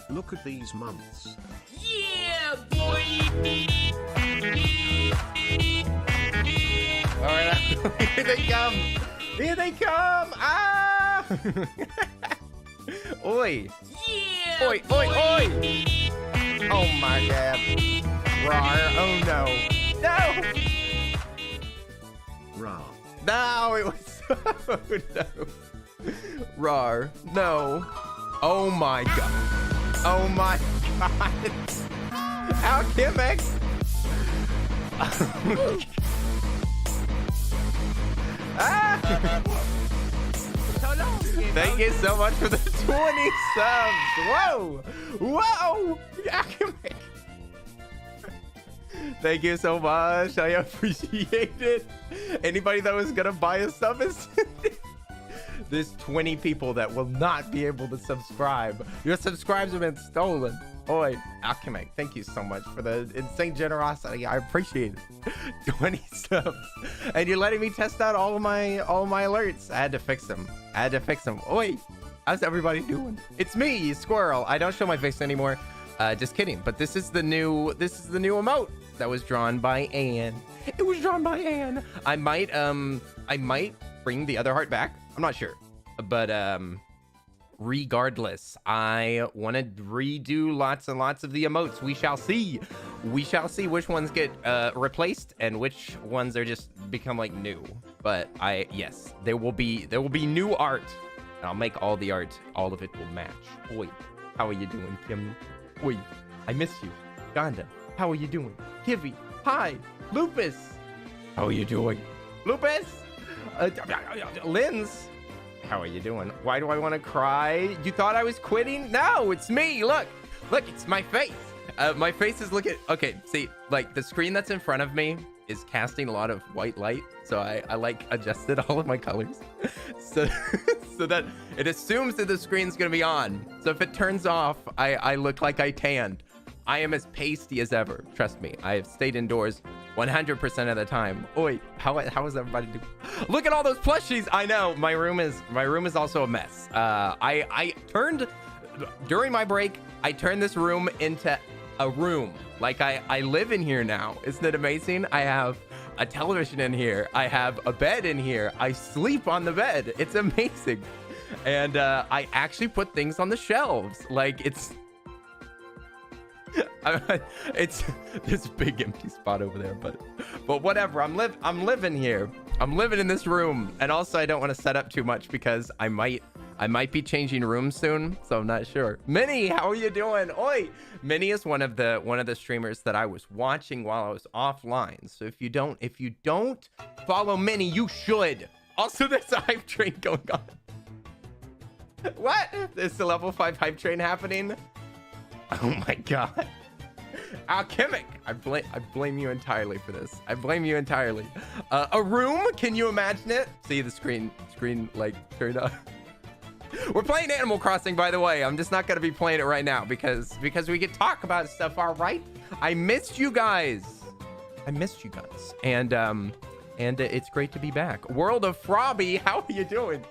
Look at these months. Yeah, boy. All right, here they come. Here they come. Ah! Oi. Yeah, Oi, oi, oi. Oh my God. Rawr. Oh no. No. Rah. No, it was no. Rawr. No. Oh my God. Oh my God. Alchemic. Ah. Thank you so much for the 20 subs. Whoa. Whoa. Alchemic. Thank you so much. I appreciate it. Anybody that was gonna buy a sub is there's 20 people that will not be able to subscribe. Your subscribes have been stolen. Oi, Alchemic, thank you so much for the insane generosity. I appreciate it. 20 subs. And you're letting me test out all my alerts. I had to fix them. Oi, how's everybody doing? It's me, Squirrel. I don't show my face anymore. Just kidding. But this is the new emote that was drawn by Anne. It was drawn by Anne. I might bring the other heart back. I'm not sure. But regardless, I want to redo lots and lots of the emotes. We shall see. We shall see which ones get replaced and which ones are just become like new. But yes, there will be new art. And I'll make all the art. All of it will match. Oi, how are you doing, Kim? Oi, I miss you. Ganda, how are you doing? Kivi, hi. Lupus, how are you doing? Lupus, Linz, how are you doing? Why do I want to cry? You thought I was quitting? No, it's me. Look, it's my face. My face is looking. Okay, see, like the screen that's in front of me is casting a lot of white light, so I like adjusted all of my colors so that it assumes that the screen's gonna be on. So if it turns off, I look like I tanned. I am as pasty as ever. Trust me, I have stayed indoors 100% of the time. Oi, how is everybody doing? Look at all those plushies. I know my room is also a mess. I turned during my break. I turned this room into a room. Like I live in here now. Isn't it amazing? I have a television in here. I have a bed in here. I sleep on the bed. It's amazing. And I actually put things on the shelves. Like it's this big empty spot over there, but whatever. I'm living here. I'm living in this room. And also I don't want to set up too much because I might be changing rooms soon, so I'm not sure. Minnie, how are you doing? Oi, Minnie is one of the streamers that I was watching while I was offline. So if you don't follow Minnie, you should. Also, there's a hype train going on. What? Is the level 5 hype train happening? Oh my God. Alchemic, I blame you entirely for this. I blame you entirely. A room? Can you imagine it? See the screen like turned on. We're playing Animal Crossing, by the way. I'm just not gonna be playing it right now because we can talk about stuff. All right. I missed you guys. And it's great to be back. World of Frobby, how are you doing?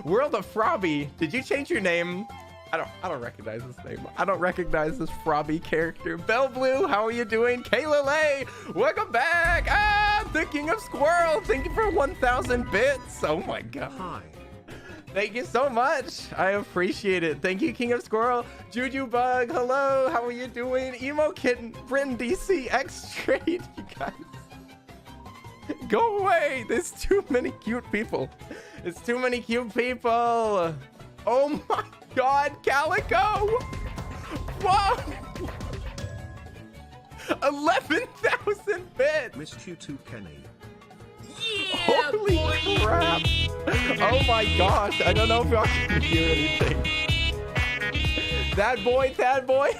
World of Frobby? Did you change your name? I don't recognize this name. I don't recognize this Frobby character. Bell Blue, how are you doing? Kayla Lay, welcome back. Ah, the King of Squirrel. Thank you for 1,000 bits. Oh my God. Hi. Thank you so much. I appreciate it. Thank you, King of Squirrel. Juju Bug, hello. How are you doing? Emo Kitten, Bryn DC, X Trade. You guys, go away. There's too many cute people. It's too many cute people. Oh my God, Calico. Whoa. 11,000 bits. Missed you too, Kenny. Yeah, Holy boy. crap. Oh my gosh. I don't know if y'all can hear anything. That boy,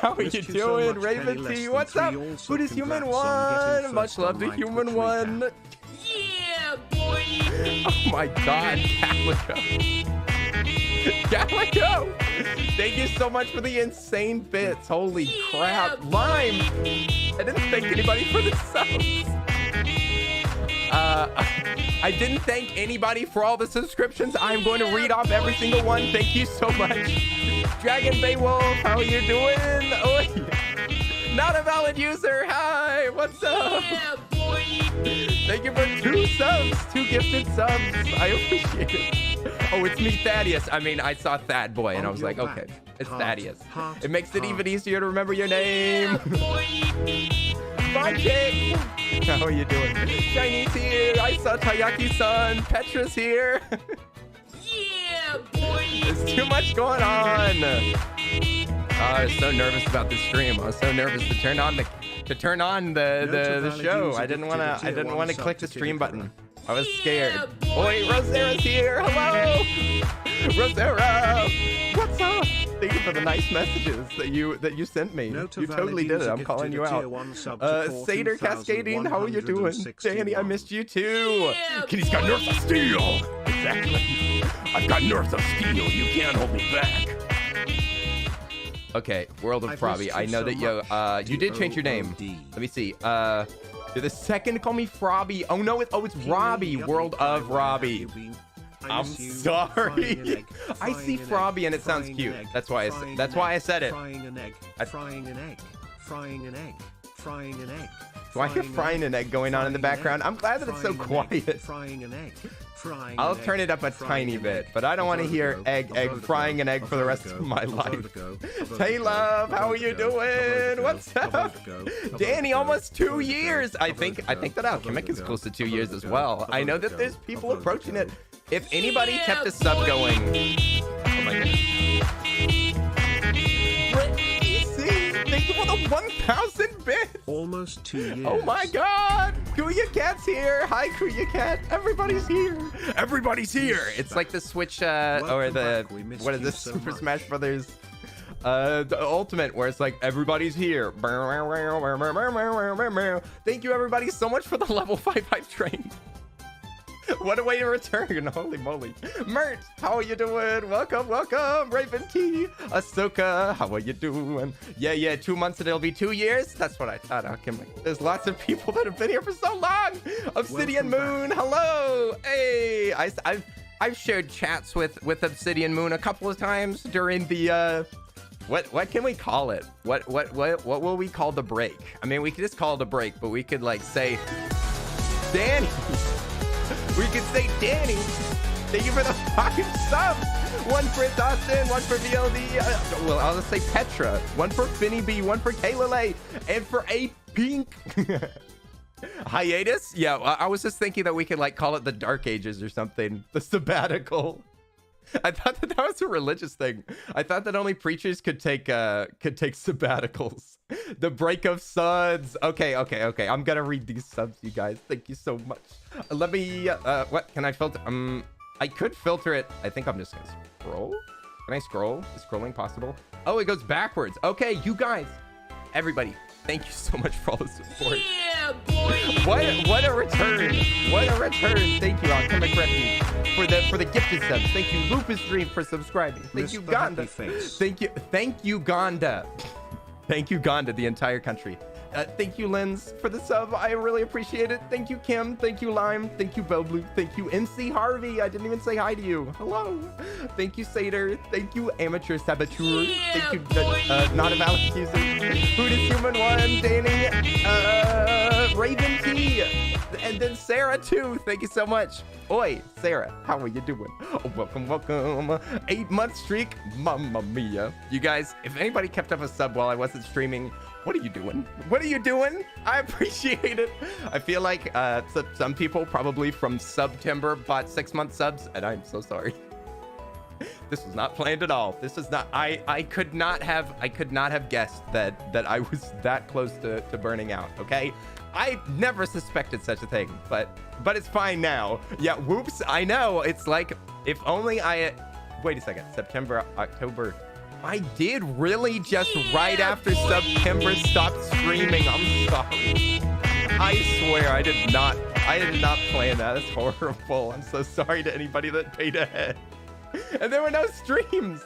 how are you Missed you so doing? much, Raven Kenny. Less T, than what's 3 up? also. Who does Human Congrats on getting One? Much first love to online Human quickly, One. Dad. Yeah, boy. Oh my God, Calico. Calico, thank you so much for the insane bits. Holy crap. Lime, I didn't thank anybody for the subs. I didn't thank anybody for all the subscriptions. I'm going to read off every single one. Thank you so much. Dragon Beowulf, how are you doing? Oh, not a valid user. Hi, what's up? Yeah, boy. Thank you for 2 subs, 2 gifted subs. I appreciate it. Oh, it's me, Thaddeus. I mean, I saw Thad Boy and I was like, okay, it's Thaddeus. It makes it even easier to remember your name. Bye, Jake. How are you doing? Chinese here. I saw Tayaki-san. Petra's here. Yeah, boy. There's too much going on. I was so nervous about this stream. I was so nervous to turn on the show. I didn't want to click the stream button. I was scared. Oi, Rosera's here. Hello, Rosera. What's up? Thank you for the nice messages that you sent me. You totally did it. I'm calling you out. Seder Cascading, how are you doing? Danny, I missed you too. Kitty's got nerfs of steel. Exactly. I've got nerfs of steel. You can't hold me back. Okay, World of Frobby. I know that you did change your name. Let me see. You're the second to call me Frobby. Oh no, it's Robbie. World of Robbie. I'm sorry. I see Frobby and it sounds cute. That's why I said it. Frying an egg. Frying an egg. Frying an egg. Frying an egg. Do I hear frying an egg going on in the background? I'm glad that it's so quiet. Frying an egg. I'll turn it up a tiny bit, but I don't want to hear egg frying an egg for the rest of my life. Hey, love, how are you doing? What's up? Danny, almost 2 years. I think that Alchemic is close to 2 years as well. I know that there's people approaching it. If anybody kept a sub going, oh my goodness. Thank you for the 1,000 bits. Almost 2 years. Oh my God. Kuya Cat's here. Hi, Kuya Cat. Everybody's here. Everybody's here. It's like the Switch, or the, what is this? Super Smash Brothers, the Ultimate, where it's like, everybody's here. Thank you, everybody, so much for the level 5 hype train. What a way to return. Holy moly. Mert, how are you doing? Welcome, welcome. Raven Key. Ahsoka, how are you doing? Yeah, 2 months and it'll be 2 years. That's what I thought. There's lots of people that have been here for so long. Obsidian Moon, hello. Hey, I've shared chats with Obsidian Moon a couple of times during the what can we call it? What will we call the break? I mean, we could just call it a break, but we could like say, Danny. We could say Danny. Thank you for the 5 subs. 1 for Dawson, 1 for VLD. Well, I'll just say Petra. 1 for Finny B, 1 for Kayla Lay, and for A Pink. Hiatus? Yeah, I was just thinking that we could like call it the Dark Ages or something. The sabbatical. I thought that was a religious thing. I thought that only preachers could take sabbaticals. The break of suds. Okay. I'm gonna read these subs, you guys. Thank you so much. Let me. What can I filter? I could filter it. I think I'm just gonna scroll. Can I scroll? Is scrolling possible? Oh, it goes backwards. Okay, you guys, everybody, thank you so much for all the support. Yeah, boy. What a return. What a return. Thank you, Alchemic Refuge, for the gifted subs. Thank you, Lupus Dream, for subscribing. Thank you, Gonda. Thank you, Gonda. Thank you, Gonda, the entire country. Thank you, Lens, for the sub. I really appreciate it. Thank you, Kim. Thank you, Lime. Thank you, Bellblue. Thank you, MC Harvey. I didn't even say hi to you. Hello. Thank you, Satyr. Thank you, Amateur Saboteur. Yeah, thank you, Not a Valid User. Who is Human One? Danny. Raven T. And then Sarah, too. Thank you so much. Oi, Sarah. How are you doing? Oh, welcome. 8-month streak. Mamma mia. You guys, if anybody kept up a sub while I wasn't streaming, what are you doing? What are you doing? I appreciate it. I feel like some people probably from September bought 6-month subs, and I'm so sorry. This was not planned at all. This is not. I could not have guessed that I was that close to burning out. Okay, I never suspected such a thing, but it's fine now. Yeah, whoops. I know. It's like if only I. Wait a second. September, October. I did really just right after September stop streaming. I'm sorry. I swear I did not plan that. That's horrible. I'm so sorry to anybody that paid ahead. And there were no streams.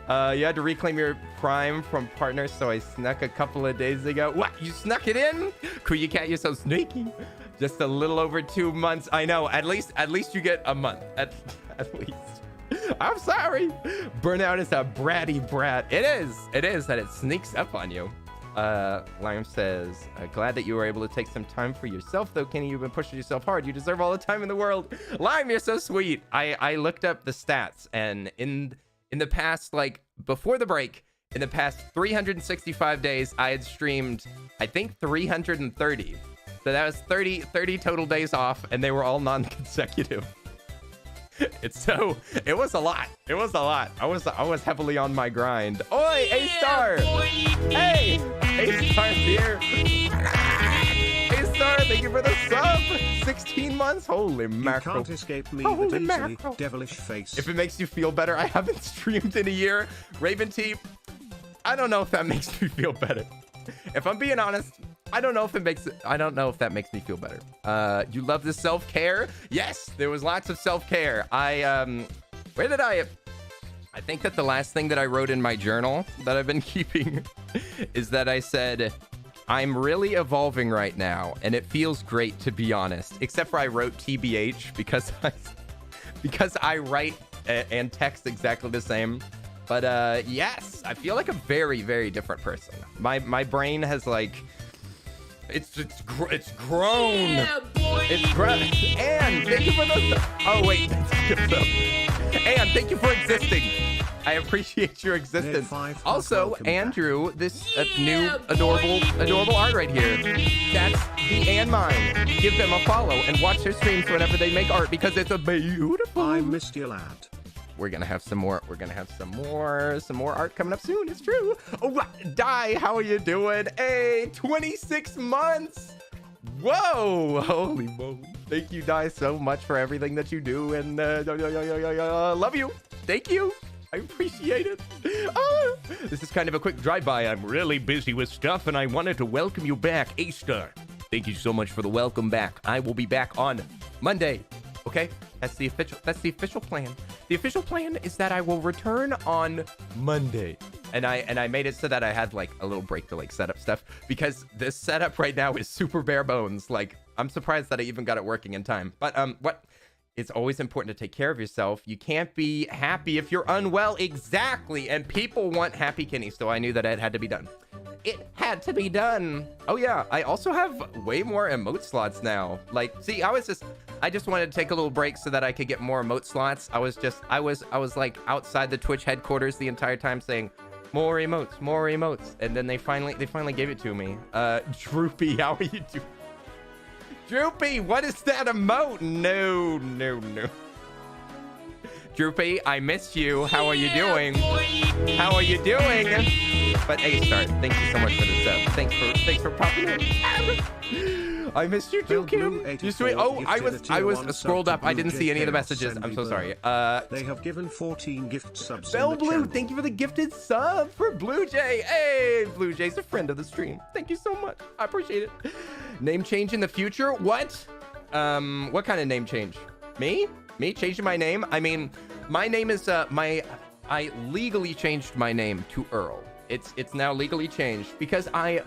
You had to reclaim your Prime from partners, so I snuck a couple of days ago. What? You snuck it in? Kuya Cat, you're so sneaky. Just a little over 2 months. I know. At least you get a month. At least. I'm sorry. Burnout is a bratty brat. It is. It is that it sneaks up on you. Lime says, glad that you were able to take some time for yourself, though, Kenny. You've been pushing yourself hard. You deserve all the time in the world. Lime, you're so sweet. I looked up the stats, and in the past, like, before the break, in the past 365 days, I had streamed, I think, 330. So that was 30 total days off, and they were all non-consecutive. It was a lot. It was a lot. I was heavily on my grind. Oi, A-Star! Hey! A-Star here. A-Star, thank you for the sub! 16 months? Holy mackerel. You can't escape me, Holy that easily, mackerel. devilish face. If it makes you feel better, I haven't streamed in a year. Raven T, I don't know if that makes me feel better. If I'm being honest, I don't know if that makes me feel better. You love the self-care? Yes, there was lots of self-care. I think that the last thing that I wrote in my journal that I've been keeping is that I said, I'm really evolving right now, and it feels great, to be honest. Except for I wrote TBH because I write and text exactly the same. But yes, I feel like a very, very different person. My brain has like, it's grown. Yeah, boy. It's grown. And thank you for those. Oh wait, that's good stuff. And thank you for existing. I appreciate your existence. Also, Andrew, this new adorable art right here. That's the and mine. Give them a follow and watch their streams whenever they make art because it's a beautiful. I missed you, lad. We're gonna have some more. We're gonna have some more art coming up soon. It's true. Oh, Die, how are you doing? Hey, 26 months. Whoa, holy moly. Thank you, Die, so much for everything that you do, and love you. Thank you. I appreciate it. Oh, this is kind of a quick drive-by. I'm really busy with stuff, and I wanted to welcome you back, A-Star. Thank you so much for the welcome back. I will be back on Monday. Okay, that's the official plan. The official plan is that I will return on Monday, and I made it so that I had like a little break to like set up stuff because this setup right now is super bare bones. Like, I'm surprised that I even got it working in time. But it's always important to take care of yourself. You can't be happy if you're unwell. Exactly, and people want happy Kenny, so I knew that it had to be done. It had to be done. Oh yeah, I also have way more emote slots now. Like, see, I just wanted to take a little break so that I could get more emote slots. I was like outside the Twitch headquarters the entire time saying, more emotes. And then they finally gave it to me. Droopy, how are you doing? Droopy, what is that emote? No. Droopy, I missed you. How are you doing? How are you doing? But A-Star, thank you so much for the sub. Thanks for popping in. I missed you too, Kim. You sweet. Oh, I was scrolled up. I didn't see any of the messages. I'm so sorry. They have given 14 gift subs. Bell Blue, thank you for the gifted sub for Blue Jay. Hey, Blue Jay's a friend of the stream. Thank you so much. I appreciate it. Name change in the future? What? What kind of name change? Me changing my name? I mean, my name is I legally changed my name to Earl. It's now legally changed because I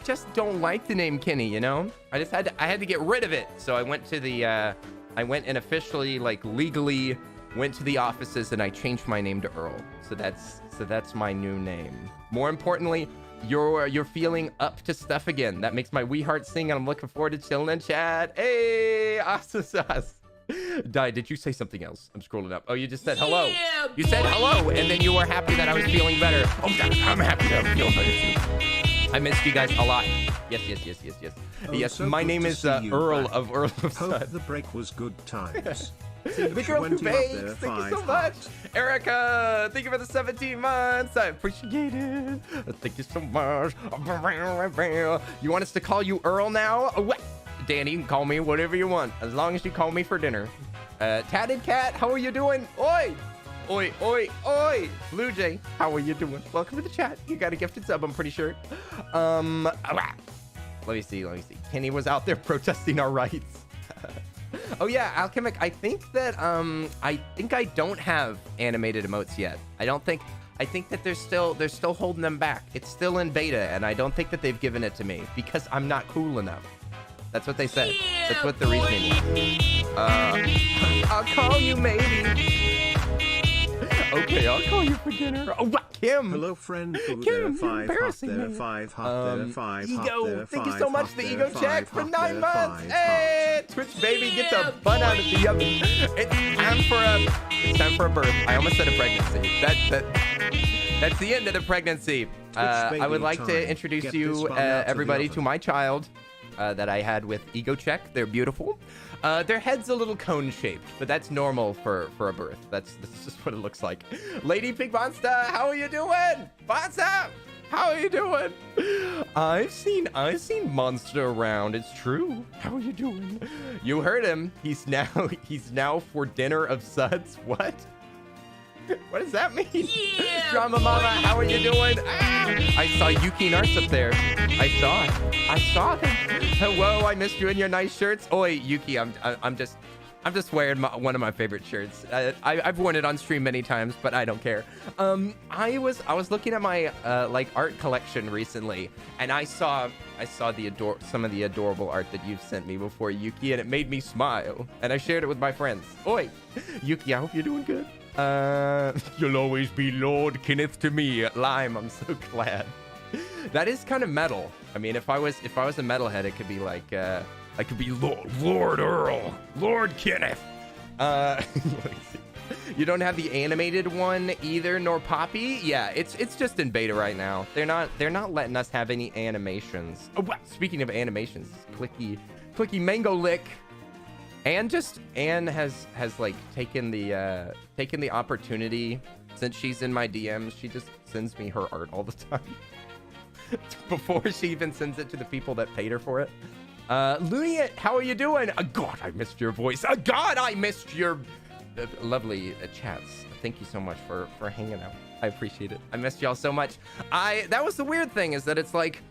just don't like the name Kenny, you know? I had to get rid of it. So I went to the I went and officially, like, legally went to the offices and I changed my name to Earl. So that's my new name. More importantly, you're feeling up to stuff again. That makes my wee heart sing, and I'm looking forward to chilling in chat. Hey, awesome sauce. Die, did you say something else? I'm scrolling up. Oh, you just said hello. Yeah, you said hello, and then you were happy that I was feeling better. Oh, I'm happy that I'm feeling better too. I missed you guys a lot. Yes. Oh, Yes, so my good name to is see you Earl back. of Hope Sun. the break was good times. The girl who bakes. Thank you so much. Erica, thank you for the 17 months. I appreciate it. Thank you so much. You want us to call you Earl now? What? Danny, you can call me whatever you want, as long as you call me for dinner. Tatted Cat, how are you doing? Oi! Blue Jay, how are you doing? Welcome to the chat. You got a gifted sub, I'm pretty sure. Let me see. Kenny was out there protesting our rights. Oh yeah, Alchemic, I think I don't have animated emotes yet. I think that they're still holding them back. It's still in beta, and I don't think that they've given it to me because I'm not cool enough. That's what they said. That's what the reasoning was. I'll call you maybe. Okay, I'll call you for dinner. Oh, what? Kim. Hello, friend. Kim, There, you're five, embarrassing there, me. five, there, five, Ego, there, thank you five, so much. The there, Ego five, check for 9 there, months. five, Hey, Twitch baby, get the bun out of the oven. It's time for a birth. I almost said a pregnancy. That's the end of the pregnancy. I would like to introduce you, everybody, to my child that I had with Ego check. They're beautiful. Their head's a little cone-shaped, but that's normal for a birth. That's just what it looks like. Lady Pig Monster, how are you doing? Monster, how are you doing? I've seen Monster around. It's true. How are you doing? You heard him. He's now for dinner of suds. What? What does that mean? Yeah, Drama Mama, how are you doing? Ah! I saw Yuki Narts up there. I saw them. Whoa, I missed you in your nice shirts. Oi, Yuki, I'm just wearing one of my favorite shirts. I've worn it on stream many times, but I don't care. I was looking at my like art collection recently, and I saw some of the adorable art that you've sent me before, Yuki, and it made me smile. And I shared it with my friends. Oi, Yuki, I hope you're doing good. You'll always be Lord Kenneth to me, Lime. I'm so glad. That is kind of metal. I mean, if I was a metalhead, it could be like I could be Lord Earl, Lord Kenneth. Let me see. You don't have the animated one either, nor Poppy. Yeah, it's just in beta right now. They're not letting us have any animations. Oh, speaking of animations, clicky mango lick. Anne has like taken the opportunity, since she's in my DMs, she just sends me her art all the time. Before she even sends it to the people that paid her for it. Looniet, how are you doing? God, I missed your voice. God, I missed your lovely chats. Thank you so much for hanging out. I appreciate it. I missed y'all so much. That was the weird thing, is that it's like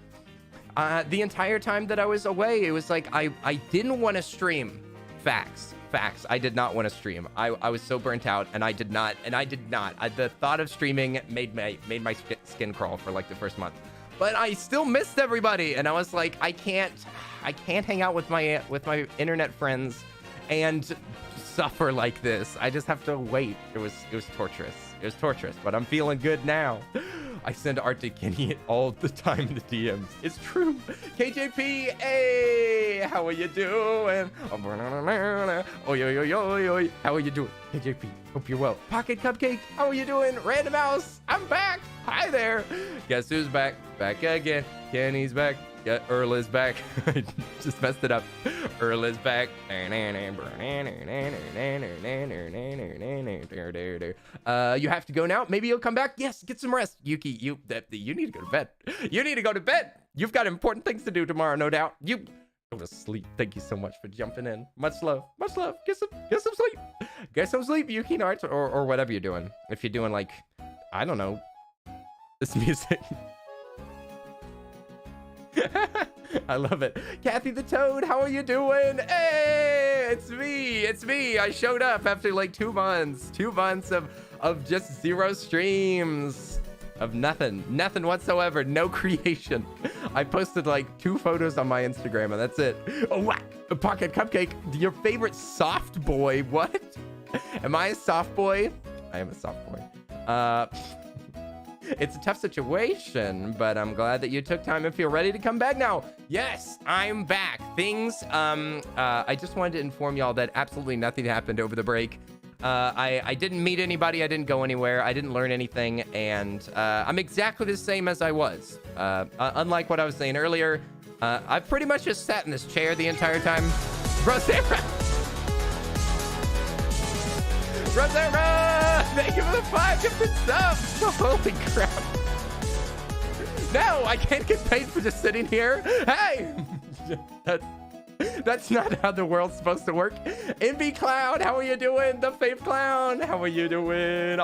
the entire time that I was away, it was like I didn't want to stream. Facts. I did not want to stream. I was so burnt out, and I did not. The thought of streaming made my skin crawl for like the first month. But I still missed everybody, and I was like, I can't hang out with my internet friends and suffer like this. I just have to wait. It was torturous. It was torturous, but I'm feeling good now. I send art to Kenny all the time in the DMs. It's true. KJP, hey, how are you doing? Oi, oi, oi, oi, oi. How are you doing? KJP, hope you're well. Pocket Cupcake, how are you doing? Random Mouse, I'm back. Hi there. Guess who's back? Back again. Kenny's back. Yeah, Earl is back. I just messed it up. Earl is back. You have to go now. Maybe you'll come back. Yes, get some rest. Yuki, you need to go to bed. You need to go to bed. You've got important things to do tomorrow, no doubt. You go to sleep. Thank you so much for jumping in. Much love. Much love. Get some sleep. Get some sleep, Yuki Narts, or whatever you're doing. If you're doing like, I don't know, this music. I love it. Kathy the Toad, how are you doing? Hey, it's me. I showed up after like 2 months. 2 months of just 0 streams. Of nothing whatsoever. No creation. I posted like 2 photos on my Instagram, and that's it. Oh, whack! A Pocket Cupcake, your favorite soft boy. What? Am I a soft boy? I am a soft boy. It's a tough situation, but I'm glad that you took time and feel ready to come back now. Yes, I'm back. I just wanted to inform y'all that absolutely nothing happened over the break. I didn't meet anybody. I didn't go anywhere. I didn't learn anything. And I'm exactly the same as I was. Unlike what I was saying earlier, I've pretty much just sat in this chair the entire time. Rosera! Rosera! Thank you for the 5 gifted subs! Holy crap. No, I can't get paid for just sitting here. Hey! That's not how the world's supposed to work. MB Cloud, how are you doing? The Faith Clown, how are you doing?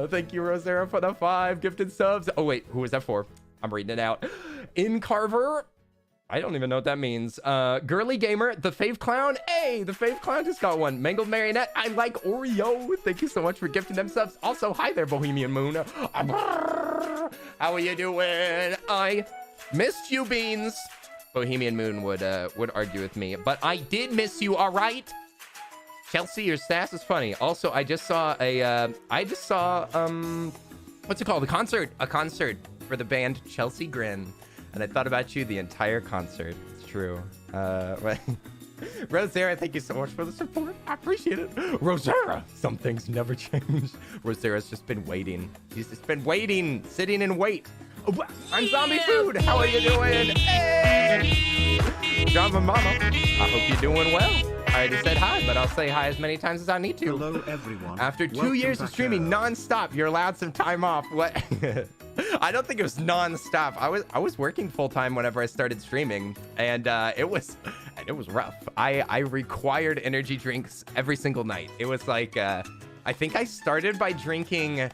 Thank you, Rosera, for the 5 gifted subs. Oh, wait, who was that for? I'm reading it out. In Carver. I don't even know what that means. Girly Gamer, the Fave Clown. Hey, the Fave Clown just got one. Mangled Marionette, I like Oreo. Thank you so much for gifting them subs. Also, hi there, Bohemian Moon. How are you doing? I missed you, Beans. Bohemian Moon would argue with me, but I did miss you. All right, Chelsea, your sass is funny. Also, I just saw what's it called? A concert for the band Chelsea Grin, and I thought about you the entire concert. It's true. Rosera, thank you so much for the support. I appreciate it. Rosera, some things never change. Rosera's just been waiting. She's just been waiting, sitting in wait. I'm Zombie Food. How are you doing? Hey! Java Mama. I hope you're doing well. I already said hi, but I'll say hi as many times as I need to. Hello, everyone. After 2 years of streaming non-stop, you're allowed some time off. What? I don't think it was non-stop. I was working full-time whenever I started streaming, and it was rough. I required energy drinks every single night. It was like I think I started by drinking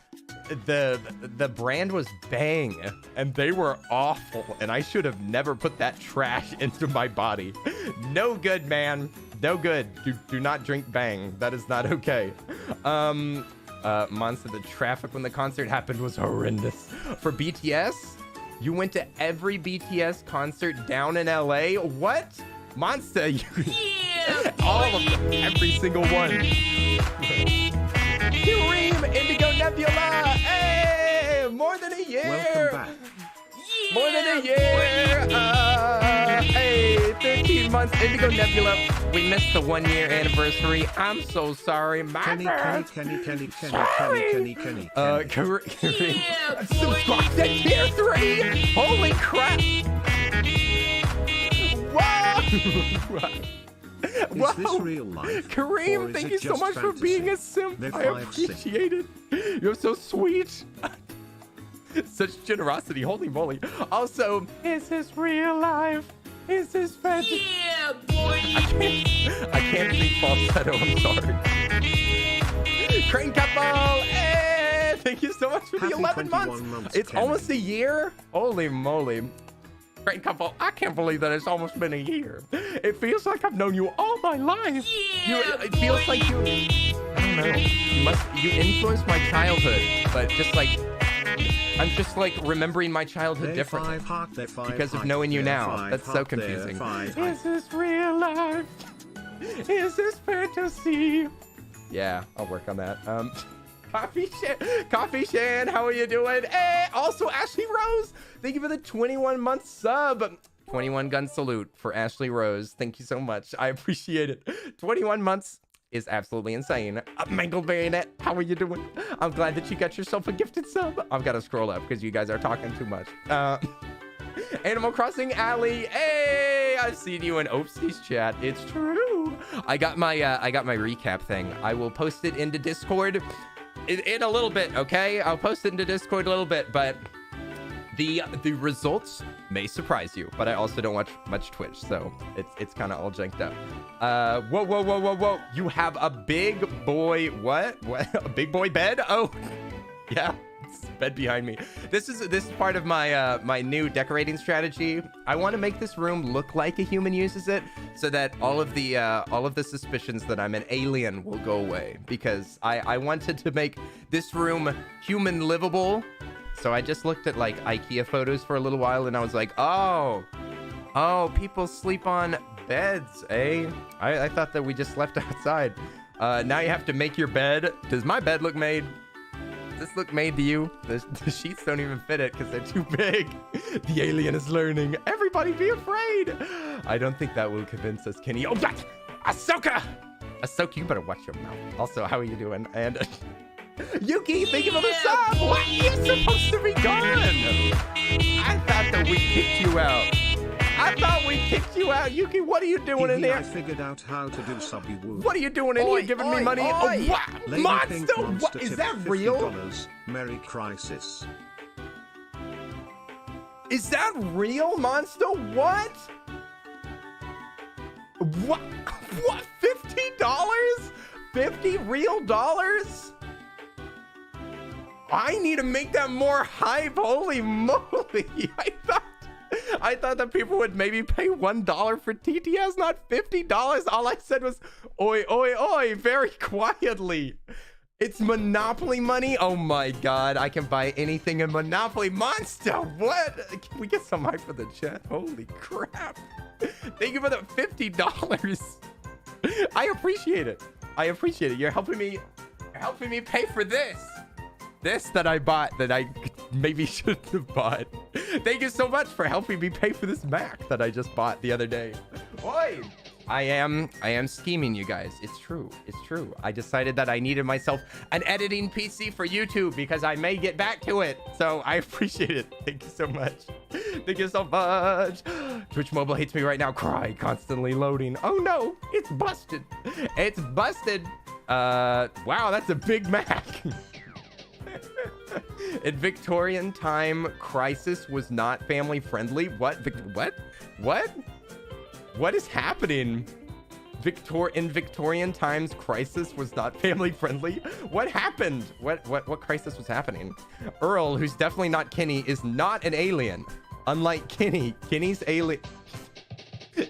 the brand was Bang, and they were awful, and I should have never put that trash into my body. No good, man. No good. Do not drink Bang. That is not okay. Monster, the traffic when the concert happened was horrendous. For BTS, you went to every BTS concert down in LA? What? Monster, you all of them, every single one. Kareem, Indigo Nebula, hey, more than a year. Welcome back. More than a year. Hey, 13 months, Indigo Nebula. We missed the 1 year anniversary. I'm so sorry. My Kenny. Kareem, Subscribe to tier 3. Holy crap. Whoa. Is this real life? Kareem, thank you so much for being a simp. I appreciate it. You're so sweet. Such generosity. Holy moly. Also, is this real life? Is this fantasy? Yeah, boy. I can't speak falsetto. I'm sorry. Crane couple. Hey, thank you so much for the 11 months. It's Kenny. almost a year. Holy moly. Great couple. I can't believe that it's almost been a year. It feels like I've known you all my life. It feels like you, I don't know. You influenced my childhood, but just like, I'm just like remembering my childhood differently because of knowing you now. That's so confusing. Is this real life? Is this fantasy? Yeah, I'll work on that. Coffee Shan, how are you doing? Hey, also Ashley Rose, thank you for the 21-month sub. 21 gun salute for Ashley Rose. Thank you so much. I appreciate it. 21 months is absolutely insane. Mangled Bayonet, how are you doing? I'm glad that you got yourself a gifted sub. I've got to scroll up because you guys are talking too much. Animal Crossing Alley, hey, I've seen you in Oopsie's chat. It's true. I got my recap thing. I will post it into Discord in a little bit, okay? I'll post it into Discord a little bit, but the results may surprise you. But I also don't watch much Twitch, so it's kind of all janked up. Whoa! You have a big boy what? A big boy bed? Oh, yeah. Bed behind me. This is part of my my new decorating strategy. I want to make this room look like a human uses it, so that all of the suspicions that I'm an alien will go away. Because I wanted to make this room human livable. So I just looked at like IKEA photos for a little while, and I was like, oh, people sleep on beds, eh? I thought that we just slept outside. Now you have to make your bed. Does my bed look made? Does this look made to you? The sheets don't even fit it because they're too big. The alien is learning. Everybody be afraid. I don't think that will convince us, Kenny. Oh, God! Ahsoka! Ahsoka, you better watch your mouth. Also, how are you doing? And Yuki, thank you for the sub! What? You're supposed to be gone! I thought that we kicked you out. Yuki, what are you doing in there? I figured out how to do subby woo. What are you doing in here giving me money? Oh, wow. Lady Monster, Pink what? Is that real? $50. Merry Crisis. Is that real, Monster? What? What? What? $50? 50 real dollars? I need to make that more hype. Holy moly. I thought that people would maybe pay $1 for TTS, not $50. All I said was, oi, oi, oi, very quietly. It's Monopoly money. Oh my god, I can buy anything in Monopoly Monster. What? Can we get some hype for the chat? Holy crap. Thank you for the $50. I appreciate it. I appreciate it. You're helping me pay for this that I bought that I maybe shouldn't have bought. Thank you so much for helping me pay for this Mac that I just bought the other day. Oi! I am scheming, you guys. It's true. It's true. I decided that I needed myself an editing PC for YouTube because I may get back to it. So I appreciate it. Thank you so much. Thank you so much. Twitch Mobile hates me right now. Cry. Constantly loading. Oh no. It's busted. It's busted. Wow, that's a big Mac. In Victorian time, crisis was not family friendly. What? What is happening? In Victorian times, crisis was not family friendly. What happened? What crisis was happening? Earl, who's definitely not Kenny, is not an alien. Unlike Kenny, Kenny's alien.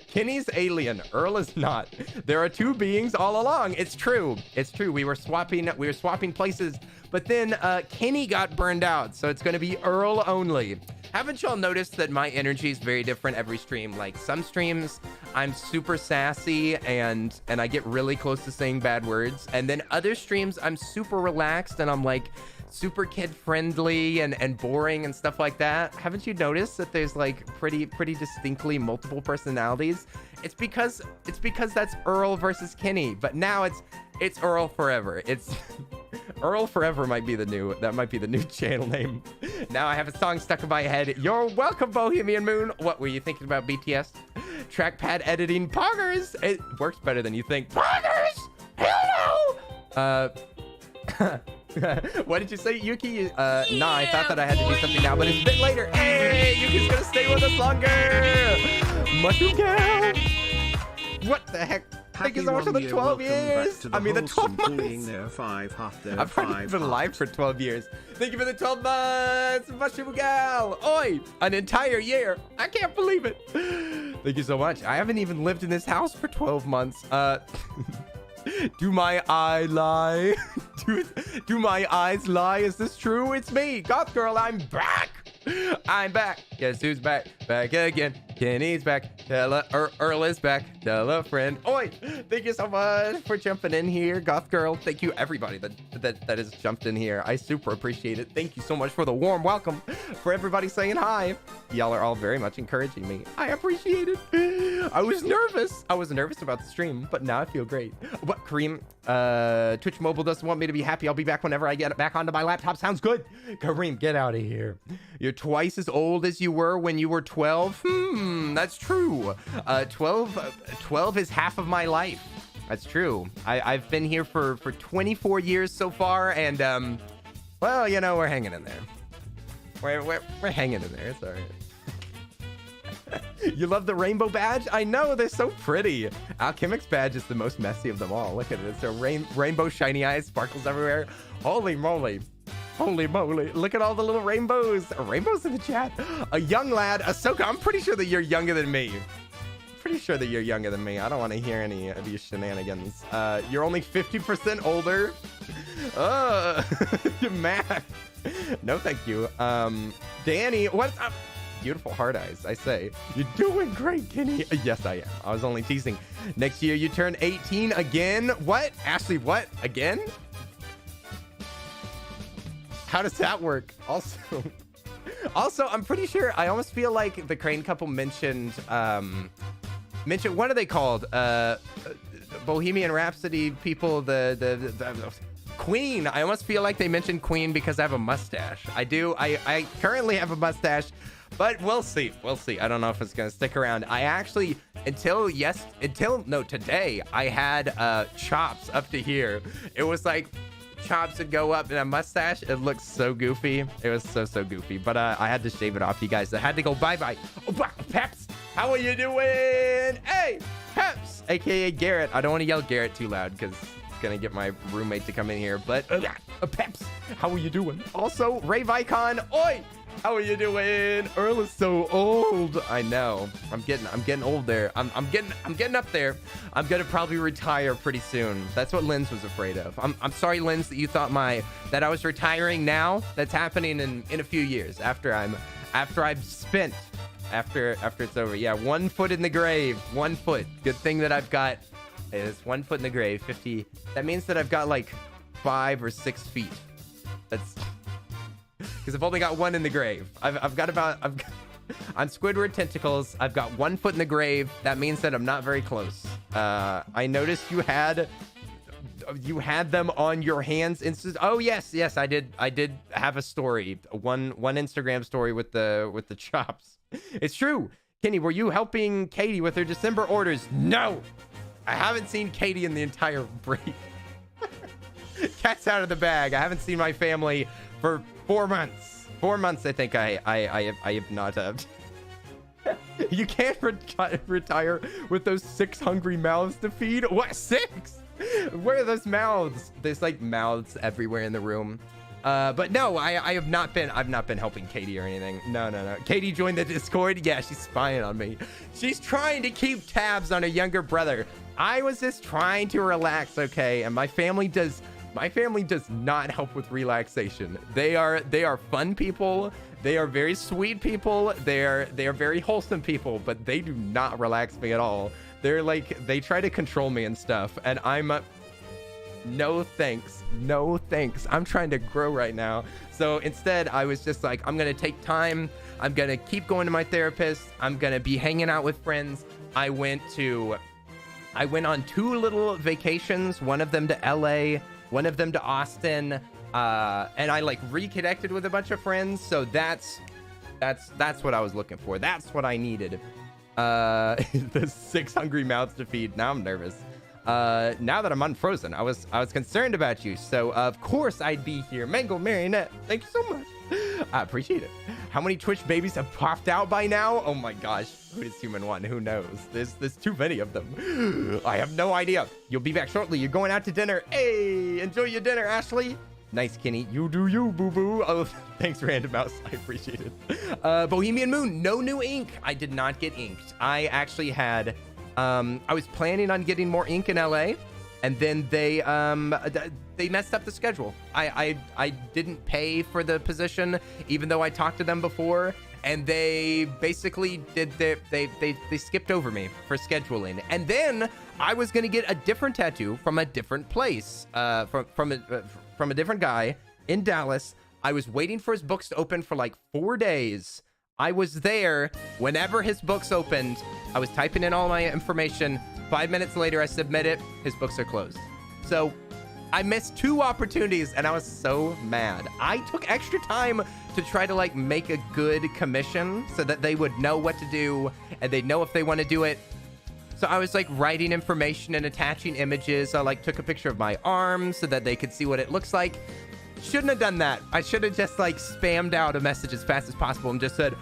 Kenny's alien. Earl is not. There are two beings all along. It's true. It's true. We were swapping places, but then Kenny got burned out, so it's going to be Earl only. Haven't y'all noticed that my energy is very different every stream? Like some streams, I'm super sassy and I get really close to saying bad words. And then other streams, I'm super relaxed and I'm like super kid friendly and boring and stuff like that. Haven't you noticed that there's like pretty distinctly multiple personalities? It's because that's Earl versus Kenny. But now it's Earl forever. It's Earl forever might be the new channel name. Now I have a song stuck in my head. You're welcome, Bohemian Moon. What were you thinking about BTS? Trackpad editing. Poggers. It works better than you think. Poggers. Hello. What did you say, Yuki? Nah, I thought that I had to do something now, but it's a bit later. Hey, Yuki's gonna stay with us longer. Mushroom Girl. What the heck? Thank you so much for the 12 years. I mean, the 12 months. I've probably been alive for 12 years. Thank you for the 12 months, Mushroom Gal. Oi, an entire year. I can't believe it. Thank you so much. I haven't even lived in this house for 12 months. Do my eye lie? do my eyes lie? Is this true? It's me, Goth Girl. I'm back. I'm back. Guess who's back? Back again. Kenny's back. Tell her Earl is back. Tell a friend. Oi! Thank you so much for jumping in here, Goth Girl. Thank you everybody that has jumped in here. I super appreciate it. Thank you so much for the warm welcome. For everybody saying hi. Y'all are all very much encouraging me. I appreciate it. I was nervous. I was nervous about the stream, but now I feel great. What, Kareem? Twitch Mobile doesn't want me to be happy. I'll be back whenever I get back onto my laptop. Sounds good. Kareem, get out of here. You're twice as old as you were when you were 12. That's true. 12 is half of my life. That's true. I've been here for 24 years so far, and well, you know, we're hanging in there. We're hanging in there. It's all right. You love the rainbow badge? I know, they're so pretty. Alchemic's badge is the most messy of them all. Look at it. It's a rainbow shiny eyes, sparkles everywhere. Holy moly. Holy moly. Look at all the little rainbows. Rainbows in the chat. A young lad. Ahsoka, I'm pretty sure that you're younger than me. Pretty sure that you're younger than me. I don't want to hear any of these shenanigans. You're only 50% older. Mac. No, thank you. Danny, what's up? Beautiful hard eyes, I say. You're doing great, Kenny. Yes, I am. I was only teasing. Next year, you turn 18 again. What? Ashley, what? Again? How does that work? Also, I'm pretty sure, I almost feel like the Crane couple mentioned, what are they called? Bohemian Rhapsody people, the Queen. I almost feel like they mentioned Queen because I have a mustache. I do. I currently have a mustache, but we'll see. We'll see. I don't know if it's going to stick around. I actually, today, I had chops up to here. It was like chops would go up in a mustache. It looks so goofy. It was so goofy, but I had to shave it off, you guys. I had to go bye-bye. Oh, Peps, how are you doing? Hey, Peps, aka Garrett. I don't want to yell Garrett too loud because it's gonna get my roommate to come in here, but Peps, how are you doing? Also, Ray Vicon, oi, How are you doing? Earl is so old. I know. I'm getting old there. I'm getting up there. I'm gonna probably retire pretty soon. That's what Linz was afraid of. I'm sorry, Linz, that you thought that I was retiring now. That's happening in a few years after it's over. Yeah, 1 foot in the grave. 1 foot. Good thing that I've got is 1 foot in the grave. 50. That means that I've got like 5 or 6 feet. That's because I've only got 1 in the grave. I've got on Squidward tentacles. I've got 1 foot in the grave. That means that I'm not very close. I noticed you had them on your hands. Oh yes, I did have a story. One Instagram story with the chops. It's true. Kenny, were you helping Katie with her December orders? No, I haven't seen Katie in the entire break. Cat's out of the bag. I haven't seen my family for 4 months. 4 months, I think I have not. You can't retire with those 6 hungry mouths to feed. What, 6? Where are those mouths? There's like mouths everywhere in the room. But no, I've not been helping Katie or anything. No. Katie joined the Discord. Yeah, she's spying on me. She's trying to keep tabs on her younger brother. I was just trying to relax, okay? And my family does not help with relaxation. They are fun people. They are very sweet people. They are very wholesome people, but they do not relax me at all. They try to control me and stuff, and I'm no thanks. I'm trying to grow right now. So instead, I was just like, I'm gonna take time. I'm gonna keep going to my therapist. I'm gonna be hanging out with friends. I went on 2 little vacations, one of them to LA, one of them to Austin, and I like reconnected with a bunch of friends. So that's what I was looking for. That's what I needed. The 6 hungry mouths to feed. Now I'm nervous. Now that I'm unfrozen, I was concerned about you. So of course I'd be here. Mango Marionette, thank you so much. I appreciate it. How many Twitch babies have popped out by now? Oh my gosh. Who is Human One? Who knows? There's too many of them. I have no idea. You'll be back shortly. You're going out to dinner. Hey, enjoy your dinner, Ashley. Nice, Kenny. You do you, boo-boo. Oh, thanks, Random Mouse. I appreciate it. Bohemian Moon, no new ink. I did not get inked. I actually had... I was planning on getting more ink in LA, and then they messed up the schedule. I didn't pay for the position, even though I talked to them before, and they basically they skipped over me for scheduling. And then I was gonna get a different tattoo from a different place, from a different guy in Dallas. I was waiting for his books to open for like 4 days. I was there whenever his books opened. I was typing in all my information. 5 minutes later, I submit it. His books are closed. So I missed 2 opportunities, and I was so mad. I took extra time to try to like make a good commission so that they would know what to do and they'd know if they want to do it. So I was like writing information and attaching images. I like took a picture of my arm so that they could see what it looks like. Shouldn't have done that. I should have just like spammed out a message as fast as possible and just said,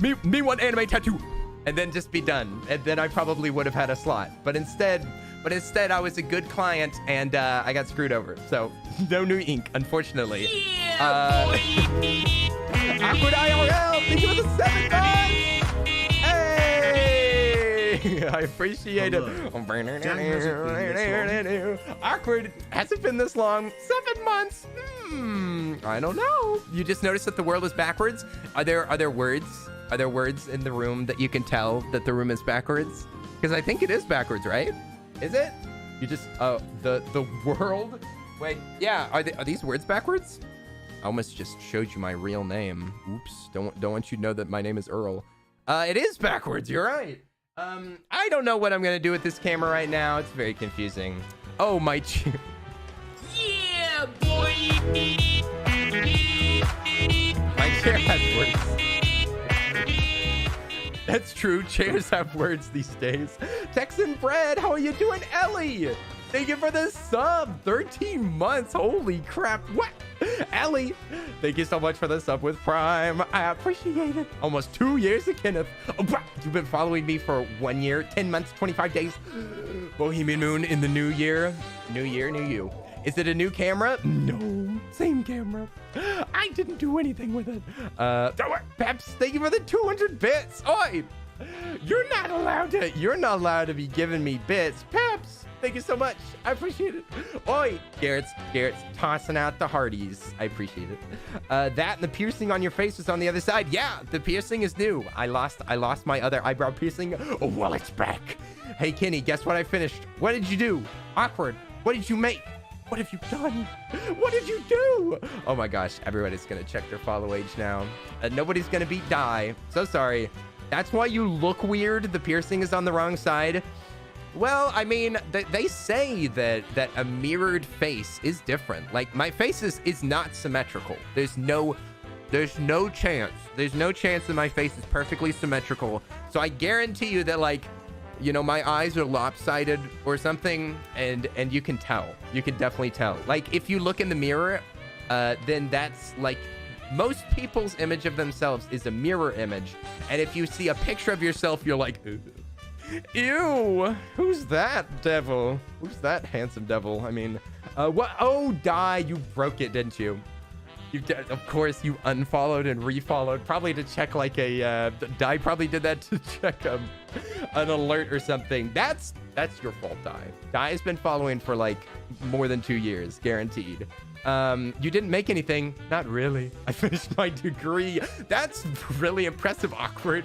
me want anime tattoo, and then just be done. And then I probably would have had a slot. But instead I was a good client, and I got screwed over. So no new ink, unfortunately. Awkward IRL, thank you for the 7 months. Hey, I appreciate it. Awkward, has it been this long? 7 months. I don't know. You just noticed that the world is backwards. Are there words? Are there words in the room that you can tell that the room is backwards? Because I think it is backwards, right? Is it? You just the world. Wait, yeah. Are these words backwards? I almost just showed you my real name. Oops. Don't want you to know that my name is Earl. It is backwards. You're right. I don't know what I'm gonna do with this camera right now. It's very confusing. Oh my. Yeah, boy. My chair has words. That's true. Chairs have words these days. Texan Bread, how are you doing? Ellie, thank you for the sub. 13 months. Holy crap. What? Ellie, thank you so much for the sub with Prime. I appreciate it. Almost 2 years, Kenneth. Oh, you've been following me for 1 year, 10 months, 25 days. Bohemian Moon in the new year. New year, new you. Is it a new camera? No. Same camera. I didn't do anything with it. Peps, thank you for the 200 bits. Oi, you're not allowed to be giving me bits. Peps, thank you so much. I appreciate it. Oi, Garrett's tossing out the hearties. I appreciate it. That and the piercing on your face was on the other side. Yeah, the piercing is new. I lost my other eyebrow piercing. Oh, well, it's back. Hey, Kenny, guess what I finished? What did you do? Awkward. What did you make? What have you done? What did you do? Oh my gosh, everybody's gonna check their follow age now. Nobody's gonna beat Die. So sorry. That's why you look weird. The piercing is on the wrong side. Well, I mean, they say that a mirrored face is different. Like, my face is not symmetrical. There's no chance. There's no chance that my face is perfectly symmetrical. So I guarantee you that, like, you know, my eyes are lopsided or something, and you can tell. You can definitely tell. Like, if you look in the mirror, then that's like most people's image of themselves is a mirror image. And if you see a picture of yourself, you're like, ew, who's that devil? Who's that handsome devil? I mean, what? Oh, Die, you broke it, didn't you? Of course, you unfollowed and refollowed, probably to check like a, Die probably did that to check an alert or something. That's your fault, Die. Die has been following for like more than 2 years, guaranteed. You didn't make anything. Not really. I finished my degree. That's really impressive, Awkward.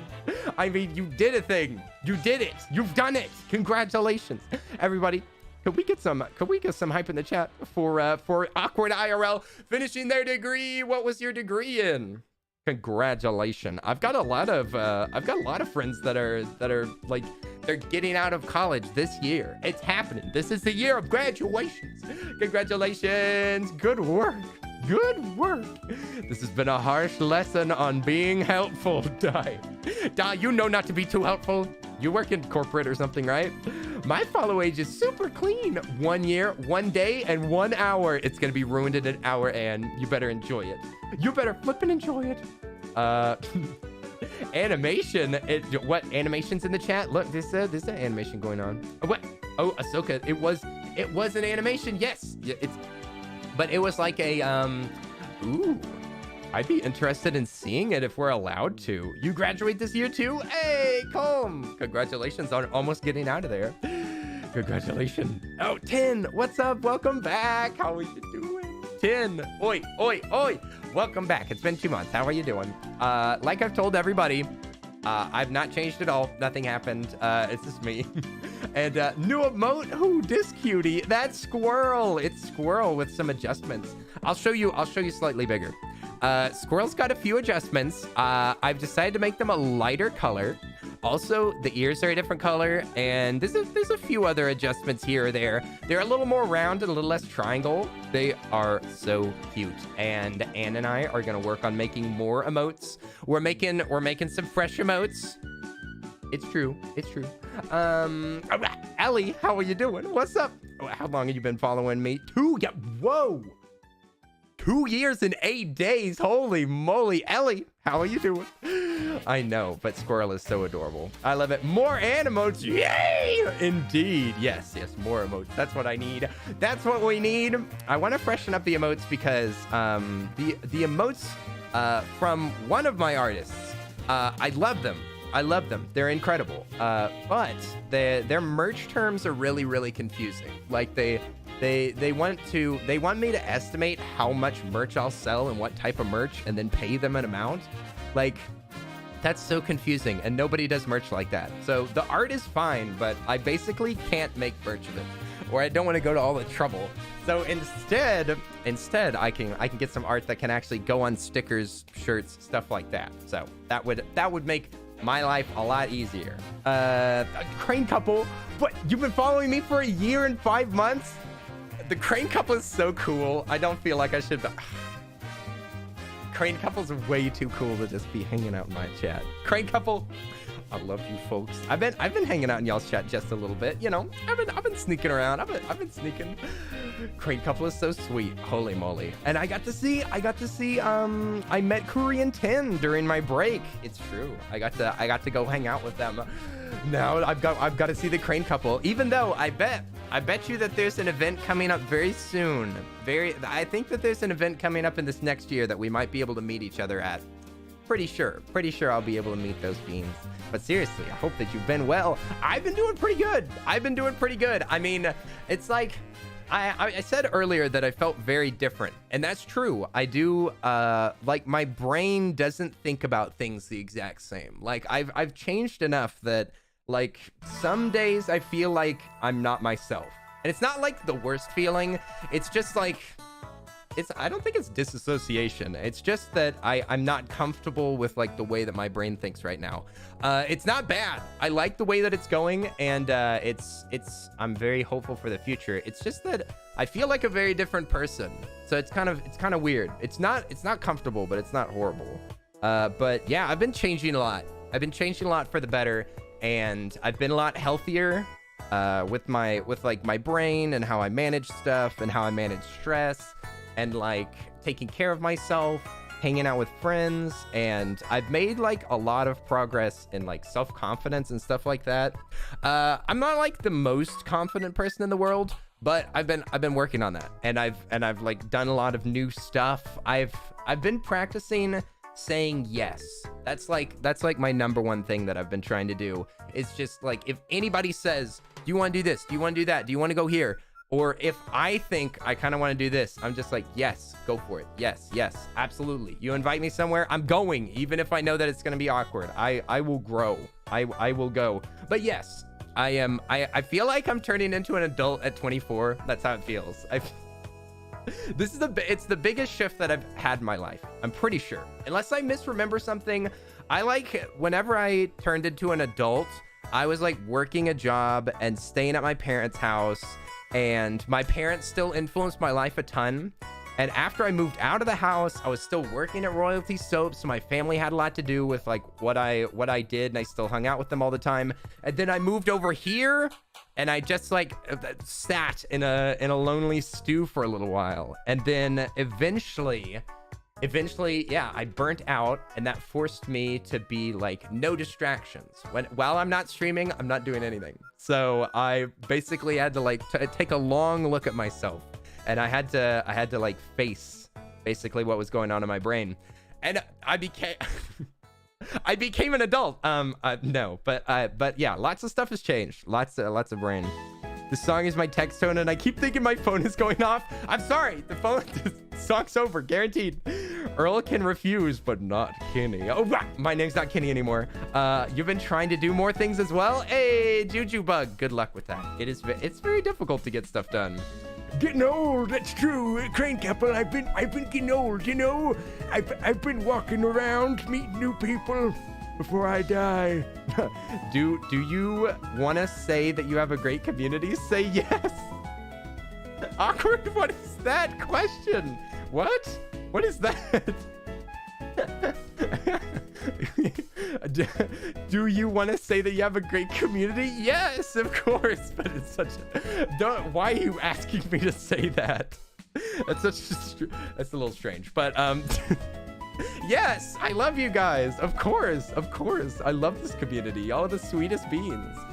I mean, you did a thing. You did it. You've done it. Congratulations, everybody. Could we get some hype in the chat for Awkward IRL finishing their degree? What was your degree in? Congratulations. I've got a lot of friends that are like, they're getting out of college this year. It's happening. This is the year of graduations. Congratulations. Good work. Good work. This has been a harsh lesson on being helpful, Die. Die, you know not to be too helpful. You work in corporate or something, right? My follow age is super clean. 1 year, 1 day, and 1 hour. It's going to be ruined in an hour, and you better enjoy it. You better flip and enjoy it. Animation. What animation's in the chat? Look, there's an animation going on. What? Oh, Ahsoka. It was an animation. Yes. But it was like a ooh. I'd be interested in seeing it if we're allowed to. You graduate this year too? Hey, come. Congratulations on almost getting out of there. Congratulations. Oh, 10. What's up? Welcome back. How are you doing? 10. Oi, oi, oi. Welcome back. It's been 2 months. How are you doing? Like I've told everybody, I've not changed at all. Nothing happened. It's just me. And new emote. Ooh, this cutie. That's Squirrel. It's Squirrel with some adjustments. I'll show you slightly bigger. Squirrel's got a few adjustments. I've decided to make them a lighter color. Also, the ears are a different color, and there's a few other adjustments here or there. They're a little more round and a little less triangle. They are so cute, and Ann and I are gonna work on making more emotes. We're making some fresh emotes. It's true. It's true. Ellie, how are you doing? What's up? How long have you been following me? 2. Yeah. Whoa. 2 years and 8 days. Holy moly. Ellie, how are you doing? I know, but Squirrel is so adorable. I love it. More emotes. Yay! Indeed. Yes, more emotes. That's what I need. That's what we need. I want to freshen up the emotes because the emotes from one of my artists, I love them. I love them. They're incredible. But their merch terms are really, really confusing. Like they want me to estimate how much merch I'll sell and what type of merch and then pay them an amount. Like, that's so confusing, and nobody does merch like that. So the art is fine, but I basically can't make merch of it, or I don't want to go to all the trouble. So instead I can get some art that can actually go on stickers, shirts, stuff like that. So that would make my life a lot easier. Crane couple, what? You've been following me for 1 year and 5 months? The Crane couple is so cool. I don't feel like I should. Crane couple's way too cool to just be hanging out in my chat. Crane couple, I love you folks. I've been hanging out in y'all's chat just a little bit. You know, I've been sneaking around. I've been sneaking. Crane couple is so sweet. Holy moly! And I got to see. I met Korean 10 during my break. It's true. I got to go hang out with them. Now I've got to see the Crane couple. Even though I bet I bet you that there's an event coming up very soon. I think that there's an event coming up in this next year that we might be able to meet each other at. Pretty sure I'll be able to meet those beans. But seriously, I hope that you've been well. I've been doing pretty good. I mean, it's like, I said earlier that I felt very different, and that's true. I do, like, my brain doesn't think about things the exact same. Like, I've changed enough that, like, some days I feel like I'm not myself. And it's not like the worst feeling. It's just like, I don't think it's disassociation. It's just that I'm not comfortable with, like, the way that my brain thinks right now. It's not bad. I like the way that it's going, and I'm very hopeful for the future. It's just that I feel like a very different person. So it's kind of weird. It's not comfortable, but it's not horrible. But yeah, I've been changing a lot. I've been changing a lot for the better, and I've been a lot healthier with my brain and how I manage stuff and how I manage stress. And like taking care of myself, hanging out with friends, and I've made like a lot of progress in like self-confidence and stuff like that. I'm not like the most confident person in the world, but I've been working on that, and I've like done a lot of new stuff. I've been practicing saying yes. That's like my number one thing that I've been trying to do. Is just like, if anybody says, do you want to do this? Do you want to do that? Do you want to go here? Or if I think I kind of want to do this, I'm just like, yes, go for it. Yes, absolutely. You invite me somewhere, I'm going, even if I know that it's going to be awkward. I will grow. I will go. But yes, I feel like I'm turning into an adult at 24. That's how it feels. It's the biggest shift that I've had in my life. I'm pretty sure. Unless I misremember something, whenever I turned into an adult, I was like working a job and staying at my parents' house. And my parents still influenced my life a ton. And after I moved out of the house, I was still working at Royalty Soap, so my family had a lot to do with like what I did, and I still hung out with them all the time. And then I moved over here, and I just like sat in a lonely stew for a little while. And then eventually, yeah, I burnt out, and that forced me to be like no distractions. While I'm not streaming, I'm not doing anything. So I basically had to like take a long look at myself, and I had to like face basically what was going on in my brain, and I became I became an adult. No, but yeah, lots of stuff has changed. Lots of brain. The song is my text tone, and I keep thinking my phone is going off. I'm sorry. The song's over, guaranteed. Earl can refuse, but not Kenny. Oh, my name's not Kenny anymore. You've been trying to do more things as well. Hey, Juju Bug. Good luck with that. It's very difficult to get stuff done. Getting old, that's true. Crane Couple, I've been getting old, you know. I've been walking around, meeting new people before I die. Do you want to say that you have a great community? Say yes. Awkward. What is that question? What is that? Do you want to say that you have a great community? Yes, of course. But it's such why are you asking me to say that? That's a little strange. But yes, I love you guys. Of course. I love this community. Y'all are the sweetest beans.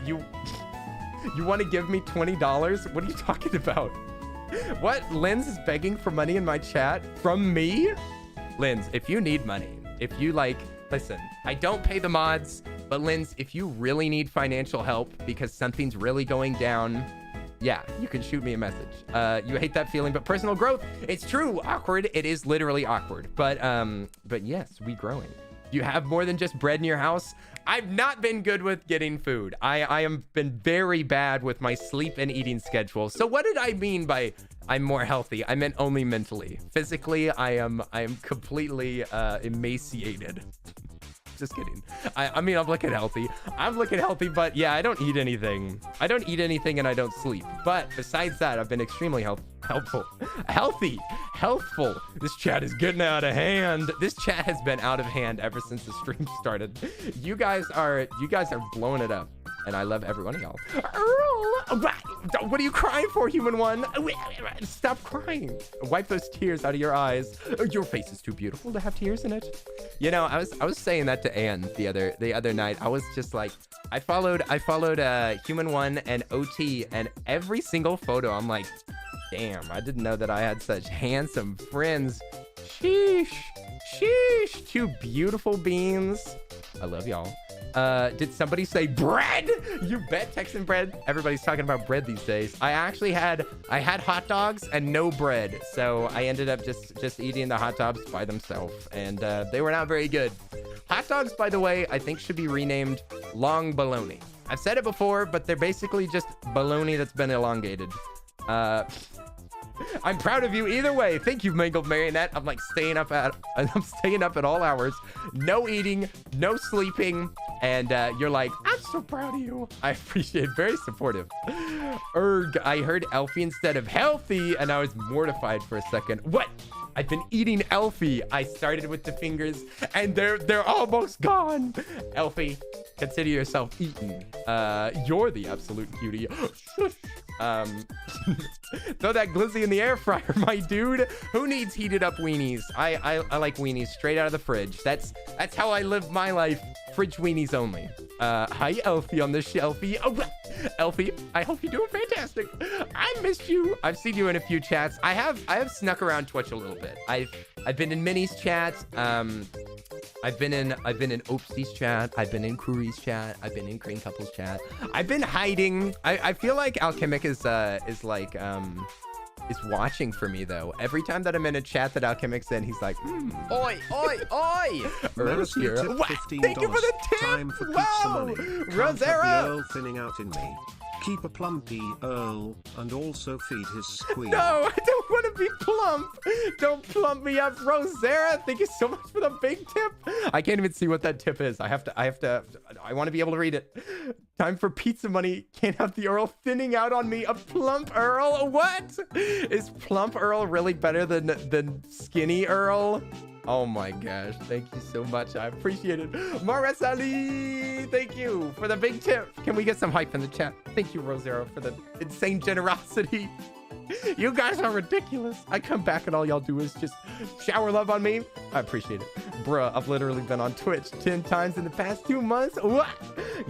You want to give me $20? What are you talking about? What? Linz is begging for money in my chat from me? Linz, if you need money, if you listen, I don't pay the mods, but Linz, if you really need financial help because something's really going down, yeah, you can shoot me a message. You hate that feeling, but personal growth, it's true. Awkward. It is literally awkward. But yes, we growing. You have more than just bread in your house. I've not been good with getting food. I am been very bad with my sleep and eating schedule. So what did I mean by I'm more healthy? I meant only mentally. Physically, I am completely emaciated. Just kidding. I mean, I'm looking healthy, but yeah, I don't eat anything, and I don't sleep. But besides that, I've been extremely healthful. This chat is getting out of hand. This chat has been out of hand ever since the stream started. You guys are blowing it up. and I love every one of y'all. Earl! What are you crying for, human one? Stop crying. Wipe those tears out of your eyes. Your face is too beautiful to have tears in it. You know, I was saying that to Anne the other night. I was just like, I followed human one and OT, and every single photo I'm like, damn, I didn't know that I had such handsome friends. Sheesh. Sheesh. 2 beautiful beans. I love y'all. Did somebody say bread? You bet, Texan bread. Everybody's talking about bread these days. I had hot dogs and no bread, so I ended up just eating the hot dogs by themselves, and they were not very good. Hot dogs, by the way, I think should be renamed long bologna. I've said it before, but they're basically just bologna that's been elongated. I'm proud of you either way. Thank you, Mangled Marionette. I'm like staying up at all hours. No eating, no sleeping. And you're like, I'm so proud of you. I appreciate it. Very supportive. Erg, I heard Elfie instead of healthy, and I was mortified for a second. What? I've been eating Elfie. I started with the fingers, and they're almost gone. Elfie, consider yourself eaten. You're the absolute cutie. Throw that glizzy in the air fryer, my dude. Who needs heated up weenies? I like weenies straight out of the fridge. That's how I live my life. Fridge weenies only. Hi, Elfie on the shelfie. Oh, Elfie, I hope you're doing fantastic. I missed you. I've seen you in a few chats. I have snuck around Twitch a little bit. I've been in Minnie's chat. I've been in Oopsie's chat. I've been in Kuri's chat. I've been in Crane Couple's chat. I've been hiding. I feel like Alchemic is watching for me though. Every time that I'm in a chat that Alchemic's in, he's like, oi, oi, oi. Earl's here. Thank you for the tip. Time for wow. pizza money. Can't have the Earl thinning out in me. Keep a plumpy Earl and also feed his squeal. No, I don't want to be plump. Don't plump me up, Rosera. Thank you so much for the big tip. I can't even see what that tip is. I want to be able to read it. Time for pizza money. Can't have the Earl thinning out on me. A plump Earl? What? Is plump Earl really better than skinny Earl? Oh my gosh, thank you so much. I appreciate it. Maris Ali, thank you for the big tip. Can we get some hype in the chat? Thank you, Rosero, for the insane generosity. You guys are ridiculous. I come back and all y'all do is just shower love on me. I appreciate it. Bruh, I've literally been on Twitch 10 times in the past 2 months. What?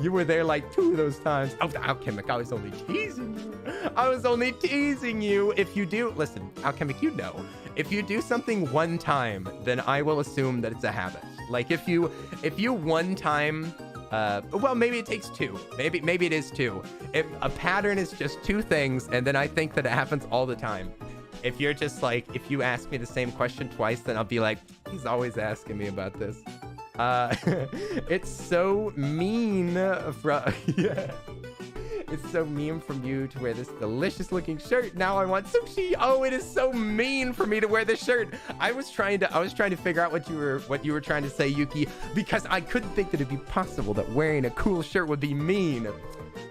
You were there like 2 of those times. Oh, Alchemic, I was only teasing you. I was only teasing you. If you do, listen, Alchemic, you know, if you do something one time, then I will assume that it's a habit. Like if you one time, well, maybe it takes 2. Maybe it is 2. If a pattern is just 2 things, and then I think that it happens all the time. If you're just like, if you ask me the same question twice, then I'll be like, he's always asking me about this. It's so mean from yeah. It's so mean from you to wear this delicious looking shirt. Now I want sushi. Oh, it is so mean for me to wear this shirt. I was trying to figure out what you were trying to say, Yuki, because I couldn't think that it'd be possible that wearing a cool shirt would be mean.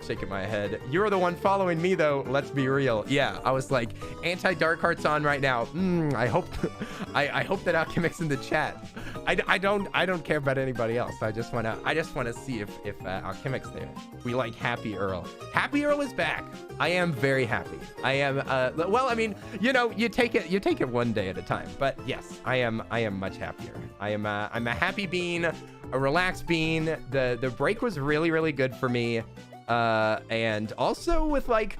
Shaking my head. You're the one following me though. Let's be real. Yeah, I was like, anti-dark hearts on right now. I hope that Alchemic's in the chat. I don't care about anybody else. I just wanna see if Alchemic's there. We like Happy Earl. Happy Earl is back. I am very happy. I am well, I mean, you know, you take it one day at a time. But yes, I am much happier. I'm a happy bean, a relaxed bean. The break was really, really good for me. And also with like,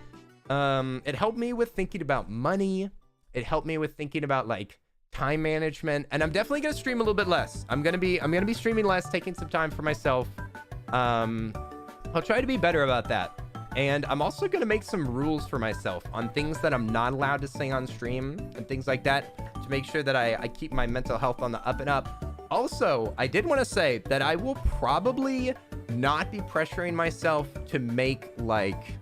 it helped me with thinking about money. It helped me with thinking about like time management, and I'm definitely going to stream a little bit less. I'm going to be streaming less, taking some time for myself. I'll try to be better about that. And I'm also going to make some rules for myself on things that I'm not allowed to say on stream and things like that to make sure that I keep my mental health on the up and up. Also, I did want to say that I will probably not be pressuring myself to make like,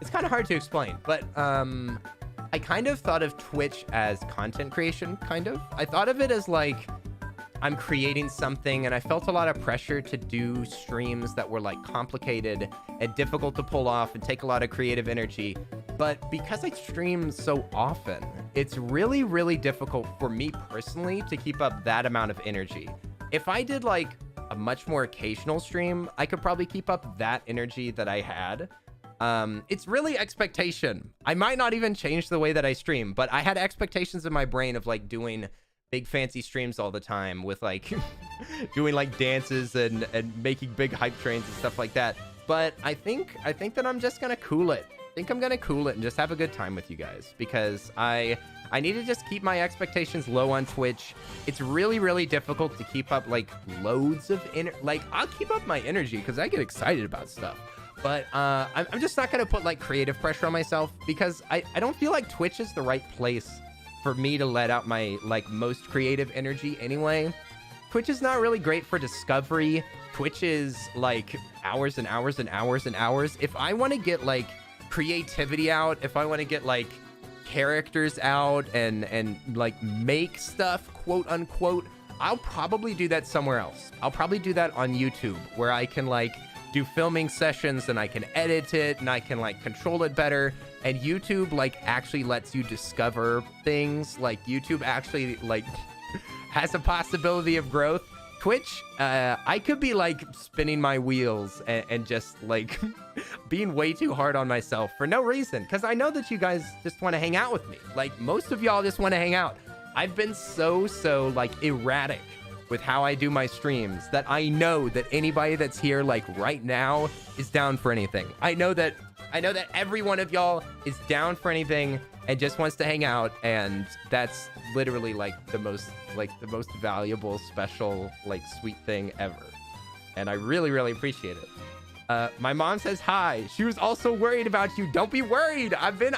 it's kind of hard to explain, but I kind of thought of Twitch as content creation, kind of. I thought of it as like, I'm creating something, and I felt a lot of pressure to do streams that were like complicated and difficult to pull off and take a lot of creative energy. But because I stream so often, it's really, really difficult for me personally to keep up that amount of energy. If I did like a much more occasional stream, I could probably keep up that energy that I had. It's really expectation. I might not even change the way that I stream, but I had expectations in my brain of like doing big fancy streams all the time with like doing like dances and making big hype trains and stuff like that. But I think that I'm just gonna cool it. I think I'm gonna cool it and just have a good time with you guys, because I need to just keep my expectations low on Twitch. It's really, really difficult to keep up like loads of like I'll keep up my energy because I get excited about stuff. But I'm just not gonna put like creative pressure on myself, because I don't feel like Twitch is the right place for me to let out my like most creative energy anyway. Twitch is not really great for discovery. Twitch is like hours and hours and hours and hours. If I want to get like creativity out, if I want to get like characters out and like make stuff, quote unquote, I'll probably do that somewhere else. I'll probably do that on YouTube, where I can like do filming sessions and I can edit it and I can like control it better. And YouTube like actually lets you discover things. Like YouTube actually like has a possibility of growth. Twitch, I could be like spinning my wheels and just like being way too hard on myself for no reason, because I know that you guys just want to hang out with me. Like most of y'all just want to hang out. I've been so like erratic with how I do my streams that I know that anybody that's here like right now is down for anything. I know that every one of y'all is down for anything and just wants to hang out, and that's literally like the most valuable, special, like sweet thing ever. And I really, really appreciate it. My mom says hi. She was also worried about you. Don't be worried. I've been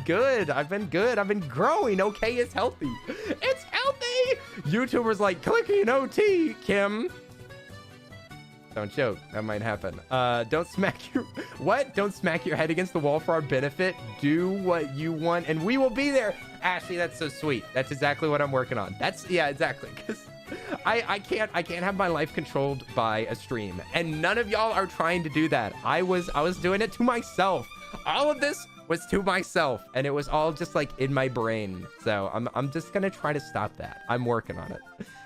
good. I've been growing. Okay, it's healthy. It's healthy. YouTubers like clicking OT, Kim. Don't joke. That might happen. Don't smack your head against the wall for our benefit. Do what you want and we will be there. Ashley, that's so sweet. That's exactly what I'm working on. Yeah, exactly. Because I can't have my life controlled by a stream, and none of y'all are trying to do that. I was doing it to myself. All of this was to myself, and it was all just like in my brain. So I'm just gonna try to stop that. I'm working on it.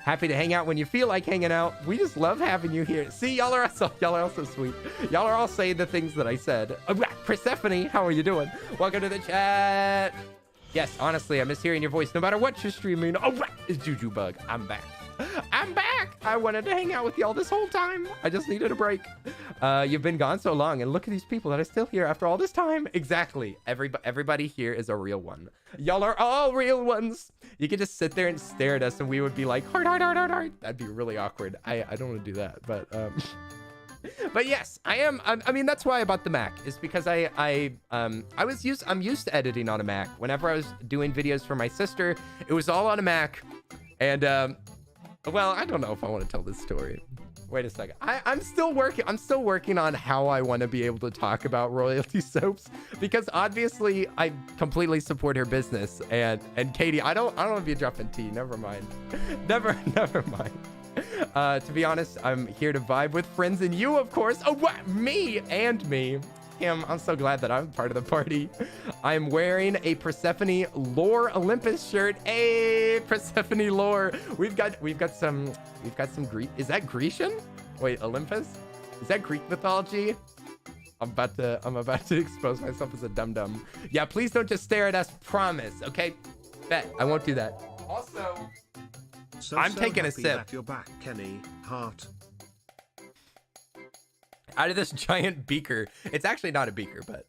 Happy to hang out when you feel like hanging out. We just love having you here. See, y'all are also sweet. Y'all are all saying the things that I said. Persephone, how are you doing? Welcome to the chat. Yes, honestly, I miss hearing your voice no matter what you're streaming. It's Juju Bug. I'm back. I wanted to hang out with y'all this whole time. I just needed a break. You've been gone so long, and look at these people that are still here after all this time. Exactly. Everybody here is a real one. Y'all are all real ones. You could just sit there and stare at us, and we would be like, heart. That'd be really awkward. I don't want to do that, but but yes, I am. I mean, that's why I bought the Mac, is because I'm used to editing on a Mac. Whenever I was doing videos for my sister, it was all on a Mac, and well, I don't know if I want to tell this story. Wait a second. I'm still working on how I want to be able to talk about royalty soaps, because obviously I completely support her business. And Katie, I don't want to be dropping tea. Never mind. Never mind. To be honest, I'm here to vibe with friends and you, of course. Oh, what? Me. Kim, I'm so glad that I'm part of the party. I'm wearing a Persephone Lore Olympus shirt. Hey, Persephone Lore. We've got some Greek. Is that Grecian? Wait, Olympus? Is that Greek mythology? I'm about to expose myself as a dum-dum. Yeah, please don't just stare at us. Promise, okay? Bet I won't do that. Also, I'm taking a sip. That you're back, Kenny. Heart. Out of this giant beaker. It's actually not a beaker, but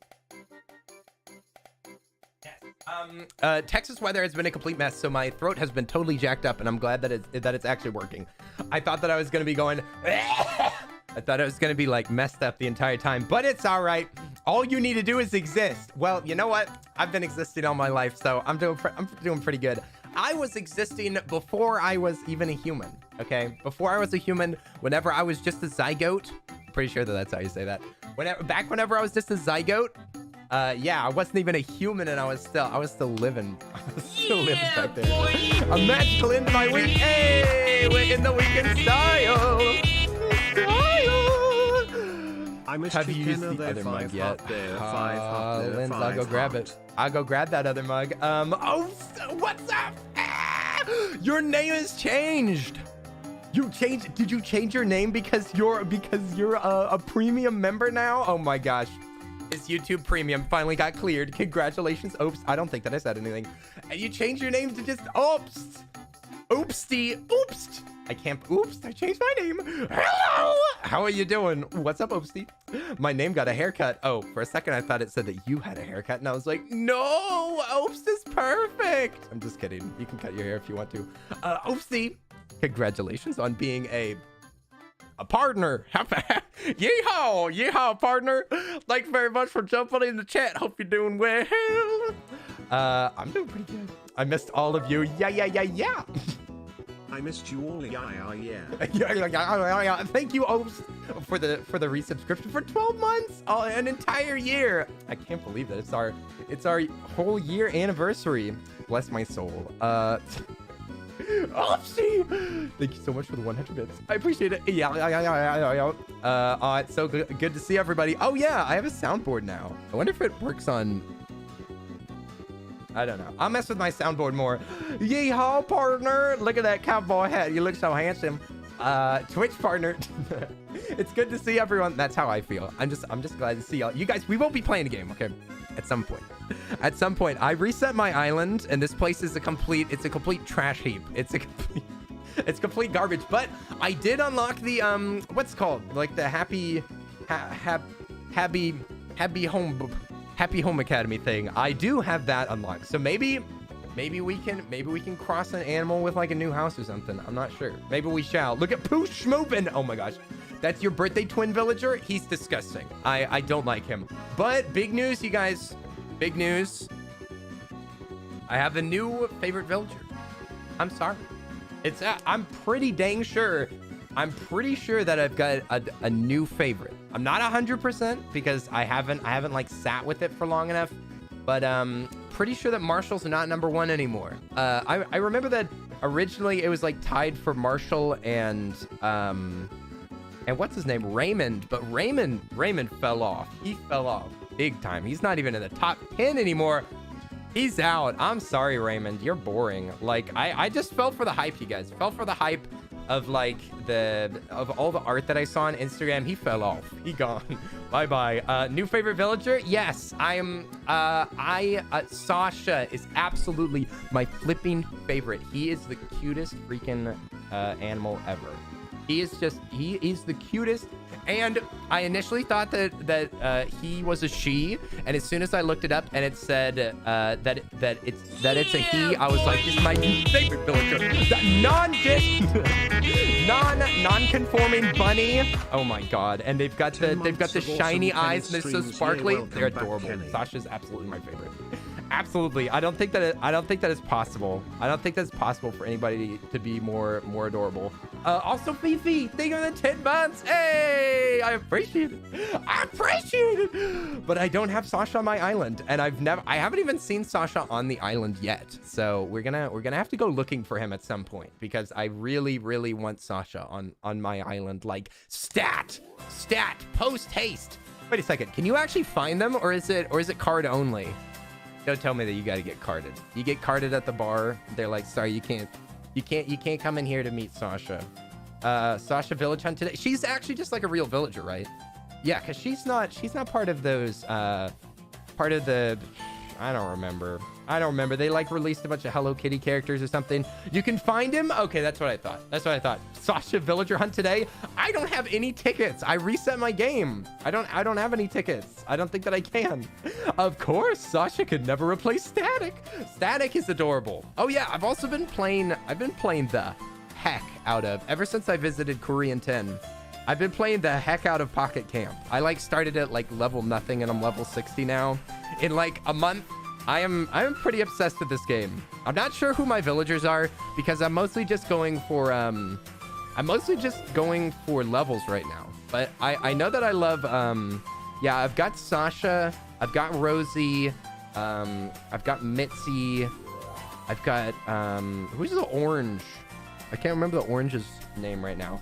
Texas weather has been a complete mess, so my throat has been totally jacked up, and I'm glad that it's actually working. I thought that I was gonna be going I thought it was gonna be like messed up the entire time, but it's all right. All you need to do is exist. Well, you know what? I've been existing all my life, so I'm doing pretty good. I was existing before I was even a human, okay? Before I was a human, whenever I was just a zygote. Pretty sure that's how you say that. Whenever I was just a zygote, yeah, I wasn't even a human, and I was still living. I was still living back there. Boy. A magical end to my week. Hey, we're in the weekend style. I missed Have you used Kenner the there, other five mug yet? heart there, five heart there, Lens, I'll five go grab heart. it. I'll go grab that other mug. Oh, what's up? Your name has changed. Did you change your name because you're a premium member now? Oh my gosh. His YouTube premium finally got cleared. Congratulations. Oops. I don't think that I said anything. And you changed your name to just Oops. Oopsty. Oops. I can't. Oops. I changed my name. Hello. How are you doing? What's up, Oopsty? My name got a haircut. Oh, for a second, I thought it said that you had a haircut. And I was like, no, Oops is perfect. I'm just kidding. You can cut your hair if you want to. Oopsty. Congratulations on being a partner. Yeehaw, yeehaw, partner. Thanks very much for jumping in the chat. Hope you're doing well. I'm doing pretty good. I missed all of you. Yeah. I missed you all. Yeah. Yeah. Thank you, Oops, for the resubscription for 12 months, an entire year. I can't believe that it's our whole year anniversary. Bless my soul. Oopsie! Thank you so much for the 100 bits. I appreciate it. Yeah. It's so good to see everybody. Oh yeah, I have a soundboard now. I wonder if it works on. I don't know. I'll mess with my soundboard more. Yeehaw, partner! Look at that cowboy hat. You look so handsome. Twitch partner. It's good to see everyone. That's how I feel. I'm just glad to see y'all. You guys, we won't be playing a game, okay? At some point. I reset my island, and this place is a complete trash heap. It's complete garbage. But I did unlock the what's it called? Like the happy home academy thing. I do have that unlocked. So maybe we can cross an animal with like a new house or something. I'm not sure. Maybe we shall. Look at Poosh Schmoopin. Oh my gosh. That's your birthday twin villager? He's disgusting. I don't like him. But big news, you guys. Big news. I have a new favorite villager. I'm sorry. I'm pretty dang sure. I'm pretty sure that I've got a new favorite. I'm not 100% because I haven't like sat with it for long enough. But pretty sure that Marshall's not #1 anymore. I remember that originally it was like tied for Marshall and what's his name? Raymond. But Raymond fell off. He fell off big time. He's not even in the top 10 anymore. He's out. I'm sorry, Raymond. You're boring. Like, I just fell for the hype, you guys. Fell for the hype of like of all the art that I saw on Instagram. He fell off. He gone. Bye-bye. New favorite villager? Yes, Sasha is absolutely my flipping favorite. He is the cutest freaking animal ever. He is the cutest. And I initially thought that he was a she, and as soon as I looked it up and it said that it's a he, I was like, this is my favorite villager. Non-conforming bunny. Oh my god! And they've got the shiny eyes and they're so sparkly. They're adorable. Sasha's absolutely my favorite. Absolutely. I don't think that is possible. I don't think that's possible for anybody to be more adorable. Also, Fifi, thank you for the 10 months. Hey, I appreciate it. But I don't have Sasha on my island, and I haven't even seen Sasha on the island yet. So we're gonna have to go looking for him at some point because I really want Sasha on my island. Like stat, post haste. Wait a second. Can you actually find them, or is it card only? Don't tell me that you got to get carded. You get carded at the bar. They're like, sorry, you can't come in here to meet Sasha. Sasha village hunt today. She's actually just like a real villager, right? Yeah, because she's not part of those, part of the, I don't remember. They like released a bunch of Hello Kitty characters or something. You can find him. Okay, that's what I thought. Sasha villager hunt today. I don't have any tickets. I reset my game. I don't have any tickets. I don't think that I can. Of course, Sasha could never replace Static. Static is adorable. Oh yeah, I've been playing the heck out of, ever since I visited Korean 10. I've been playing the heck out of Pocket Camp. I like started at like level nothing and I'm level 60 now. In like a month, I'm pretty obsessed with this game. I'm not sure who my villagers are because I'm mostly just going for levels right now. But I know that I love yeah, I've got Sasha, I've got Rosie, I've got Mitzi, I've got who's the orange? I can't remember the orange's name right now.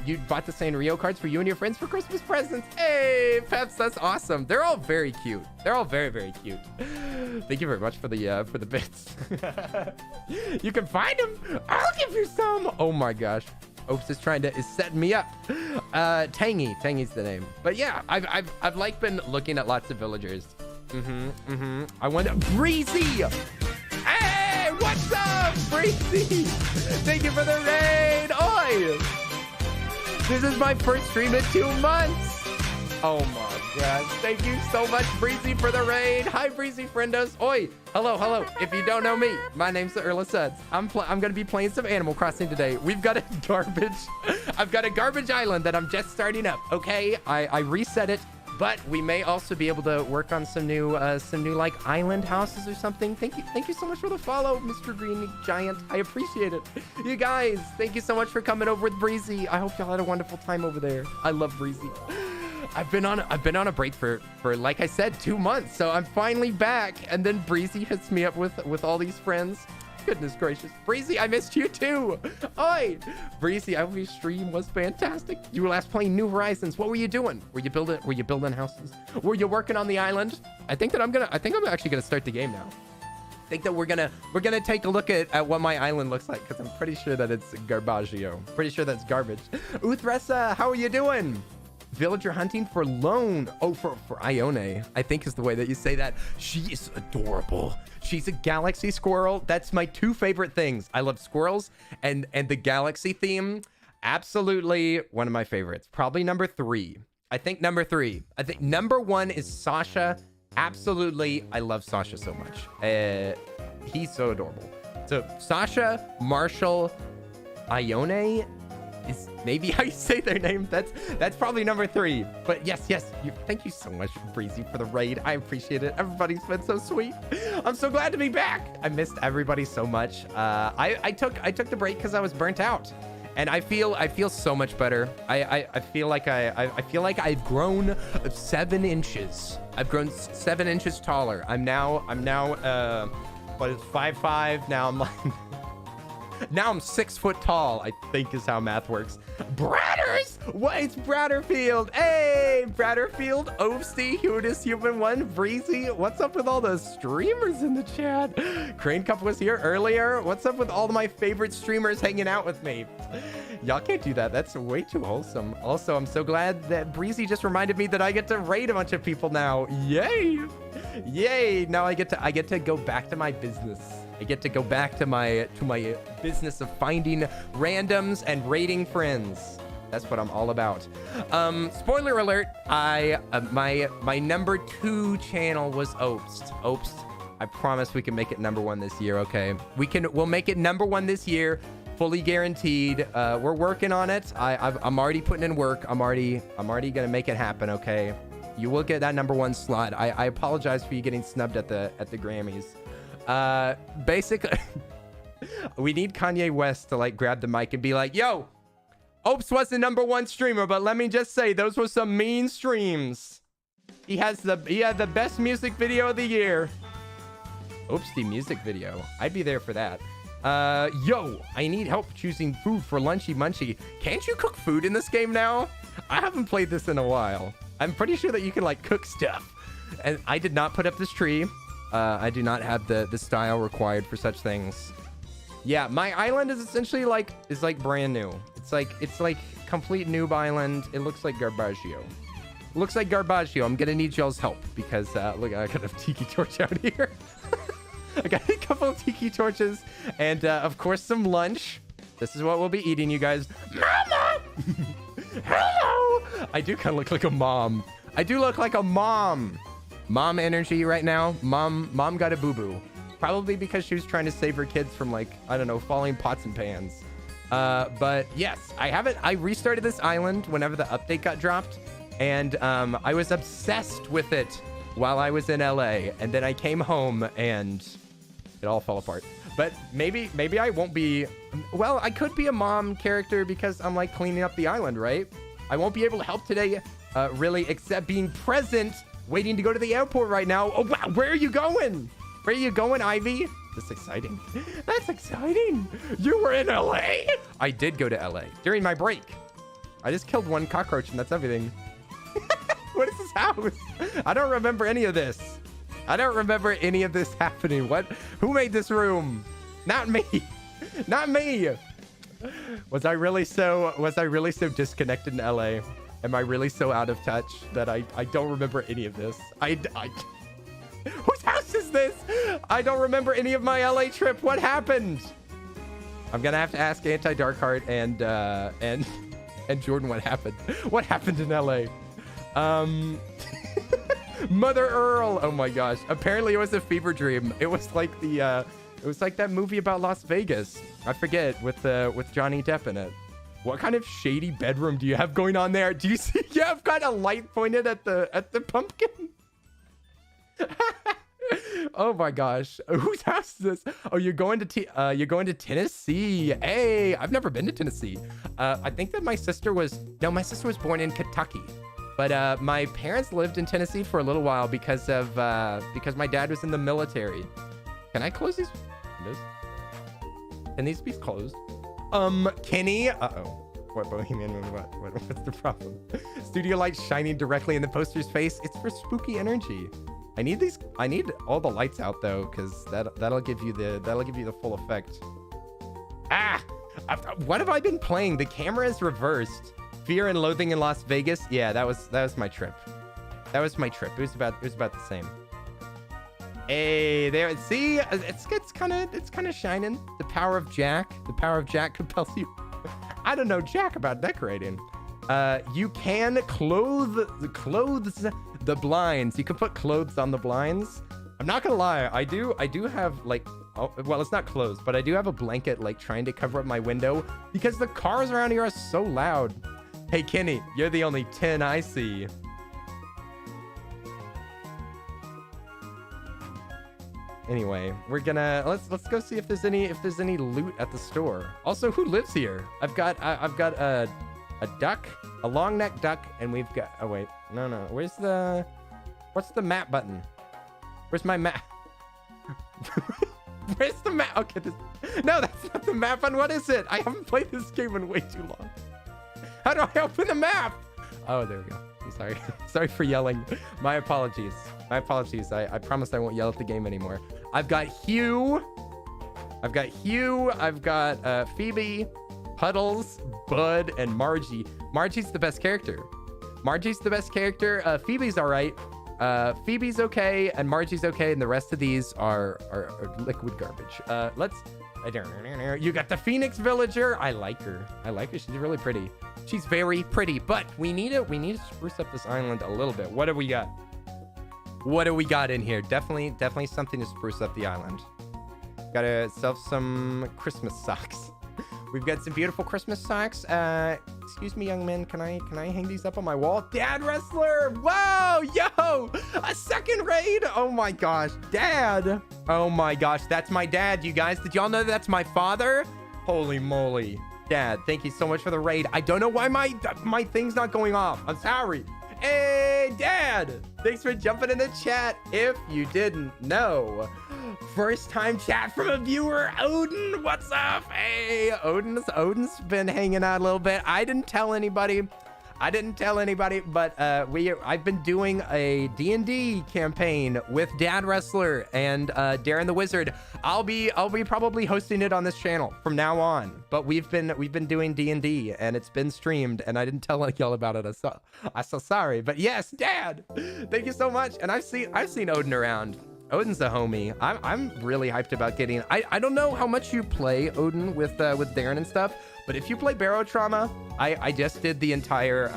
You bought the Sanrio cards for you and your friends for Christmas presents. Hey, Peps, that's awesome. They're all very cute. They're all very, very cute. Thank you very much for the bits. You can find them. I'll give you some. Oh my gosh. Oops is setting me up. Tangy's the name. But yeah, I've like been looking at lots of villagers. I want Breezy. Hey, what's up, Breezy? Thank you for the raid. Oi! This is my first stream in 2 months. Oh my god. Thank you so much, Breezy, for the raid. Hi, Breezy friendos. Oi. Hello. If you don't know me, my name's the Earl of Suds. I'm going to be playing some Animal Crossing today. I've got a garbage island that I'm just starting up, okay? I reset it. But we may also be able to work on some new like island houses or something. Thank you so much for the follow, Mr. Green Giant. I appreciate it. You guys, thank you so much for coming over with Breezy. I hope y'all had a wonderful time over there. I love Breezy. I've been on a break for like I said 2 months, so I'm finally back. And then Breezy hits me up with all these friends. Goodness gracious. Breezy, I missed you too. Oi. Breezy, I hope your stream was fantastic. You were last playing New Horizons. What were you doing? Were you building houses? Were you working on the island? I think I'm actually gonna start the game now. I think that we're gonna take a look at what my island looks like, because I'm pretty sure that it's garbaggio. Pretty sure that's garbage. Uthressa, how are you doing? Villager hunting for loan. Oh, for Ione, I think is the way that you say that. She is adorable. She's a galaxy squirrel. That's my 2 favorite things. I love squirrels and the galaxy theme. Absolutely one of my favorites. Probably number 3. I think number 3. I think number 1 is Sasha. Absolutely. I love Sasha so much. He's so adorable. So Sasha, Marshall, Ione is maybe how you say their name. That's probably number 3. But yes, thank you so much, Breezy, for the raid. I appreciate it. Everybody's been so sweet. I'm so glad to be back. I missed everybody so much. I took the break because I was burnt out, and I feel so much better. I feel like I've grown 7 inches. I've grown 7 inches taller. I'm now what is 5'5" now. I'm like now I'm 6 foot tall, I think is how math works. Bratters! What? It's Bratterfield. Hey, Bratterfield, Oopsty, Hudis, Human One, Breezy. What's up with all the streamers in the chat? Crane Cup was here earlier. What's up with all my favorite streamers hanging out with me? Y'all can't do that. That's way too wholesome. Also, I'm so glad that Breezy just reminded me that I get to raid a bunch of people now. Yay! Yay! Now I get to go back to my business. I get to go back to my business of finding randoms and raiding friends. That's what I'm all about. Spoiler alert, my number 2 channel was Opst. I promise we can make it number 1 this year, okay? We'll make it number 1 this year, fully guaranteed. We're working on it. I'm already putting in work. I'm already gonna make it happen, okay? You will get that number 1 slot. I apologize for you getting snubbed at the Grammys. Basically we need Kanye West to like grab the mic and be like, yo, Opes was the number 1 streamer, but let me just say those were some mean streams. He had the best music video of the year. Oops, the music video. I'd be there for that. Yo, I need help choosing food for Lunchy Munchy. Can't you cook food in this game now? I haven't played this in a while. I'm pretty sure that you can like cook stuff. And I did not put up this tree. I do not have the style required for such things. Yeah, my island is essentially like brand new. It's like complete noob island. It looks like Garbaggio. Looks like Garbaggio. I'm gonna need y'all's help because look, I got a tiki torch out here. I got a couple of tiki torches and of course some lunch. This is what we'll be eating, you guys. Mama! Hello! I do kind of look like a mom. I do look like a mom. Mom energy right now. Mom got a boo-boo. Probably because she was trying to save her kids from like, I don't know, falling pots and pans. But yes, I restarted this island whenever the update got dropped. And I was obsessed with it while I was in LA. And then I came home and it all fell apart. But maybe I won't be, well, I could be a mom character because I'm like cleaning up the island, right? I won't be able to help today, really, except being present, waiting to go to the airport right now. Oh, wow, where are you going? Where are you going, Ivy? That's exciting. That's exciting. You were in LA? I did go to LA during my break. I just killed 1 cockroach and that's everything. What is this house? I don't remember any of this. I don't remember any of this happening. What? Who made this room? Not me. Not me. Was I really so disconnected in LA? Am I really so out of touch that I don't remember any of this? Whose house is this? I don't remember any of my LA trip. What happened? I'm gonna have to ask Anti-Darkheart and Jordan what happened. What happened in LA? Mother Earl. Oh my gosh. Apparently it was a fever dream. It was like that movie about Las Vegas. I forget, with Johnny Depp in it. What kind of shady bedroom do you have going on there? Do you see? Yeah, I've got a light pointed at the pumpkin. Oh my gosh. Whose house is this? Oh, you're going to Tennessee. Hey, I've never been to Tennessee. I think that my sister was born in Kentucky. But my parents lived in Tennessee for a little while because my dad was in the military. Can I close these windows? Can these be closed? Kenny. What Bohemian movie? What's the problem? Studio light shining directly in the poster's face. It's for spooky energy. I need all the lights out though, because that'll give you the full effect. What have I been playing? The camera is reversed. Fear and Loathing in Las Vegas. Yeah, that was my trip. That was my trip. It was about the same. Hey, there. See, it's kind of shining. The power of Jack. The power of Jack compels you. I don't know Jack about decorating. You can clothe the blinds. You can put clothes on the blinds. I'm not gonna lie. I do have like, well, it's not closed, but I do have a blanket like trying to cover up my window because the cars around here are so loud. Hey Kenny, you're the only 10 I see. Anyway, we're gonna let's go see if there's any loot at the store. Also, who lives here? I've got a duck, a long neck duck, and we've got, oh wait, no, what's the map button? Where's my map? Where's the map? Okay, no, that's not the map button. What is it? I haven't played this game in way too long. How do I open the map? Oh, there we go. I'm sorry. Sorry for yelling. My apologies. I promise I won't yell at the game anymore. I've got Hugh. I've got Phoebe, Puddles, Bud, and Margie. Margie's the best character. Phoebe's all right. Phoebe's okay, and Margie's okay, and the rest of these are liquid garbage. You got the Phoenix Villager. I like her. She's really pretty. She's very pretty, but we need to spruce up this island a little bit. What do we got? What do we got in here? Definitely something to spruce up the island. Got ourselves some Christmas socks. We've got some beautiful Christmas socks. Excuse me, young man. Can I hang these up on my wall? Dad Wrestler. Whoa, yo, a second raid. Oh my gosh, Dad. Oh my gosh, that's my dad. You guys, did y'all know that's my father? Holy moly, Dad. Thank you so much for the raid. I don't know why my thing's not going off. I'm sorry. Hey, Dad. Thanks for jumping in the chat. If you didn't know. First time chat from a viewer, Odin. What's up? Hey, Odin's been hanging out a little bit. I didn't tell anybody, but I've been doing a D&D campaign with Dad Wrestler and Darren the Wizard. I'll be probably hosting it on this channel from now on. But we've been doing D&D and it's been streamed and I didn't tell y'all about it. I'm so sorry. But yes, Dad, thank you so much. And I've seen Odin around. Odin's a homie. I'm really hyped about getting. I don't know how much you play Odin with Darren and stuff, but if you play Barrow Trauma, I just did the entire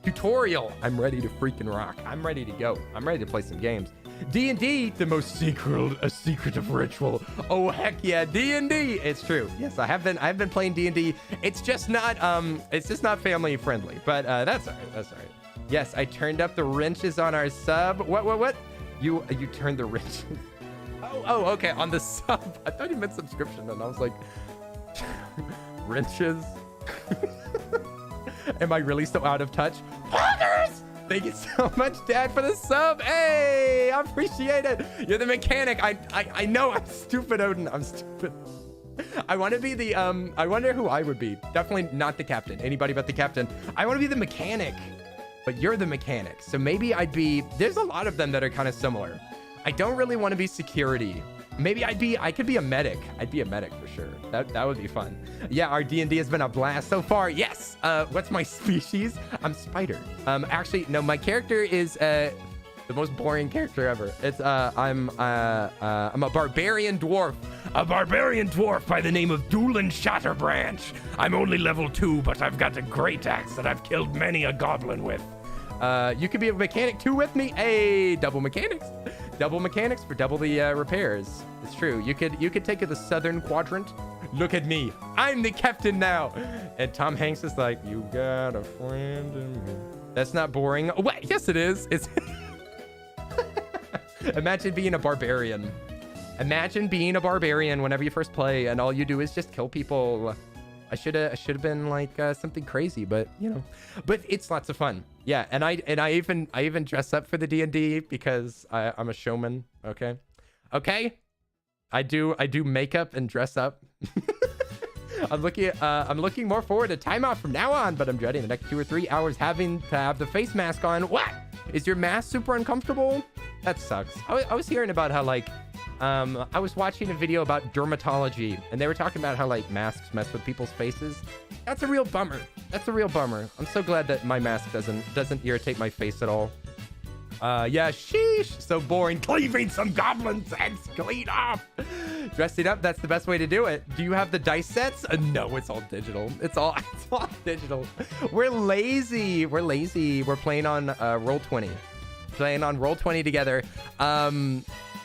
tutorial. I'm ready to freaking rock. I'm ready to go. I'm ready to play some games. D&D, the most secretive ritual. Oh heck yeah, D&D. It's true. Yes, I've been playing D&D. It's just not family friendly, but that's all right. That's all right. Yes, I turned up the wrenches on our sub. What? You turned the wrenches? Oh, okay, on the sub. I thought you meant subscription, and I was like, wrenches? Am I really so out of touch? Poggers! Thank you so much, Dad, for the sub. Hey, I appreciate it. You're the mechanic. I know I'm stupid, Odin. I'm stupid. I want to be the, I wonder who I would be. Definitely not the captain. Anybody but the captain. I want to be the mechanic. But you're the mechanic, so maybe I'd be, there's a lot of them that are kind of similar. I don't really want to be security. Maybe I could be a medic. I'd be a medic for sure. That would be fun. Yeah, our D&D has been a blast so far. Yes. What's my species? I'm spider. Actually, no, my character is the most boring character ever. It's I'm a barbarian dwarf. A barbarian dwarf by the name of Doolin Shatterbranch. I'm only level 2, but I've got a great axe that I've killed many a goblin with. You could be a mechanic too with me. Hey, double mechanics. Double mechanics for double the repairs. It's true. You could take the southern quadrant. Look at me. I'm the captain now. And Tom Hanks is like, you got a friend in me. That's not boring. Oh, wait, yes, it is. It's Imagine being a barbarian. Imagine being a barbarian whenever you first play and all you do is just kill people. I should have been like something crazy, but you know, but it's lots of fun. Yeah, and I even dress up for the D&D because I'm a showman. Okay, I do makeup and dress up. I'm looking more forward to timeout from now on, but I'm dreading the next 2 or 3 hours having to have the face mask on. What? Is your mask super uncomfortable? That sucks. I was hearing about how like I was watching a video about dermatology and they were talking about how like masks mess with people's faces. That's a real bummer. That's a real bummer. I'm so glad that my mask doesn't irritate my face at all. Yeah, sheesh. So boring. Cleaving some goblins' heads clean off. Dressing up, that's the best way to do it. Do you have the dice sets? No, it's all digital. It's all digital. We're lazy. We're playing on Roll20. Playing on Roll20 together.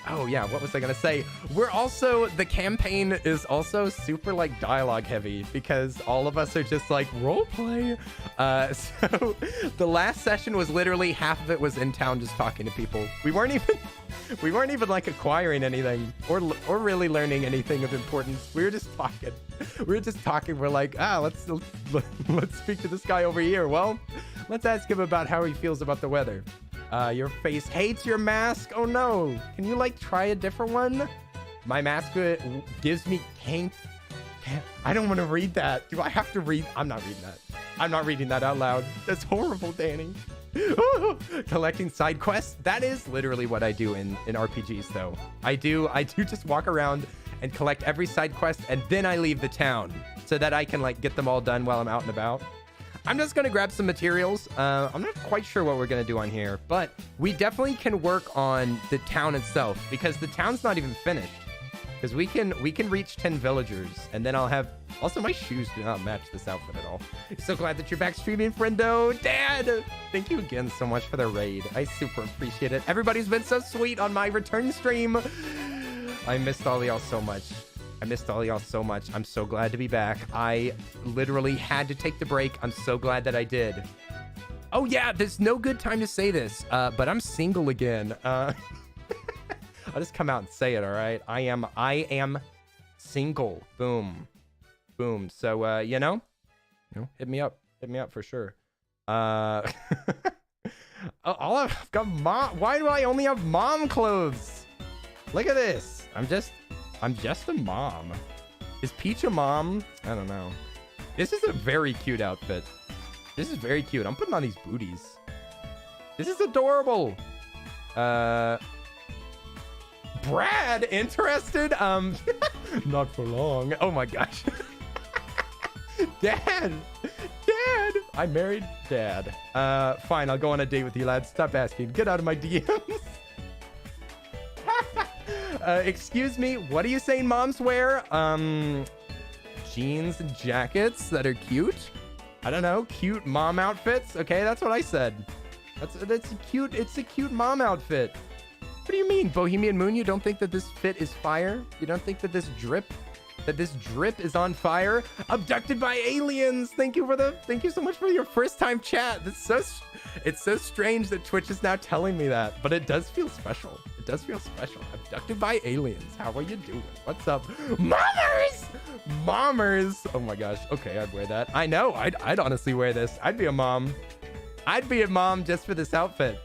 Oh yeah, what was I gonna say? The campaign is also super like dialogue heavy because all of us are just like role play. So the last session was literally half of it was in town just talking to people. We weren't even like acquiring anything or really learning anything of importance. We were just talking. We're like, let's speak to this guy over here. Well, let's ask him about how he feels about the weather. Your face hates your mask. Oh no. Can you like try a different one? My mask gives me kink. I don't want to read that. Do I have to read? I'm not reading that. I'm not reading that out loud. That's horrible, Danny. Collecting side quests. That is literally what I do in RPGs though. I do just walk around and collect every side quest and then I leave the town so that I can like get them all done while I'm out and about. I'm just going to grab some materials. I'm not quite sure what we're going to do on here, but we definitely can work on the town itself because the town's not even finished. Because we can reach 10 villagers and then I'll have... Also, my shoes do not match this outfit at all. So glad that you're back streaming, friendo. Dad, thank you again so much for the raid. I super appreciate it. Everybody's been so sweet on my return stream. I missed all y'all so much. I'm so glad to be back. I literally had to take the break. I'm so glad that I did. Oh yeah, there's no good time to say this, but I'm single again. I'll just come out and say it, all right? I am single. Boom. So, you know, hit me up for sure. I've got mom. Why do I only have mom clothes? Look at this. I'm just a mom. Is Peach a mom? I don't know. This is a very cute outfit. This is very cute. I'm putting on these booties. This is adorable. Brad, interested? Not for long. Oh my gosh. Dad. I married Dad. Fine, I'll go on a date with you, lad. Stop asking. Get out of my DMs. Excuse me, what are you saying moms wear? Jeans and jackets that are cute? I don't know, cute mom outfits? Okay, that's what I said. It's a cute mom outfit. What do you mean, Bohemian Moon? You don't think that this fit is fire? You don't think that this drip is on fire? Abducted by aliens. Thank you so much for your first time chat. It's so strange that Twitch is now telling me that, but it does feel special. Abducted by aliens. How are you doing? What's up? Mommers. Oh my gosh. Okay, I'd wear that. I know. I'd honestly wear this. I'd be a mom just for this outfit.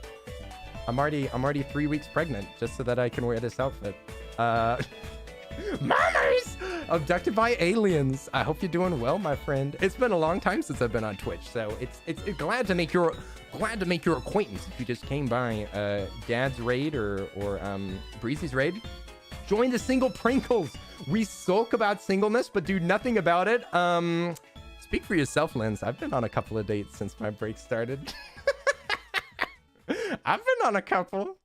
I'm already 3 weeks pregnant just so that I can wear this outfit. Mommers! Abducted by aliens. I hope you're doing well, my friend. It's been a long time since I've been on Twitch, so it's glad to make your acquaintance if you just came by Dad's raid or Breezy's raid. Join the single Prinkles. We sulk about singleness, but do nothing about it. Speak for yourself, Linz. I've been on a couple of dates since my break started. I've been on a couple.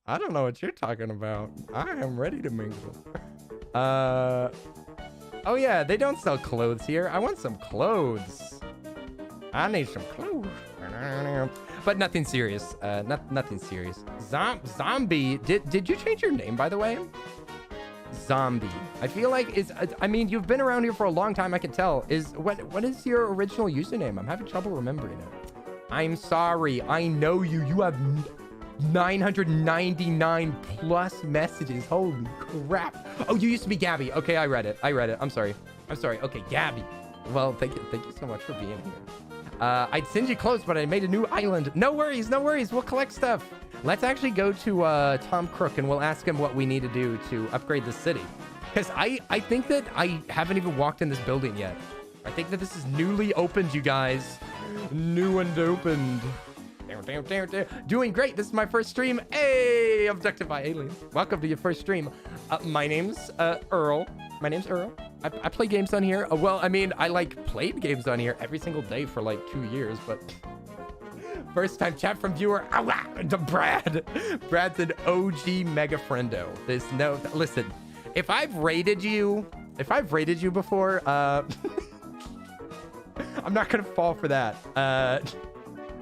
I don't know what you're talking about. I am ready to mingle. Oh yeah, they don't sell clothes here. I want some clothes. I need some clothes. But nothing serious. Nothing serious. Zombie. Did you change your name, by the way? Zombie. I feel like it's. I mean, you've been around here for a long time. I can tell. What is your original username? I'm having trouble remembering it. I'm sorry. I know you. You have 999 plus messages. Holy crap. Oh, you used to be Gabby. Okay, I read it. I'm sorry. Okay, Gabby. Well, thank you so much for being here. I'd send you clothes, but I made a new island. No worries. We'll collect stuff. Let's actually go to Tom Crook and we'll ask him what we need to do to upgrade the city. Because I think that I haven't even walked in this building yet. I think that this is newly opened, you guys. New and opened. Doing great. This is my first stream. Hey, abducted by aliens. Welcome to your first stream. My name's Earl. I play games on here. Well, I mean, I played games on here every single day for like 2 years, but first time chat from viewer. To Brad. Brad's an OG mega friendo. Listen, if I've rated you before, I'm not gonna fall for that.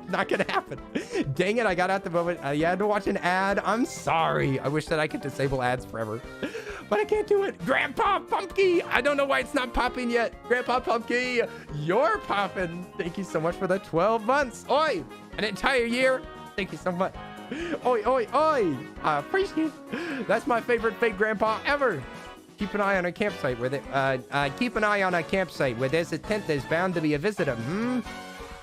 Not gonna happen. Dang it, I got out the moment. You had to watch an ad. I'm sorry. I wish that I could disable ads forever, but I can't do it. Grandpa Pumpkin, I don't know why it's not popping yet. Grandpa Pumpkin, you're popping. Thank you so much for the 12 months. Oi, an entire year. Thank you so much. Oi. I appreciate it. That's my favorite fake grandpa ever. Keep an eye on a campsite where there's a tent. There's bound to be a visitor.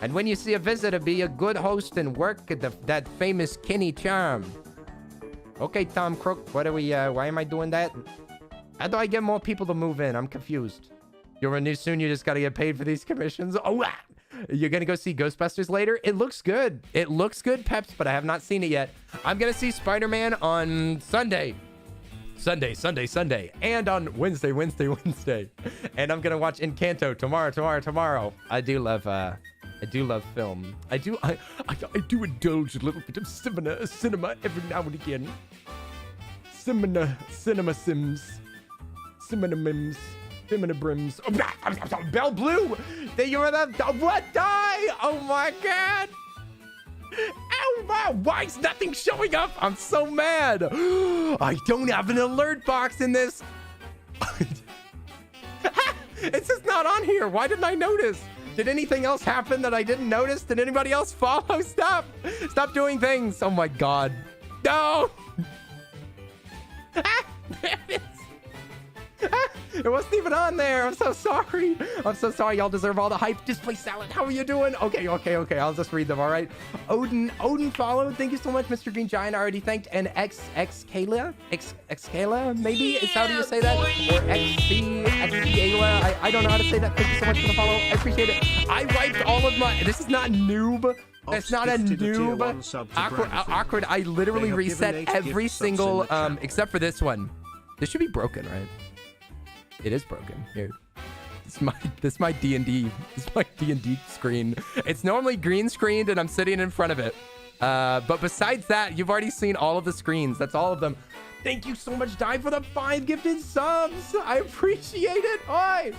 And when you see a visitor, be a good host and work that famous Kenny charm. Okay, Tom Crook, what are we, why am I doing that? How do I get more people to move in? I'm confused. You'll renew soon, you just gotta get paid for these commissions. Oh, you're gonna go see Ghostbusters later? It looks good. Peps, but I have not seen it yet. I'm gonna see Spider-Man on Sunday. And on Wednesday. And I'm gonna watch Encanto tomorrow. I do love film. I do indulge a little bit of cinema every now and again. Cinema brims. Oh, Bell Blue! You were the what? Die! Oh my god! Oh my! Why is nothing showing up? I'm so mad. I don't have an alert box in this. It's just not on here. Why didn't I notice? Did anything else happen that I didn't notice? Did anybody else follow? Stop doing things. Oh my god. No. There it is. It wasn't even on there. I'm so sorry. Y'all deserve all the hype. Display salad. How are you doing? Okay. I'll just read them. All right. Odin followed. Thank you so much, Mr. Green Giant. I already thanked. And Xkayla, maybe is how do you say that? Or Xkayla. I don't know how to say that. Thank you so much for the follow. I appreciate it. I wiped all of my. This is not noob. That's not a noob. Awkward. I literally reset every single except for this one. This should be broken, right? It is broken. Here. This is my D&D. This is my D&D screen. It's normally green screened and I'm sitting in front of it. But besides that, you've already seen all of the screens. That's all of them. Thank you so much, Di, for the 5 gifted subs. I appreciate it. Oi!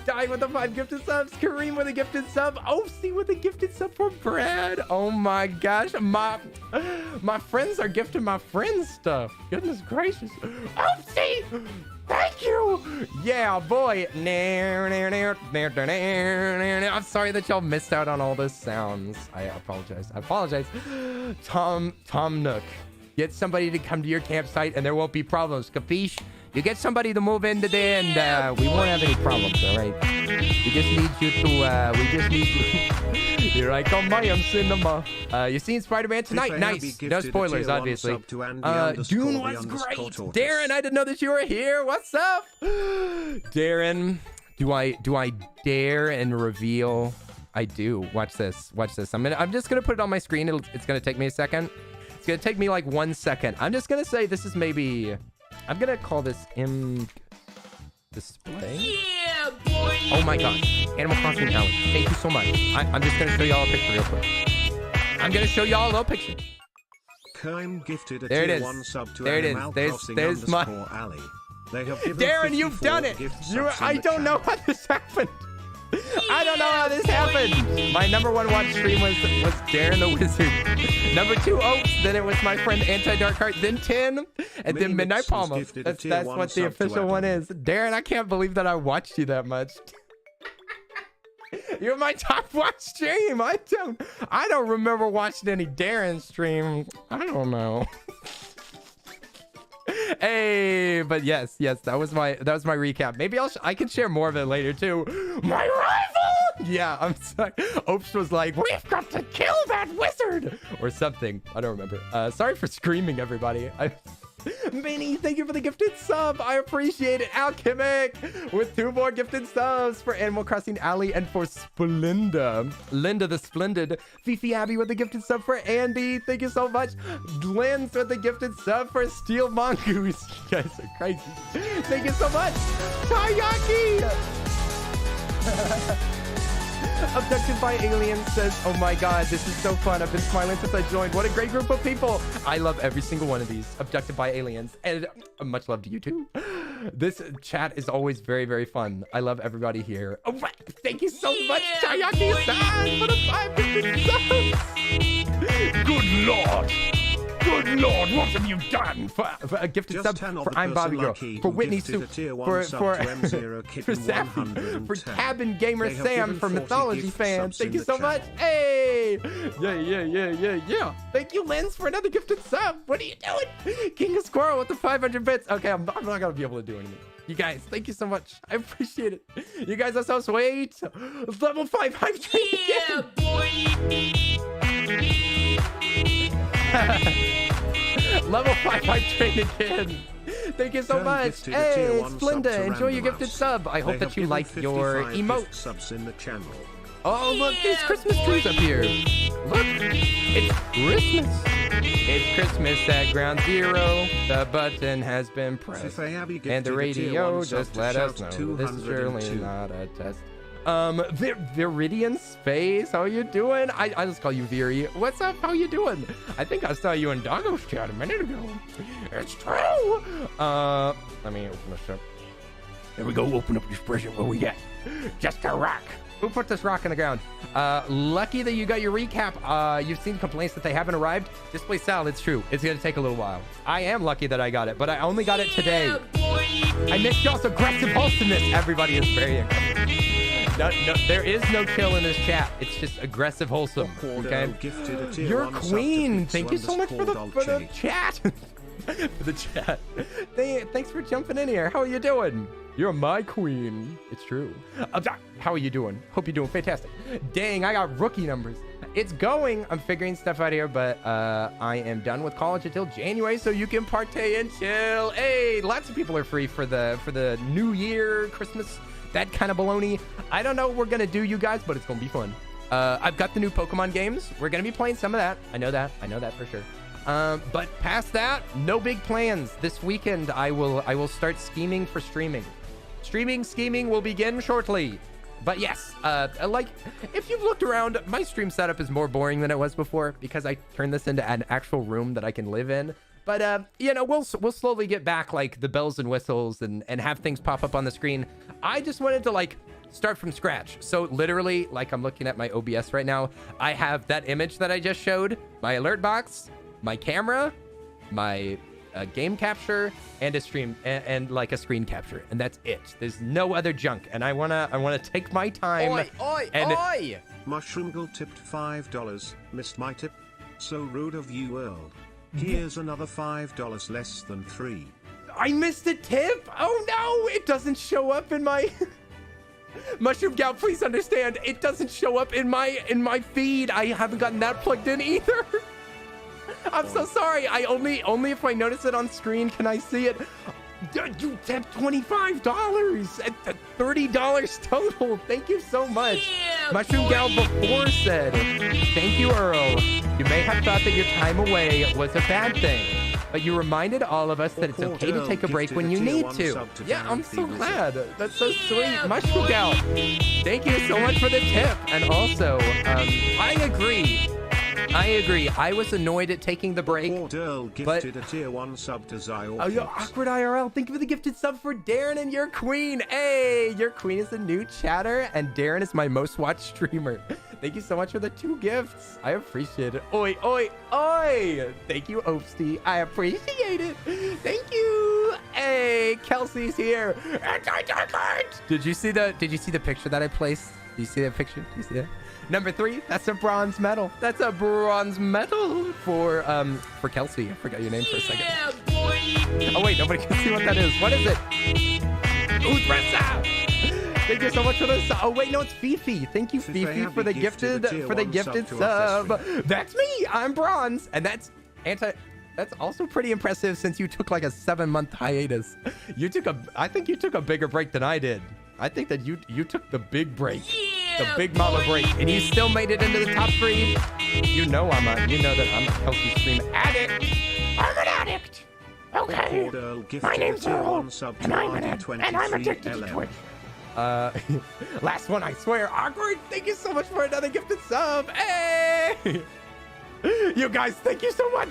Di with the 5 gifted subs. Kareem with a gifted sub. OC with a gifted sub for Brad. Oh my gosh. My friends are gifting my friends stuff. Goodness gracious. OC! Thank you. Yeah, boy. I'm sorry that y'all missed out on all those sounds. I apologize. Tom Nook. Get somebody to come to your campsite and there won't be problems. Capiche? You get somebody to move in today and we won't have any problems, all right? We just need you to, Here I come, I am cinema. You seen Spider-Man tonight? Nice. No spoilers, obviously. Dune was great. Darren, I didn't know that you were here. What's up? Darren, do I dare and reveal? I do. Watch this. I'm just gonna put it on my screen. It's gonna take me a second. It's gonna take me like 1 second. I'm just gonna say this is maybe I'm gonna call this M display. Yeah, boy. Oh my god, Animal Crossing Alley. Thank you so much. I'm just gonna show y'all a picture real quick. I'm gonna show y'all a little picture. Kime gifted a There it tier is. 1 sub to There it is. Animal There's Crossing my- _ alley. They have given Darren, you've 54 done it. gift You, subs in I the don't know channel. how this happened. I don't know how this happened. My number 1 watch stream was Darren the Wizard. Number 2 Oaks. Then it was my friend Anti Dark Heart. Then 10, and then Midnight Mixon's Palma. gifted a That's tier 1 what the sub to official one Adam. is. Darren, I can't believe that I watched you that much. You're my top watch stream. I don't remember watching any Darren stream. I don't know. Hey, but yes, that was my recap. Maybe I can share more of it later too. My rival. Yeah, I'm sorry. Opes was like, we've got to kill that wizard or something. I don't remember. Sorry for screaming, everybody. Minnie, thank you for the gifted sub. I appreciate it. Alchemic with 2 more gifted subs for Animal Crossing Alley and for Splinda. Linda the Splendid. Fifi Abby with the gifted sub for Andy. Thank you so much. Glenn's with the gifted sub for Steel Mongoose. You guys are crazy. Thank you so much. Tayaki. Abducted by Aliens says, oh my god, this is so fun. I've been smiling since I joined. What a great group of people. I love every single one of these. Abducted by Aliens. And much love to you too. This chat is always very, very fun. I love everybody here. Oh, thank you so much, Tayaki-san, for the 5 gifted subs. Good lord. Good lord, what have you done? For a gifted Just sub 10 of for the I'm Bobby person Girl, lucky for who Whitney gifted a Soup, tier 1 for sub for to M0 for Kitten Zappy, 110. for Cabin Gamer They have Sam, given for 40 Mythology gift Fan. subs Thank in you the so much. channel. Hey, yeah. Thank you, Lens, for another gifted sub. What are you doing? King of Squirrel with the 500 bits. Okay, I'm not gonna be able to do anything. You guys, thank you so much. I appreciate it. You guys are so sweet. Level 5 hype train Yeah, again. Level 5 hype train again. Thank you so Turn much. gifted a tier Hey, 1 sub Splenda, to enjoy your Random gifted Mouse. sub. I hope They that have you given like your 55 emote. gift subs in the channel. Oh, look, there's Christmas trees up here. Look, it's Christmas. It's Christmas at Ground Zero. The button has been pressed. Fifi Abby And gifted the a tier radio 1 sub just to let us Shout know this is surely 202. not a test. Viridian Space, how you doing? I just call you Viri. What's up? How you doing? I think I saw you in Doggo's chat a minute ago. It's true. Let me open this up. There we go. Open up this present. What we got? Just a rock. Who put this rock in the ground? Lucky that you got your recap. You've seen complaints that they haven't arrived. Display style, it's true. It's gonna take a little while. I am lucky that I got it, but I only got it today. I missed y'all's aggressive wholesomeness. Everybody is very aggressive. No, there is no chill in this chat. It's just aggressive wholesome. Okay. Gifted a tier You're 1 sub to queen. Pizza Thank you so much for the _ chat. For the chat. Thanks for jumping in here. How are you doing? You're my queen. It's true. How are you doing? Hope you're doing fantastic. Dang, I got rookie numbers. It's going. I'm figuring stuff out here, but I am done with college until January, so you can partay and chill. Hey, lots of people are free for the New Year, Christmas, that kind of baloney. I don't know what we're gonna do, you guys, but it's gonna be fun. I've got the new Pokemon games. We're gonna be playing some of that. I know that for sure. But past that, no big plans. This weekend, I will start scheming for streaming. Scheming will begin shortly. But yes, like, if you've looked around, my stream setup is more boring than it was before because I turned this into an actual room that I can live in. But, you know, we'll slowly get back, like, the bells and whistles and have things pop up on the screen. I just wanted to, like, start from scratch. So literally, like, I'm looking at my OBS right now. I have that image that I just showed, my alert box, my camera, my game capture, and a stream and like a screen capture, and that's it. There's no other junk, and I wanna take my time. Oi! Mushroom Girl tipped $5. Missed my tip. So rude of you, Earl. Here's another $5 less than 3. I missed a tip. Oh no, it doesn't show up in my Mushroom Gal, please understand, it doesn't show up in my feed. I haven't gotten that plugged in either. I'm so sorry. I only if I notice it on screen can I see it. You tipped $25 at $30 total. Thank you so much. Yeah, Mushroom boy. Gal before said, thank you, Earl. You may have thought that your time away was a bad thing, but you reminded all of us that it's okay to take a break when you need to. Yeah, I'm so glad. That's so sweet. Mushroom Gal, thank you so much for the tip. And also, I agree. I was annoyed at taking the break. Earl gifted a tier 1 sub to Zio. Oh, yo, Awkward IRL, thank you for the gifted sub for Darren and your queen. Hey, your queen is the new chatter, and Darren is my most watched streamer. Thank you so much for the 2 gifts. I appreciate it. Oi, oi, oi. Thank you, Opsty. I appreciate it. Thank you. Hey, Kelsey's here. Did you see the picture that I placed? Do you see that picture? Do you see that? Number 3, that's a bronze medal. That's a bronze medal for Kelsey. I forgot your name for a second. Yeah, boy. Oh wait, nobody can see what that is. What is it? Utrasa! Thank you so much for this. Oh wait, no, it's Fifi. Thank you, Fifi, for the gifted sub. That's me. I'm bronze, and that's also pretty impressive since you took like a 7-month hiatus. I think you took a bigger break than I did. I think that you took the big break. The big mama break, and you still made it into the top 3. You know that I'm a Kelsey stream addict. I'm an addict. Okay. My name's Earl, and I'm addicted to Twitch. Last one, I swear. Awkward, thank you so much for another gifted sub. Hey! You guys, thank you so much.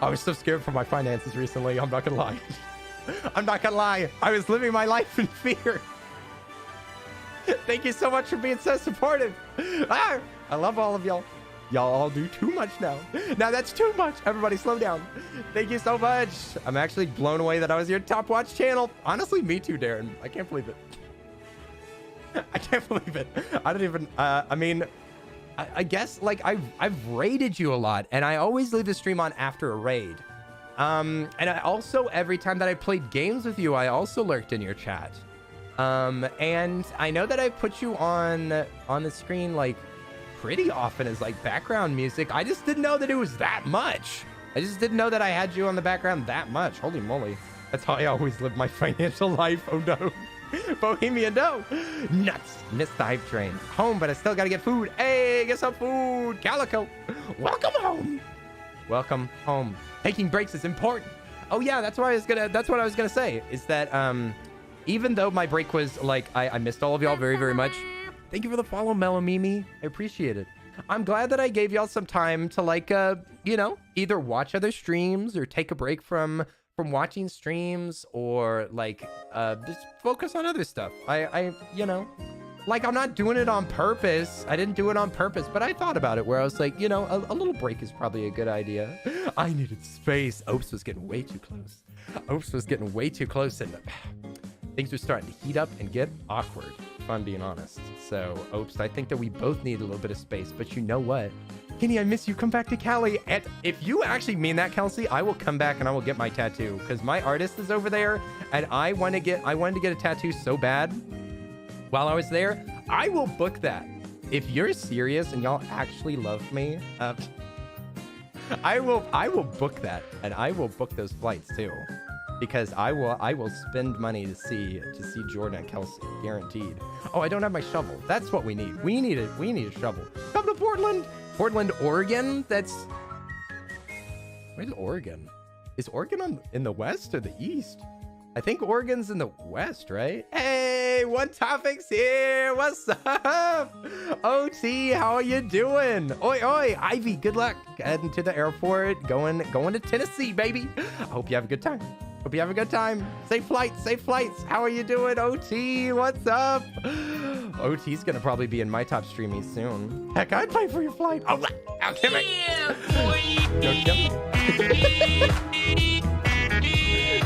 I was so scared for my finances recently. I'm not gonna lie. I was living my life in fear. Thank you so much for being so supportive. I love all of y'all. Y'all all do too much now. Now that's too much. Everybody slow down. Thank you so much. I'm actually blown away that I was your top watch channel. Honestly, me too, Darren. I can't believe it. I can't believe it. I don't even, I guess like I've raided you a lot, and I always leave the stream on after a raid. And I also, every time that I played games with you, I also lurked in your chat. And I know that I put you on the screen like pretty often as like background music. I just didn't know that it was that much. I just didn't know that I had you on the background that much. Holy moly. That's how I always live my financial life. Oh no. Bohemia, no. Nuts. Missed the hype train. Home, but I still gotta get food. Hey, get some food. Calico. Welcome home. Welcome home. Taking breaks is important. Oh yeah, that's what I was gonna say, is that even though my break was like, I missed all of y'all very, very much. Thank you for the follow, Mellow Mimi. I appreciate it. I'm glad that I gave y'all some time to like, either watch other streams or take a break from watching streams, or like, just focus on other stuff. Like I'm not doing it on purpose. I didn't do it on purpose, but I thought about it where I was like, a little break is probably a good idea. I needed space. Opes was getting way too close. And things were starting to heat up and get awkward, if I'm being honest. So, Opes, I think that we both need a little bit of space, but you know what? Kenny, I miss you. Come back to Cali. And if you actually mean that, Kelsey, I will come back and I will get my tattoo, because my artist is over there, and I wanted to get a tattoo so bad while I was there. I will book that. If you're serious and y'all actually love me, I will book that, and I will book those flights too. Because I will spend money to see Jordan and Kelsey, guaranteed. Oh, I don't have my shovel. That's what we need. We need a shovel. Come to Portland, Oregon. Where's Oregon? Is Oregon in the west or the east? I think Oregon's in the west, right? Hey, One Topic's here. What's up? OT, how are you doing? Oi, oi, Ivy, good luck heading to the airport, going to Tennessee, baby. I hope you have a good time. Safe flights. How are you doing, OT? What's up? OT's gonna probably be in my top streaming soon. Heck, I'd pay for your flight. Oh, kill me. Yeah, boy. Don't kill me.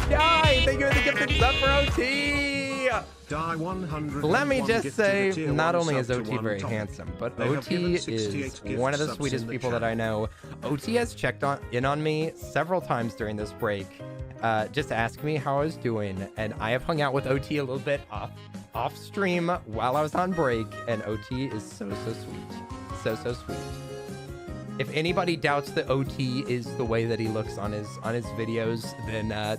Die! Thank you for the gifted sub for OT. Die 100. Let me just say, not only is OT very handsome, but OT is one of the sweetest people that I know. OT has checked in on me several times during this break, just to ask me how I was doing, and I have hung out with OT a little bit off stream while I was on break, and OT is so sweet. So sweet. If anybody doubts that OT is the way that he looks on his videos,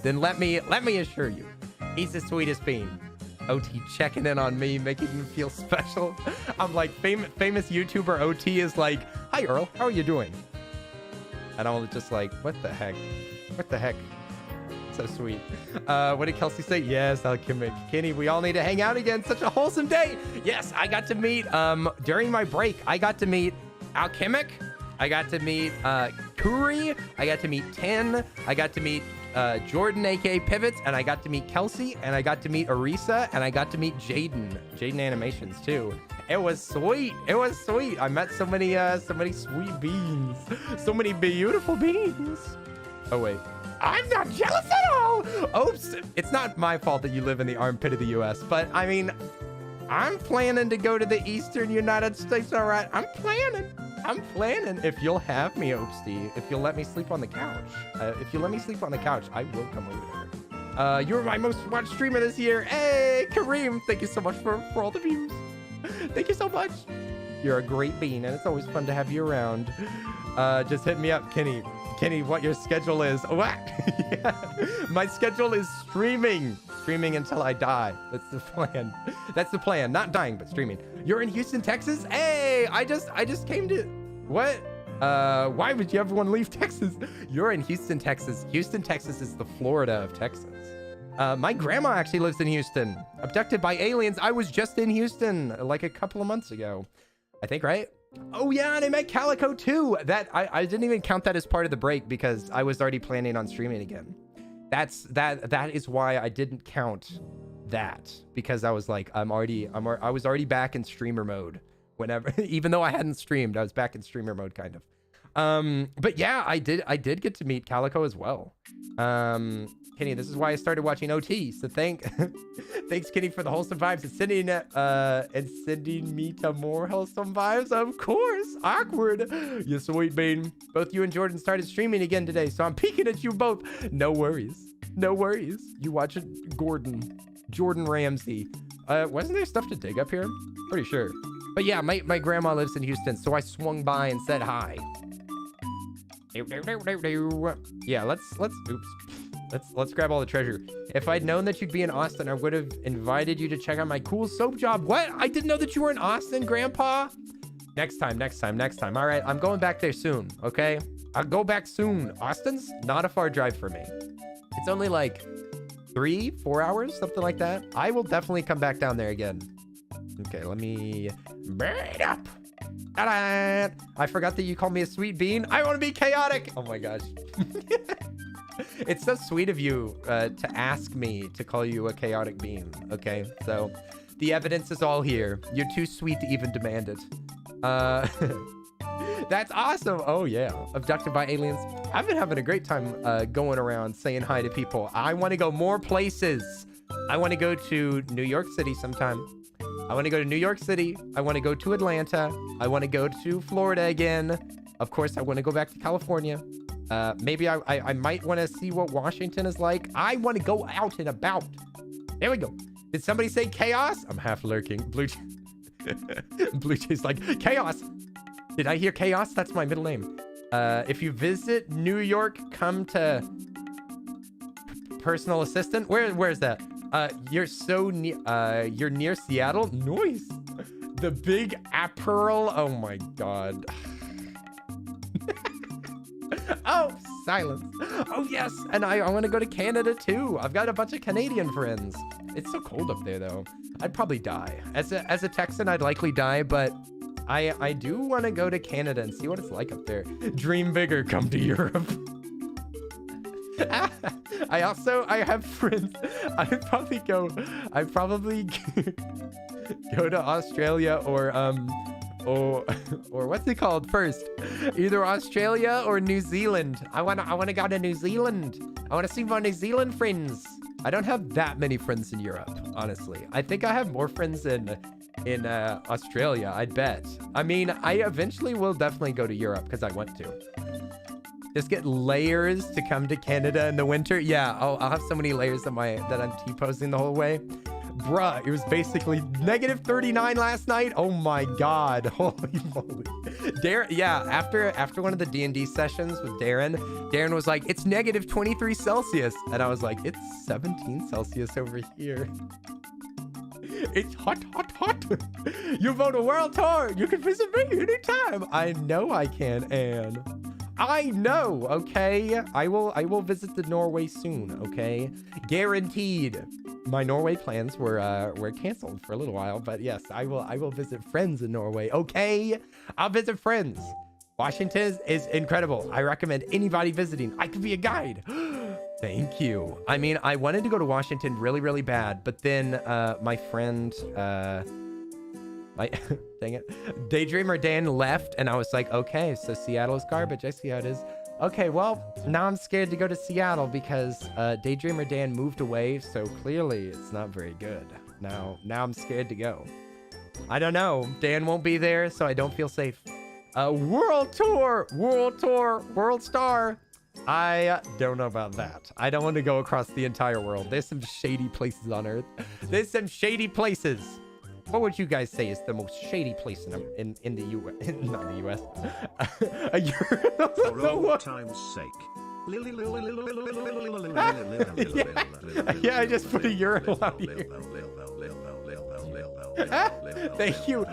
then let me assure you, he's the sweetest being. OT checking in on me, making me feel special. I'm like, famous YouTuber OT is like, "Hi Earl, how are you doing?" And I'm just like, what the heck? What the heck? So sweet. What did Kelsey say? Yes, Alchemic. Kenny, we all need to hang out again. Such a wholesome day. Yes, I got to meet, during my break, I got to meet Alchemic. I got to meet Kuri. I got to meet Ten. I got to meet Jordan, aka Pivots, and I got to meet Kelsey, and I got to meet Arisa, and I got to meet Jaden Animations too. It was sweet. It was sweet. I met so many sweet beings, so many beautiful beings. Oh wait, I'm not jealous at all. Oops, it's not my fault that you live in the armpit of the U.S., but I mean, I'm planning to go to the Eastern United States. All right, I'm planning. If you'll have me, Oopsty, if you'll let me sleep on the couch. If you let me sleep on the couch, I will come over there. You're my most watched streamer this year. Hey, Kareem, thank you so much for all the views. Thank you so much. You're a great bean, and it's always fun to have you around. Just hit me up, Kenny. Kenny, what your schedule is. What? Yeah. My schedule is streaming until I die. That's the plan. That's the plan. Not dying, but streaming. You're in Houston, Texas? Hey, I just came to... What? Why would you everyone leave Texas? You're in Houston, Texas. Houston, Texas is the Florida of Texas. My grandma actually lives in Houston. Abducted by aliens. I was just in Houston like a couple of months ago. I think, right? Oh yeah, and I met Calico too. That I didn't even count that as part of the break because I was already planning on streaming again. That is why I didn't count that, because I was like, I was already back in streamer mode whenever, even though I hadn't streamed, I was back in streamer mode kind of. But yeah, I did get to meet Calico as well. Kenny, this is why I started watching OT. So thanks Kenny for the wholesome vibes and sending me to more wholesome vibes. Of course, awkward. You sweet bean. Both you and Jordan started streaming again today, so I'm peeking at you both. No worries. No worries. You watch it, Jordan Ramsey. Wasn't there stuff to dig up here? Pretty sure. But yeah, my grandma lives in Houston, so I swung by and said hi. Yeah, let's grab all the treasure. If I'd known that you'd be in Austin, I would have invited you to check out my cool soap job. What? I didn't know that you were in Austin, Grandpa. Next time. All right, I'm going back there soon, okay? I'll go back soon. Austin's not a far drive for me. It's only like 3-4 hours, something like that. I will definitely come back down there again. Okay, let me burn it up. Ta-da! I forgot that you called me a sweet bean. I want to be chaotic. Oh my gosh. It's so sweet of you to ask me to call you a chaotic bean. Okay, so the evidence is all here. You're too sweet to even demand it. That's awesome. Oh yeah, abducted by aliens. I've been having a great time going around saying hi to people. I want to go more places. I want to go to New York City sometime. I want to go to New York City. I want to go to Atlanta. I want to go to Florida again. Of course, I want to go back to California. Maybe I might want to see what Washington is like. I want to go out and about. There we go. Did somebody say chaos? I'm half lurking. Blue Jay's like, chaos. Did I hear chaos? That's my middle name. If you visit New York, come to personal assistant. Where is that? You're so near. You're near Seattle. Nice. The Big Apple. Oh my god. Oh, silence. Oh yes, and I want to go to Canada too. I've got a bunch of Canadian friends. It's so cold up there though. I'd probably die. As a Texan, I'd likely die, but I do want to go to Canada and see what it's like up there. Dream bigger, come to Europe. I have friends. I'd probably go to Australia or what's it called first? Either Australia or New Zealand. I wanna go to New Zealand. I wanna see my New Zealand friends. I don't have that many friends in Europe, honestly. I think I have more friends in Australia, I'd bet. I mean, I eventually will definitely go to Europe because I want to. Just get layers to come to Canada in the winter. Yeah, I'll have so many layers that I'm T-posing the whole way. Bruh, it was basically -39 last night. Oh my god. Holy moly. Darren, yeah, after one of the D&D sessions with Darren was like, it's -23 Celsius. And I was like, it's 17 Celsius over here. It's hot, hot, hot. You vote a world tour. You can visit me anytime. I know I can, Anne. I know, okay? I will visit the Norway soon, okay? Guaranteed. My Norway plans were canceled for a little while, but yes, I will visit friends in Norway, okay? I'll visit friends. Washington is incredible. I recommend anybody visiting. I could be a guide. Thank you. I mean, I wanted to go to Washington really, really bad, but then my friend, dang it, Daydreamer Dan left, and I was like, okay, so Seattle is garbage. I see how it is. Okay, well, now I'm scared to go to Seattle because Daydreamer Dan moved away, so clearly it's not very good. Now I'm scared to go. I don't know. Dan won't be there, so I don't feel safe. World tour, world star. I don't know about that. I don't want to go across the entire world. There's some shady places on Earth. There's some shady places. What would you guys say is the most shady place in the U.S.? Not the U.S. For old time's sake. Yeah, I just put a Ural out here. Thank you.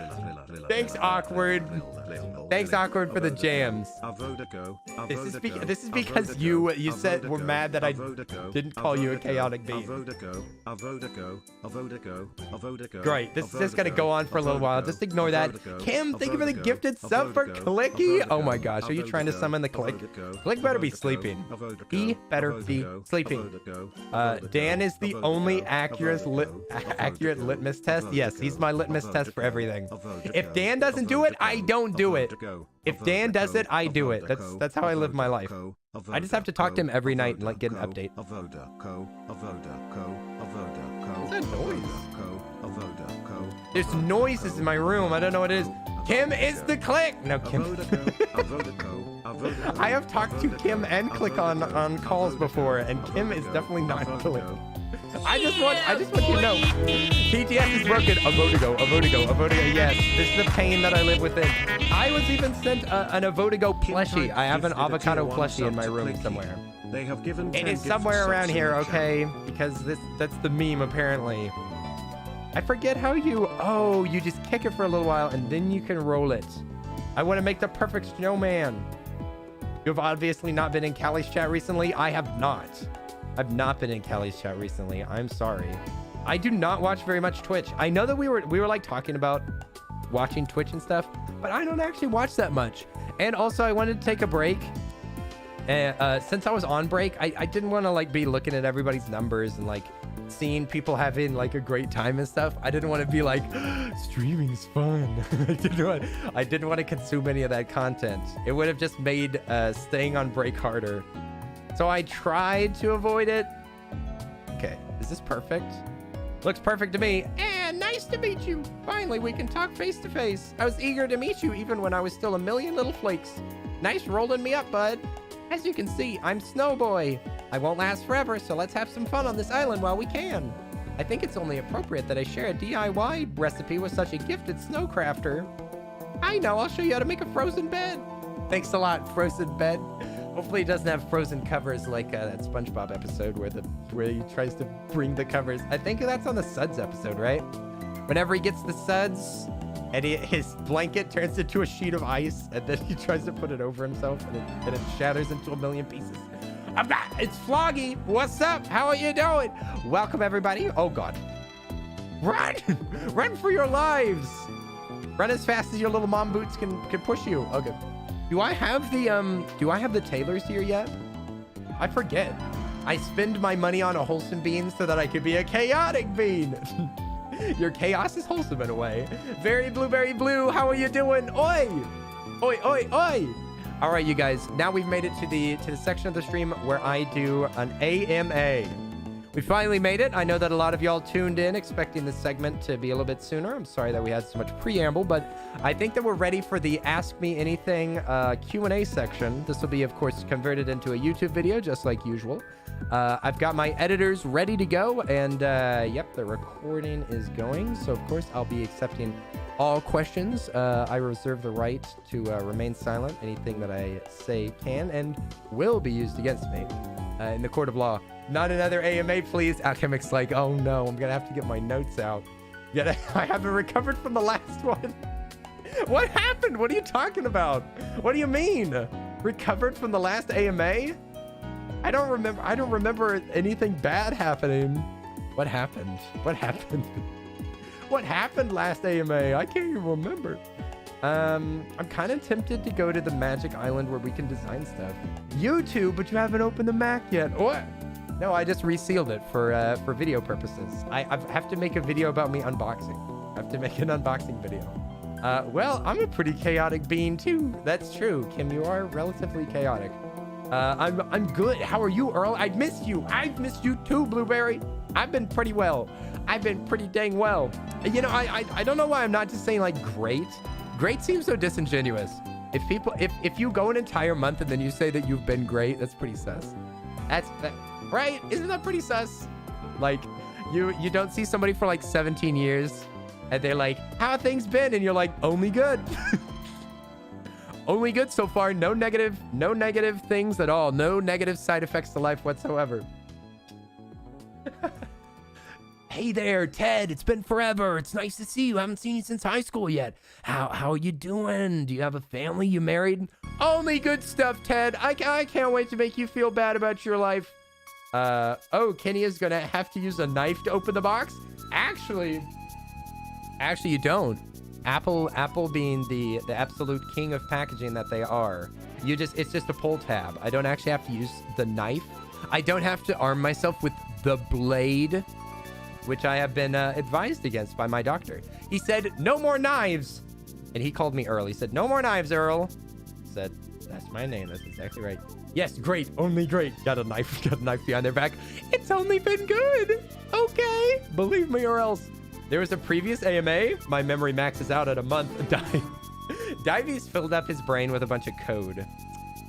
Thanks, Awkward. Thanks, Awkward, for the jams. This is because you said we're mad that I didn't call you a chaotic being. Great. This is just gonna go on for a little while. Just ignore that. Kim, thank you for the gifted sub for Clicky. Oh my gosh, are you trying to summon the Click? Click better be sleeping. He better be sleeping. Dan is the only accurate litmus test. Yes, he's my litmus test for everything. If Dan doesn't do it, I don't do it. If Dan does it, I do it. That's how I live my life. I just have to talk to him every night and like get an update. What's that noise? There's noises in my room. I don't know what it is. Kim is the Click. No, Kim. I have talked to Kim and Click on calls before, and Kim is definitely not Click. I just want you to know. TTS is broken. A Votigo. Yes, this is the pain that I live within. I was even sent an Votigo plushie. I have an avocado plushie in my room somewhere. They have given it is somewhere around here, okay? Because that's the meme apparently. I forget how you just kick it for a little while and then you can roll it. I want to make the perfect snowman. You have obviously not been in Callie's chat recently. I have not. I've not been in Callie's chat recently. I'm sorry. I do not watch very much Twitch. I know that we were like talking about watching Twitch and stuff, but I don't actually watch that much. And also I wanted to take a break. Since I was on break, I didn't want to like be looking at everybody's numbers and like seeing people having like a great time and stuff. I didn't want to be like, streaming's fun. I didn't want to consume any of that content. It would have just made staying on break harder. So I tried to avoid it. Okay, is this perfect? Looks perfect to me. And nice to meet you. Finally, we can talk face to face. I was eager to meet you even when I was still a million little flakes. Nice rolling me up, bud. As you can see, I'm Snowboy. I won't last forever, so let's have some fun on this island while we can. I think it's only appropriate that I share a DIY recipe with such a gifted snowcrafter. I know, I'll show you how to make a frozen bed. Thanks a lot, frozen bed. Hopefully it doesn't have frozen covers like that SpongeBob episode where he tries to bring the covers. I think that's on the Suds episode, right? Whenever he gets the Suds and his blanket turns into a sheet of ice and then he tries to put it over himself and it shatters into a million pieces. It's Floggy. What's up? How are you doing? Welcome everybody. Oh God. Run! Run for your lives. Run as fast as your little mom boots can push you. Okay. Do I have the tailors here yet? I forget. I spend my money on a wholesome bean so that I could be a chaotic bean. Your chaos is wholesome in a way. Very blueberry blue, how are you doing? Oi! Oi, oi, oi! All right, you guys, now we've made it to the section of the stream where I do an AMA. We finally made it. I know that a lot of y'all tuned in expecting this segment to be a little bit sooner. I'm sorry that we had so much preamble, but I think that we're ready for the Ask Me Anything Q&A section. This will be, of course, converted into a YouTube video, just like usual. I've got my editors ready to go, and yep, the recording is going. So, of course, I'll be accepting all questions. I reserve the right to remain silent. Anything that I say can and will be used against me in the court of law. Not another AMA, please. Alchemic's like, oh no, I'm gonna have to get my notes out. Yet I haven't recovered from the last one. What happened? What are you talking about? What do you mean? Recovered from the last AMA? I don't remember anything bad happening. What happened? What happened? What happened last AMA? I can't even remember. I'm kind of tempted to go to the Magic Island where we can design stuff. YouTube, but you haven't opened the Mac yet. What? No, I just resealed it for video purposes. I have to make a video about me unboxing. I have to make an unboxing video. Well, I'm a pretty chaotic being too. That's true. Kim, you are relatively chaotic. I'm good. How are you, Earl? I missed you. I've missed you too, Blueberry. I've been pretty well. I've been pretty dang well. You know, I don't know why I'm not just saying like great. Great seems so disingenuous. If you go an entire month and then you say that you've been great, that's pretty sus. That's right. Isn't that pretty sus? Like you don't see somebody for like 17 years and they're like, how have things been? And you're like, only good. Only good so far. No negative things at all. No negative side effects to life whatsoever. Hey there, Ted. It's been forever. It's nice to see you. I haven't seen you since high school yet. How are you doing? Do you have a family? You married? Only good stuff, Ted. I can't wait to make you feel bad about your life. Oh, Kenny is gonna have to use a knife to open the box. Actually, you don't. Apple being the absolute king of packaging that they are, it's just a pull tab. I don't actually have to use the knife. I don't have to arm myself with the blade, which I have been advised against by my doctor. He said, no more knives. And he called me Earl. He said, no more knives, Earl. I said, that's my name. That's exactly right. Yes, great. Only great. Got a knife behind their back. It's only been good. Okay. Believe me or else. There was a previous AMA. My memory maxes out at a month. Divey's filled up his brain with a bunch of code.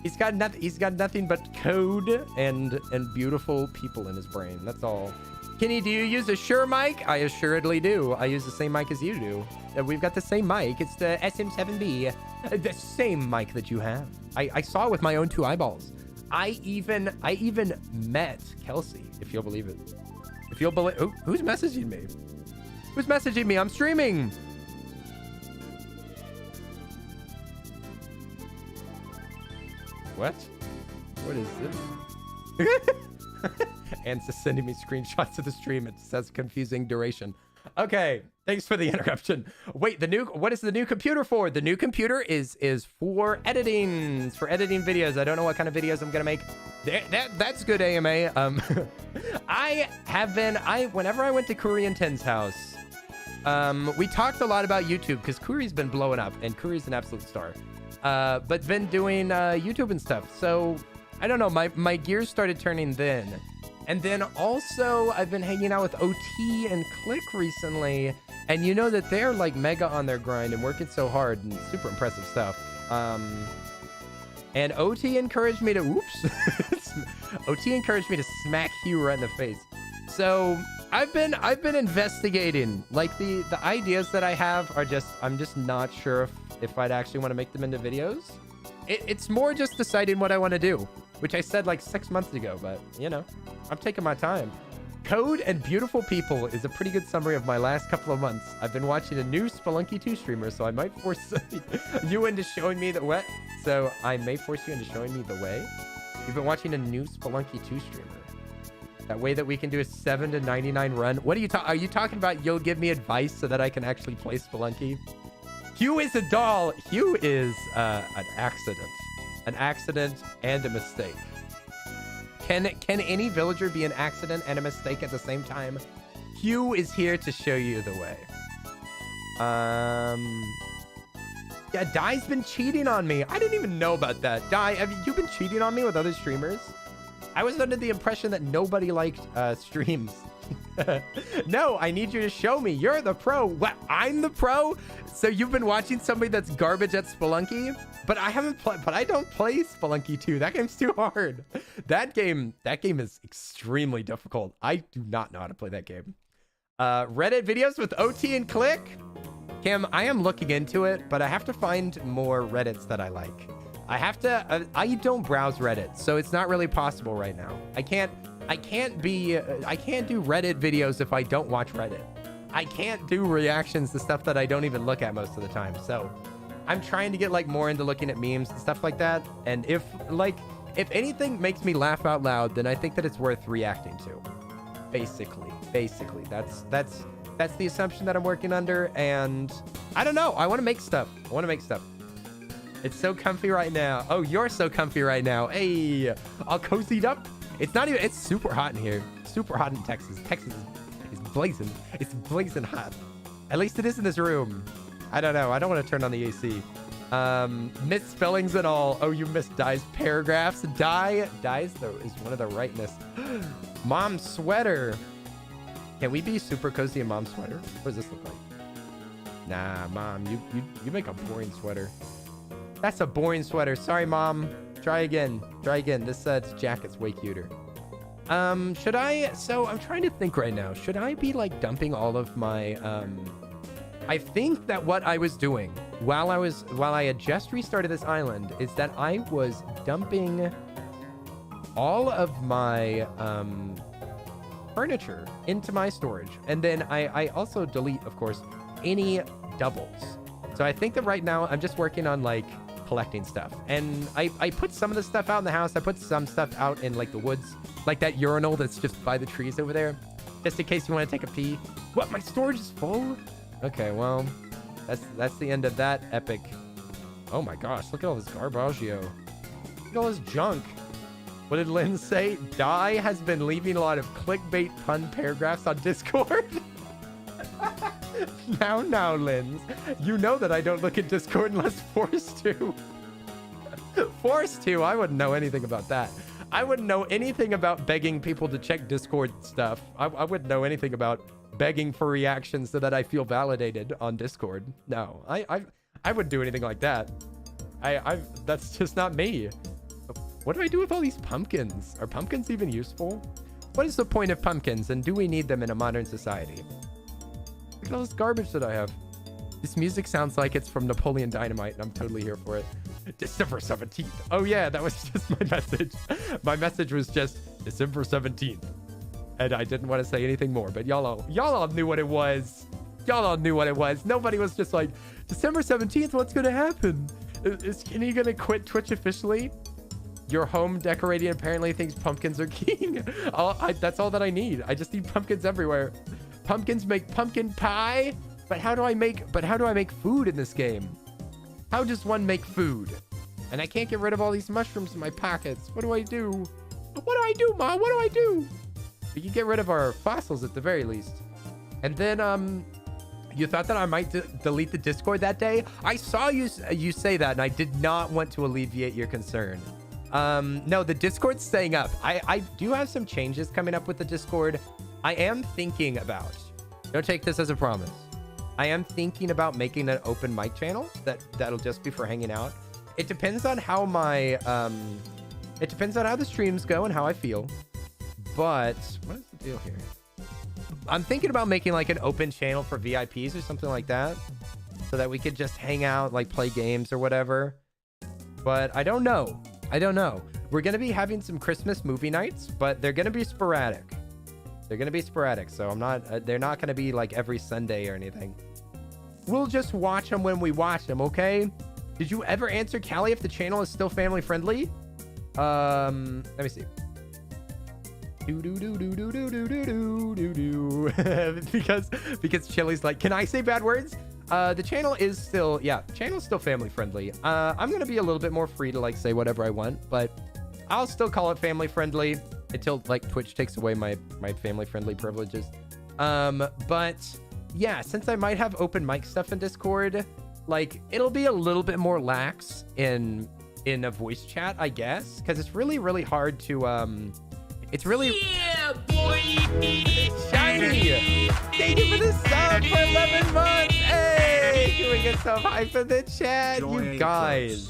He's got nothing but code and beautiful people in his brain. That's all. Kenny, do you use a Shure mic? I assuredly do. I use the same mic as you do. We've got the same mic. It's the SM7B. The same mic that you have. I saw it with my own two eyeballs. I even met Kelsey, if you'll believe it. If you'll believe... Oh, who's messaging me? Who's messaging me? I'm streaming. What? What is this? Anne's just sending me screenshots of the stream. It says confusing duration. Okay, thanks for the interruption. Wait, what is the new computer for? The new computer is for editing. It's for editing videos. I don't know what kind of videos I'm gonna make. That's good, AMA. Whenever I went to Kuri and Ten's house, we talked a lot about YouTube because Kuri's been blowing up and Kuri's an absolute star. But been doing YouTube and stuff. So I don't know, my gears started turning then. And then also I've been hanging out with OT and Click recently. And you know that they're like mega on their grind and working so hard and super impressive stuff. And OT encouraged me to, OT encouraged me to smack Hugh right in the face. So I've been investigating. Like the ideas that I have are I'm just not sure if I'd actually want to make them into videos. It's more just deciding what I want to do, which I said like 6 months ago, but you know, I'm taking my time. Code and beautiful people is a pretty good summary of my last couple of months. I've been watching a new Spelunky 2 streamer, so I might force you into showing me the way. So I may force you into showing me the way. You've been watching a new Spelunky 2 streamer. That way that we can do a 7 to 99 run. What are you talking about? You'll give me advice so that I can actually play Spelunky? Hugh is a doll. Hugh is an accident. An accident and a mistake. Can any villager be an accident and a mistake at the same time? Hugh is here to show you the way. Yeah, Dai's been cheating on me. I didn't even know about that. Dai, have you been cheating on me with other streamers? I was under the impression that nobody liked streams. No, I need you to show me. You're the pro. What? I'm the pro? So you've been watching somebody that's garbage at Spelunky? But I haven't played, but I don't play Spelunky 2. That game's too hard. That game is extremely difficult. I do not know how to play that game. Reddit videos with OT and Click? Kim, I am looking into it, but I have to find more Reddits that I like. I don't browse Reddit, so it's not really possible right now. I can't do Reddit videos if I don't watch Reddit. I can't do reactions to stuff that I don't even look at most of the time. So I'm trying to get like more into looking at memes and stuff like that. And if anything makes me laugh out loud, then I think that it's worth reacting to. Basically, that's the assumption that I'm working under. And I don't know. I want to make stuff. It's so comfy right now. Oh, you're so comfy right now. Hey, all cozied up. It's not even, it's super hot in here. Super hot in Texas. Texas is blazing. It's blazing hot. At least it is in this room. I don't know. I don't want to turn on the AC. Misspellings and all. Oh, you missed Die's paragraphs. Die's though is one of the rightness. Mom sweater. Can we be super cozy in mom's sweater? What does this look like? Nah, mom, you make a boring sweater. That's a boring sweater. Sorry, mom. Try again. This jacket's way cuter. Should I? So I'm trying to think right now. Should I be like dumping all of my? I think that what I was doing while I had just restarted this island is that I was dumping all of my furniture into my storage, and then I also delete, of course, any doubles. So I think that right now I'm just working on like collecting stuff, and I put some of the stuff out in the house. I put some stuff out in like the woods, like that urinal that's just by the trees over there, just in case you want to take a pee. What, my storage is full? Okay, well, that's the end of that epic. Oh my gosh, look at all this garbaggio. Look at all this junk. What did Lynn say? Die has been leaving a lot of clickbait pun paragraphs on Discord. Now, Lynn. You know that I don't look at Discord unless forced to. Forced to? I wouldn't know anything about that. I wouldn't know anything about begging people to check Discord stuff. I wouldn't know anything about begging for reactions so that I feel validated on Discord. No, I wouldn't do anything like that. That's just not me. What do I do with all these pumpkins? Are pumpkins even useful? What is the point of pumpkins, and do we need them in a modern society? Look at all this garbage that I have. This music sounds like it's from Napoleon Dynamite, and I'm totally here for it. December 17th. Oh yeah, that was just my message. My message was just December 17th. And I didn't want to say anything more, but y'all all knew what it was. Y'all all knew what it was. Nobody was just like, December 17th, what's going to happen? Is Kenny going to quit Twitch officially? Your home decorating apparently thinks pumpkins are king. That's all that I need. I just need pumpkins everywhere. Pumpkins make pumpkin pie. But how do I make food in this game? How does one make food? And I can't get rid of all these mushrooms in my pockets. What do I do? What do I do, Mom? What do I do? We can get rid of our fossils at the very least. And then, you thought that I might delete the Discord that day? I saw you say that, and I did not want to alleviate your concern. No, the Discord's staying up. I do have some changes coming up with the Discord. I am thinking about, don't take this as a promise, I am thinking about making an open mic channel that'll just be for hanging out. It depends on how my it depends on how the streams go and how I feel. But what is the deal here? I'm thinking about making like an open channel for VIPs or something like that, so that we could just hang out, like play games or whatever. But I don't know. We're gonna be having some Christmas movie nights, but they're gonna be sporadic. So I'm not. They're not gonna be like every Sunday or anything. We'll just watch them when we watch them, okay? Did you ever answer Callie if the channel is still family friendly? Let me see. because Chili's like, can I say bad words? The channel is still, channel's still family friendly. I'm gonna be a little bit more free to like say whatever I want, but I'll still call it family friendly until like Twitch takes away my family friendly privileges. But yeah, since I might have open mic stuff in Discord, like it'll be a little bit more lax in a voice chat, I guess, because it's really hard to it's really, Yeah, boy. Shiny. Thank you for the sub for 11 months. Hey, can we get some hype in the chat, you guys?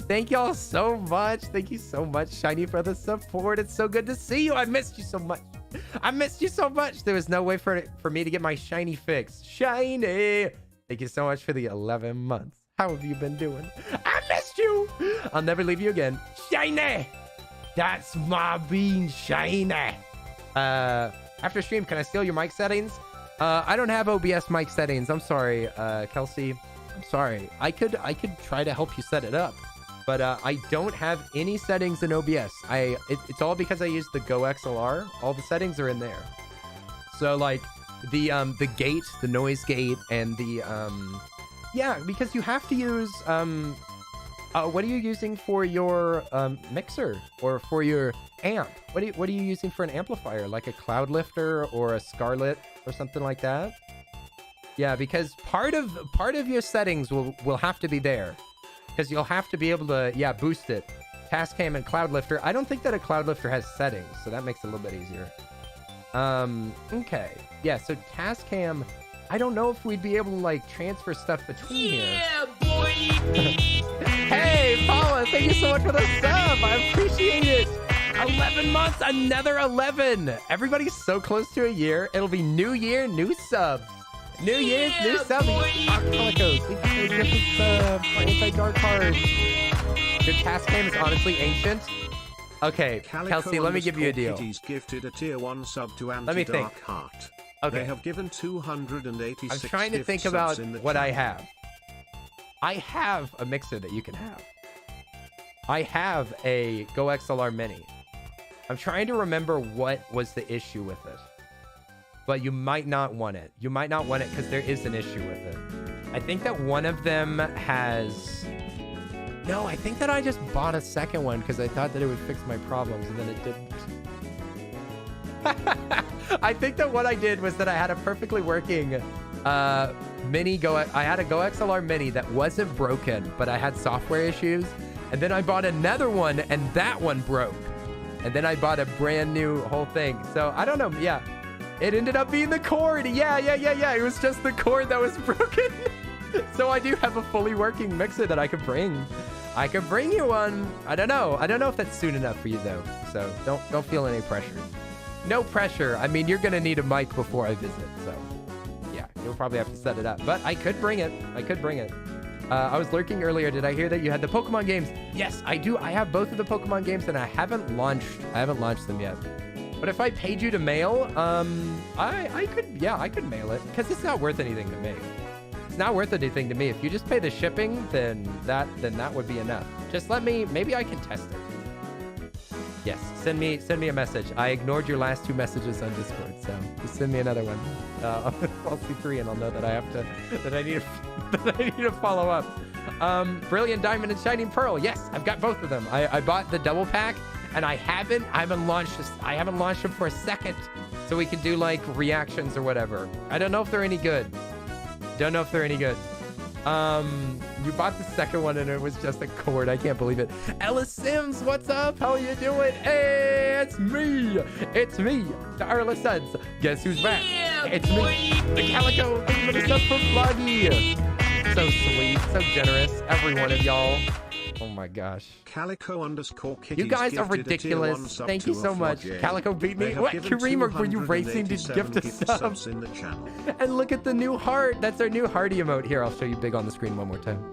Thank y'all so much. Thank you so much, Shiny, for the support. It's so good to see you. I missed you so much. There was no way for me to get my Shiny fix. Shiny. Thank you so much for the 11 months. How have you been doing? I missed you. I'll never leave you again. Shiny. That's my bean, Shiny. After stream, can I steal your mic settings? I don't have OBS mic settings. I'm sorry, Kelsey. I'm sorry. I could try to help you set it up, but I don't have any settings in OBS. It's all because I use the Go XLR. All the settings are in there. So like the gate, the noise gate, and the yeah, because you have to use what are you using for your mixer or for your amp? What are you using for an amplifier? Like a Cloud Lifter or a Scarlett or something like that? Yeah, because part of your settings will have to be there, because you'll have to be able to boost it. Tascam and Cloud Lifter. I don't think that a Cloud Lifter has settings, so that makes it a little bit easier. Okay. Yeah, so Tascam, I don't know if we'd be able to like transfer stuff between here. Yeah, boy. Hey, Paula, thank you so much for the sub. I appreciate it. 11 months, another 11. Everybody's so close to a year. It'll be new year, new subs. New Year's, new subs. Archipeлагos, thank you for the gifted sub. Anti-dark cards. Your Tascam is honestly ancient. Okay, Kelsey, let me give you a deal. Gifted a tier 1 sub to Let me think. Anti-Dark Heart. Okay. They have given 286 I'm trying to think gift about subs in the what chat. I have. I have a mixer that you can have. I have a Go XLR Mini. I'm trying to remember what was the issue with it. But you might not want it. You might not want it because there is an issue with it. I think that one of them has... No, I think that I just bought a second one because I thought that it would fix my problems, and then it didn't. I think that what I did was that I had a perfectly working Mini Go... I had a Go XLR Mini that wasn't broken, but I had software issues. And then I bought another one, and that one broke. And then I bought a brand new whole thing. So I don't know. Yeah. It ended up being the cord. Yeah. It was just the cord that was broken. So I do have a fully working mixer that I could bring. I could bring you one. I don't know. I don't know if that's soon enough for you though. So don't feel any pressure. No pressure. I mean, you're gonna need a mic before I visit. So yeah, you'll probably have to set it up. But I could bring it. I was lurking earlier. Did I hear that you had the Pokemon games? Yes, I do. I have both of the Pokemon games, and I haven't launched them yet. But if I paid you to mail, I could mail it, because it's not worth anything to me. It's not worth anything to me. If you just pay the shipping, then that would be enough. Just let me, maybe I can test it. Yes, send me a message. I ignored your last 2 messages on Discord, so just send me another one. I'll see 3 and I'll know that I need to follow up. Brilliant Diamond and Shining Pearl. Yes, I've got both of them. I bought the double pack, and I haven't launched them for a second, so we can do like reactions or whatever. I don't know if they're any good. You bought the second one and it was just a cord. I can't believe it. Ellis Sims, what's up? How you doing? Hey, it's me, the Earl Suds. Guess who's back? Yeah, It's me, the Calico. Thank you for the stuff from Floggy. So sweet, so generous, every one of y'all. Oh my gosh. Calico_kitties You guys are gifted a tier 1 ridiculous. sub Thank to you so a much. Floggy. Calico beat me. They have What, given Kareem, were you racing to 287 gift a gifted sub? subs in the channel. And look at the new heart. That's our new hearty emote. Here, I'll show you big on the screen one more time.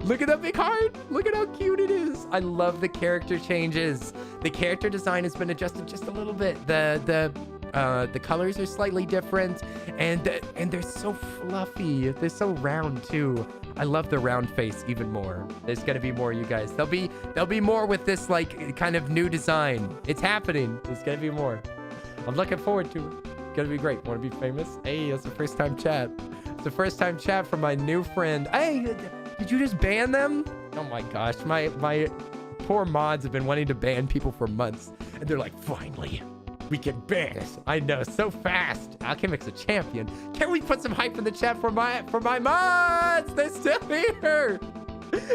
Look at that big heart. Look at how cute it is. I love the character changes. The character design has been adjusted just a little bit. The colors are slightly different, and they're so fluffy. They're so round too. I love the round face even more. There's gonna be more, you guys. There'll be more with this like kind of new design. It's happening. There's gonna be more. I'm looking forward to it. It's gonna be great. Want to be famous? Hey, that's the first time chat. It's the first time chat from my new friend. Hey, did you just ban them? Oh my gosh, my poor mods have been wanting to ban people for months, and they're like, finally. We can ban it. I know, so fast. Alchemic's a champion. Can we put some hype in the chat for my mods? They're still here.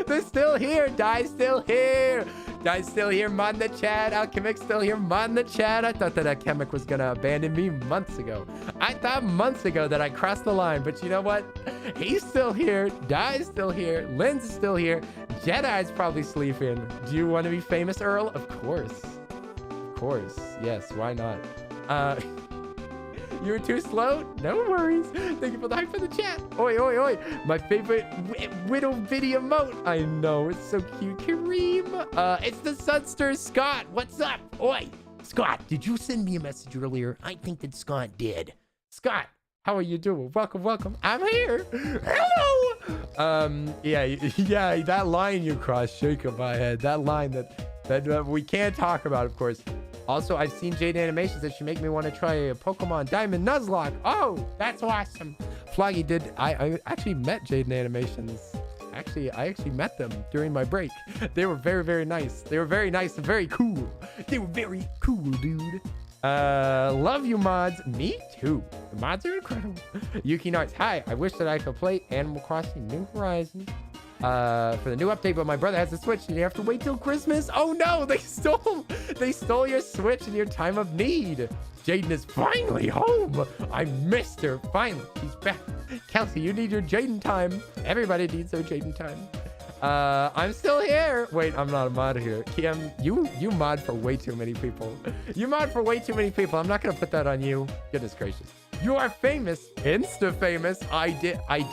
They're still here. Die's still here. Die's still here. Mod in the chat. Alchemic's still here. Mod in the chat. I thought that Alchemic was gonna abandon me months ago. I thought months ago that I crossed the line, but you know what? He's still here. Die's still here. Lynn's still here. Jedi's probably sleeping. Do you want to be famous, Earl? Of course. Course, yes, why not? You were too slow? No worries. Thank you for the hype in the chat. Oi. My favorite Widow video emote. I know, it's so cute. Kareem. It's the Sunster Scott. What's up? Oi, Scott, did you send me a message earlier? I think that Scott did. Scott, How are you doing? Welcome, welcome. I'm here. Hello. Yeah, that line you crossed, shaking my head. That line that we can't talk about, of course. Also, I've seen Jade animations that should make me want to try a Pokemon Diamond Nuzlocke. Oh, that's awesome. Floggy did. I actually met Jaden animations. I actually met them during my break. They were very, very nice. They were very nice and very cool. They were very cool, dude. Love you, mods. Me too. The mods are incredible. Yuki Narts. Hi. I wish that I could play Animal Crossing New Horizons for the new update, but my brother has a Switch and you have to wait till Christmas. Oh no, they stole your Switch in your time of need. Jaden is finally home. I missed her. Finally, she's back. Kelsey, you need your Jaden time. Everybody needs their Jaden time. I'm still here. Wait, I'm not a mod here. Kim, you mod for way too many people. You mod for way too many people. I'm not gonna put that on you. Goodness gracious. You are famous, insta famous. I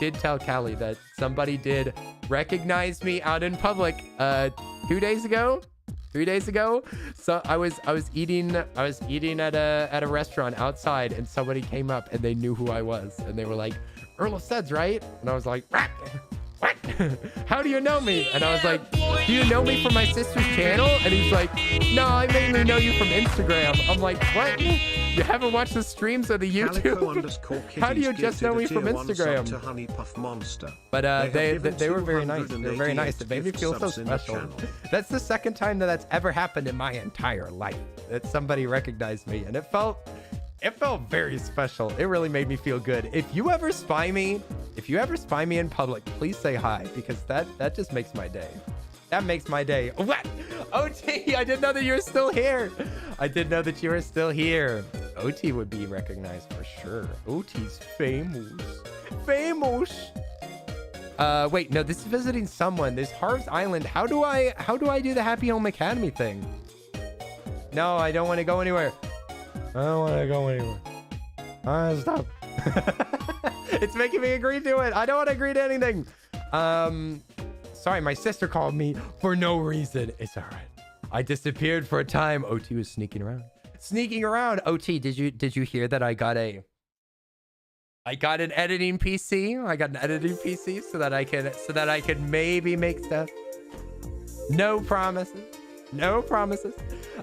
did tell Callie that somebody did recognize me out in public 2 days ago. 3 days ago. So I was eating at a restaurant outside and somebody came up and they knew who I was and they were like, Earl of Suds, right? And I was like, what? How do you know me? And I was like, do you know me from my sister's channel? And he's like, no, I mainly know you from Instagram. I'm like, what? You haven't watched the streams or the YouTube? How do you just know me from Instagram? But they were very nice. They were very nice. It made me feel so special. That's the second time that that's ever happened in my entire life, that somebody recognized me, and it felt very special. It really made me feel good. If you ever spy me in public, please say hi, because that just makes my day. That makes my day. What? OT, I didn't know that you were still here. I didn't know that you were still here. OT would be recognized for sure. OT's famous. Famous. Wait, no, this is visiting someone. This Harv's Island. How do I do the Happy Home Academy thing? No, I don't want to go anywhere. I don't want to go anywhere. Stop. It's making me agree to it. I don't want to agree to anything. Sorry, my sister called me for no reason. It's all right. I disappeared for a time. OT was sneaking around. OT, did you hear that I got an editing PC? I got an editing PC so that I could maybe make stuff. No promises. No promises.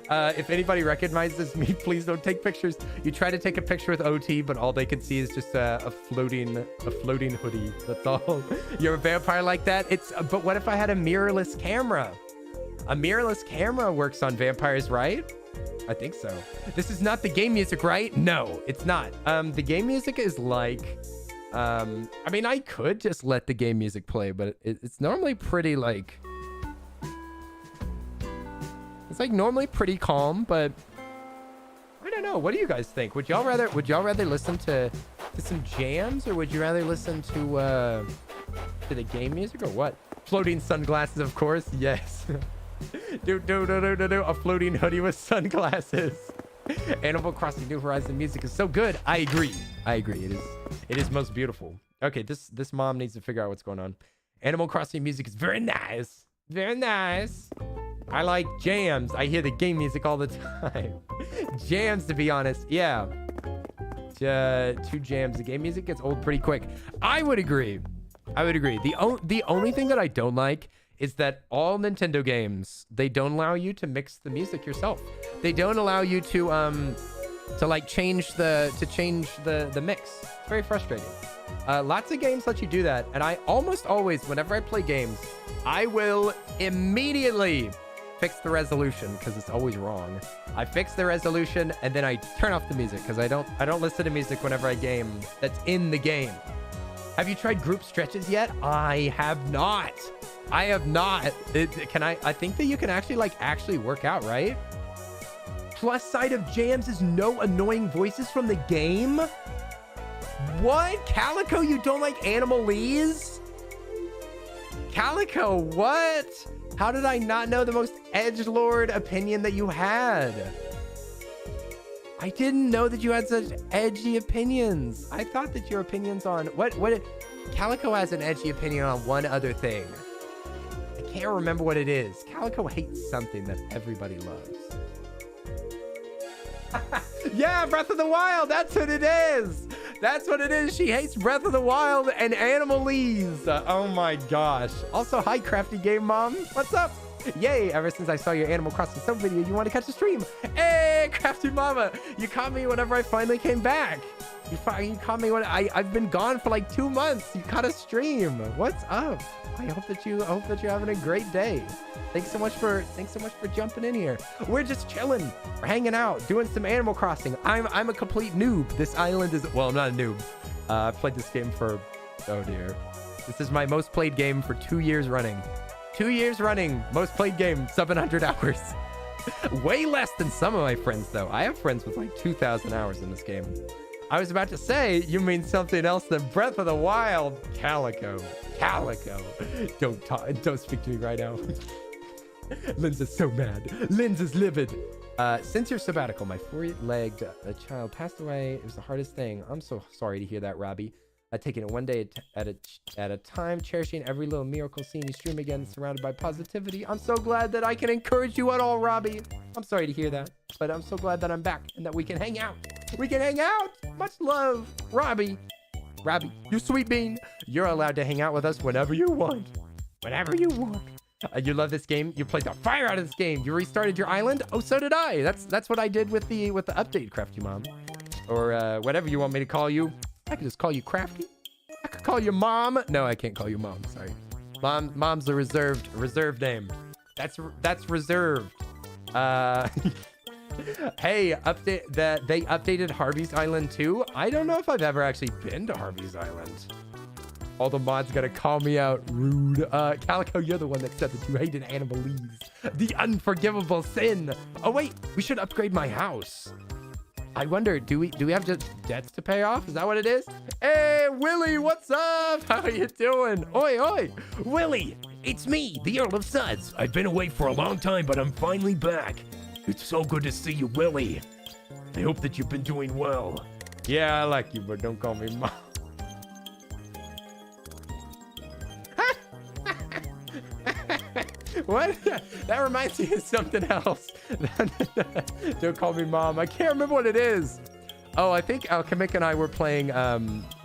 If anybody recognizes me, please don't take pictures. You try to take a picture with OT, but all they can see is just a floating hoodie. That's all. You're a vampire like that? But what if I had a mirrorless camera? A mirrorless camera works on vampires, right? I think so. This is not the game music, right? No, it's not. The game music is like, I mean, I could just let the game music play, but it's normally pretty like, it's like normally pretty calm, but I don't know. What do you guys think? Would y'all rather listen to some jams, or would you rather listen to the game music, or what? Floating sunglasses, of course. Yes. Do a floating hoodie with sunglasses. Animal Crossing New Horizons music is so good. I agree. It is most beautiful. Okay, this mom needs to figure out what's going on. Animal Crossing music is very nice. Very nice. I like jams. I hear the game music all the time. Jams, to be honest. Yeah. 2 jams. The game music gets old pretty quick. I would agree. The only thing that I don't like is that all Nintendo games, they don't allow you to mix the music yourself. They don't allow you to like change the mix. It's very frustrating. Lots of games let you do that, and I almost always, whenever I play games, I will immediately fix the resolution because it's always wrong. I fix the resolution and then I turn off the music because I don't listen to music whenever I game that's in the game. Have you tried group stretches yet? I have not. I think that you can actually work out, right? Plus side of jams is no annoying voices from the game. What? Calico, you don't like Animalese? Calico, what? How did I not know the most edgelord opinion that you had? I didn't know that you had such edgy opinions. I thought that your opinions on what Calico has an edgy opinion on one other thing. I can't remember what it is. Calico hates something that everybody loves. Yeah, Breath of the Wild. That's what it is. That's what it is. She hates Breath of the Wild and Animalese. Oh my gosh. Also, hi, Crafty Game Mom. What's up? Yay, ever since I saw your Animal Crossing sub video, you want to catch a stream. Hey, Crafty Mama. You caught me whenever I finally came back. You caught me when I've been gone for like 2 months. You caught a stream. What's up? I hope that you're having a great day. Thanks so much for jumping in here. We're just chilling. We're hanging out, doing some Animal Crossing. I'm a complete noob. This island is, well, I'm not a noob. I've played this game for, oh dear. This is my most played game for 2 years running. 2 years running, most played game, 700 hours. Way less than some of my friends, though. I have friends with like 2,000 hours in this game. I was about to say, you mean something else than Breath of the Wild. Calico. Don't speak to me right now. Linz is so mad. Linz is livid. Since your sabbatical, my four-legged child passed away. It was the hardest thing. I'm so sorry to hear that, Robbie. Taking it one day at a time, cherishing every little miracle, seeing you stream again, surrounded by positivity. I'm so glad that I can encourage you at all, Robbie. I'm sorry to hear that, but I'm so glad that I'm back and that we can hang out. We can hang out. Much love, Robbie. Robbie, you sweet bean. You're allowed to hang out with us whenever you want. Whenever you want. You love this game. You played the fire out of this game. You restarted your island. Oh, so did I. That's what I did with the update, Crafty Mom, or whatever you want me to call you. I could just call you Crafty. I could call you Mom. No, I can't call you Mom. Sorry. Mom's a reserved name. That's reserved. Hey, they updated Harvey's Island too. I don't know if I've ever actually been to Harvey's Island. All the mods gotta call me out. Rude. Calico, you're the one that said that you hated Animalese. The unforgivable sin. Oh wait, we should upgrade my house. I wonder, do we have just debts to pay off? Is that what it is? Hey, Willie, what's up? How you doing? Oi, Willie, it's me, the Earl of Suds. I've been away for a long time, but I'm finally back. It's so good to see you, Willie. I hope that you've been doing well. Yeah, I like you, but don't call me Mom. What? That reminds me of something else. Don't call me Mom. I can't remember what it is. Oh, I think Alchemic and I were playing.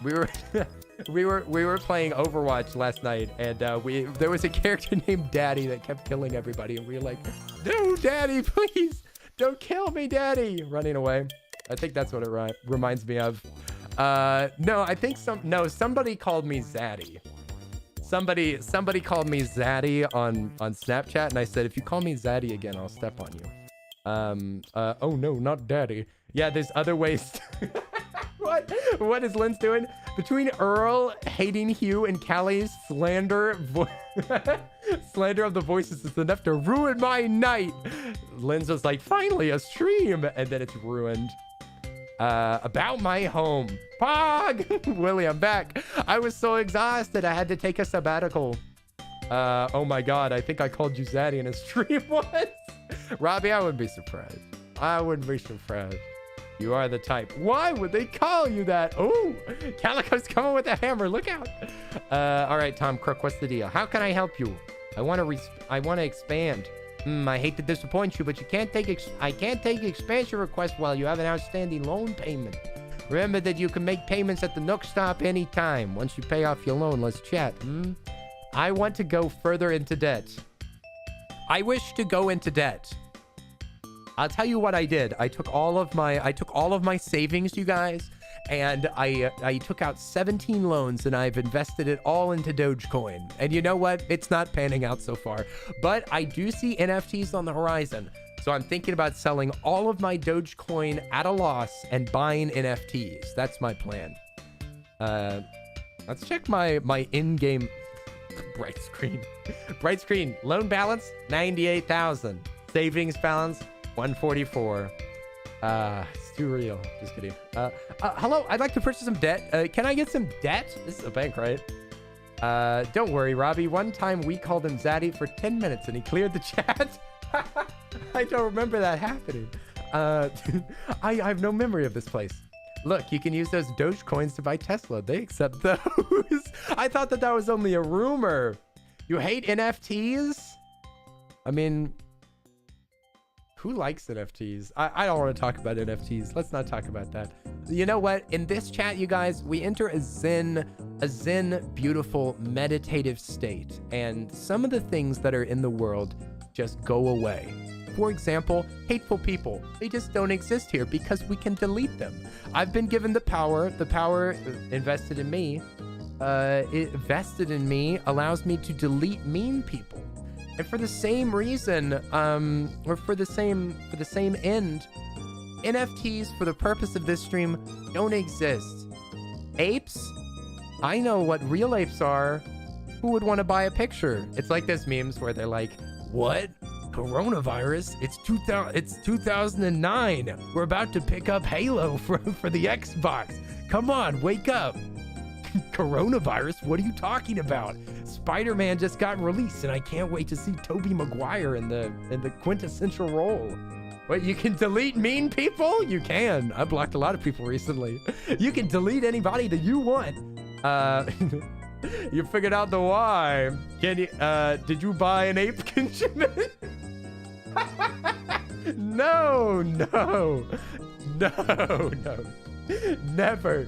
We were playing Overwatch last night, and there was a character named Daddy that kept killing everybody, and we were like, "No, Daddy, please, don't kill me, Daddy!" Running away. I think that's what it reminds me of. No, I think somebody called me Zaddy. Somebody called me Zaddy on Snapchat, and I said, if you call me Zaddy again, I'll step on you. Oh no, not Daddy. Yeah, there's other ways. What is Linz doing? Between Earl hating Hugh and Callie's slander of the voices is enough to ruin my night. Linz was like, finally a stream, and then it's ruined. About my home. Pog! Willie, I'm back. I was so exhausted, I had to take a sabbatical. Oh my god, I think I called you Zaddy in a stream once. Robbie, I wouldn't be surprised. I wouldn't be surprised. You are the type. Why would they call you that? Oh, Calico's coming with a hammer. Look out. All right, Tom Crook, what's the deal? How can I help you? I want to expand. I hate to disappoint you, but I can't take expansion requests while you have an outstanding loan payment. Remember that you can make payments at the Nook Stop anytime. Once you pay off your loan, let's chat. I want to go further into debt. I wish to go into debt. I'll tell you what I did. I took all of my savings, you guys, and I took out 17 loans, and I've invested it all into Dogecoin. And you know what? It's not panning out so far, but I do see NFTs on the horizon. So I'm thinking about selling all of my Dogecoin at a loss and buying NFTs. That's my plan. Let's check my in-game bright screen. Bright screen. Loan balance 98,000. Savings balance 144. It's too real. Just kidding. Hello, I'd like to purchase some debt. Can I get some debt? This is a bank, right? Don't worry, Robbie. One time we called him Zaddy for 10 minutes and he cleared the chat. I don't remember that happening. I have no memory of this place. Look, you can use those Doge coins to buy Tesla. They accept those. I thought that was only a rumor. You hate NFTs? I mean, Who likes NFTs? I don't want to talk about NFTs. Let's not talk about that. You know what? In this chat, you guys, we enter a zen, beautiful, meditative state. And some of the things that are in the world just go away. For example, hateful people. They just don't exist here because we can delete them. I've been given the power invested in me. It vested in me allows me to delete mean people. And for the same reason, or for the same end, NFTs for the purpose of this stream don't exist. Apes? I know what real apes are. Who would want to buy a picture? It's like those memes where they're like, what? Coronavirus? It's 2009. We're about to pick up Halo for the Xbox. Come on, wake up. Coronavirus? What are you talking about? Spider-Man just got released and I can't wait to see Tobey Maguire in the quintessential role. Wait, you can delete mean people? You can. I blocked a lot of people recently. You can delete anybody that you want. You figured out the why. Can you did you buy an ape Benjamin? No. Never.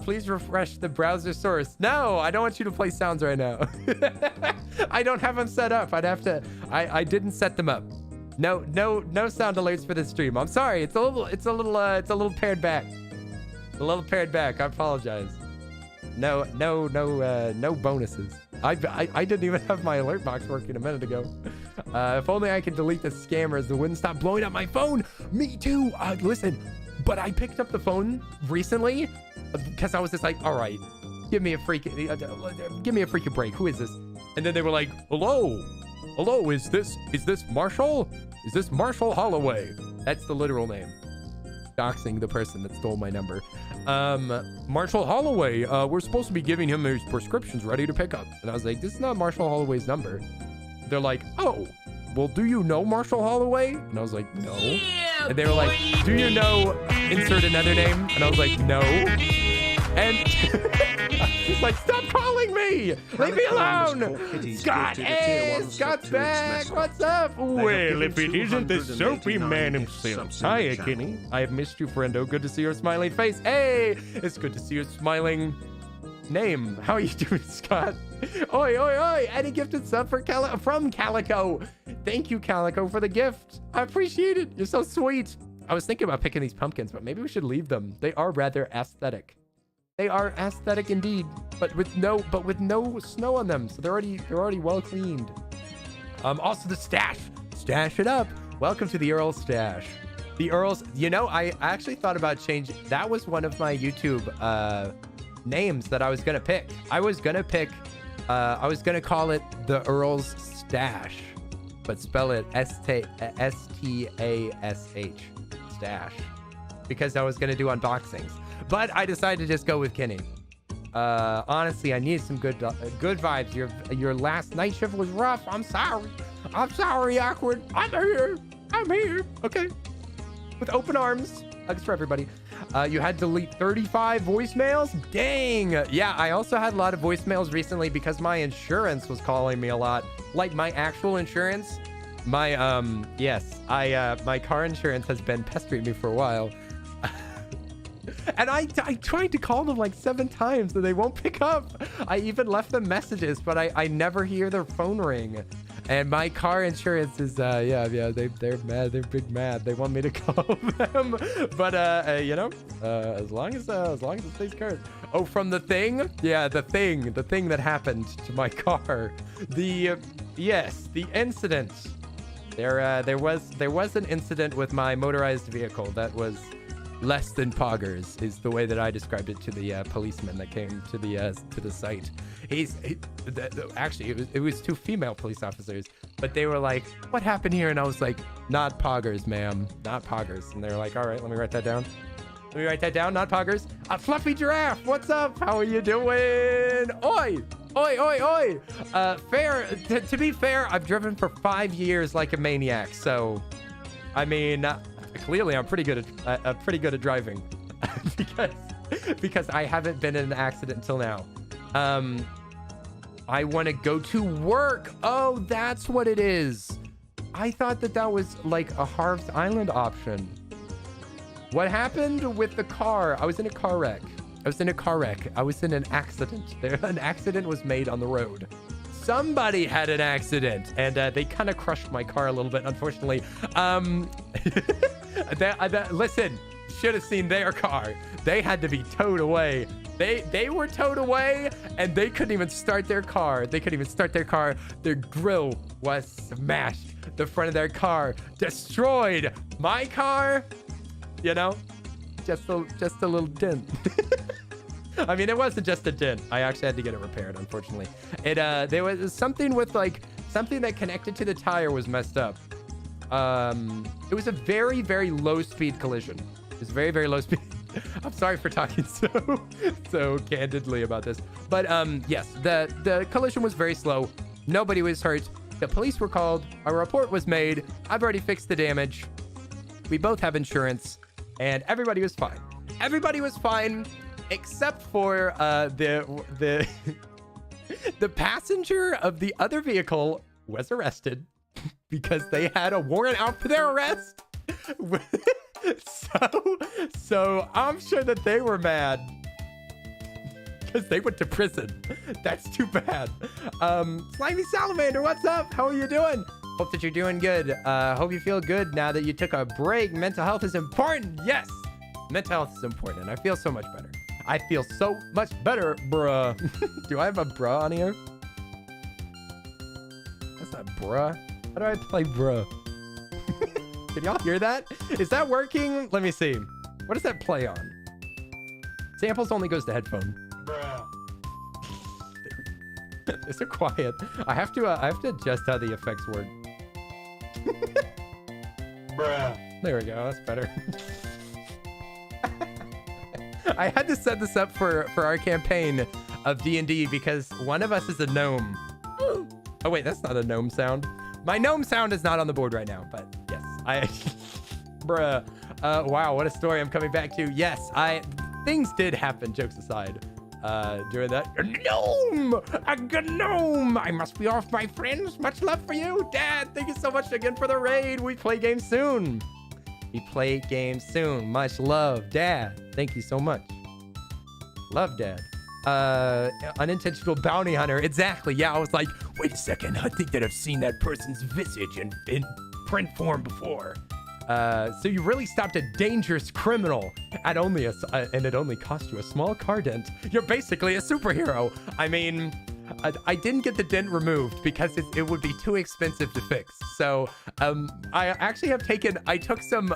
Please refresh the browser source. No, I don't want you to play sounds right now. I don't have them set up. I didn't set them up. No sound alerts for this stream. I'm sorry. It's a little pared back. A little pared back. I apologize. No bonuses. I didn't even have my alert box working a minute ago. If only I could delete the scammers that wouldn't stop blowing up my phone. Me too. Listen. But I picked up the phone recently because I was just like, all right, give me a freaking break. Who is this? And then they were like, hello, is this Marshall? Is this Marshall Holloway? That's the literal name. Doxing the person that stole my number. Marshall Holloway, we're supposed to be giving him his prescriptions ready to pick up. And I was like, this is not Marshall Holloway's number. They're like, oh, well, do you know Marshall Holloway? And I was like, no. Yeah, and they were like, do you know insert another name? And I was like, no. And he's like, stop calling me. Leave me alone. Scott, hey, Scott's back. What's up? Well, if it isn't the soapy man himself. Hiya, Kenny. I have missed you, friendo. Good to see your smiling face. Hey, it's good to see your smiling name. How are you doing, Scott? Oi. And a gifted sub from Calico. Thank you, Calico, for the gift. I appreciate it. You're so sweet. I was thinking about picking these pumpkins, but maybe we should leave them. They are rather aesthetic. They are aesthetic indeed, but with no snow on them. So they're already well cleaned. Also the stash it up. Welcome to the Earl stash. The Earls, you know, I actually thought about changing. That was one of my YouTube names that I was gonna pick. I was gonna call it the Earl's Stash, but spell it S-T-A-S-H, stash, because I was gonna do unboxings. But I decided to just go with Kenny. Honestly, I needed some good vibes. Your last night shift was rough. I'm sorry, awkward. I'm here. Okay. With open arms. Hugs for everybody. You had to delete 35 voicemails? Dang. Yeah, I also had a lot of voicemails recently because my insurance was calling me a lot. Like my actual insurance. My my car insurance has been pestering me for a while. And I tried to call them like 7 times and they won't pick up. I even left them messages, but I never hear their phone ring. And my car insurance is they're mad. They're big mad. They want me to call them. But as long as it stays current. Oh, from the thing? Yeah, the thing that happened to my car. The incident. There was an incident with my motorized vehicle that was less than poggers, is the way that I described it to the policeman that came to the site. Actually, it was 2 female police officers, but they were like, "What happened here?" And I was like, "Not poggers, ma'am, not poggers." And they were like, "All right, let me write that down. Not poggers." A fluffy giraffe. What's up? How are you doing? Oi. To be fair, I've driven for 5 years like a maniac, so I mean. Clearly, I'm pretty good at driving because I haven't been in an accident until now. I want to go to work. Oh, that's what it is. I thought that that was like a Harvest Island option. What happened with the car? I was in a car wreck. I was in an accident. An accident was made on the road. Somebody had an accident, and they kind of crushed my car a little bit, unfortunately. Listen, should have seen their car. They had to be towed away. They were towed away, and they couldn't even start their car. Their grill was smashed. The front of their car destroyed. My car, you know, just a little dent. I mean, it wasn't just a dent. I actually had to get it repaired, unfortunately. There was something with something that connected to the tire was messed up. It was a very, very low speed collision. It was very, very low speed. I'm sorry for talking so candidly about this, but yes, the collision was very slow. Nobody was hurt. The police were called. A report was made. I've already fixed the damage. We both have insurance, and everybody was fine. Everybody was fine, except for the passenger of the other vehicle was arrested because they had a warrant out for their arrest. So I'm sure that they were mad because they went to prison. That's too bad. Slimy Salamander, what's up? How are you doing? Hope that you're doing good. Hope you feel good now that you took a break. Mental health is important. Yes, mental health is important. I feel so much better. I feel so much better, bruh. Do I have a bruh on here? That's not bruh. How do I play bruh? Can y'all hear that? Is that working? Let me see. What does that play on? Samples only goes to headphone. Bruh. They're so quiet. I have to adjust how the effects work. Bruh. There we go. That's better. I had to set this up for our campaign of D&D because one of us is a gnome. Oh wait, that's not a gnome sound. My gnome sound is not on the board right now, but yes, bruh. Wow, what a story I'm coming back to. Yes, things did happen, jokes aside, during that. A gnome! I must be off, my friends. Much love for you. Dad, thank you so much again for the raid. We play games soon. Much love, Dad. Thank you so much. Love, Dad. Unintentional bounty hunter. Exactly. Yeah, I was like, wait a second. I think that I've seen that person's visage in print form before. So you really stopped a dangerous criminal at only and it only cost you a small car dent. You're basically a superhero. I mean, I didn't get the dent removed because it would be too expensive to fix. So I actually I took some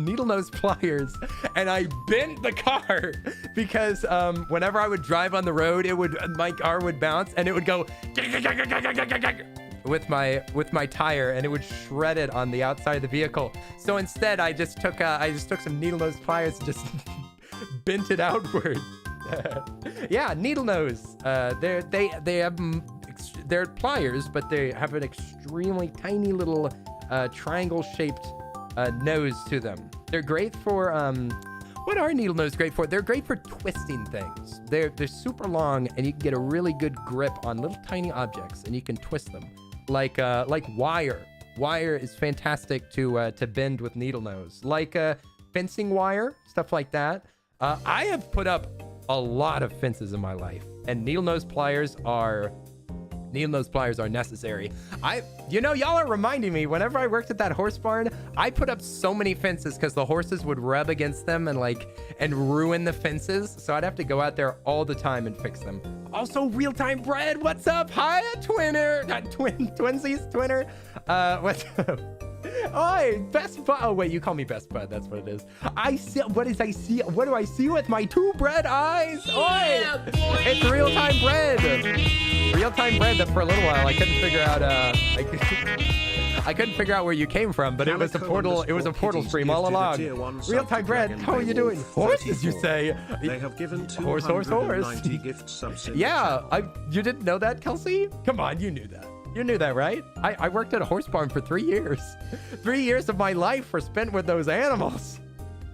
needle nose pliers and I bent the car because whenever I would drive on the road, my car would bounce and it would go with my tire and it would shred it on the outside of the vehicle. So instead, I just took some needle nose pliers and just bent it outward. Yeah, needle nose. They're pliers, but they have an extremely tiny little triangle-shaped nose to them. They're great for what are needle nose great for? They're great for twisting things. They're super long, and you can get a really good grip on little tiny objects, and you can twist them like wire. Wire is fantastic to bend with needle nose, like fencing wire, stuff like that. I have put up a lot of fences in my life, and needle nose pliers are necessary. Y'all are reminding me, whenever I worked at that horse barn, I put up so many fences because the horses would rub against them and ruin the fences. So I'd have to go out there all the time and fix them. Also, real-time bread, what's up? Hi, twinner, not twinsies, twinner. What's up? Oi, best bud. Oh wait, you call me best bud. That's what it is. I see. What do I see with my two bread eyes? Yeah, oi, boy. it's real-time bread. Real-time bread. That for a little while I couldn't figure out. I couldn't figure out where you came from, but it was a portal. It was a portal stream all along. Real-time bread. How are you doing? Horses, you say? They have given Horse. 290 gift subs. Yeah, you didn't know that, Kelsey? Come on, you knew that. You knew that, right? I worked at a horse barn for 3 years. 3 years of my life were spent with those animals.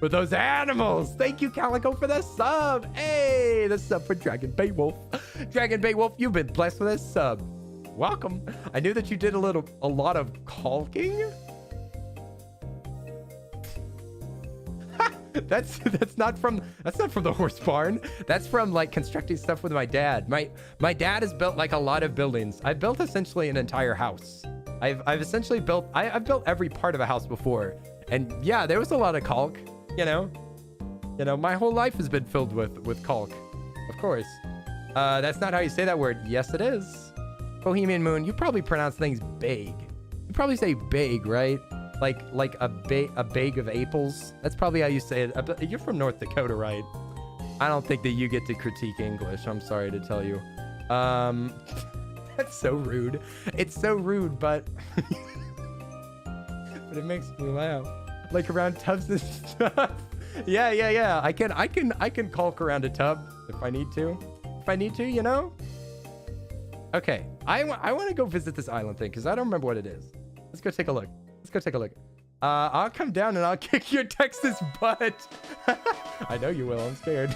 Thank you, Calico, for the sub. Hey, the sub for Dragon Bay Wolf. Dragon Bay Wolf, you've been blessed with a sub. Welcome. I knew that you did a lot of caulking. That's not from the horse barn. That's from like constructing stuff with my dad. My dad has built like a lot of buildings. I built essentially an entire house. I've essentially built I've built every part of a house before. And yeah, there was a lot of caulk, you know. My whole life has been filled with caulk. Of course. That's not how you say that word. Yes, it is. Bohemian Moon, you probably pronounce things big. You probably say big, right? Like a bag of apples. That's probably how you say it. You're from North Dakota, right? I don't think that you get to critique English. I'm sorry to tell you. That's so rude. It's so rude, but but it makes me laugh. Like around tubs and stuff. Yeah. I can caulk around a tub if I need to. If I need to, you know. Okay, I want to go visit this island thing because I don't remember what it is. Let's go take a look. I'll come down and I'll kick your Texas butt. I know you will. I'm scared.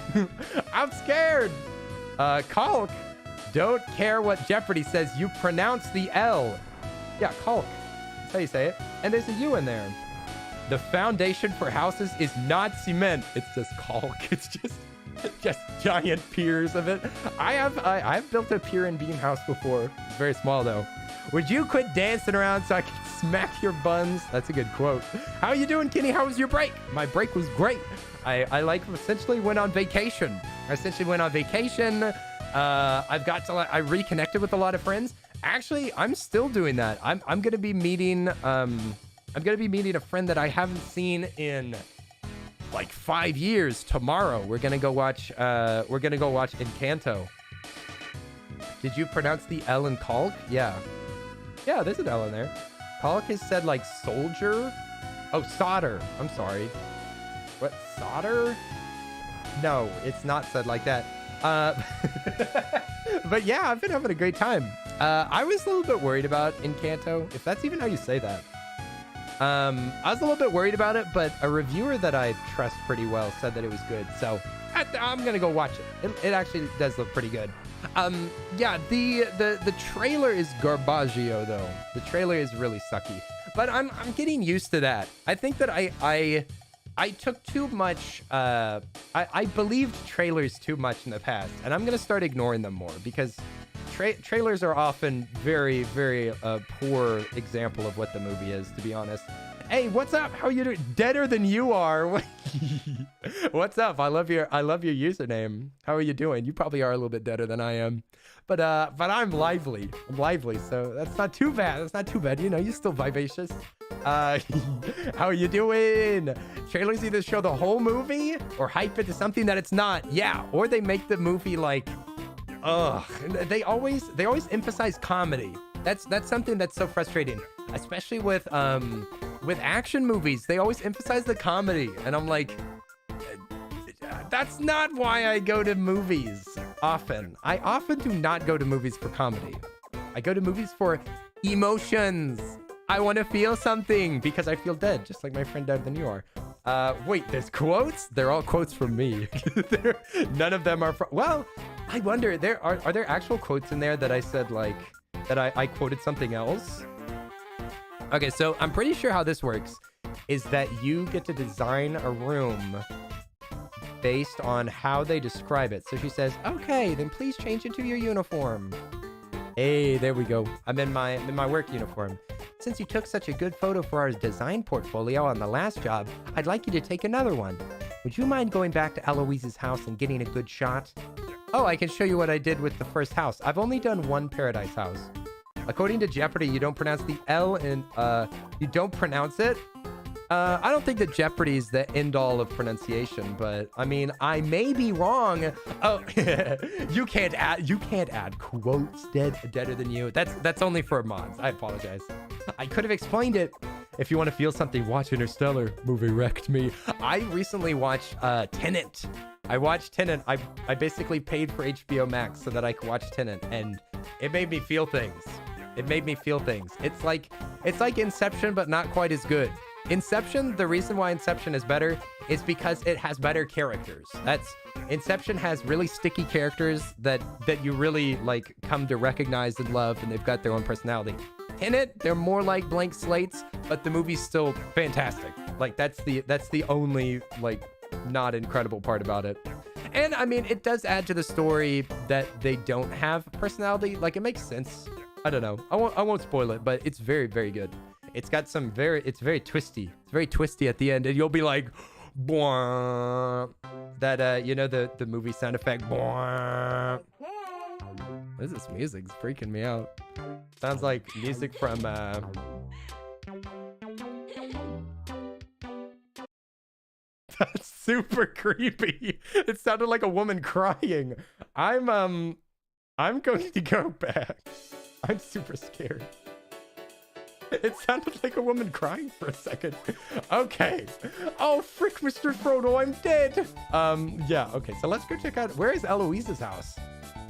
I'm scared. Caulk. Don't care what Jeopardy says. You pronounce the L. Yeah, caulk. That's how you say it. And there's a U in there. The foundation for houses is not cement. It's just caulk. It's just giant piers of it. I've built a pier and beam house before. It's very small though. Would you quit dancing around so I can smack your buns? That's a good quote. How you doing, Kenny? How was your break? My break was great. I essentially went on vacation. I reconnected with a lot of friends. Actually, I'm still doing that. I'm gonna be meeting a friend that I haven't seen in like 5 years tomorrow. We're gonna go watch Encanto. Did you pronounce the L in caulk? Yeah, there's an L in there. Caulk is said like soldier. Oh, solder. I'm sorry. What, solder? No, it's not said like that. But yeah, I've been having a great time. I was a little bit worried about Encanto, if that's even how you say that. I was a little bit worried about it, but a reviewer that I trust pretty well said that it was good. So I'm gonna go watch it. It actually does look pretty good. Yeah, the trailer is garbaggio though. The trailer is really sucky, but I'm getting used to that. I think that I took too much, I believed trailers too much in the past, and I'm gonna start ignoring them more because trailers are often very, very poor example of what the movie is, to be honest. Hey, what's up? How are you doing? Deader than you are. What's up? I love your username. How are you doing? You probably are a little bit deader than I am, but I'm lively. So that's not too bad. You know, you're still vivacious. How are you doing? Trailers either show the whole movie or hype it to something that it's not. Yeah, or they make the movie like, they always emphasize comedy. That's something that's so frustrating, especially with action movies. They always emphasize the comedy, and I'm like, that's not why I go to movies often. I often do not go to movies for comedy. I go to movies for emotions. I want to feel something because I feel dead, just like my friend Dead Than You Are. Wait, there's quotes? They're all quotes from me. None of them are from... Well, I wonder, are there actual quotes in there that I said, like, that I quoted something else? Okay, so I'm pretty sure how this works is that you get to design a room based on how they describe it. So she says, okay, then please change into your uniform. Hey, there we go. I'm in my work uniform. Since you took such a good photo for our design portfolio on the last job, I'd like you to take another one. Would you mind going back to Eloise's house and getting a good shot? Oh, I can show you what I did with the first house. I've only done one paradise house. According to Jeopardy, you don't pronounce the L in, you don't pronounce it. I don't think that Jeopardy is the end all of pronunciation, but I mean, I may be wrong. Oh, you can't add quotes deader than you. That's only for mods. I apologize. I could have explained it. If you want to feel something, watch Interstellar. Movie wrecked me. I recently watched Tenet. I watched Tenet. I basically paid for HBO Max so that I could watch Tenet, and it made me feel things. It's like Inception, but not quite as good. Inception, the reason why Inception is better is because it has better characters. Inception has really sticky characters that you really like come to recognize and love, and they've got their own personality. Tenet, they're more like blank slates, but the movie's still fantastic. Like that's the only like not incredible part about it. And I mean, it does add to the story that they don't have personality. Like it makes sense. I don't know. I won't spoil it, but it's very, very good. It's got some it's very twisty. It's very twisty at the end, and you'll be like, "Bwah." That you know the movie sound effect. Bwah. What is this music? It's freaking me out. Sounds like music from That's super creepy. It sounded like a woman crying. I'm going to go back. I'm super scared. It sounded like a woman crying for a second. Okay. Oh, frick, Mr. Frodo, I'm dead. Yeah, okay. So let's go check out, where is Eloise's house?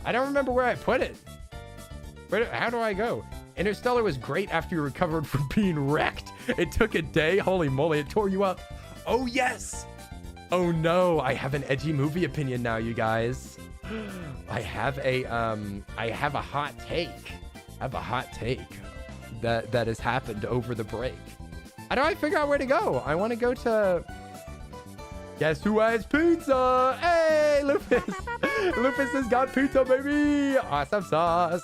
I don't remember where I put it. How do I go? Interstellar was great after you recovered from being wrecked. It took a day. Holy moly, it tore you up. Oh, yes. Oh, no. I have an edgy movie opinion now, you guys. I have a hot take. I have a hot take that has happened over the break. How do I figure out where to go? I want to go to... Guess who has pizza? Hey, Lupus. Lupus has got pizza, baby. Awesome sauce.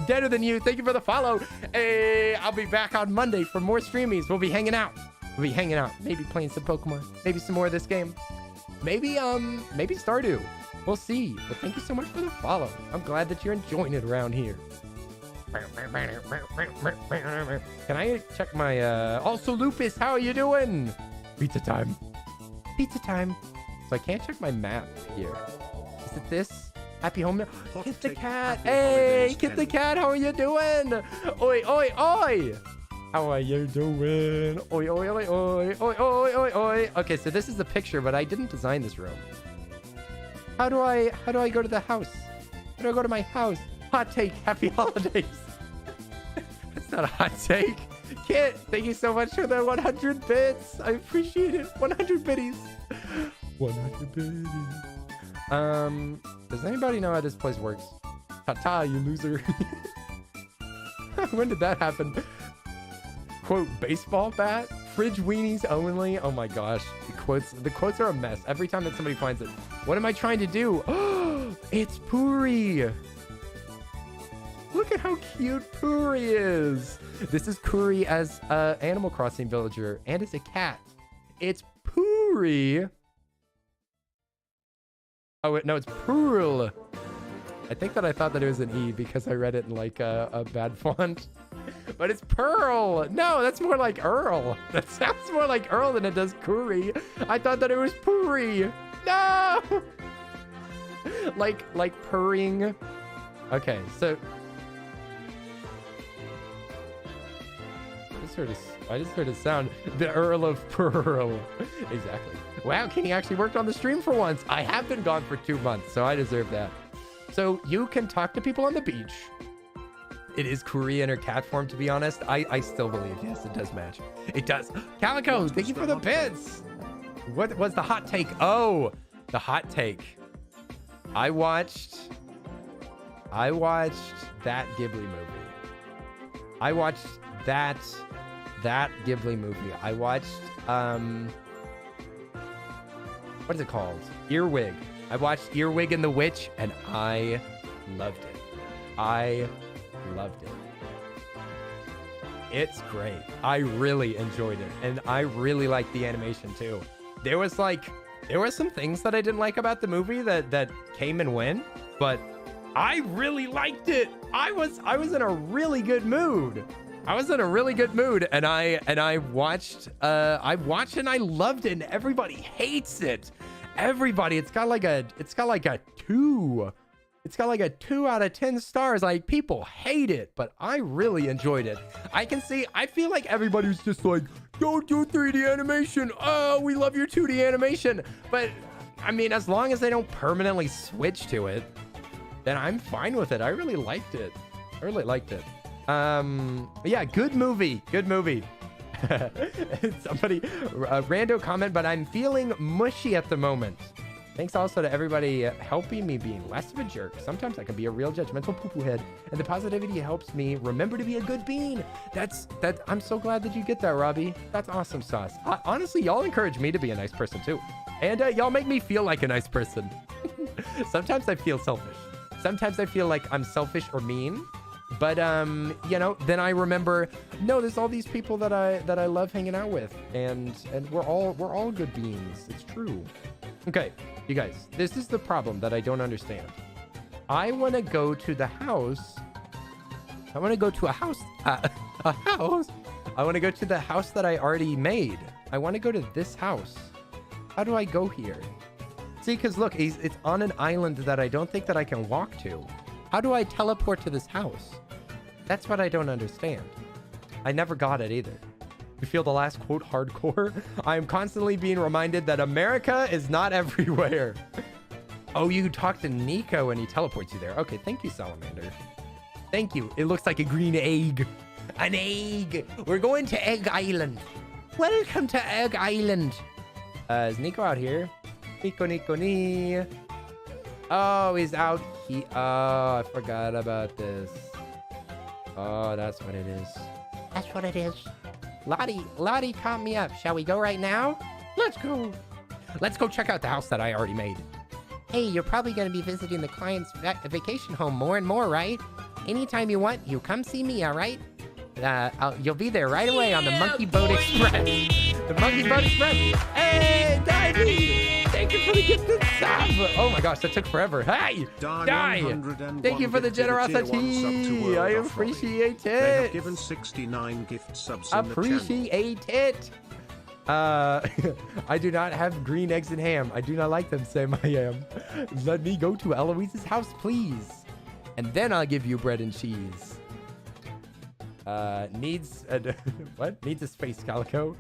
Deader than you. Thank you for the follow. Hey, I'll be back on Monday for more streamies. We'll be hanging out. Maybe playing some Pokemon. Maybe some more of this game. Maybe Stardew. We'll see. But thank you so much for the follow. I'm glad that you're enjoying it around here. Can I check my also Lupus, how are you doing? Pizza time. So I can't check my map here. Is it this? Happy home now? Kit the cat. Hey, Kit the cat, how are you doing? Oi, oi, oi. How are you doing? Oi, oi, oi, oi, oi, oi, oi, oi. Okay, so this is the picture, but I didn't design this room. How do I go to the house? How do I go to my house? Hot take, happy holidays. That's not a hot take. Kit, thank you so much for the 100 bits. I appreciate it. 100 biddies. 100 biddies. Does anybody know how this place works? Ta-ta, you loser. When did that happen? Quote, baseball bat? Fridge weenies only? Oh my gosh. The quotes are a mess every time that somebody finds it. What am I trying to do? Oh, it's Puri. Look at how cute Puri is. This is Kuri as an Animal Crossing villager and as a cat. It's Puri. Oh, wait, no, it's Pearl. I think that I thought that it was an E because I read it in like a bad font. But it's Pearl. No, that's more like Earl. That sounds more like Earl than it does Kuri. I thought that it was Puri. No. like purring. Okay, so I just heard a sound. The Earl of Pearl. Exactly. Wow, Kenny actually worked on the stream for once. I have been gone for 2 months, so I deserve that. So you can talk to people on the beach. It is Kuri in her cat form, to be honest. I still believe, yes, it does match. It does. Calico, thank you for the bits. What was the hot take? Oh, the hot take. I watched that Ghibli movie. I watched that Ghibli movie. I watched what is it called? Earwig. I watched Earwig and the Witch, and I loved it. I loved it. It's great. I really enjoyed it, and I really liked the animation too. There were some things that I didn't like about the movie that came and went, but I really liked it. I was in a really good mood. And I watched and I loved it, and everybody hates it. Everybody, it's got like a 2. It's got like a 2 out of 10 stars. Like, people hate it, but I really enjoyed it. I feel like everybody's just like, don't do 3D animation. Oh, we love your 2D animation. But I mean, as long as they don't permanently switch to it, then I'm fine with it. I really liked it. Yeah, good movie. Somebody, a rando comment, but I'm feeling mushy at the moment. Thanks also to everybody helping me being less of a jerk. Sometimes I can be a real judgmental poo-poo head, and the positivity helps me remember to be a good bean. I'm so glad that you get that, Robbie. That's awesome sauce. Honestly, y'all encourage me to be a nice person too. And y'all make me feel like a nice person. Sometimes I feel selfish. Sometimes I feel like I'm selfish or mean. But you know, then I remember, no, there's all these people that I love hanging out with, and we're all good beings. It's true. Okay, you guys, this is the problem that I don't understand. I want to go to the house. I want to go to a house. A house. I want to go to the house that I already made. I want to go to this house. How do I go here? See, because look, it's on an island that I don't think that I can walk to. How do I teleport to this house? That's what I don't understand. I never got it either. You feel the last quote hardcore? I am constantly being reminded that America is not everywhere. Oh, you talk to Nico and he teleports you there. Okay, thank you, Salamander. Thank you. It looks like a green egg. An egg. We're going to Egg Island. Welcome to Egg Island. Is Nico out here? Nico. Oh, he's out here. Oh, I forgot about this. Oh, that's what it is. That's what it is. Lottie caught me up. Shall we go right now? Let's go. Let's go check out the house that I already made. Hey, you're probably going to be visiting the client's vacation home more and more, right? Anytime you want, you come see me, all right? You'll be there right away on the Monkey Boat Express. The Monkey Boat Express. Hey, Divey! Thank you for the gifted sub. Oh my gosh, that took forever. Hey, die! Thank you for the generosity. I appreciate it. They have given 69 gift subs. Appreciate it. I do not have green eggs and ham. I do not like them, Sam. I am. Let me go to Eloise's house, please. And then I'll give you bread and cheese. What? Needs a space calico.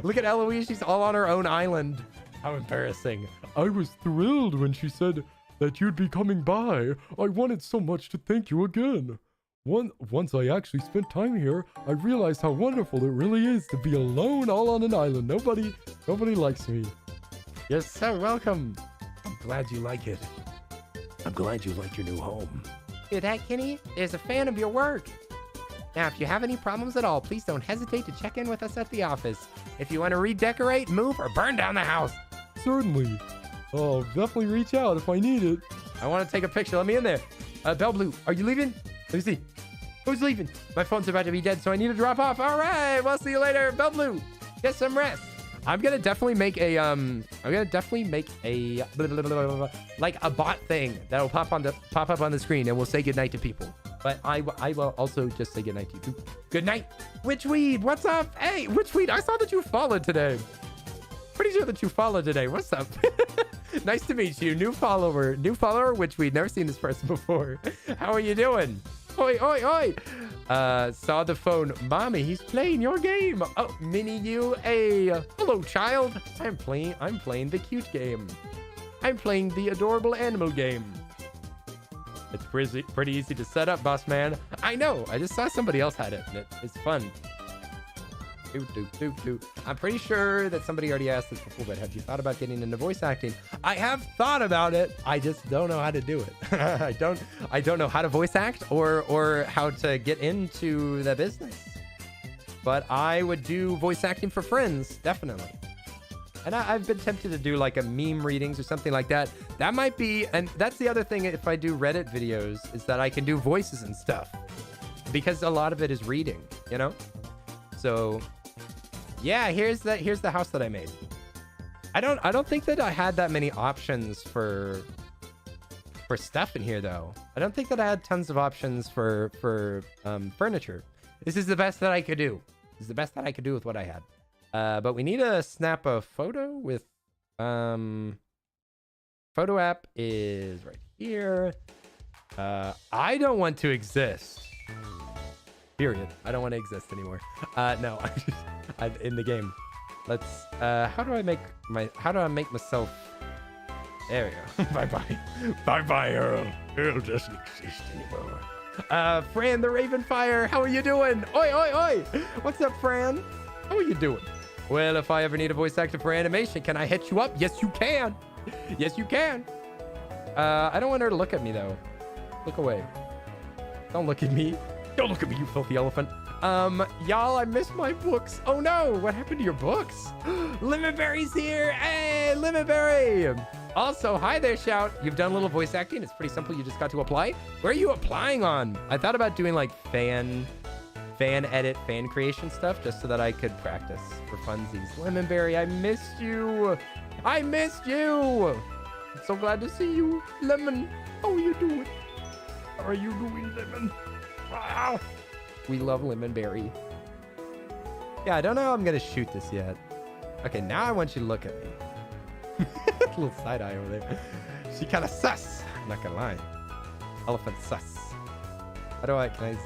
Look at Eloise. She's all on her own island. How embarrassing. I was thrilled when she said that you'd be coming by. I wanted so much to thank you again. Once I actually spent time here, I realized how wonderful it really is to be alone all on an island. Nobody likes me. You're so welcome. I'm glad you like it. I'm glad you like your new home. Hear that, Kenny? There's a fan of your work. Now, if you have any problems at all, please don't hesitate to check in with us at the office. If you want to redecorate, move, or burn down the house. Certainly. I'll definitely reach out if I need it. I want to take a picture. Let me in there. Bell Blue, are you leaving? Let me see. Who's leaving? My phone's about to be dead, so I need to drop off. All right, we'll see you later. Bell Blue, get some rest. I'm gonna definitely make a like a bot thing that'll pop up on the screen, and we'll say goodnight to people. But I will also just say goodnight to you too. Good night, Witchweed. What's up? Hey, Witchweed, I saw that you followed today. Pretty sure that you followed today. What's up? Nice to meet you. New follower, Witchweed. Never seen this person before. How are you doing? Oi, oi, oi. Saw the phone. Mommy, he's playing your game. Oh, Minnie, you. Hey, hello, child. I'm playing the cute game. I'm playing the adorable animal game. It's pretty easy to set up, boss man. I know. I just saw somebody else had it, and it's fun. I'm pretty sure that somebody already asked this before, but have you thought about getting into voice acting? I have thought about it. I just don't know how to do it. I don't know how to voice act or how to get into the business. But I would do voice acting for friends, definitely. And I've been tempted to do like a meme readings or something like that. That might be, and that's the other thing if I do Reddit videos, is that I can do voices and stuff. Because a lot of it is reading, you know? So yeah, here's the house that I made. I don't think that I had that many options for stuff in here though. I don't think that I had tons of options for furniture. This is the best that I could do. This is the best that I could do with what I had. But we need to snap a photo with photo app is right here. I don't want to exist. Period. I don't want to exist anymore. No, I'm in the game. Let's. How do I make myself? There we go. Bye bye, Earl. Earl doesn't exist anymore. Fran the Ravenfire, how are you doing? Oi. What's up, Fran? How are you doing? Well, if I ever need a voice actor for animation, can I hit you up? Yes, you can. Yes, you can. I don't want her to look at me, though. Look away. Don't look at me. Don't look at me, you filthy elephant. Y'all, I missed my books. Oh, no. What happened to your books? Lemonberry's here. Hey, Lemonberry. Also, hi there, Shout. You've done a little voice acting. It's pretty simple. You just got to apply. Where are you applying on? I thought about doing, like, fan edit, fan creation stuff just so that I could practice for funsies. Lemonberry, I missed you. I missed you. I'm so glad to see you. Lemon, how are you doing? How are you doing, Lemon? Wow. We love Lemonberry. Yeah, I don't know how I'm going to shoot this yet. Okay, now I want you to look at me. Little side eye over there. She kind of sus. I'm not going to lie. Elephant sus. How do I, can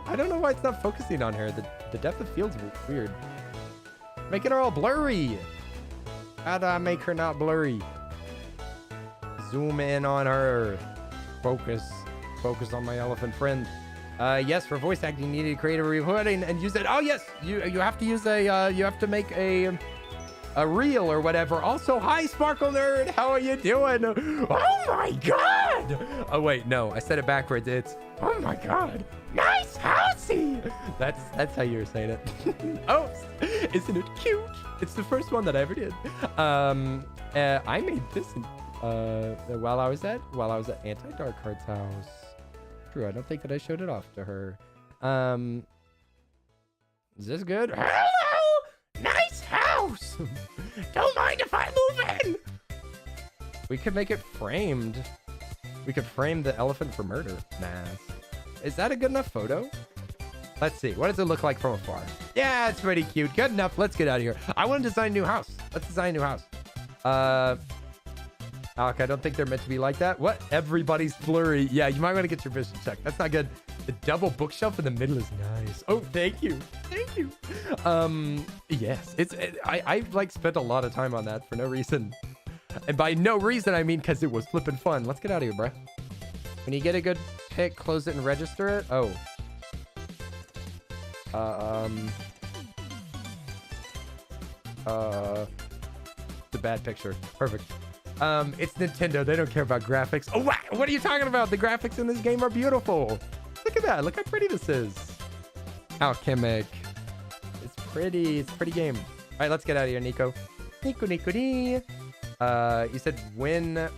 I don't know why it's not focusing on her. The depth of field's weird. Making her all blurry. How do I make her not blurry? Zoom in on her. Focus on my elephant friend. Yes, for voice acting, you need to create a recording and use it. Oh yes, you have to use a you have to make a reel or whatever. Also, hi Sparkle Nerd, how are you doing? Oh my god! Oh wait, no, I said it backwards. It's oh my god, nice housey. That's how you were saying it. Oh, isn't it cute? It's the first one that I ever did. I made this while I was at Anti-Dark Heart's house. True, I don't think that I showed it off to her. Is this good? Hello! Nice house! Don't mind if I move in! We could make it framed. We could frame the elephant for murder mask. Is that a good enough photo? Let's see. What does it look like from afar? Yeah, it's pretty cute. Good enough. Let's get out of here. I want to design a new house. Let's design a new house. Alec, I don't think they're meant to be like that. What? Everybody's blurry. Yeah, you might want to get your vision checked. That's not good. The double bookshelf in the middle is nice. Oh, thank you. Thank you. Yes. I like spent a lot of time on that for no reason. And by no reason, I mean because it was flipping fun. Let's get out of here, bruh. When you get a good pick, close it and register it. Oh. It's a bad picture. Perfect. It's Nintendo. They don't care about graphics. Oh, what are you talking about? The graphics in this game are beautiful. Look at that. Look how pretty this is. Alchemic. It's pretty. It's a pretty game. All right, let's get out of here, Nico. Nico. You said when...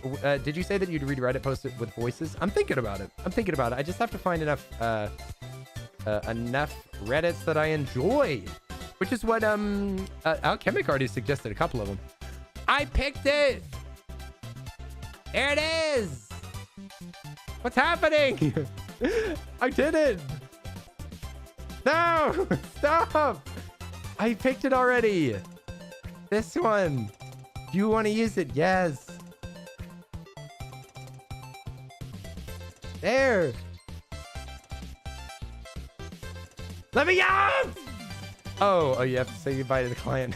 did you say that you'd read Reddit posts it with voices? I'm thinking about it. I just have to find enough Reddits that I enjoy. Which is what Alchemic already suggested a couple of them. I picked it! There it is! What's happening? I did it! No! Stop! I picked it already! This one! Do you want to use it? Yes! There! Let me out! Oh, you have to say goodbye to the client.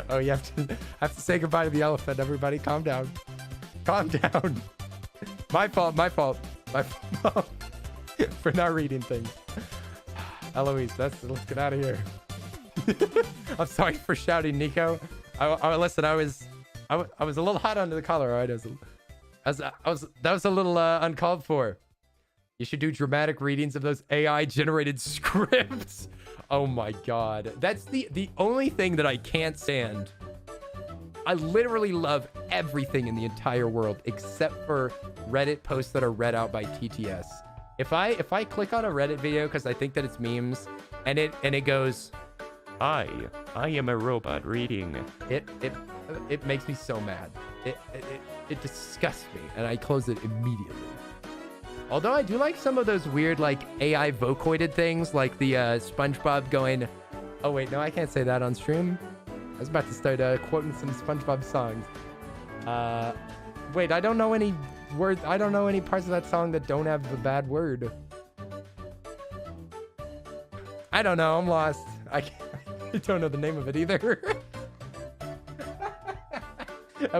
Oh, you have to say goodbye to the elephant. Everybody, calm down. Calm down. My fault for not reading things. Eloise, let's get out of here. I'm sorry for shouting, Nico. Listen, I was a little hot under the collar, all right? That was a little uncalled for. You should do dramatic readings of those AI generated scripts. Oh my god. That's the only thing that I can't stand. I literally love everything in the entire world except for Reddit posts that are read out by TTS. If I click on a Reddit video because I think that it's memes and it goes, I am a robot reading. It makes me so mad. It disgusts me and I close it immediately. Although I do like some of those weird like AI vocoided things like the SpongeBob going, oh wait, no, I can't say that on stream. I was about to start quoting some SpongeBob songs. Wait, I don't know any words. I don't know any parts of that song that don't have a bad word. I don't know. I'm lost. I don't know the name of it either.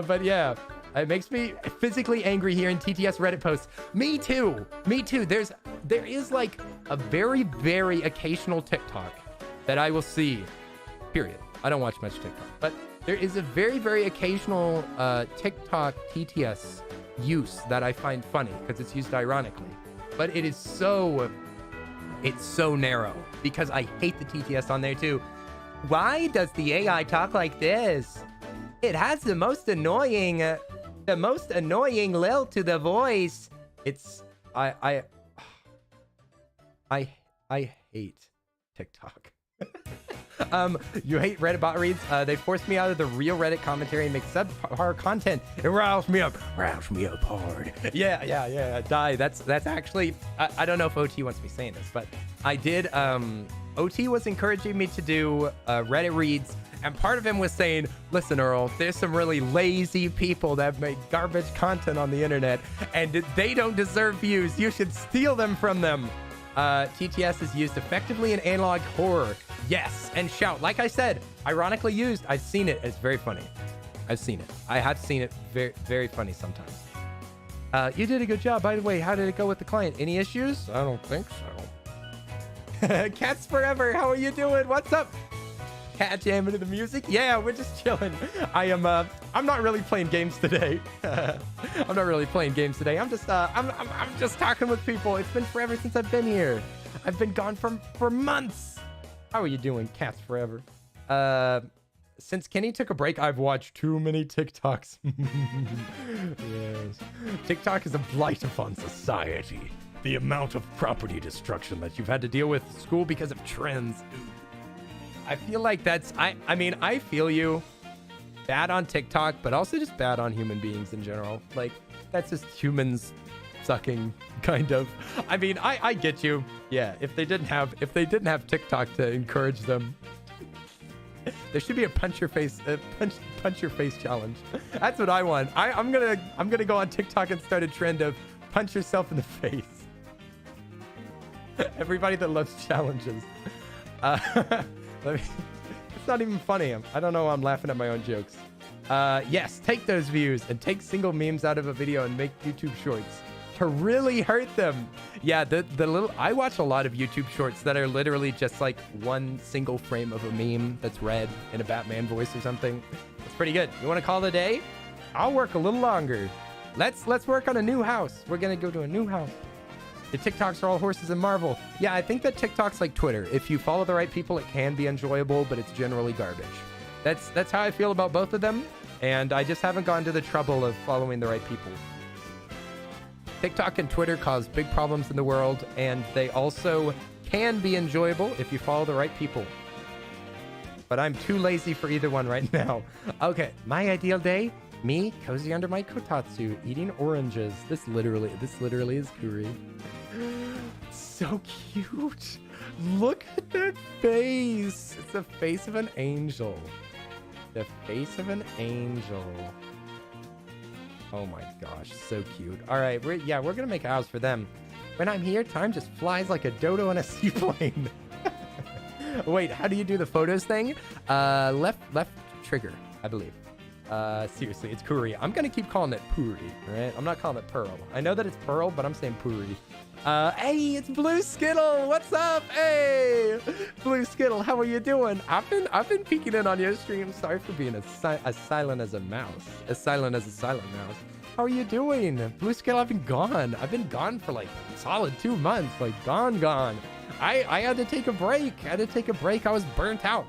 But yeah, it makes me physically angry hearing TTS Reddit posts. Me too. There is like a very, very occasional TikTok that I will see, period. I don't watch much TikTok, but there is a very, very occasional TikTok TTS use that I find funny because it's used ironically, but it's so narrow because I hate the TTS on there too. Why does the AI talk like this? It has the most annoying lilt to the voice. It's I hate TikTok. You hate Reddit bot reads? They forced me out of the real Reddit commentary and make subpar content. It riles me up hard. Yeah. Die. That's actually, I don't know if OT wants me saying this, but I did. OT was encouraging me to do Reddit reads, and part of him was saying, listen, Earl, there's some really lazy people that make garbage content on the internet, and they don't deserve views. You should steal them from them. TTS is used effectively in analog horror. Yes, and shout. Like I said, ironically used. I've seen it. It's very funny. I've seen it. I have seen it. Very, very funny sometimes. You did a good job. By the way, how did it go with the client? Any issues? I don't think so. Cats Forever. How are you doing? What's up? Cat jamming to the music. Yeah, we're just chilling. I'm not really playing games today. I'm just talking with people. It's been forever since I've been here. I've been gone for months. How are you doing, Cats Forever? Since Kenny took a break, I've watched too many TikToks. Yes. TikTok is a blight upon society. The amount of property destruction that you've had to deal with at school because of trends. I feel like that's, I mean, I feel you. Bad on TikTok, but also just bad on human beings in general. Like, that's just humans sucking, kind of. I mean, I get you. Yeah, if they didn't have TikTok to encourage them, there should be a punch your face challenge. That's what I want. I'm gonna go on TikTok and start a trend of punch yourself in the face. Everybody that loves challenges. It's not even funny. I don't know. I'm laughing at my own jokes. Yes, take those views and take single memes out of a video and make YouTube shorts to really hurt them. Yeah, the little, I watch a lot of YouTube shorts that are literally just like one single frame of a meme that's read in a Batman voice or something. It's pretty good. You want to call it a day? I'll work a little longer. Let's work on a new house. We're gonna go to a new house. The TikToks are all horses and Marvel. Yeah, I think that TikTok's like Twitter. If you follow the right people, it can be enjoyable, but it's generally garbage. That's how I feel about both of them, and I just haven't gone to the trouble of following the right people. TikTok and Twitter cause big problems in the world, and they also can be enjoyable if you follow the right people. But I'm too lazy for either one right now. Okay, my ideal day, me cozy under my kotatsu, eating oranges. This literally is Kuri. So cute. Look at that face. It's the face of an angel. The face of an angel. Oh my gosh, so cute. All right, we're gonna make a house for them. When I'm here, time just flies like a dodo on a seaplane. Wait, how do you do the photos thing? Left trigger, I believe. Seriously, it's Kuri. I'm gonna keep calling it Puri, right? I'm not calling it Pearl. I know that it's Pearl, but I'm saying Puri. Hey, it's Blue Skittle. What's up? Hey, Blue Skittle, how are you doing? I've been peeking in on your stream. Sorry for being as silent as a mouse. As silent as a silent mouse. How are you doing? Blue Skittle, I've been gone. I've been gone for like solid 2 months. Like gone. I had to take a break. I was burnt out.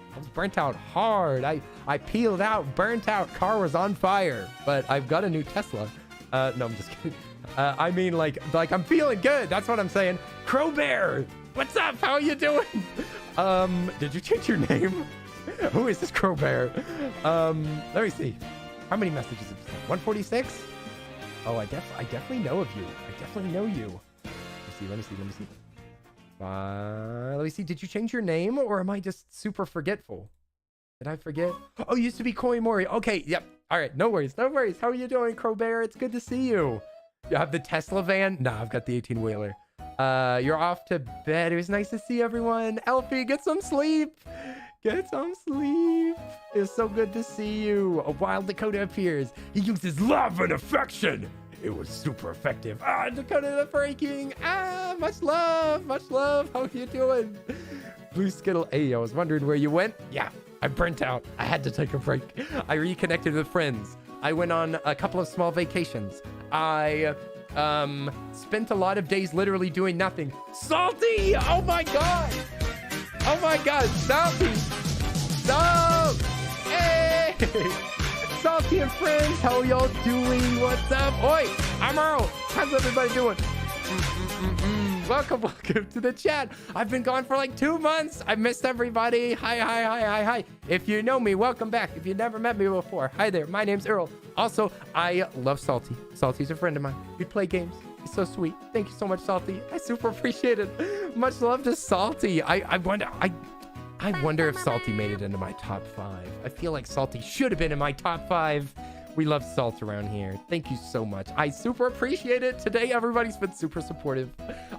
Hard. I peeled out, burnt out. Car was on fire. But I've got a new Tesla. No, I'm just kidding. I mean, like I'm feeling good. That's what I'm saying. Crow Bear, what's up? How are you doing? Did you change your name? Who is this Crow Bear? Let me see. How many messages have you sent? 146? Oh, I definitely know of you. I definitely know you. Let me see. Let me see. Did you change your name, or am I just super forgetful? Did I forget? Oh, you used to be Koi Mori. Okay, yep. All right, no worries. How are you doing, Crow Bear? It's good to see you. You have the Tesla van? Nah, I've got the 18-wheeler. You're off to bed. It was nice to see everyone. Elfie, get some sleep. It was so good to see you. A wild Dakota appears. He uses love and affection. It was super effective. Dakota the Furry King. Much love. How are you doing? Blue Skittle, hey, I was wondering where you went. Yeah, I burnt out. I had to take a break. I reconnected with friends. I went on a couple of small vacations. I spent a lot of days literally doing nothing. Salty! Oh my god! Oh my god, Salty! Salt! Hey! Salty and friends, how y'all doing? What's up? Oi, I'm Earl. How's everybody doing? Welcome to the chat. I've been gone for like 2 months. I missed everybody. Hi. If you know me, welcome back. If you never met me before, hi there. My name's Earl. Also, I love Salty. Salty's a friend of mine. We play games. He's so sweet. Thank you so much, Salty. I super appreciate it. Much love to Salty. I wonder if Salty made it into my top 5. I feel like Salty should have been in my top 5. We love Salt around here. Thank you so much. I super appreciate it. Today, everybody's been super supportive.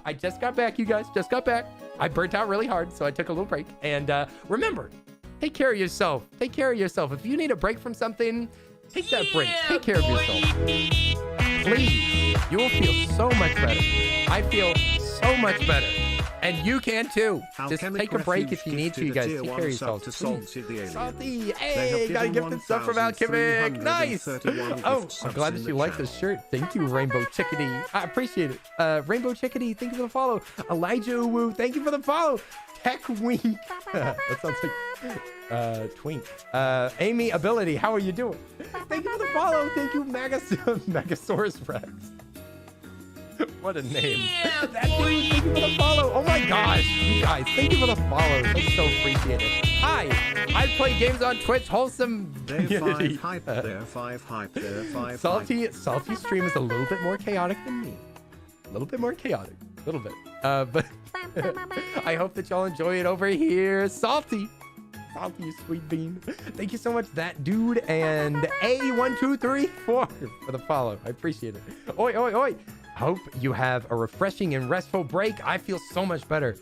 I just got back, you guys. Just got back. I burnt out really hard, so I took a little break. And remember, take care of yourself. Take care of yourself. If you need a break from something, take that break. Take care of yourself. Please. You will feel so much better. I feel so much better. And you can too. Just take a break if you need to, you guys. Take care of yourselves. Salty, hey, got a gifted sub from Alchemic. Nice. Oh, I'm glad that you like this shirt. Thank you, Rainbow Chickadee. I appreciate it. Rainbow Chickadee, thank you for the follow. Elijah Woo, thank you for the follow. Tech Wink. That sounds like Twink. Amy Ability, how are you doing? Thank you for the follow. Thank you, Megasaurus Rex. What a name. Yeah, that dude, thank you for the follow. Oh my gosh. You guys, thank you for the follow. That's so appreciated. Hi, I play games on Twitch. Wholesome community. Salty's stream is a little bit more chaotic than me. A little bit more chaotic. A little bit. But I hope that y'all enjoy it over here. Salty, you sweet bean. Thank you so much, that dude. And A1234 for the follow. I appreciate it. Oi. Hope you have a refreshing and restful break. I feel so much better.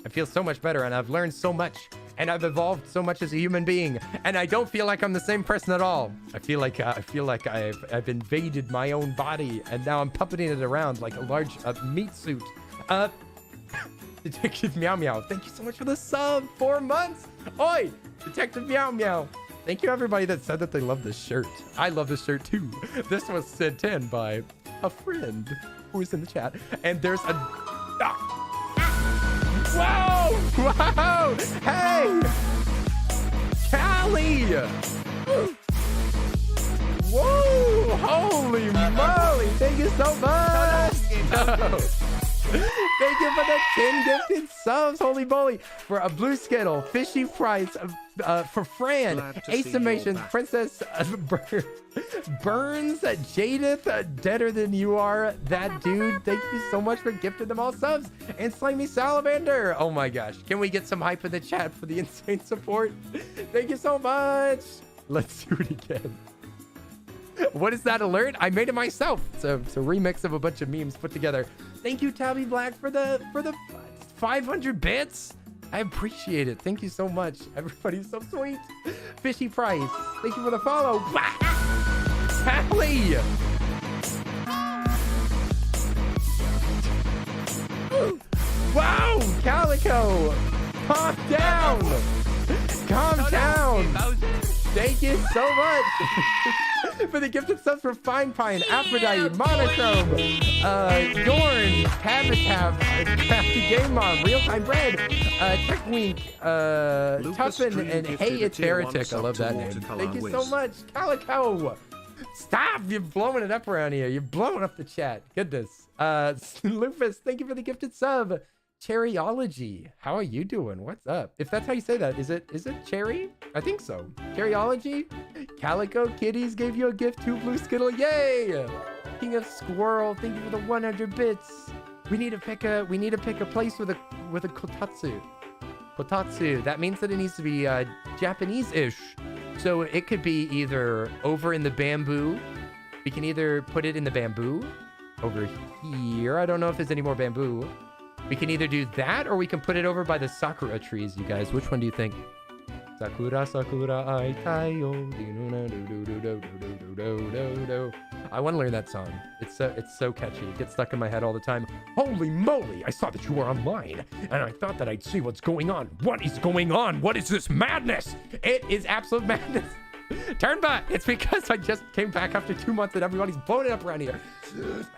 And I've learned so much. And I've evolved so much as a human being. And I don't feel like I'm the same person at all. I feel like I've invaded my own body, and now I'm puppeting it around like a large meat suit. Detective Meow Meow, thank you so much for the sub. 4 months. Oi, Detective Meow Meow. Thank you, everybody that said that they love this shirt. I love this shirt too. This was sent in by a friend who is in the chat, and there's a Whoa! Hey, Callie! Whoa! Holy moly! Thank you so much. Thank you for the 10 gifted subs, holy moly, for a Blue Skittle, Fishy Price, for Fran, Asymation, Princess Burns, Jadith, Deader Than You Are, that dude. Thank you so much for gifting them all subs, and Slimy Salamander. Oh my gosh, can we get some hype in the chat for the insane support? Thank you so much. Let's do it again. What is that alert? I made it myself. It's a remix of a bunch of memes put together. Thank you, Tabby Black, for the 500 bits. I appreciate it. Thank you so much. Everybody's so sweet. Fishy Price, thank you for the follow. Hallie. Wow, Calico. Calm down. Calm down. Thank you so much for the gifted subs for Fine Pine, Aphrodite, Monochrome, Dorn, Tabatab, Crafty Game Mom, Real Time Bread, Tech Wink, Tuffin, and Hey It's Heretic. I love that name. Thank you so much, Calico. Stop! You're blowing it up around here. You're blowing up the chat. Goodness. Lupus, thank you for the gifted sub. Cherryology, how are you doing? What's up? If that's how you say that, is it Cherry? I think so. Cherryology. Calico Kitties gave you a gift too, Blue Skittle. Yay! King of Squirrel, thank you for the 100 bits. We need to pick a place with a kotatsu. Kotatsu. That means that it needs to be Japanese-ish. So it could be either over in the bamboo. We can either put it in the bamboo over here. I don't know if there's any more bamboo. We can either do that, or we can put it over by the sakura trees, you guys. Which one do you think? Sakura, sakura, aitai yo. I want to learn that song. It's so catchy. It gets stuck in my head all the time. Holy moly! I saw that you were online, and I thought that I'd see what's going on. What is going on? What is this madness? It is absolute madness. Turn back. It's because I just came back after 2 months and everybody's blowing it up around here.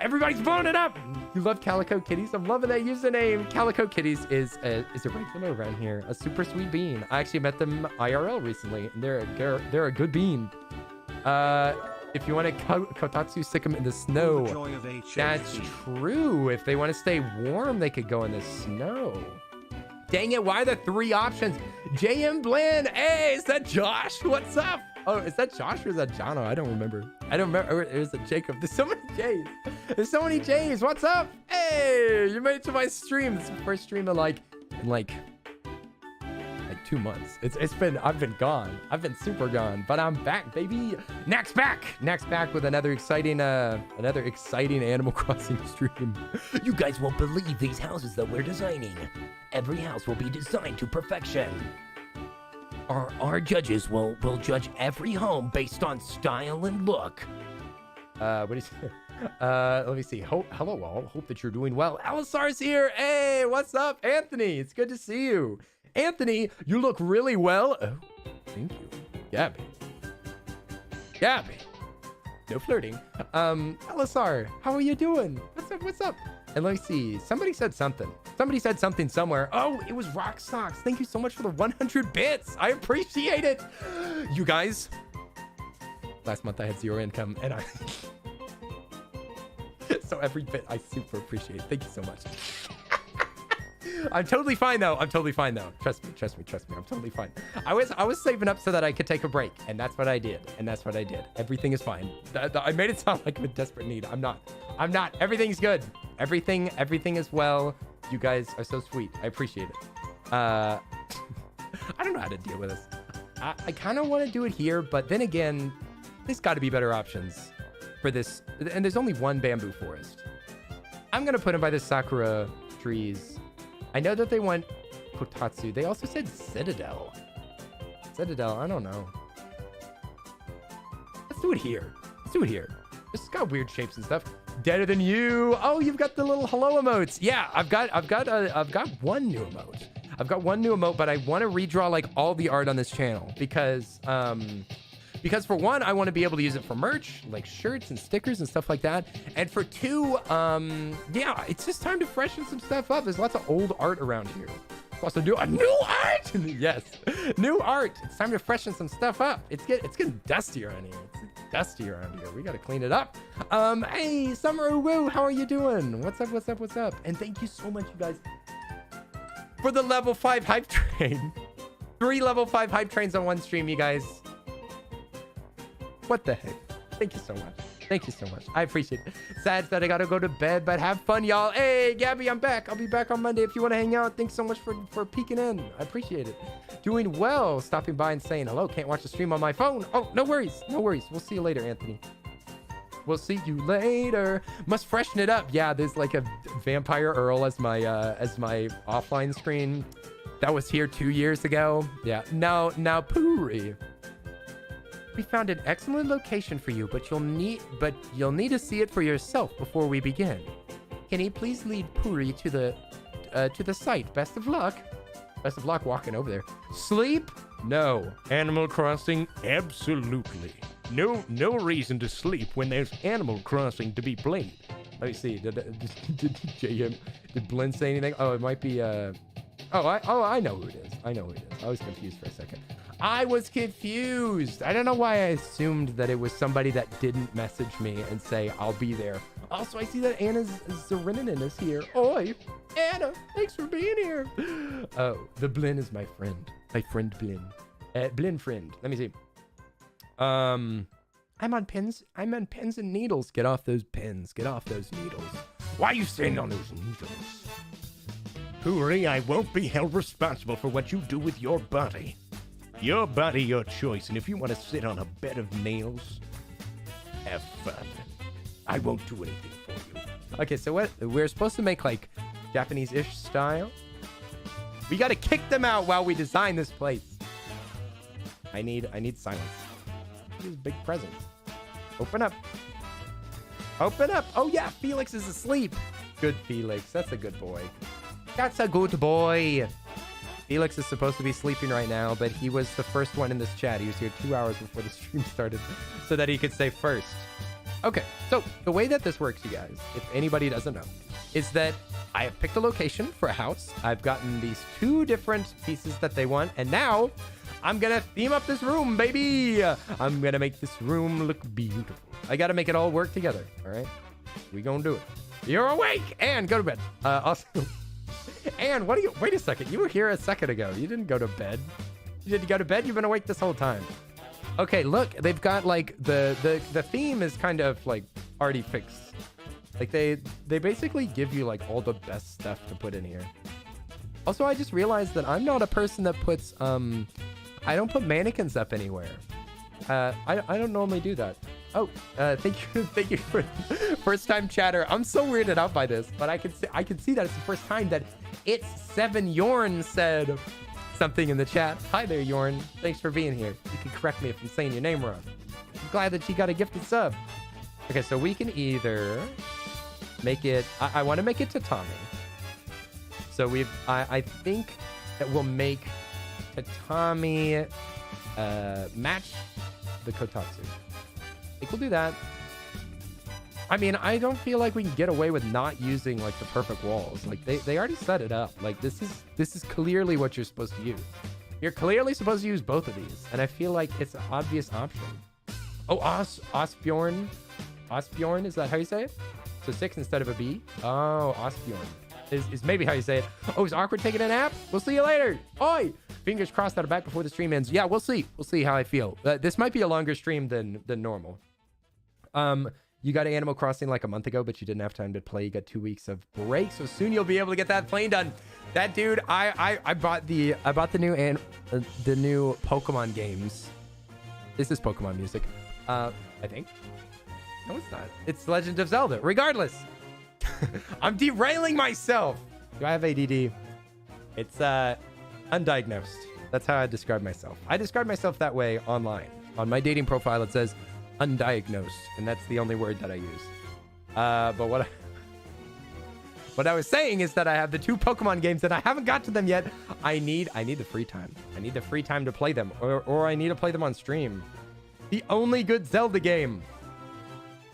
Everybody's blowing it up. You love Calico Kitties? I'm loving that username. Calico Kitties is a regular around here. A super sweet bean. I actually met them IRL recently, and they're a good bean. If you want to kotatsu, stick them in the snow. That's true. If they want to stay warm, they could go in the snow. Dang it, why the 3 options? JM Blinn, hey, is that Josh? What's up? Oh, is that Josh or is that Jono? I don't remember. Or is it Jacob? There's so many J's. There's so many J's. What's up? Hey, you made it to my stream. This is the first stream in like 2 months. I've been gone. I've been super gone, but I'm back, baby. Next back with another exciting Animal Crossing stream. You guys won't believe these houses that we're designing. Every house will be designed to perfection. Our judges will judge every home based on style and look. What do you say? Let me see. Hello all. Hope that you're doing well. Alisar's here. Hey, what's up, Anthony? It's good to see you. Anthony, you look really well. Oh, thank you. Gabby. No flirting. Alisar, how are you doing? What's up? And let me see. Somebody said something somewhere. Oh, it was Rock Socks. Thank you so much for the 100 bits. I appreciate it. You guys, last month I had 0 income and so every bit I super appreciate. Thank you so much. I'm totally fine though. Trust me. I'm totally fine. I was saving up so that I could take a break, and that's what I did. Everything is fine. I made it sound like I'm in desperate need. I'm not. Everything's good. Everything is well. You guys are so sweet. I appreciate it. I don't know how to deal with this. I kind of want to do it here, but then again, there's got to be better options for this. And there's only one bamboo forest. I'm gonna put them by the sakura trees. I know that they want kotatsu. They also said citadel. I don't know. Let's do it here. This has got weird shapes and stuff. Deader than you. Oh, you've got the little hello emotes. Yeah, I've got one new emote. But I want to redraw like all the art on this channel because for one, I want to be able to use it for merch, like shirts and stickers and stuff like that. And for 2, yeah, it's just time to freshen some stuff up. There's lots of old art around here. Also do a new art. Yes, new art. It's time to freshen some stuff up. It's getting dusty around here. We got to clean it up. Hey, Summer Woo, how are you doing? What's up? And thank you so much, you guys, for the level 5 hype train. 3 level 5 hype trains on one stream, you guys. What the heck? Thank you so much. I appreciate it. Sad that I gotta go to bed, but have fun, y'all. Hey, Gabby, I'm back. I'll be back on Monday if you want to hang out. Thanks so much for peeking in. I appreciate it. Doing well. Stopping by and saying hello. Can't watch the stream on my phone. Oh, no worries. We'll see you later, Anthony. We'll see you later. Must freshen it up. Yeah, there's like a vampire Earl as my offline screen. That was here 2 years ago. Yeah. Now Puri. We found an excellent location for you, but you'll need to see it for yourself before we begin. Can you please lead Puri to the site? Best of luck. Best of luck walking over there. Sleep? No. Animal Crossing? Absolutely. No reason to sleep when there's Animal Crossing to be played. Let me see. Did Blinn say anything? Oh, it might be I know who it is. I was confused for a second. I don't know why I assumed that it was somebody that didn't message me and say, I'll be there. Also, I see that Anna Zarininen is here. Oi, Anna, thanks for being here. Oh, the Blinn is my friend. My friend Blinn. Blinn friend. Let me see. I'm on pins and needles. Get off those pins. Get off those needles. Why are you standing on those needles? Puri, I won't be held responsible for what you do with your body. Your body, your choice, and if you want to sit on a bed of nails, have fun. I won't do anything for you. Okay, so what? We're supposed to make like Japanese-ish style. We gotta kick them out while we design this place. I need silence. This is a big present. Open up. Open up. Oh, yeah. Felix is asleep. Good Felix. That's a good boy. That's a good boy. Felix is supposed to be sleeping right now, but he was the first one in this chat. He was here 2 hours before the stream started so that he could say first. Okay, so the way that this works, you guys, if anybody doesn't know, is that I have picked a location for a house. I've gotten these 2 different pieces that they want, and now I'm gonna theme up this room, baby. I'm gonna make this room look beautiful. I gotta make it all work together, all right? We gonna do it. You're awake, and go to bed. Also, and what do you, wait a second, you were here a second ago. You didn't go to bed. You didn't go to bed? You've been awake this whole time. Okay, look, they've got like the theme is kind of like already fixed. Like they basically give you like all the best stuff to put in here. Also, I just realized that I'm not a person that puts I don't put mannequins up anywhere. I don't normally do that. Oh, thank you for first time chatter. I'm so weirded out by this, but I can see that it's the first time that It's 7 Yorn said something in the chat. Hi there, Yorn. Thanks for being here. You can correct me if I'm saying your name wrong. I'm glad that you got a gifted sub. Okay, so we can either make it... I want to make it Tatami. So I think that we'll make Tatami match the Kotatsu. I think we'll do that. I mean, I don't feel like we can get away with not using like the perfect walls. Like they already set it up. Like this is clearly what you're supposed to use. You're clearly supposed to use both of these, and I feel like it's an obvious option. Oh, Osbjorn. Osbjorn, is that how you say it? So 6 instead of a B. Oh, Osbjorn is maybe how you say it. Oh, is Awkward taking a nap? We'll see you later. Oi! Fingers crossed that I'm back before the stream ends. Yeah, we'll see. We'll see how I feel. This might be a longer stream than normal. You got Animal Crossing like a month ago, but you didn't have time to play. You got 2 weeks of break, so soon you'll be able to get that playing done. That dude, I bought the new Pokemon games. This is Pokemon music, I think. No, it's not. It's Legend of Zelda. Regardless, I'm derailing myself. Do I have ADD? It's undiagnosed. That's how I describe myself. I describe myself that way online. On my dating profile, it says undiagnosed, and that's the only word that I use. But what I was saying is that I have the 2 Pokemon games and I haven't got to them yet. I need the free time. I need the free time to play them, or I need to play them on stream. The only good Zelda game.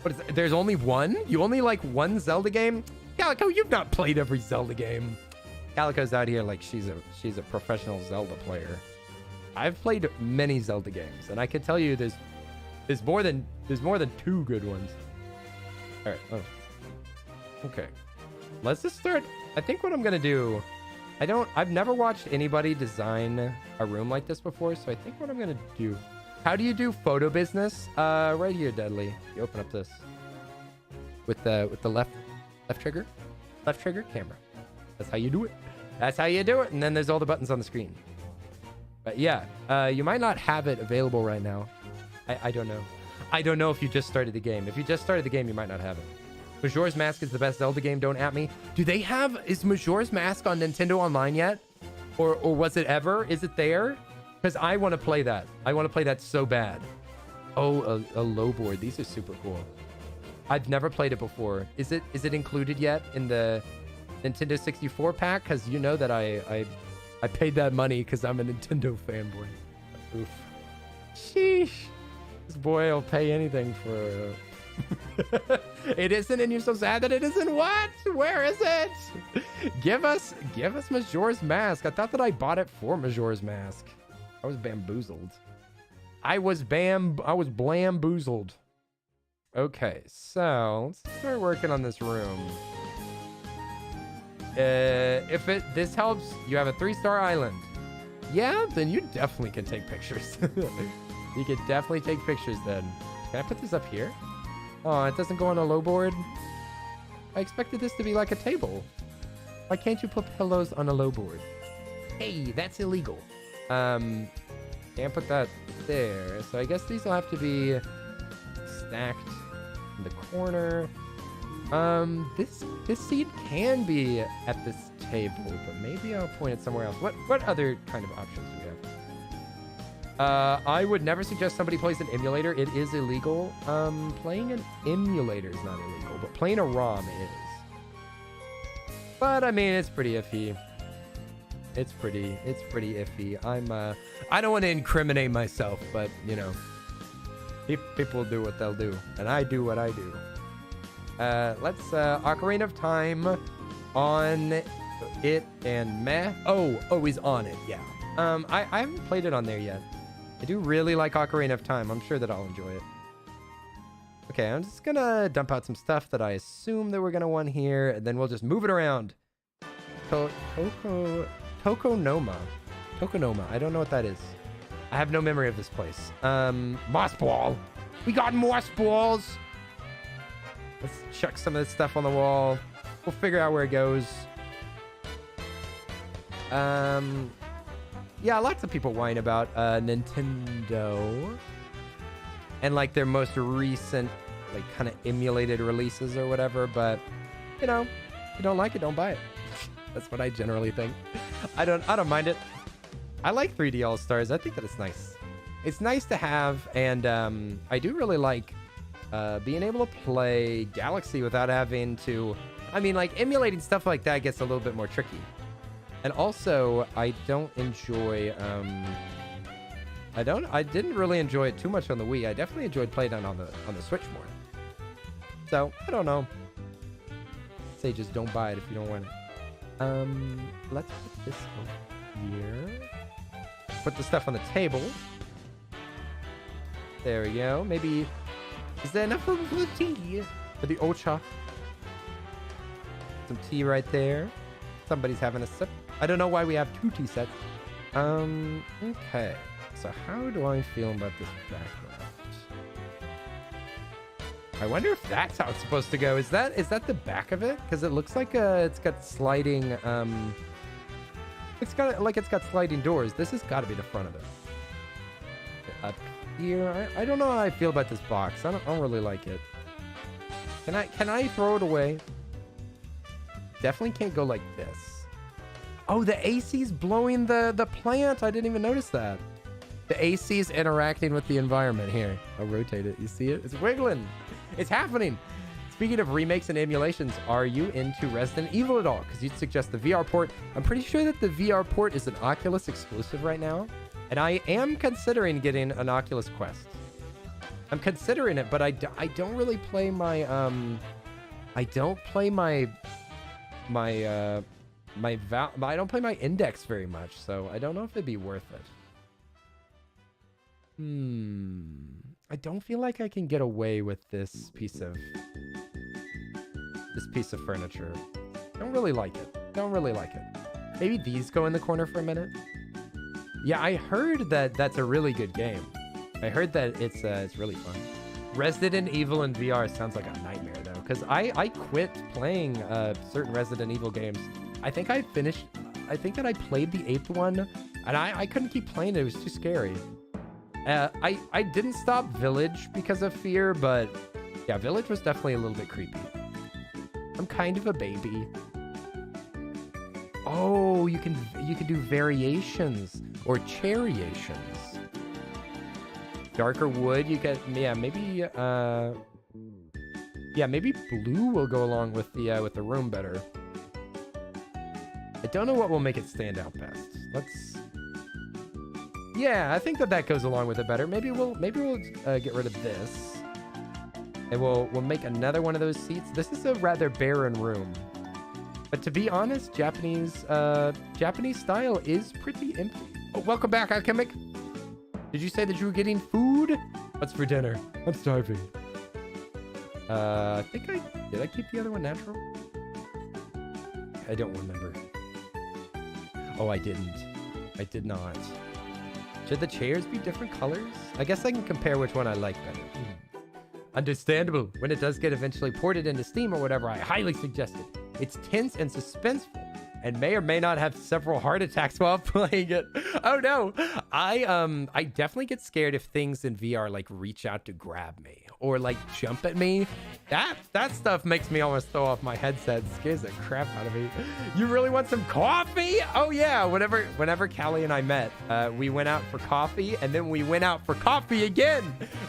What is it? There's only one? You only like one Zelda game? Calico, you've not played every Zelda game. Calico's out here like she's a professional Zelda player. I've played many Zelda games, and I can tell you there's more than 2 good ones. All right. Oh. Okay. Let's just start. I think what I'm gonna do. I've never watched anybody design a room like this before, so I think what I'm gonna do. How do you do photo business? Right here, Deadly. You open up this with the left trigger, camera. That's how you do it. That's how you do it. And then there's all the buttons on the screen. But yeah, you might not have it available right now. I don't know. I don't know if you just started the game. If you just started the game, you might not have it. Majora's Mask is the best Zelda game. Don't at me. Is Majora's Mask on Nintendo Online yet? Or was it ever? Is it there? Because I want to play that. I want to play that so bad. Oh, a low board. These are super cool. I've never played it before. Is it included yet in the Nintendo 64 pack? Because you know that I paid that money because I'm a Nintendo fanboy. Oof. Sheesh. This boy will pay anything for... It isn't, and you're so sad that it isn't. What? Where is it? Give us Majora's Mask. I thought that I bought it for Majora's Mask. I was bamboozled. I was blamboozled. Okay, so let's start working on this room. If this helps, you have a 3-star island. Yeah, then you definitely can take pictures. You can definitely take pictures then. Can I put this up here? Oh, it doesn't go on a low board. I expected this to be like a table. Why can't you put pillows on a low board? Hey, that's illegal. Can't put that there. So I guess these will have to be stacked in the corner. This seat can be at this table, but maybe I'll point it somewhere else. What other kind of options do we have? I would never suggest somebody plays an emulator. It is illegal. Playing an emulator is not illegal, but playing a ROM is. But I mean, it's pretty iffy. It's pretty iffy. I don't want to incriminate myself, but you know, people do what they'll do, and I do what I do. Let's Ocarina of Time on it and meh. Oh, he's on it. Yeah. I haven't played it on there yet. I do really like Ocarina of Time. I'm sure that I'll enjoy it. Okay, I'm just gonna dump out some stuff that I assume that we're gonna want here, and then we'll just move it around. Tokonoma. I don't know what that is. I have no memory of this place. Moss ball. We got moss balls. Let's chuck some of this stuff on the wall. We'll figure out where it goes. Yeah, lots of people whine about Nintendo and like their most recent like kind of emulated releases or whatever, but you know, if you don't like it, don't buy it. That's what I generally think. I don't mind it. I like 3D All-Stars. I think that it's nice. It's nice to have, and I do really like being able to play Galaxy without having to, I mean, like emulating stuff like that gets a little bit more tricky. And also, I don't enjoy, I didn't really enjoy it too much on the Wii. I definitely enjoyed playing it on the Switch more. So, I don't know. Say just don't buy it if you don't want it. Let's put this over here. Put the stuff on the table. There we go. Maybe, is there enough room for the tea? For the ocha? Some tea right there. Somebody's having a sip. I don't know why we have 2 tea sets. Okay. So how do I feel about this background? I wonder if that's how it's supposed to go. Is that the back of it? Because it looks like it's got sliding. It's got sliding doors. This has got to be the front of it. Up here, I don't know how I feel about this box. I don't really like it. Can I throw it away? Definitely can't go like this. Oh, the AC's blowing the plant. I didn't even notice that. The AC's interacting with the environment here. I'll rotate it. You see it? It's wiggling. It's happening. Speaking of remakes and emulations, are you into Resident Evil at all? Because you'd suggest the VR port. I'm pretty sure that the VR port is an Oculus exclusive right now. And I am considering getting an Oculus Quest. I'm considering it, but I don't really play my, I don't play my Index very much, so I don't know if it'd be worth it. I don't feel like I can get away with this piece of furniture. Don't really like it. Don't really like it. Maybe these go in the corner for a minute. Yeah, I heard that that's a really good game. I heard that it's really fun. Resident Evil in VR sounds like a nightmare though, because I quit playing certain Resident Evil games. I think that I played the 8th one, and I couldn't keep playing it. It was too scary. I didn't stop Village because of fear, but yeah, Village was definitely a little bit creepy. I'm kind of a baby. Oh, you can do variations or chariations. Darker wood, you get, yeah, maybe blue will go along with the room better. I don't know what will make it stand out best. Yeah, I think that goes along with it better. Maybe we'll get rid of this, and we'll make another one of those seats. This is a rather barren room, but to be honest, Japanese style is pretty empty. Oh, welcome back, Alchemic. Did you say that you were getting food? What's for dinner? I'm starving. Did I keep the other one natural? I don't remember. Oh, I didn't. I did not. Should the chairs be different colors? I guess I can compare which one I like better. Understandable. When it does get eventually ported into Steam or whatever, I highly suggest it. It's tense and suspenseful, and may or may not have several heart attacks while playing it. Oh no, I definitely get scared if things in VR like reach out to grab me, or like jump at me, that stuff makes me almost throw off my headset. Scares the crap out of me. You really want some coffee? Oh yeah. Whenever Callie and I met, we went out for coffee, and then we went out for coffee again.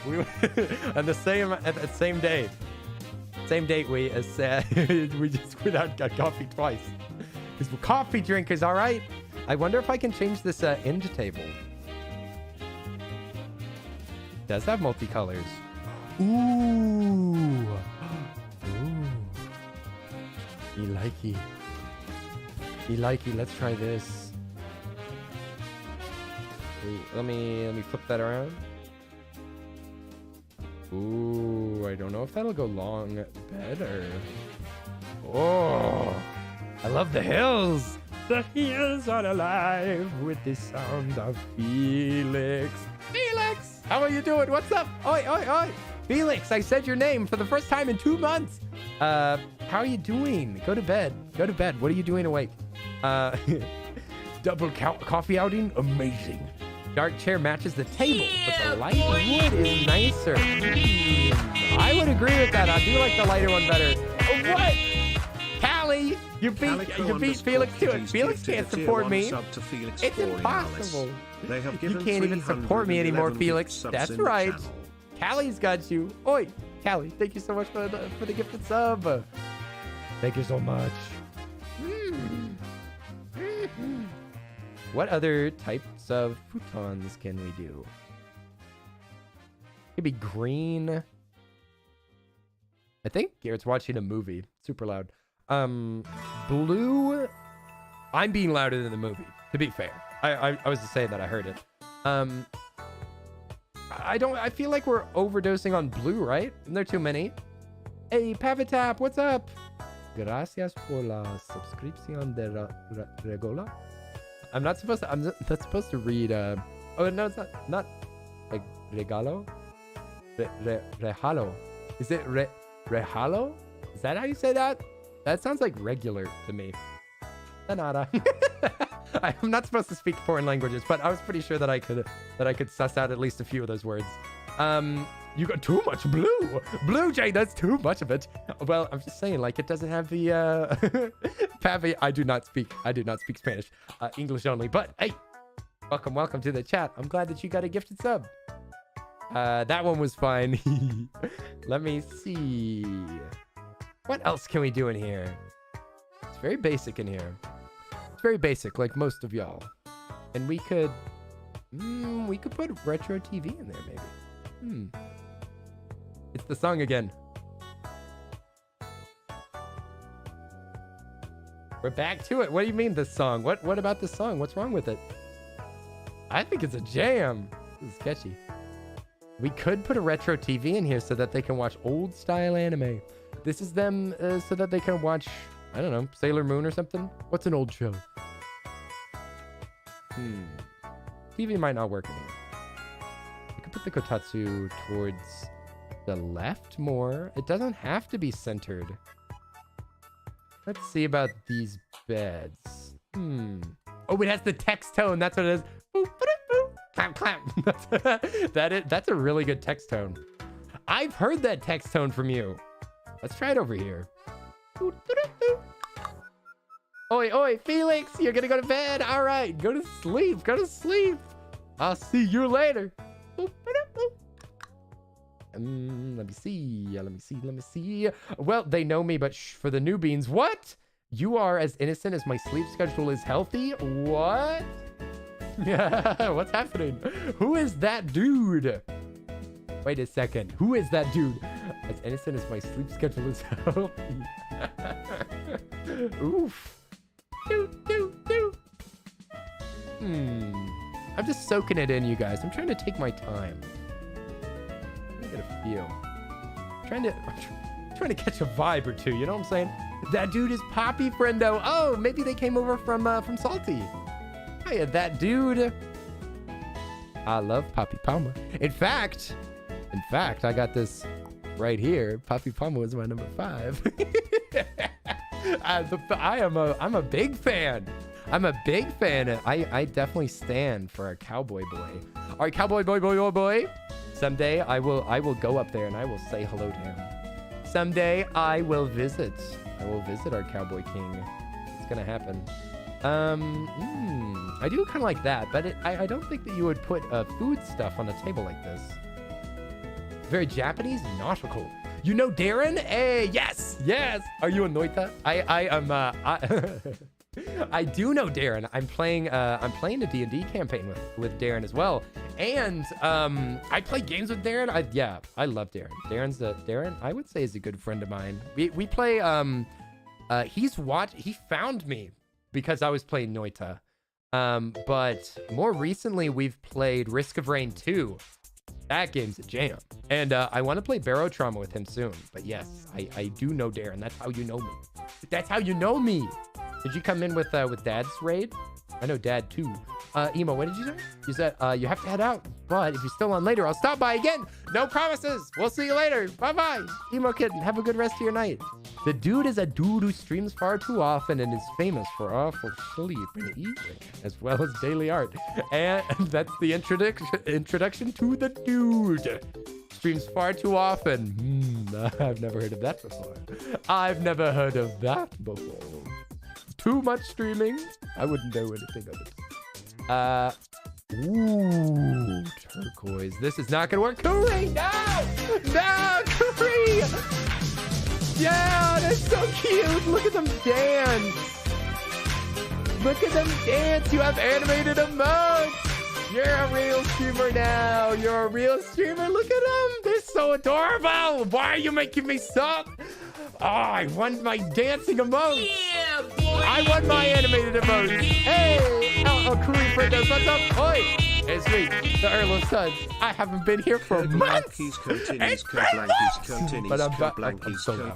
We at the same day. Same date, we just went out and got coffee twice. Because we're coffee drinkers, all right? I wonder if I can change this end table. It does have multicolors. Ooh. Ooh. Me likey. Me likey. Let's try this. Wait, let me flip that around. Ooh, I don't know if that'll go long better. Oh, I love the hills. The hills are alive with the sound of Felix. Felix, how are you doing? What's up? Oi, oi, oi. Felix, I said your name for the first time in 2 months. How are you doing? Go to bed. Go to bed. What are you doing awake? Double coffee outing? Amazing. Dark chair matches the table, but the light wood is nicer. I would agree with that. I do like the lighter one better. Oh, what? Callie, you beat Felix to it. Felix can't support me. It's impossible. You can't even support me anymore, Felix. That's right. Callie's got you. Oi, Callie, thank you so much for the gifted sub. Thank you so much. What other types of futons can we do? Could be green. I think Garrett's watching a movie. Super loud. Blue. I'm being louder than the movie, to be fair. I was just saying that I heard it. I feel like we're overdosing on blue, right? Isn't there too many? Hey, Pavitap, what's up? Gracias por la suscripción de Regola. I'm not supposed to read oh no, it's not like regalo. Rehalo. Is it rehalo? Is that how you say that? That sounds like regular to me. Nada. I'm not supposed to speak foreign languages, but I was pretty sure that I could suss out at least a few of those words. You got too much blue. Blue Jay, that's too much of it. Well, I'm just saying, like, it doesn't have the Pavi. I do not speak Spanish. English only. But hey, welcome to the chat. I'm glad that you got a gifted sub. That one was fine. Let me see. What else can we do in here? It's very basic in here. It's very basic, like most of y'all. And we could put retro TV in there, maybe. It's the song again. We're back to it. What do you mean this song? What about this song? What's wrong with it? I think it's a jam. This is sketchy. We could put a retro TV in here so that they can watch old style anime. This is them so that they can watch, I don't know, Sailor Moon or something. What's an old show? TV might not work anymore. We could put the kotatsu towards the left more. It doesn't have to be centered. Let's see about these beds. Oh, it has the text tone. That's what it is. Boop, boop, boop. Clap, clap. That's a really good text tone. I've heard that text tone from you. Let's try it over here. Oi, oi, Felix, you're gonna go to bed. All right, go to sleep. Go to sleep. I'll see you later. Let me see. Well, they know me, but for the newbies, what? You are as innocent as my sleep schedule is healthy? What? What's happening? Who is that dude? Wait a second. Who is that dude? As innocent as my sleep schedule is healthy. Oof. I'm just soaking it in, you guys. I'm trying to take my time. I'm gonna get a feel. I'm trying to catch a vibe or two. You know what I'm saying? That dude is Poppy Friendo. Oh, maybe they came over from Salty. Hiya, that dude. I love Poppy Palma. In fact, I got this right here. Poppy Palma was my number 5. I'm a big fan. I'm a big fan. I definitely stand for a cowboy boy. All right, cowboy boy. Someday I will go up there and I will say hello to him. Someday I will visit. I will visit our Cowboy King. It's gonna happen. I do kind of like that, but I don't think that you would put food stuff on a table like this. Very Japanese, nautical. You know Darren? Hey, yes. Are you a Noita? I am. I do know Darren. I'm playing a D&D campaign with Darren as well, and I play games with Darren. I love Darren. Darren, I would say, is a good friend of mine. We play. He found me because I was playing Noita. But more recently we've played Risk of Rain 2. That game's a jam. And I want to play Barrow Trauma with him soon. But yes, I do know Darren. That's how you know me. That's how you know me. Did you come in with Dad's raid? I know Dad too. Emo, what did you say? You said you have to head out, but if you're still on later, I'll stop by again. No promises. We'll see you later. Bye-bye. Emo kid, have a good rest of your night. The dude is a dude who streams far too often and is famous for awful sleep and eating, as well as daily art. And that's the introduction to the dude. Streams far too often. I've never heard of that before. Too much streaming. I wouldn't know anything of it. Ooh, turquoise. This is not gonna work. Curry, no, Curry. Yeah, that's so cute. Look at them dance. You have animated emotes. You're a real streamer now. Look at them. They're so adorable. Why are you making me suck? Oh, I want my dancing emotes. Yeah, boy. I want my animated emotes. Hey, Curry Fritos, what's up? Oi, it's me, the Earl of Suds. I haven't been here for months. It's been months. But I'm back. I'm so loud. I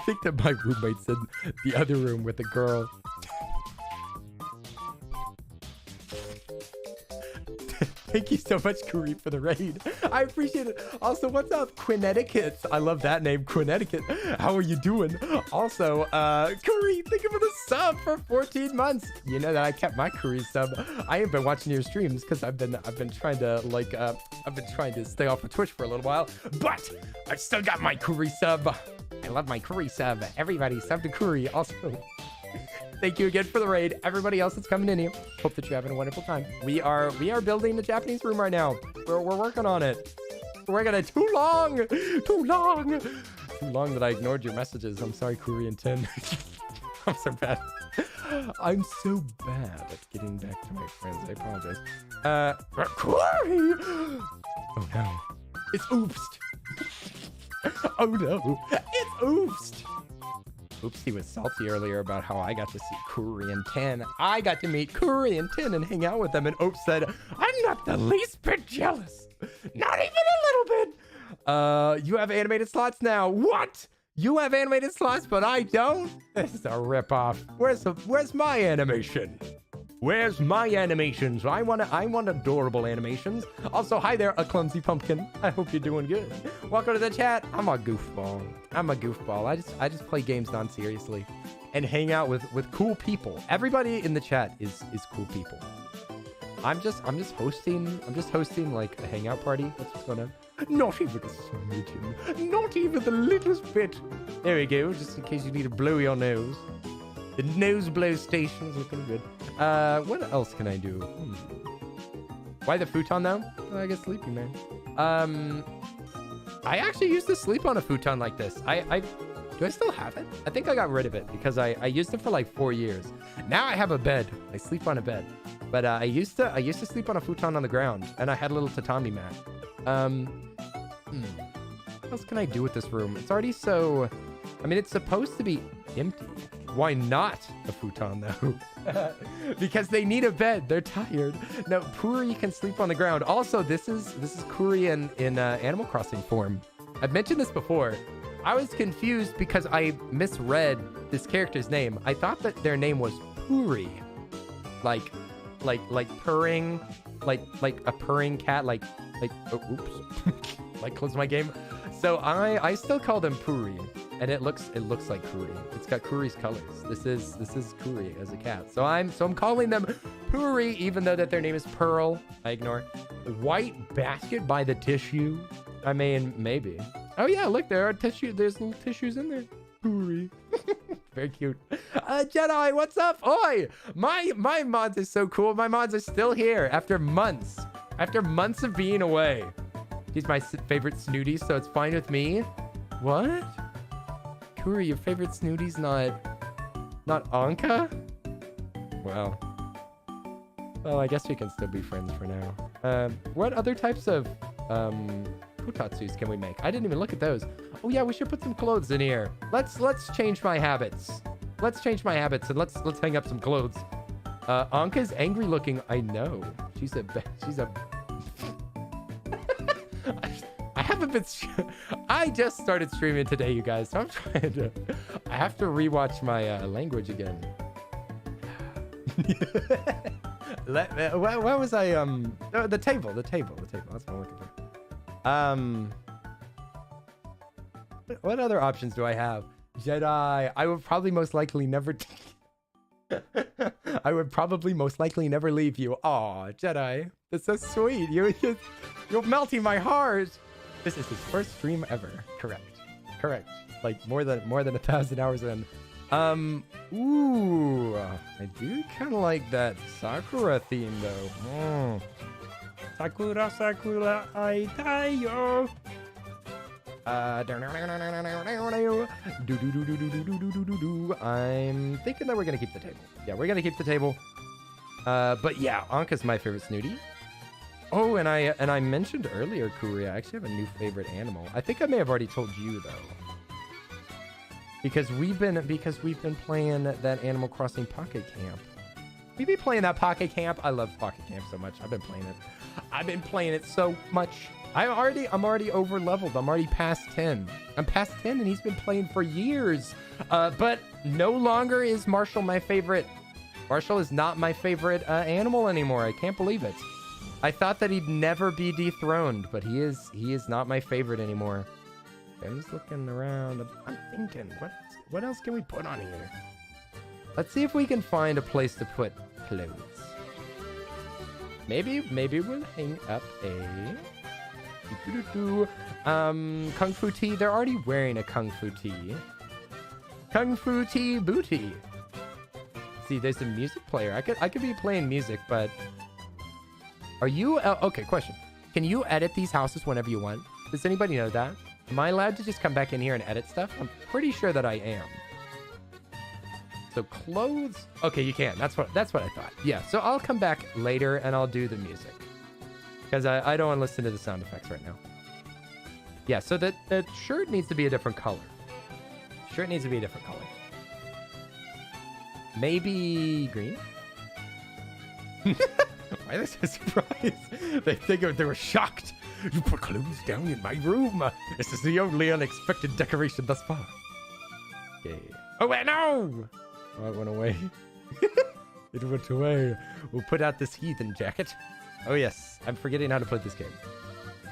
think that my roommate's in the other room with a girl. Thank you so much, Kuri, for the raid. I appreciate it. Also, what's up, Connecticut? I love that name, Connecticut. How are you doing? Also, Kuri, thank you for the sub for 14 months. You know that I kept my Kuri sub. I ain't been watching your streams because I've been trying to stay off of Twitch for a little while, but I've still got my Kuri sub. I love my Kuri sub. Everybody sub to Kuri. Also, thank you again for the raid. Everybody else that's coming in here, hope that you're having a wonderful time. We are building the Japanese room right now. We're working on it. We're working on it. Too long that I ignored your messages. I'm sorry, Korean 10. I'm so bad. I'm so bad at getting back to my friends. I apologize. Corey! Oh no. It's oopsed. Oh no. It's oopsed. Oops, he was salty earlier about how I got to see Korean 10. I got to meet Korean 10 and hang out with them, and Oops said, I'm not the least bit jealous. Not even a little bit. You have animated slots now. What? You have animated slots, but I don't? This is a ripoff. Where's my animation? Where's my animations? I want adorable animations. Also, hi there, a clumsy pumpkin. I hope you're doing good. Welcome to the chat. I'm a goofball. I just play games non-seriously and hang out with cool people. Everybody in the chat is cool people. I'm just hosting like a hangout party. That's what's going on. Not even a smidgen. Not even the littlest bit. There we go. Just in case you need to blow your nose. The nose blow station is looking good. What else can I do? Why the futon though? I get sleepy, man. I actually used to sleep on a futon like this. Do I still have it? I think I got rid of it because I used it for like 4 years. Now I have a bed. I sleep on a bed. But I used to sleep on a futon on the ground, and I had a little tatami mat. What else can I do with this room? It's already so... I mean, it's supposed to be empty. Why not a futon though? Because they need a bed. They're tired. No, Puri can sleep on the ground. Also, this is Kuri in Animal Crossing form. I've mentioned this before. I was confused because I misread this character's name. I thought that their name was Puri, like purring, like a purring cat, like oh, oops, like close my game. So I still call them Puri, and it looks like Kuri. It's got Kuri's colors. This is Kuri as a cat. So I'm calling them Puri, even though that their name is Pearl. I ignore. White basket by the tissue. I mean, maybe. Oh yeah, look, there are tissue. There's little tissues in there. Puri. Very cute. Jedi, what's up? Oi! My mods is so cool. My mods are still here after months. After months of being away. He's my favorite snooty, so it's fine with me. What? Kuri, your favorite snooty's not Anka? Well, I guess we can still be friends for now. What other types of Kutatsus can we make? I didn't even look at those. Oh yeah, we should put some clothes in here. Let's change my habits. Let's change my habits and let's hang up some clothes. Anka's angry looking. I know. She's a I haven't been. I just started streaming today, you guys. So I'm trying to. I have to rewatch my language again. What was I? Oh, the table. That's what I'm looking for. What other options do I have? Jedi. I would probably most likely never. I would probably most likely never leave you. Aw, Jedi. That's so sweet. You're melting my heart. This is his first stream ever. Correct. Like more than 1,000 hours in. Ooh, I do kind of like that Sakura theme though. Sakura, aitayo. I'm thinking that we're gonna keep the table. Yeah, we're gonna keep the table. But yeah, Anka's my favorite snooty. Oh, and I mentioned earlier, Kuri, I actually have a new favorite animal. I think I may have already told you though. Because we've been playing that Animal Crossing Pocket Camp. We've been playing that Pocket Camp. I love Pocket Camp so much. I've been playing it so much. I'm already over leveled. I'm already past 10. I'm past 10 and he's been playing for years. But no longer is Marshall my favorite. Marshall is not my favorite animal anymore. I can't believe it. I thought that he'd never be dethroned, but he is not my favorite anymore. I'm just looking around. I'm thinking, what else can we put on here? Let's see if we can find a place to put clothes. Maybe we'll hang up a Kung Fu Tea. They're already wearing a Kung Fu Tea. Kung Fu Tea booty. See, there's a music player. I could be playing music, but are you okay? Question: can you edit these houses whenever you want? Does anybody know that? Am I allowed to just come back in here and edit stuff? I'm pretty sure that I am. So clothes. Okay, you can. That's what I thought. Yeah. So I'll come back later and I'll do the music because I don't want to listen to the sound effects right now. Yeah. So that shirt needs to be a different color. Shirt needs to be a different color. Maybe green. Why are they so surprised? They were shocked. You put clothes down in my room. This is the only unexpected decoration thus far. Okay. Oh, wait, no! Oh, it went away. It went away. We'll put out this heathen jacket. Oh, yes. I'm forgetting how to put this game.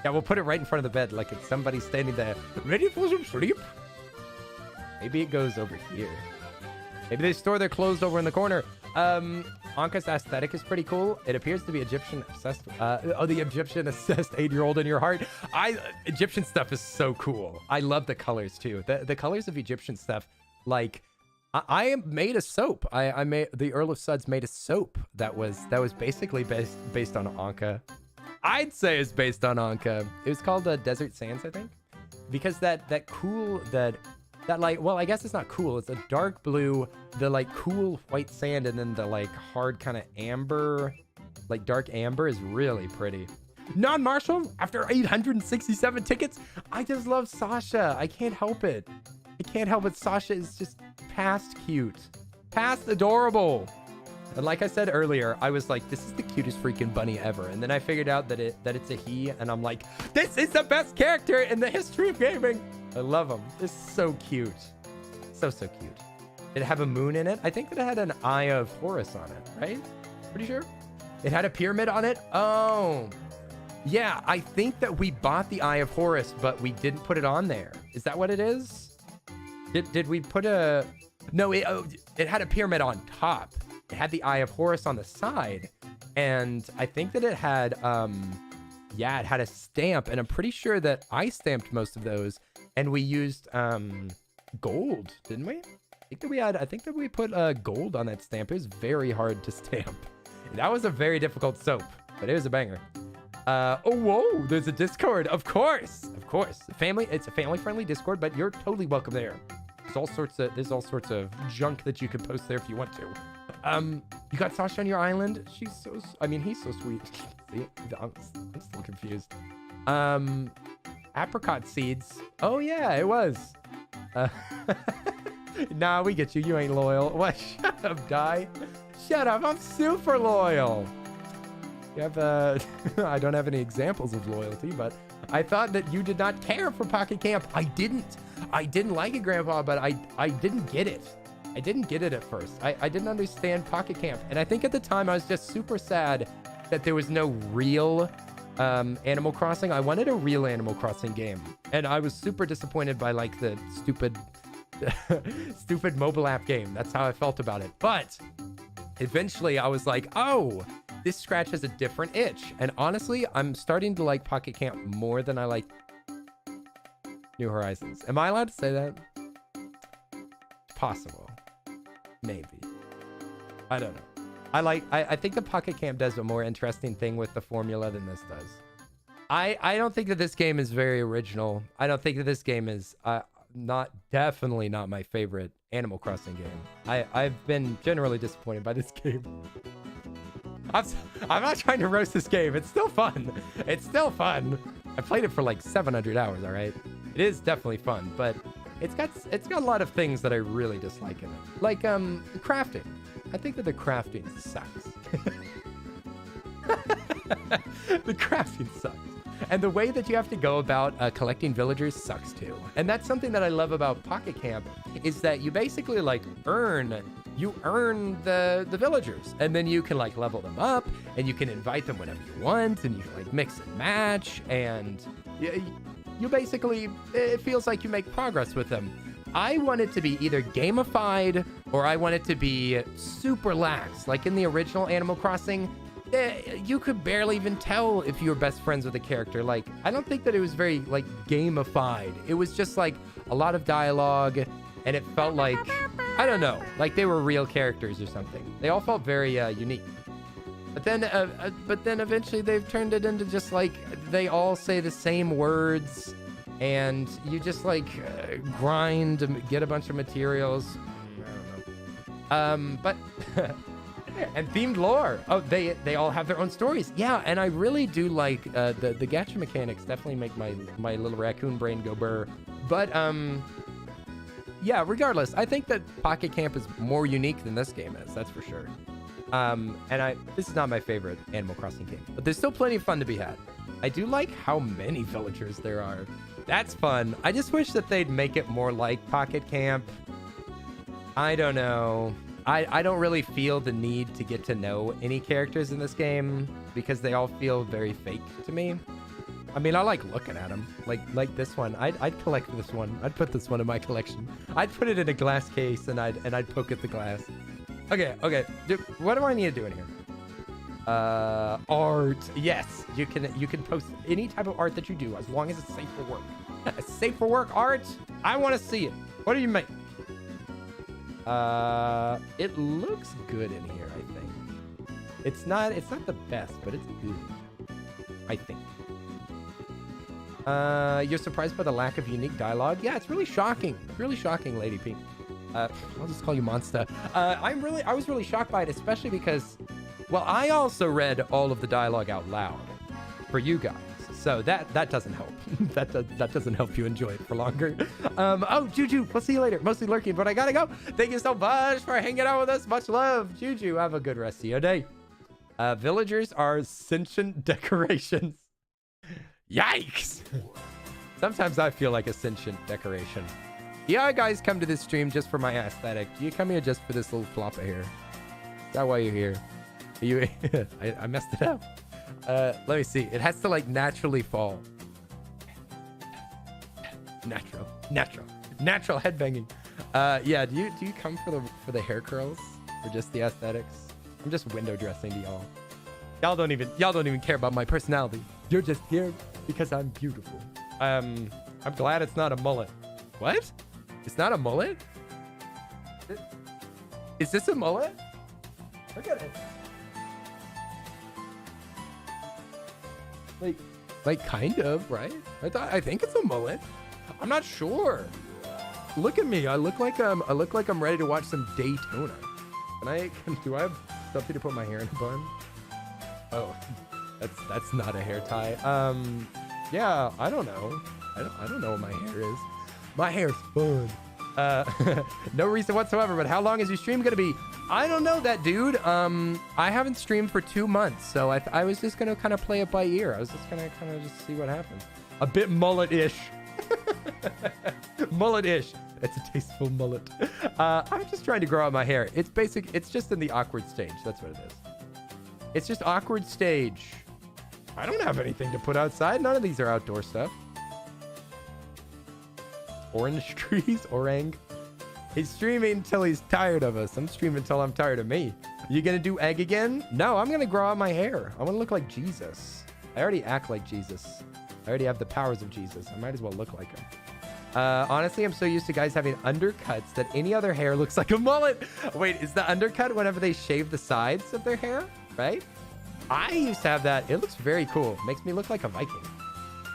Yeah, we'll put it right in front of the bed like it's somebody standing there ready for some sleep. Maybe it goes over here. Maybe they store their clothes over in the corner. Anka's aesthetic is pretty cool. It appears to be Egyptian obsessed. The Egyptian obsessed 8-year-old in your heart. Egyptian stuff is so cool. I love the colors too. The colors of Egyptian stuff. Like, I made a soap. I made the Earl of Suds made a soap that was basically based on Anka. I'd say it's based on Anka. It was called Desert Sands, I think, because that like, well, I guess it's not cool. It's a dark blue, the like cool white sand, and then the like hard kind of amber, like dark amber is really pretty. Non-Marshall, after 867 tickets, I just love Sasha. I can't help it. Sasha is just past cute, past adorable. And like I said earlier, I was like, this is the cutest freaking bunny ever. And then I figured out that it's a he, and I'm like, this is the best character in the history of gaming. I love him. It's so cute. So cute. Did it have a moon in it? I think that it had an eye of Horus on it, right? Pretty sure. It had a pyramid on it. Oh. Yeah, I think that we bought the Eye of Horus, but we didn't put it on there. Is that what it is? Did we put a... No, it had a pyramid on top. It had the Eye of Horus on the side. And I think that it had... yeah, it had a stamp. And I'm pretty sure that I stamped most of those. And we used gold, didn't we? I think that we put gold on that stamp. It was very hard to stamp. That was a very difficult soap, but it was a banger. Oh, whoa, there's a Discord. Of course. It's a family-friendly Discord, but you're totally welcome there. There's all sorts of junk that you can post there if you want to. You got Sasha on your island? He's so sweet. See, I'm still confused. Apricot seeds. Oh yeah, it was. Nah, we get you. You ain't loyal. What? Shut up, Die. Shut up. I'm super loyal. You have I don't have any examples of loyalty, but I thought that you did not care for Pocket Camp. I didn't like it, Grandpa, but I didn't get it. I didn't get it at first. I didn't understand Pocket Camp. And I think at the time I was just super sad that there was no real Animal Crossing. I wanted a real Animal Crossing game. And I was super disappointed by like the stupid mobile app game. That's how I felt about it. But eventually I was like, oh, this scratches a different itch. And honestly, I'm starting to like Pocket Camp more than I like New Horizons. Am I allowed to say that? Possible. Maybe. I don't know. I think the Pocket Camp does a more interesting thing with the formula than this does. I don't think that this game is very original. I don't think that this game is definitely not my favorite Animal Crossing game. I've been generally disappointed by this game. I'm not trying to roast this game. It's still fun. It's still fun. I played it for like 700 hours, all right? It is definitely fun, but it's got a lot of things that I really dislike in it. Like crafting. I think that the crafting sucks. The crafting sucks. And the way that you have to go about collecting villagers sucks too. And that's something that I love about Pocket Camp is that you basically like earn the villagers, and then you can like level them up, and you can invite them whenever you want, and you can like mix and match, and you basically, it feels like you make progress with them. I want it to be either gamified or I want it to be super lax. Like in the original Animal Crossing, you could barely even tell if you were best friends with a character. Like, I don't think that it was very like gamified. It was just like a lot of dialogue, and it felt like, I don't know, like they were real characters or something. They all felt very unique. But then eventually they've turned it into just like they all say the same words, and you just like grind and get a bunch of materials. I don't know. But and themed lore. Oh, they all have their own stories. Yeah, and I really do like the gacha mechanics. Definitely make my little raccoon brain go burr. But yeah, regardless, I think that Pocket Camp is more unique than this game is. That's for sure. And this is not my favorite Animal Crossing game, but there's still plenty of fun to be had. I do like how many villagers there are. That's fun. I just wish that they'd make it more like Pocket Camp. I don't know. I don't really feel the need to get to know any characters in this game because they all feel very fake to me. I mean, I like looking at them. Like this one. I'd collect this one. I'd put this one in my collection. I'd put it in a glass case and I'd poke at the glass. Okay. Dude, what do I need to do in here? Art. Yes, you can post any type of art that you do as long as it's safe for work. Safe for work art. I want to see it. What do you make? It looks good in here, I think. It's not the best, but it's good, I think. You're surprised by the lack of unique dialogue? Yeah, it's really shocking. Really shocking, Lady P. I'll just call you Monster. I was really shocked by it, especially because, well, I also read all of the dialogue out loud for you guys. So that doesn't help. that doesn't help you enjoy it for longer. Oh, Juju, we'll see you later. Mostly lurking, but I gotta go. Thank you so much for hanging out with us. Much love, Juju. Have a good rest of your day. Villagers are sentient decorations. Yikes! Sometimes I feel like a sentient decoration. Yeah, guys come to this stream just for my aesthetic. Do you come here just for this little flopper here? Is that why you're here? I messed it up. Let me see. It has to like naturally fall. Natural headbanging. Yeah. Do you come for the hair curls or just the aesthetics? I'm just window dressing to y'all. Y'all don't even care about my personality. You're just here because I'm beautiful. I'm glad it's not a mullet. What? It's not a mullet? Is this a mullet? Look at it. Like kind of, right? I think it's a mullet. I'm not sure. Look at me. I look like I'm ready to watch some Daytona. Do I have something to put my hair in a bun? Oh, that's not a hair tie. Yeah, I don't know. I don't know what my hair is. My hair's fun. No reason whatsoever, but how long is your stream gonna be? I don't know that, dude. I haven't streamed for 2 months, so I was just gonna kind of play it by ear. I was just gonna kind of just see what happens. A bit mullet-ish. Mullet-ish. It's a tasteful mullet. I'm just trying to grow out my hair. It's basic. It's just in the awkward stage. That's what it is. It's just awkward stage. I don't have anything to put outside. None of these are outdoor stuff. Orange trees, orang. He's streaming until he's tired of us. I'm streaming until I'm tired of me. You gonna do egg again? No, I'm gonna grow out my hair. I wanna look like Jesus. I already act like Jesus. I already have the powers of Jesus. I might as well look like him. Honestly, I'm so used to guys having undercuts that any other hair looks like a mullet. Wait, is the undercut whenever they shave the sides of their hair? Right? I used to have that. It looks very cool. Makes me look like a Viking.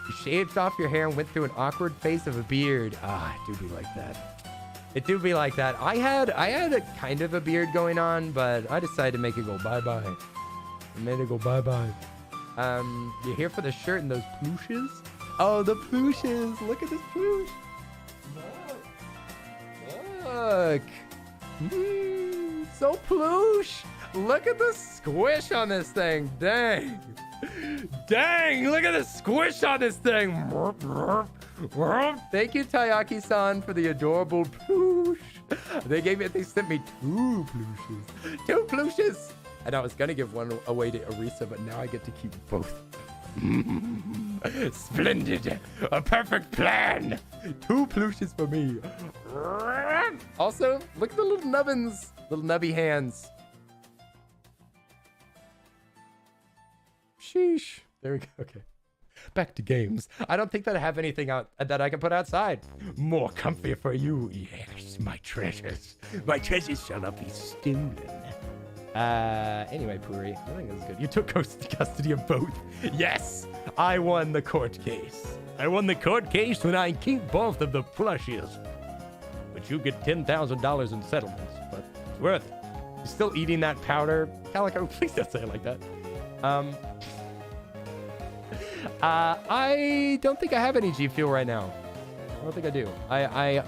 You shaved off your hair and went through an awkward phase of a beard. Ah, it do be like that. It do be like that. I had a kind of a beard going on, but I decided to make it go bye-bye. I made it go bye-bye. You here for the shirt and those plooshes? Oh, the plooshes. Look at this ploosh. Look. So ploosh. Look at the squish on this thing. Dang. Dang, look at the squish on this thing. Thank you, Tayaki-san, for the adorable ploosh. They sent me 2 plooshes. 2 plooshes. And I was gonna give one away to Arisa, but now I get to keep both. Splendid. A perfect plan. 2 plooshes for me. Also, look at the little nubbins. Little nubby hands. Sheesh. There we go. Okay. Back to games. I don't think that I have anything out that I can put outside. More comfy for you. Yes, my treasures. My treasures shall not be stolen. Anyway, Puri, I think this is good. You took custody of both. Yes, I won the court case. I won the court case when I keep both of the plushies. But you get $10,000 in settlements. But it's worth it. You're still eating that powder? Calico, please don't say it like that. I don't think I have any G Fuel right now. I don't think I do. I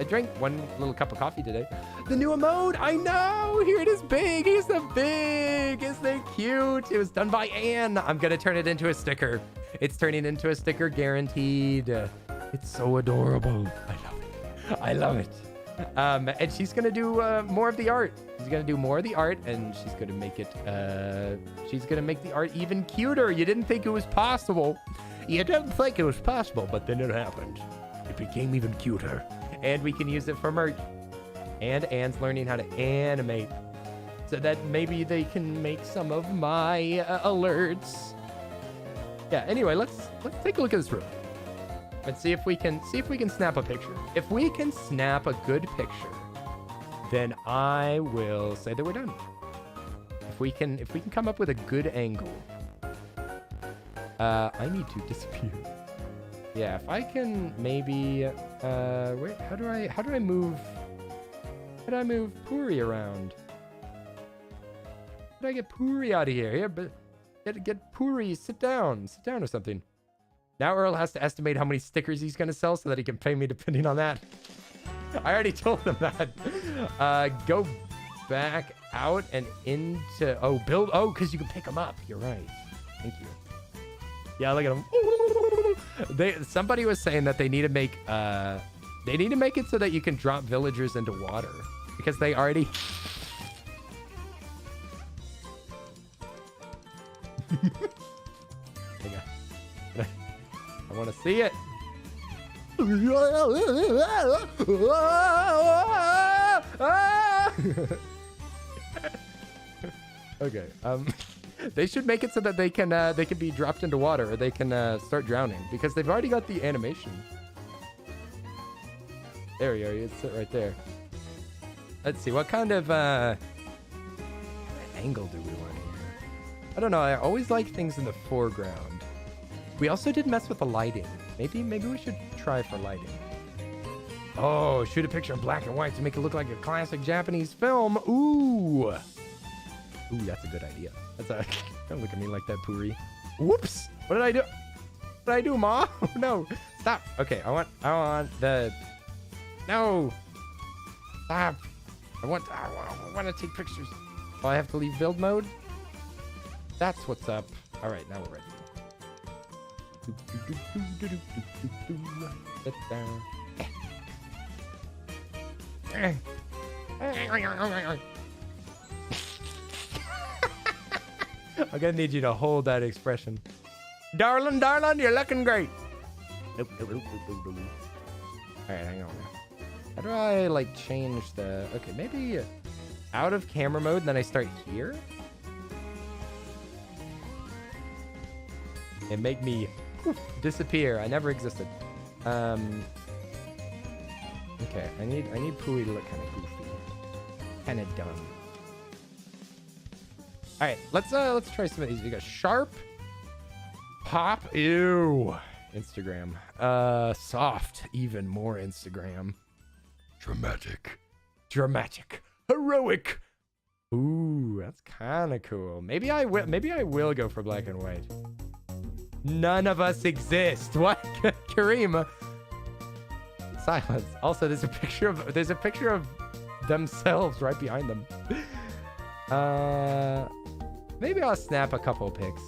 drank 1 little cup of coffee today. The new emote, I know. Here it is big. Here's the big. Isn't it cute? It was done by Anne. I'm going to turn it into a sticker. It's turning into a sticker guaranteed. It's so adorable. I love it. I love it. And she's going to do more of the art. She's going to do more of the art, and she's going to make it, she's going to make the art even cuter. You didn't think it was possible. You didn't think it was possible, but then it happened. It became even cuter. And we can use it for merch. And Anne's learning how to animate so that maybe they can make some of my alerts. Yeah, anyway, let's take a look at this room. And see if we can snap a picture. If we can snap a good picture, then I will say that we're done. If we can come up with a good angle. I need to disappear. Yeah, if I can maybe wait, how do I move Puri around? How do I get Puri out of here? Here, but get Puri, sit down or something. Now Earl has to estimate how many stickers he's going to sell so that he can pay me depending on that. I already told him that. Go back out and into... Oh, build... Oh, because you can pick them up. You're right. Thank you. Yeah, look at them. Somebody was saying that they need to make... They need to make it so that you can drop villagers into water. Because they already... I want to see it. Okay. They should make it so that they can be dropped into water, or they can start drowning, because they've already got the animation. There you are. You sit right there. Let's see. What kind of angle do we want here? I don't know. I always like things in the foreground. We also did mess with the lighting. Maybe we should try for lighting. Oh, shoot a picture in black and white to make it look like a classic Japanese film. Ooh. Ooh, that's a good idea. Don't look at me like that, Puri. Whoops. What did I do? What did I do, Ma? Oh, no. Stop. Okay, I want the... No. Stop. I want to take pictures. Oh, I have to leave build mode? That's what's up. All right, now we're ready. I'm gonna need you to hold that expression. Darling, you're looking great. All right, hang on. How do I like change the... Okay, maybe out of camera mode, and then I start here? And make me disappear. I never existed. Okay, I need Pooey to look kind of goofy. Kind of dumb. All right, let's try some of these. We got sharp, pop, ew, Instagram, soft, even more Instagram, dramatic, heroic. Ooh, that's kind of cool. Maybe I will go for black and white. None of us exist. What, Kareem? Silence. Also, there's a picture of themselves right behind them. Maybe I'll snap a couple pics.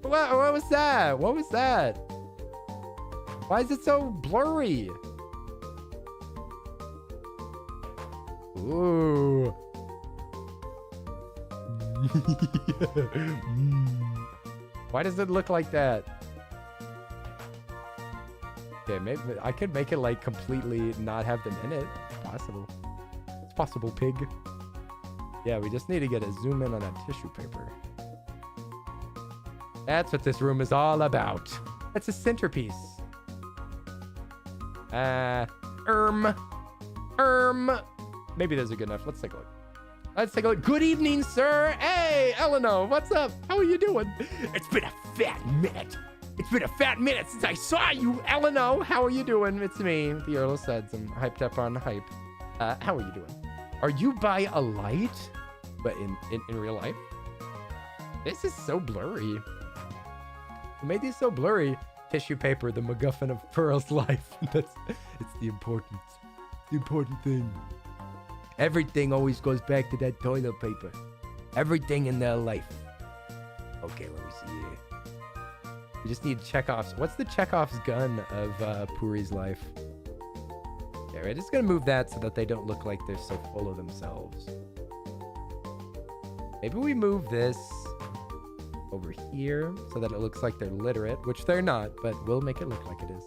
What was that? What was that? Why is it so blurry? Ooh. Why does it look like that? Okay, maybe I could make it like completely not have them in it. Possible. It's possible, pig. Yeah, we just need to get a zoom in on that tissue paper. That's what this room is all about. That's a centerpiece. Maybe those are good enough. Let's take a look. Let's take a look. Good evening, sir. Hey, Eleanor, what's up? How are you doing? It's been a fat minute. It's been a fat minute since I saw you, Eleanor. How are you doing? It's me, the Earl of Suds. I'm hyped up on hype. How are you doing? Are you by a light? But in real life? This is so blurry. Who made these so blurry? Tissue paper, the MacGuffin of Pearl's life. It's the important thing. Everything always goes back to that toilet paper. Everything in their life. Okay, let me see here. We just need Chekhov's. What's the Chekhov's gun of Puri's life? Okay, we're just gonna move that so that they don't look like they're so full of themselves. Maybe we move this over here so that it looks like they're literate, which they're not, but we'll make it look like it is.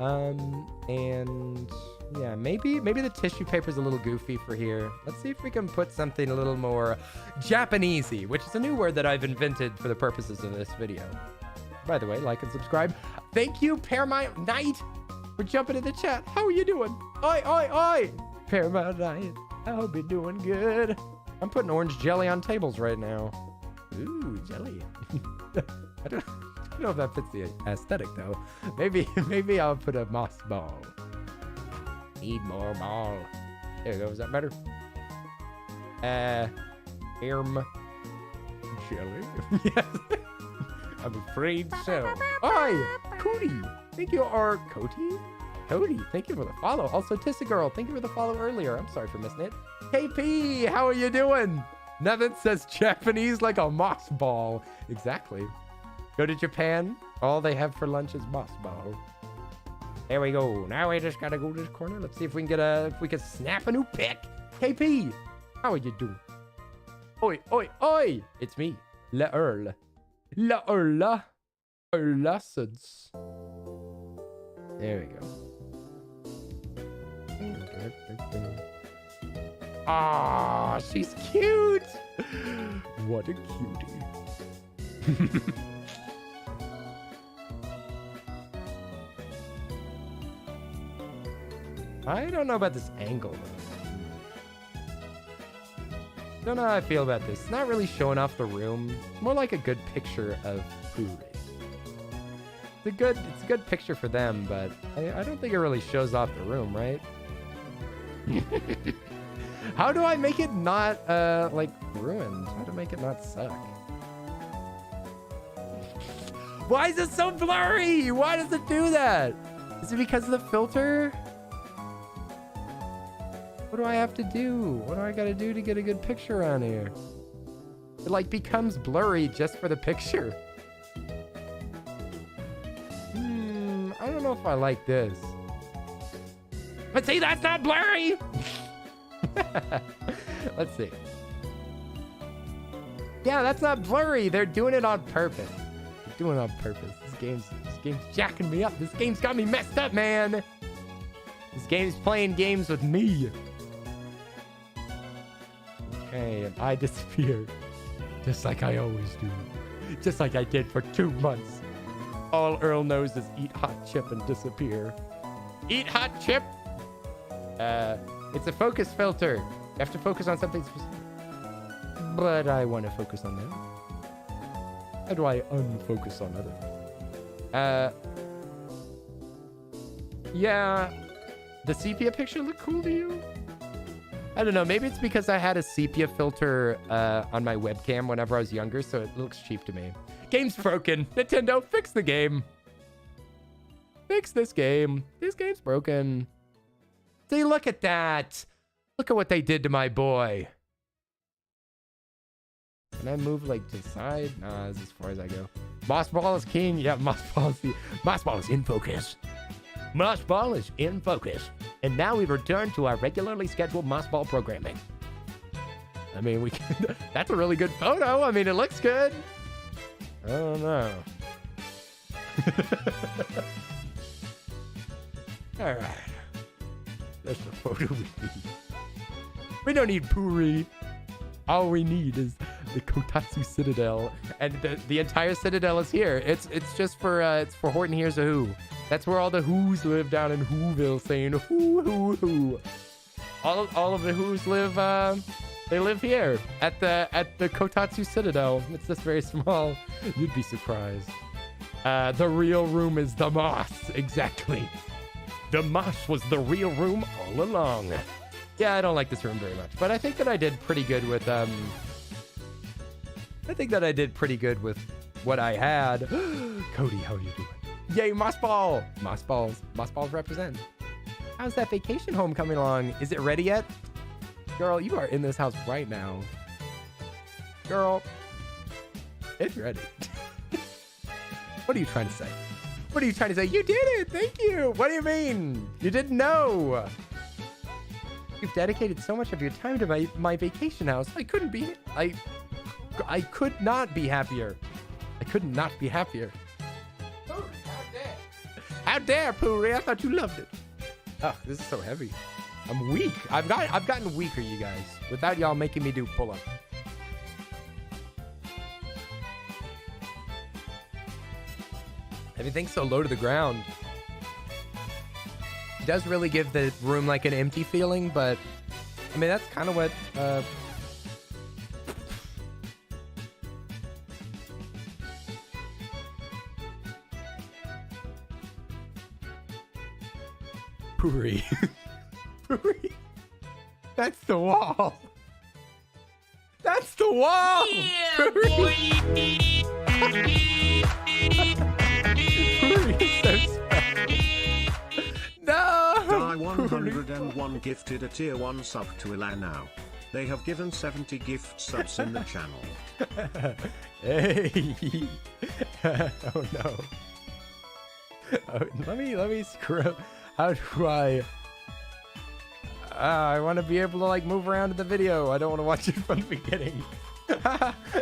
And yeah, maybe the tissue paper's a little goofy for here. Let's see if we can put something a little more Japanesey, which is a new word that I've invented for the purposes of this video. By the way, like and subscribe. Thank you, Paramount Knight, for jumping in the chat. How are you doing? Oi. Paramount Knight, I hope you're doing good. I'm putting orange jelly on tables right now. Ooh, jelly. I don't know if that fits the aesthetic though. Maybe I'll put a moss ball. Need more ball. There you go. Is that better? Jelly. Yes. I'm afraid so. Oi, Cody. Thank you, or Cody. Thank you for the follow. Also, Tissa Girl, thank you for the follow earlier. I'm sorry for missing it. KP, how are you doing? Nothing says Japanese like a moss ball. Exactly. Go to Japan. All they have for lunch is moss ball. There we go. Now we just gotta go to this corner. Let's see if we can get snap a new pic. KP, how are you doing? Oi. It's me, Le Earl. La Earl. Earlessons. There we go. Ah, she's cute. What a cutie. I don't know about this angle, though. Don't know how I feel about this. It's not really showing off the room. It's more like a good picture of Puri. It's a good picture for them, but I don't think it really shows off the room, right? How do I make it not like ruined? How to make it not suck? Why is it so blurry? Why does it do that? Is it because of the filter? What do I have to do? What do I gotta do to get a good picture on here? It like becomes blurry just for the picture. I don't know if I like this. But see, that's not blurry. Let's see. Yeah, that's not blurry. They're doing it on purpose. They're doing it on purpose. This game's jacking me up. This game's got me messed up, man. This game's playing games with me. Okay, and I disappear. Just like I always do. Just like I did for 2 months. All Earl knows is eat hot chip and disappear. Eat hot chip? It's a focus filter. You have to focus on something specific. But I want to focus on that. How do I unfocus on other things? Yeah. The sepia picture look cool to you? I don't know. Maybe it's because I had a sepia filter on my webcam whenever I was younger, so it looks cheap to me. Game's broken. Nintendo, fix the game. Fix this game. This game's broken. See, look at that. Look at what they did to my boy. Can I move like to the side? Nah, this is as far as I go. Moss Ball is king. Yeah, Moss Ball is in focus. Moss Ball is in focus. And now we return to our regularly scheduled Moss Ball programming. I mean, we can, that's a really good photo. I mean, it looks good. I don't know. All right. That's the photo we need. We don't need Puri. All we need is the Kotatsu Citadel, and the entire Citadel is here. It's just for Horton Hears a Who. That's where all the Who's live down in Whoville, saying who. All of the Who's live. They live here at the Kotatsu Citadel. It's just very small. You'd be surprised. The real room is the moss. Exactly. The moss was the real room all along. Yeah, I don't like this room very much, but I think that I did pretty good with what I had. Cody, how are you doing? Yay, Moss Ball! Moss Balls represent. How's that vacation home coming along? Is it ready yet? Girl, you are in this house right now. Girl, it's ready. What are you trying to say? What are you trying to say? You did it! Thank you! What do you mean? You didn't know! You've dedicated so much of your time to my vacation house. I could not be happier. I could not be happier. Puri, how dare! How dare, Puri? I thought you loved it. Oh, this is so heavy. I'm weak. I've gotten weaker, you guys, without y'all making me do pull-ups. Everything's so low to the ground. It does really give the room like an empty feeling, but I mean, that's kind of what Puri. Puri. That's the wall. That's the wall. Yeah, Puri. boy. Puri is so special. No. Die 101 gifted a tier 1 sub to Ila now. They have given 70 gift subs in the channel. Hey. Oh no. Oh, let me scroll. How do I want to be able to like move around in the video. I don't want to watch it from the beginning.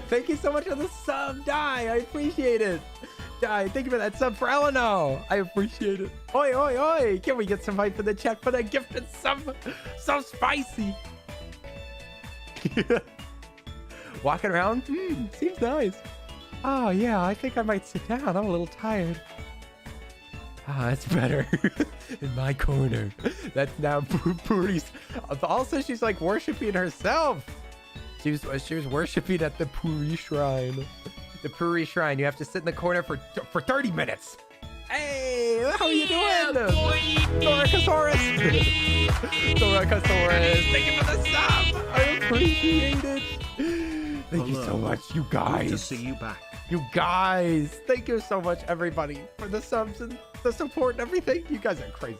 Thank you so much for the sub, Die. I appreciate it. Die, thank you for that sub for Eleanor. I appreciate it. Oi, oi, oi. Can we get some hype for the chat for the gifted sub? So spicy. Walking around? Seems nice. Oh, yeah, I think I might sit down. I'm a little tired. Ah, it's better. In my corner. That's now Puri's. Also, she's like worshiping herself. She was worshiping at the Puri shrine. The Puri shrine. You have to sit in the corner for 30 minutes. Hey, how are you doing? Thoracosaurus. Thoracosaurus. Thank you for the sub. I appreciate it. Thank you so much, you guys. Good to see you back. You guys. Thank you so much, everybody, for the subs and the support and everything. You guys are crazy.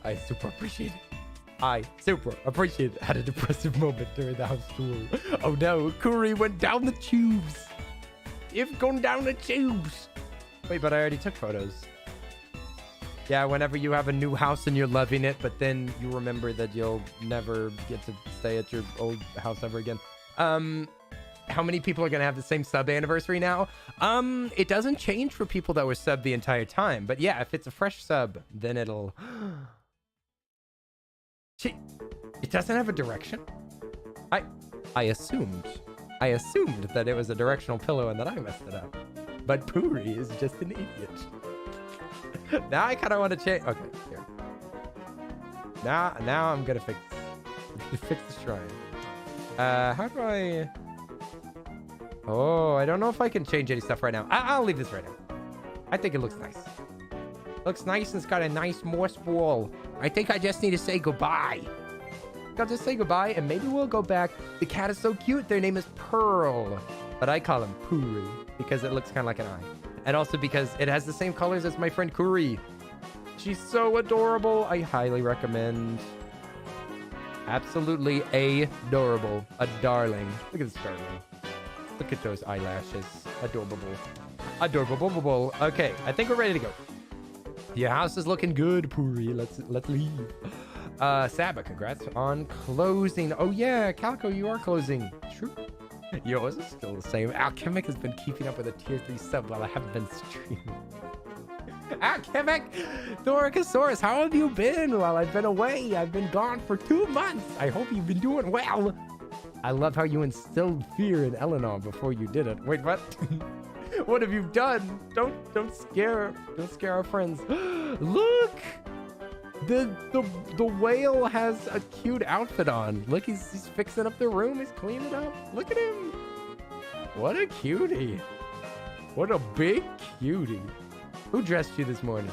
I super appreciate it. I super appreciate it. Had a depressive moment during the house tour. Oh no, Kuri went down the tubes. You've gone down the tubes. Wait, but I already took photos. Yeah, whenever you have a new house and you're loving it, but then you remember that you'll never get to stay at your old house ever again. How many people are going to have the same sub anniversary now? It doesn't change for people that were sub the entire time. But yeah, if it's a fresh sub, then it'll... It doesn't have a direction? I assumed that it was a directional pillow and that I messed it up. But Puri is just an idiot. Now I kind of want to change... Okay, here. Now I'm going to fix the shrine. How do I... Oh, I don't know if I can change any stuff right now. I'll leave this right now. I think it looks nice. Looks nice and it's got a nice moss wall. I think I just need to say goodbye. I'll just say goodbye and maybe we'll go back. The cat is so cute. Their name is Pearl. But I call him Puri because it looks kind of like an eye. And also because it has the same colors as my friend Kuri. She's so adorable. I highly recommend. Absolutely adorable. A darling. Look at this darling. Look at those eyelashes. Adorable. Adorable. Okay, I think we're ready to go. Your house is looking good, Puri. Let's leave. Saba, congrats on closing. Oh yeah, Calico, you are closing. True. Yours is still the same. Alchemic has been keeping up with a tier 3 sub while I haven't been streaming. Alchemic! Thoracosaurus, how have you been while I've been away? I've been gone for 2 months. I hope you've been doing well. I love how you instilled fear in Eleanor before you did it. Wait, what? What have you done? Don't scare our friends. Look! The whale has a cute outfit on. Look, he's fixing up the room. He's cleaning up. Look at him. What a cutie. What a big cutie. Who dressed you this morning?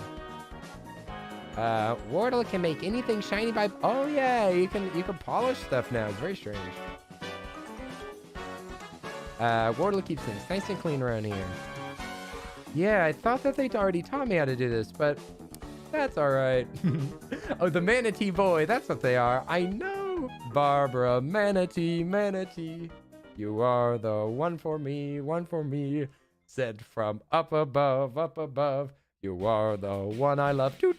Wardle can make anything shiny by... Oh yeah, you can polish stuff now. It's very strange. Wardle keeps things nice and clean around here. Yeah, I thought that they'd already taught me how to do this, but that's all right. Oh, the manatee boy. That's what they are. I know. Barbara, manatee. You are the one for me. Said from up above. You are the one I love. Do.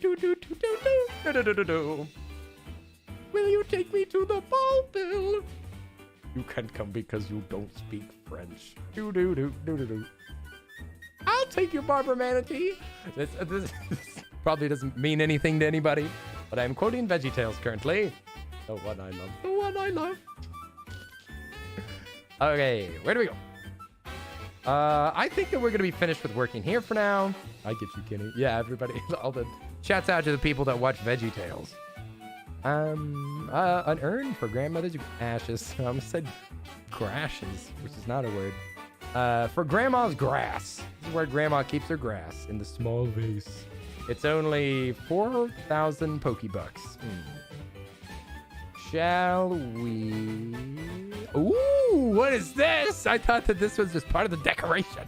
Will you take me to the ball, Bill? You can't come because you don't speak French. Do. I'll take your Barbara Manatee. This probably doesn't mean anything to anybody, but I'm quoting VeggieTales currently. The one I love. Okay, where do we go? I think that we're going to be finished with working here for now. I get you, Kenny. Yeah, everybody. All the shouts out to the people that watch VeggieTales. An urn for grandmother's ashes. I almost said crashes, which is not a word. For grandma's grass. This is where grandma keeps her grass, in the small vase. It's only 4,000 Pokebucks. Shall we? Ooh, what is this? I thought that this was just part of the decoration.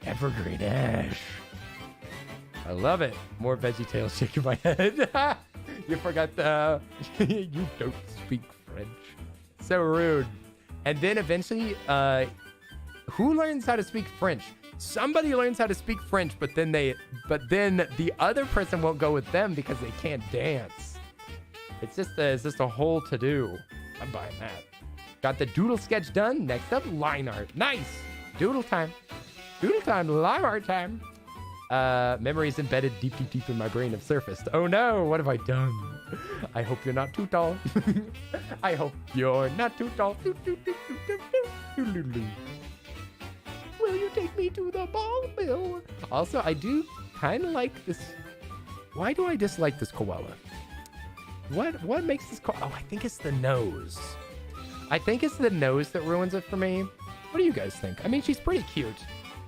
Evergreen ash. I love it. More VeggieTales shaking my head. You forgot the... You don't speak French. So rude. And then eventually, who learns how to speak French? Somebody learns how to speak French, but then the other person won't go with them because they can't dance. It's just a whole to-do. I'm buying that. Got the doodle sketch done. Next up, line art. Nice. Doodle time. Doodle time. Line art time. Memories embedded deep, deep, deep in my brain have surfaced. Oh no, what have I done? I hope you're not too tall. I hope you're not too tall. Will you take me to the ball, Bill? Also, I do kind of like this. Why do I dislike this koala? What makes this koala? Oh, I think it's the nose. I think it's the nose that ruins it for me. What do you guys think? I mean, she's pretty cute.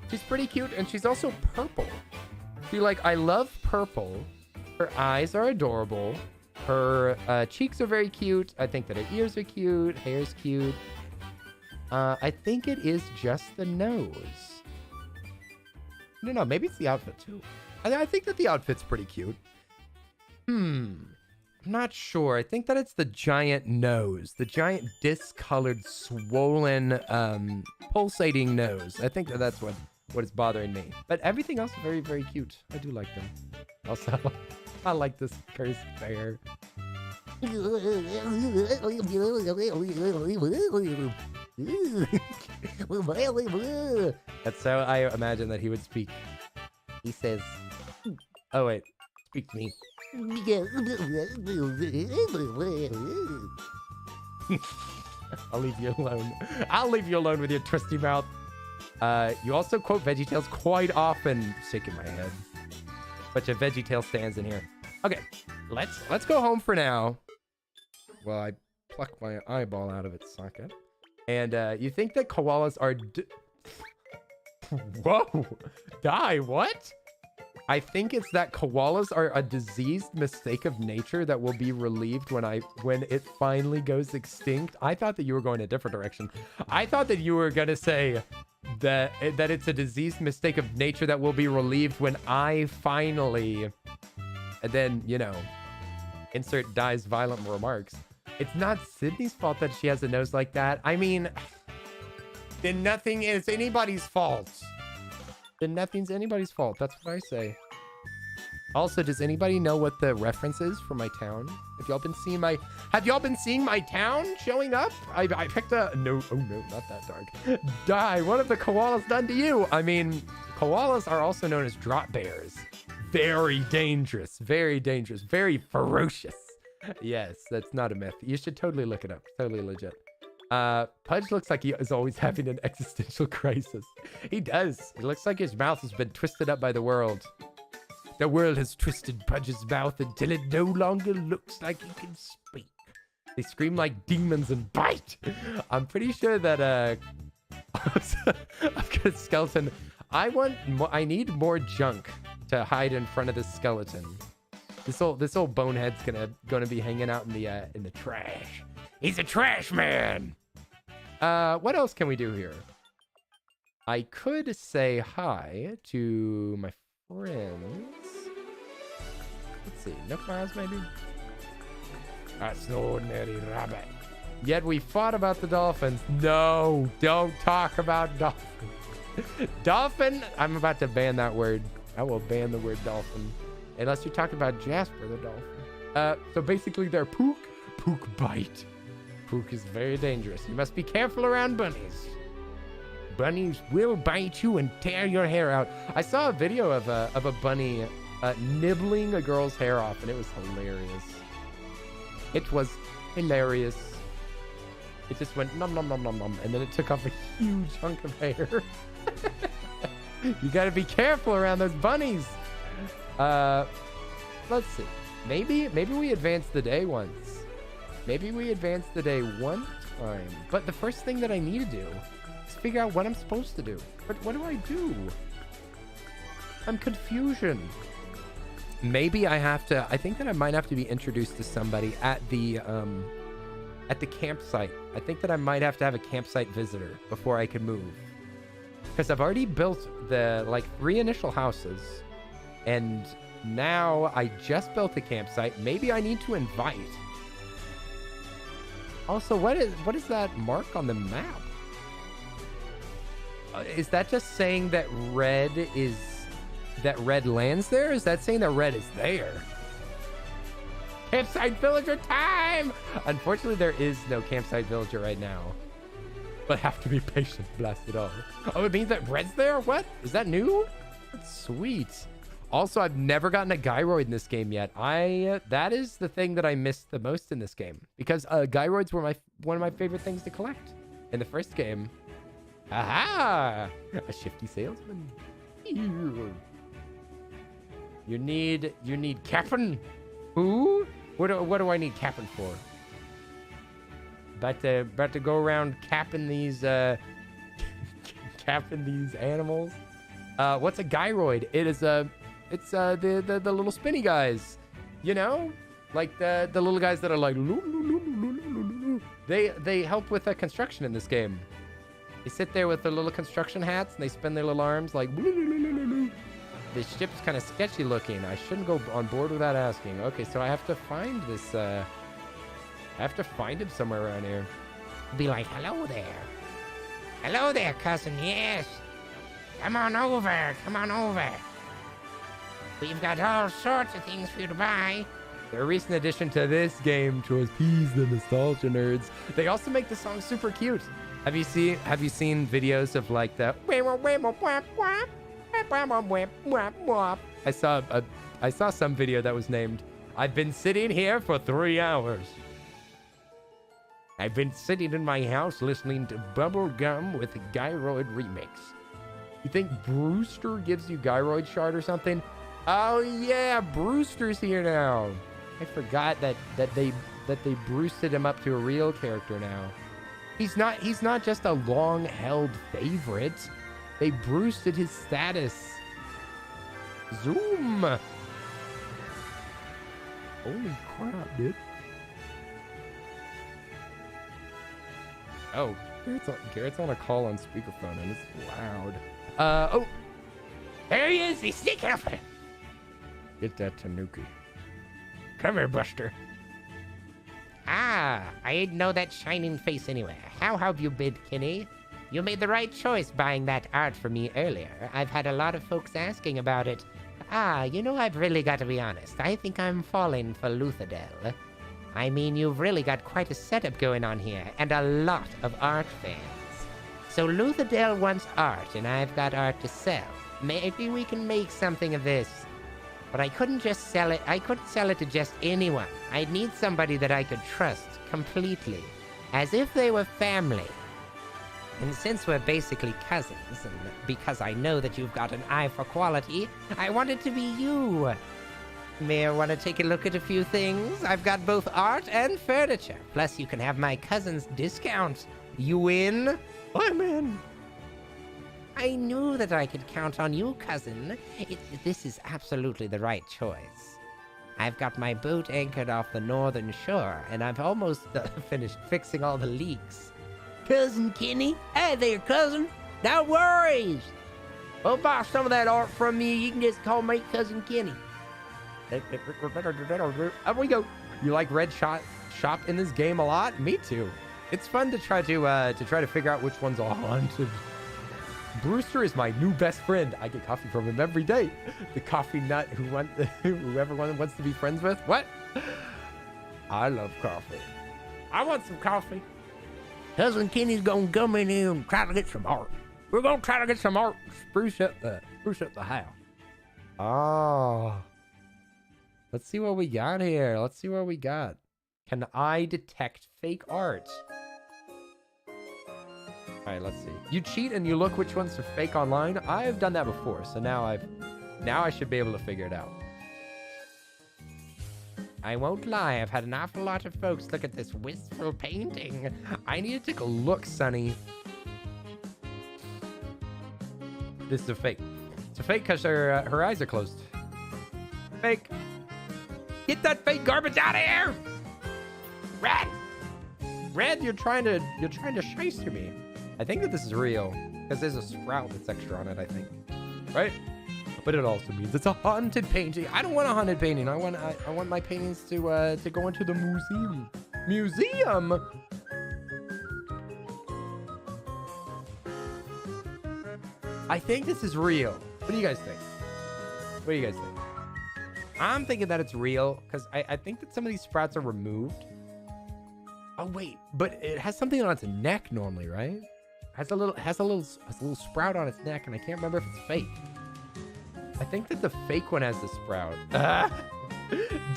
She's pretty cute, and she's also purple. See, like, I love purple. Her eyes are adorable. Her cheeks are very cute. I think that her ears are cute. Hair's cute. I think it is just the nose. No, maybe it's the outfit, too. I think that the outfit's pretty cute. I'm not sure. I think that it's the giant nose. The giant discolored, swollen, pulsating nose. I think that that's what is bothering me. But everything else is very, very cute. I do like them. Also, I like this cursed bear. That's how I imagine that he would speak. He says, oh wait, speak to me. I'll leave you alone. I'll leave you alone with your twisty mouth. You also quote VeggieTales quite often. Shaking my head. Bunch of VeggieTales stands in here. Okay, let's go home for now. Well, I plucked my eyeball out of its socket. And you think that koalas are... Whoa! Die, what? I think it's that koalas are a diseased mistake of nature that will be relieved when it finally goes extinct. I thought that you were going a different direction. I thought that you were gonna say that it's a diseased mistake of nature that will be relieved when I finally... And then, you know, insert Dai's violent remarks. It's not Sydney's fault that she has a nose like that. I mean, then nothing is anybody's fault. Then nothing's anybody's fault. That's what I say. Also, does anybody know what the reference is for my town? Have y'all been seeing my town showing up? I picked a... No, oh no, not that dark. Dai, what have the koalas done to you? I mean, koalas are also known as drop bears. Very dangerous, very ferocious. Yes, that's not a myth. You should totally look it up. Totally legit. Pudge looks like he is always having an existential crisis. He does. It looks like his mouth has been twisted up by the world. The world has twisted Pudge's mouth until it no longer looks like he can speak. They scream like demons and bite. I'm pretty sure that, I've got a skeleton. I need more junk to hide in front of this skeleton. This old bonehead's gonna be hanging out in the trash. He's a trash man. What else can we do here? I could say hi to my friends. Let's see, Nook Miles maybe. That's an ordinary rabbit. Yet we fought about the dolphins. No, don't talk about dolphins. Dolphin. I'm about to ban that word. I will ban the word dolphin. Unless you're talking about Jasper the dolphin. So basically they're pook bite. Pook is very dangerous. You must be careful around bunnies. Bunnies will bite you and tear your hair out. I saw a video of a bunny nibbling a girl's hair off, and it was hilarious. It was hilarious. It just went nom nom nom nom nom, and then it took off a huge hunk of hair. You gotta be careful around those bunnies. Let's see. Maybe we advance the day once. Maybe we advance the day one time. But the first thing that I need to do is figure out what I'm supposed to do. But what do I do? I'm confusion. Maybe I think that I might have to be introduced to somebody at the campsite. I think that I might have to have a campsite visitor before I can move. Because I've already built the 3 initial houses, and now I just built a campsite. Maybe I need to invite. Also, what is that mark on the map? Is that just saying that red lands there? Is that saying that red is there? Campsite villager time! Unfortunately, there is no campsite villager right now. But have to be patient, blast it all. Oh, it means that Red's there? What? Is that new? That's sweet. Also, I've never gotten a gyroid in this game yet. That is the thing that I missed the most in this game. Because gyroids were one of my favorite things to collect in the first game. Aha! A shifty salesman. You need Cap'n. Who? What do I need Cap'n for? About to go around capping these capping these animals. What's a gyroid? It's the little spinny guys. You know, like the little guys that are like they help with construction in this game. They sit there with their little construction hats and they spin their little arms like. The ship's kind of sketchy looking. I shouldn't go on board without asking. Okay, so I have to find this. I have to find him somewhere around here. Be like, hello there. Hello there, cousin. Yes. Come on over. Come on over. We've got all sorts of things for you to buy. A recent addition to this game to appease the nostalgia nerds. They also make the song super cute. Have you seen videos of like the I saw some video that was named I've been sitting here for 3 hours. I've been sitting in my house listening to Bubblegum with a Gyroid remix. You think Brewster gives you Gyroid shard or something? Oh yeah, Brewster's here now. I forgot that they Brewsted him up to a real character now. He's not just a long-held favorite. They Brewsted his status. Zoom. Holy crap, dude. Oh, Garrett's on a call on speakerphone and it's loud. Oh, there he is. He's sneaking up. Get that Tanuki. Come here, Buster. Ah, I didn't know that shining face anywhere. How have you been, Kenny? You made the right choice buying that art for me earlier. I've had a lot of folks asking about it. Ah, you know, I've really got to be honest. I think I'm falling for Luthadel. I mean, you've really got quite a setup going on here, and a lot of art fans. So Luthadel wants art, and I've got art to sell. Maybe we can make something of this. But I couldn't just sell it. I couldn't sell it to just anyone. I'd need somebody that I could trust completely, as if they were family. And since we're basically cousins, and because I know that you've got an eye for quality, I want it to be you. May I want to take a look at a few things? I've got both art and furniture. Plus, you can have my cousin's discount. You in? I'm in. I knew that I could count on you, cousin. This is absolutely the right choice. I've got my boat anchored off the northern shore, and I've almost finished fixing all the leaks. Cousin Kenny? Hey there, cousin. No worries. Well, buy some of that art from me. You can just call me Cousin Kenny. Up we go. You like Red Shop in this game a lot? Me too. It's fun to try to figure out which one's all haunted. Brewster is my new best friend. I get coffee from him every day. The coffee nut whoever wants to be friends with. What? I love coffee. I want some coffee. Cousin Kenny's gonna come in here and try to get some art. We're gonna try to get some art. Spruce up the house. Oh. Let's see what we got here. Let's see what we got. Can I detect fake art? All right, let's see. You cheat and you look which ones are fake online. I've done that before, so now I should be able to figure it out. I won't lie, I've had an awful lot of folks look at this wistful painting. I need to take a look, Sonny. This is a fake. It's a fake because her eyes are closed. Fake. Get that fake garbage out of here! Red! Red, you're trying to shyster me. I think that this is real because there's a sprout that's extra on it, I think. Right? But it also means it's a haunted painting. I don't want a haunted painting. I want my paintings to go into the museum. Museum? I think this is real. What do you guys think? What do you guys think? I'm thinking that it's real because I think that some of these sprouts are removed. Oh wait, but it has something on its neck normally, right? Has a little sprout on its neck, and I can't remember if it's fake. I think that the fake one has the sprout.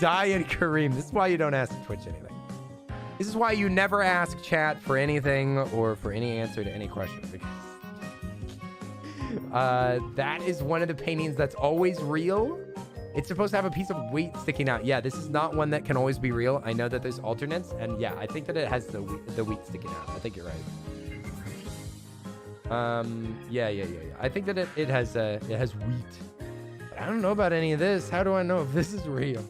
Diane Kareem. This is why you don't ask Twitch anything. This is why you never ask chat for anything or for any answer to any question. Because that is one of the paintings that's always real. It's supposed to have a piece of wheat sticking out. Yeah, this is not one that can always be real. I know that there's alternates, and yeah, I think that it has the wheat sticking out. I think you're right. Yeah. I think that it has wheat. But I don't know about any of this. How do I know if this is real?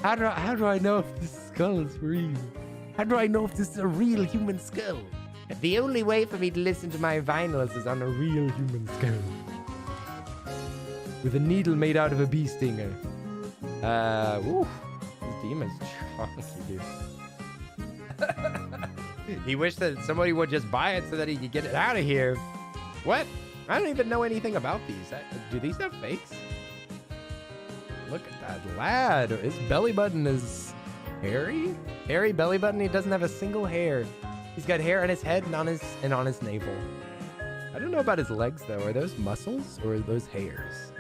How do I know if this skull is real? How do I know if this is a real human skull? The only way for me to listen to my vinyls is on a real human skull. With a needle made out of a bee stinger. Ooh. This demon's chunky, dude. He wished that somebody would just buy it so that he could get it out of here. What? I don't even know anything about these. Do these have fakes? Look at that lad. His belly button is hairy. Hairy belly button. He doesn't have a single hair. He's got hair on his head and on his navel. I don't know about his legs though. Are those muscles or are those hairs?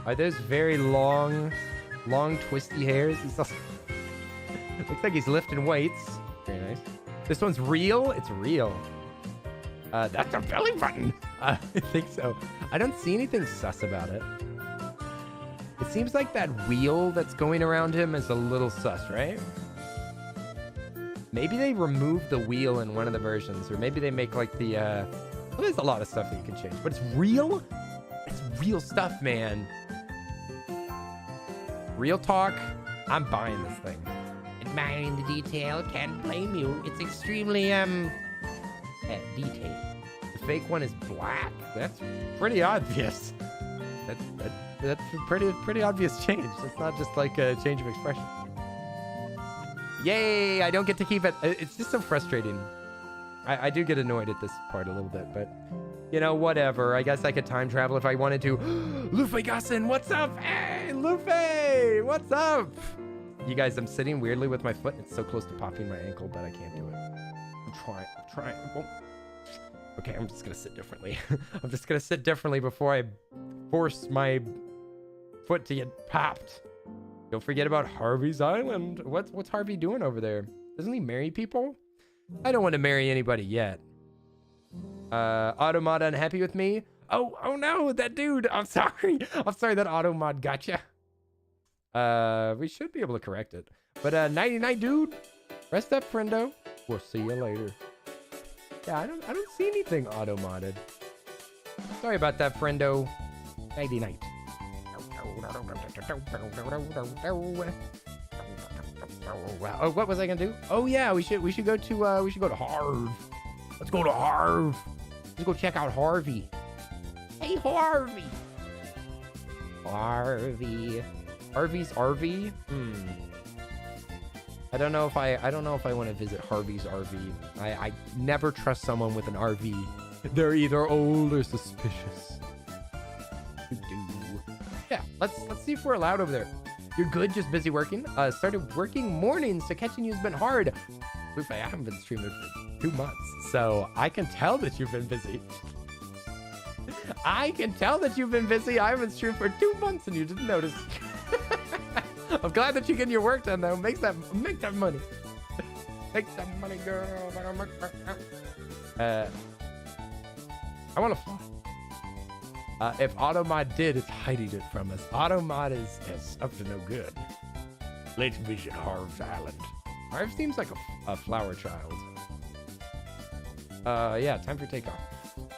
Are those very long, twisty hairs? He's also looks like he's lifting weights. Very nice. This one's real. It's real. That's a belly button. I think so. I don't see anything sus about it. It seems like that wheel that's going around him is a little sus, right? Maybe they removed the wheel in one of the versions, or maybe they make like the, well, there's a lot of stuff that you can change, but it's real? It's real stuff, man. Real talk, I'm buying this thing. Admiring the detail, can't blame you. It's extremely, detailed. The fake one is black. That's pretty obvious. That's a pretty obvious change. It's not just like a change of expression. Yay! I don't get to keep it. It's just so frustrating. I do get annoyed at this part a little bit, but you know, whatever. I guess I could time travel if I wanted to. Luffy Gussin, what's up? Hey, Luffy, what's up? You guys, I'm sitting weirdly with my foot. It's so close to popping my ankle, but I can't do it. I'm trying. Won't. Okay, I'm just gonna sit differently. I'm just gonna sit differently before I force my foot to get popped. Don't forget about Harvey's Island. What's Harvey doing over there? Doesn't he marry people? I don't want to marry anybody yet. Automod unhappy with me? Oh no, that dude. I'm sorry that Automod gotcha. We should be able to correct it. But nighty night, dude. Rest up, friendo. We'll see you later. Yeah, I don't see anything auto-modded. Sorry about that, friendo. Nighty night. Oh, what was I gonna do? Oh yeah, we should go to Harv. Let's go to Harv. Let's go check out Harvey. Hey Harvey. Harvey's RV? I don't know if I want to visit Harvey's RV. I never trust someone with an RV. They're either old or suspicious. Yeah, let's see if we're allowed over there. You're good, just busy working? Started working mornings, so catching you's been hard. Luffy, I haven't been streaming for 2 months, so I can tell that you've been busy. I can tell that you've been busy. I haven't streamed for 2 months and you didn't notice. I'm glad that you're getting your work done though. Make that money. Make that money, girl. I want to fly. If Automod did, it's hiding it from us. Automod is up to no good. Let's visit Harv's Island. Harv seems like a flower child. Yeah, time for takeoff.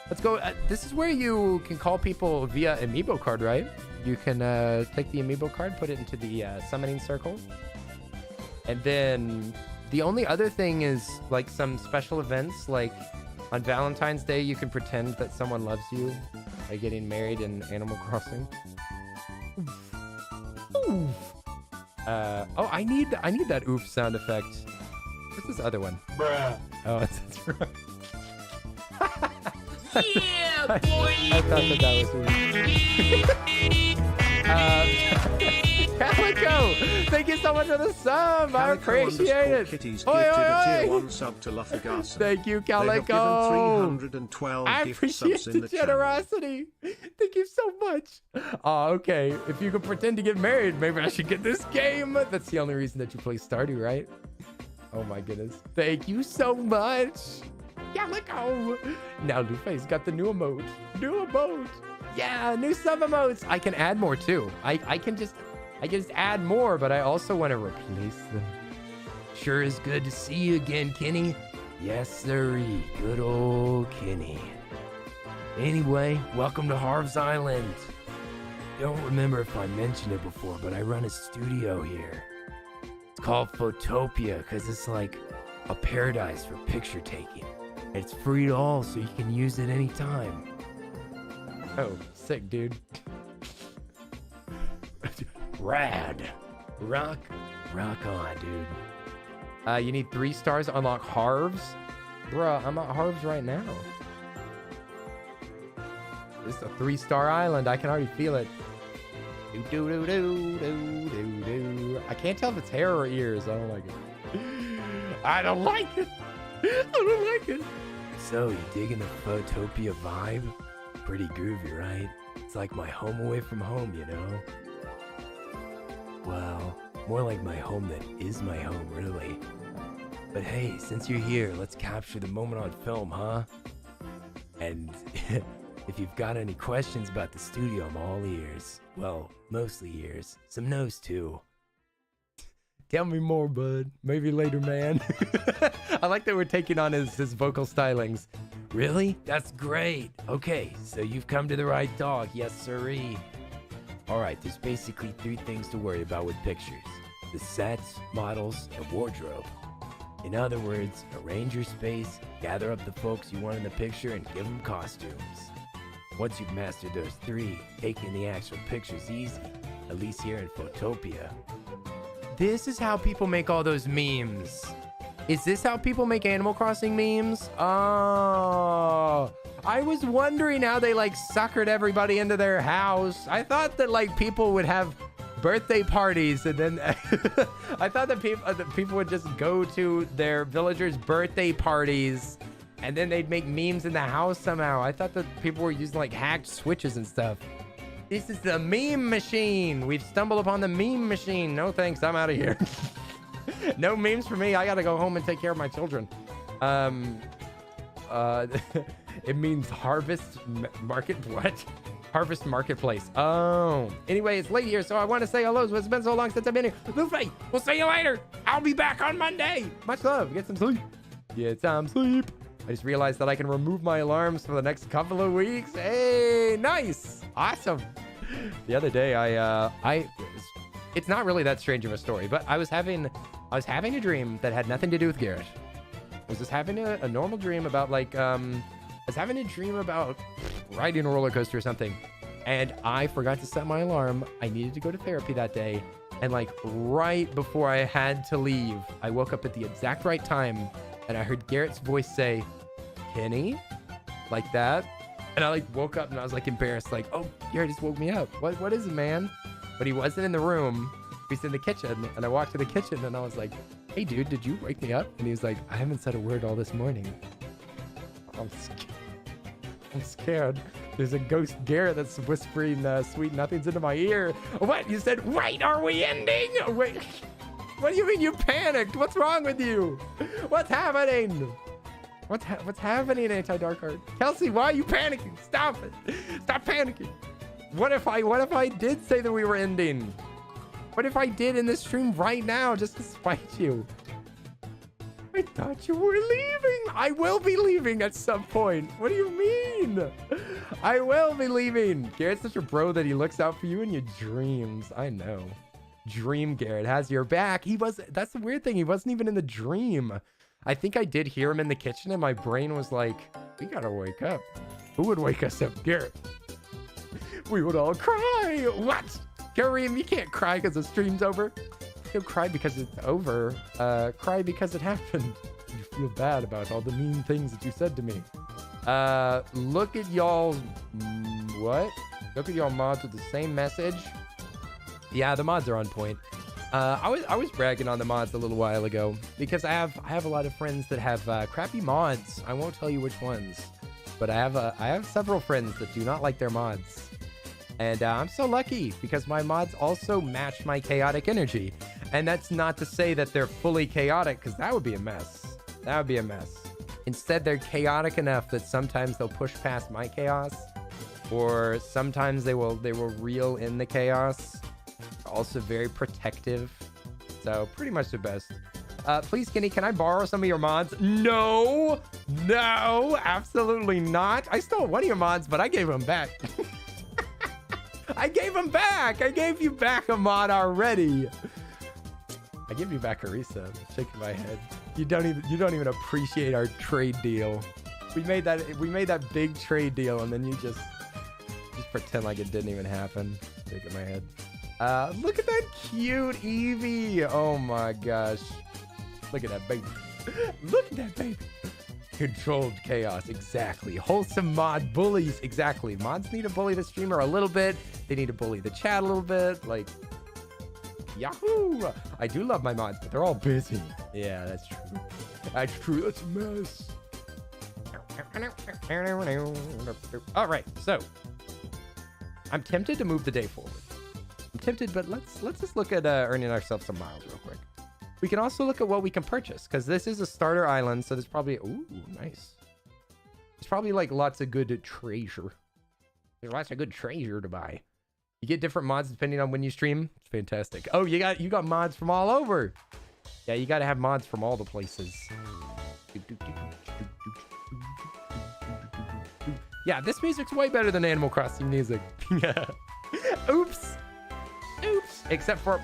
Let's go. This is where you can call people via amiibo card, right? You can take the amiibo card, put it into the summoning circle. And then the only other thing is like some special events, like on Valentine's Day, you can pretend that someone loves you by getting married in Animal Crossing. Oof. Oh, I need that oof sound effect. What's this other one? Bruh. Oh, that's right. Yeah, boy. I thought that was weird. Calico, you so much for the sub. I appreciate it. Kitty's Oi, gifted oi, a tier oi. 1 sub to Luffagarson. Thank you, They have given Calico. 312 I gift appreciate subs in the the channel. generosity. Thank you so much. Oh, okay. If you could pretend to get married, maybe I should get this game. That's the only reason that you play Stardew, right? Oh my goodness. Thank you so much. Calico. Now Luffy's got the new emote. New emote. Yeah, new sub emotes. I can add more too. I can just add more, but I also want to replace them. Sure is good to see you again, Kenny. Yes, sirree. Good old Kenny. Anyway, welcome to Harv's Island. Don't remember if I mentioned it before, but I run a studio here. It's called Photopia because it's like a paradise for picture taking. It's free to all, so you can use it anytime. Oh, sick, dude. Rad. Rock on, dude. You need 3 stars to unlock Harv's? Bruh, I'm at Harv's right now. This is a 3-star island. I can already feel it. Do. I can't tell if it's hair or ears. I don't like it. I don't like it. I don't like it. So, you digging the Photopia vibe? Pretty groovy, right? It's like my home away from home, you know? Well, more like my home that is my home, really. But hey, since you're here, let's capture the moment on film, huh? And if you've got any questions about the studio, I'm all ears. Well, mostly ears. Some nose, too. Tell me more, bud. Maybe later, man. I like that we're taking on his vocal stylings. Really? That's great. Okay, so you've come to the right dog. Yes, sirree. All right, there's basically 3 things to worry about with pictures. The sets, models, and wardrobe. In other words, arrange your space, gather up the folks you want in the picture, and give them costumes. Once you've mastered those 3, taking the actual picture's easy, at least here in Photopia. This is how people make all those memes. Is this how people make Animal Crossing memes? Oh, I was wondering how they like suckered everybody into their house. I thought that like people would have birthday parties and then I thought that people would just go to their villagers' birthday parties and then they'd make memes in the house somehow. I thought that people were using like hacked switches and stuff. This is the meme machine. We've stumbled upon the meme machine. No thanks, I'm out of here. No memes for me. I gotta go home and take care of my children. It means harvest market. What? Harvest marketplace. Oh. Anyway, it's late here, so I want to say hello. It's been so long since I've been here. Luffy, we'll see you later. I'll be back on Monday. Much love. Get some sleep. Get some sleep. I just realized that I can remove my alarms for the next couple of weeks. Hey, nice. Awesome. The other day, it's not really that strange of a story, but I was having a dream that had nothing to do with Garrett. I was just having a normal dream about like, I was having a dream about riding a roller coaster or something. And I forgot to set my alarm. I needed to go to therapy that day. And like right before I had to leave, I woke up at the exact right time and I heard Garrett's voice say, Kenny, like that. And I like woke up and I was like embarrassed, like, oh, Garrett just woke me up. What is it, man? But he wasn't in the room. He's in the kitchen. And I walked to the kitchen and I was like, hey, dude, did you wake me up? And he was like, I haven't said a word all this morning. I'm scared. There's a ghost Garrett that's whispering sweet nothings into my ear. What? You said, wait, are we ending? Wait. What do you mean you panicked? What's wrong with you? What's happening? What's happening, Anti-Dark Heart? Kelsey, why are you panicking? Stop it. Stop panicking. What if I did say that we were ending? What if I did in this stream right now just to spite you? I thought you were leaving. I will be leaving at some point. What do you mean? I will be leaving. Garrett's such a bro that he looks out for you in your dreams. I know. Dream Garrett has your back. That's the weird thing. He wasn't even in the dream. I think I did hear him in the kitchen and my brain was like, we gotta wake up. Who would wake us up? Garrett. We would all cry. What? Kareem, you can't cry because the stream's over. You'll cry because it's over. Cry because it happened. You feel bad about all the mean things that you said to me. Look at y'all's... what? Look at y'all mods with the same message. Yeah, the mods are on point. I was bragging on the mods a little while ago because I have a lot of friends that have crappy mods. I won't tell you which ones, but I have several friends that do not like their mods, and I'm so lucky because my mods also match my chaotic energy. And that's not to say that they're fully chaotic, because that would be a mess. That would be a mess. Instead, they're chaotic enough that sometimes they'll push past my chaos, or sometimes they will reel in the chaos. Also very protective, so pretty much the best. Please, Kenny, can I borrow some of your mods? No, absolutely not. I stole one of your mods, but I gave them back. I gave them back. I gave you back a mod already. I give you back Arisa. I'm shaking my head. You don't even appreciate our trade deal. We made that big trade deal, and then you just pretend like it didn't even happen. Shaking my head. Look at that cute Eevee. Oh my gosh. Look at that baby. Look at that baby. Controlled chaos. Exactly. Wholesome mod bullies. Exactly. Mods need to bully the streamer a little bit. They need to bully the chat a little bit. Like, yahoo! I do love my mods, but they're all busy. Yeah, that's true. That's true. That's a mess. All right, so I'm tempted to move the day forward. I'm tempted, but let's just look at earning ourselves some miles real quick. We can also look at what we can purchase, because this is a starter island, so there's probably nice. There's probably like lots of good treasure. There's lots of good treasure to buy. You get different mods depending on when you stream. It's fantastic. Oh, you got mods from all over. Yeah, you got to have mods from all the places. Yeah, this music's way better than Animal Crossing music. Oops. Except for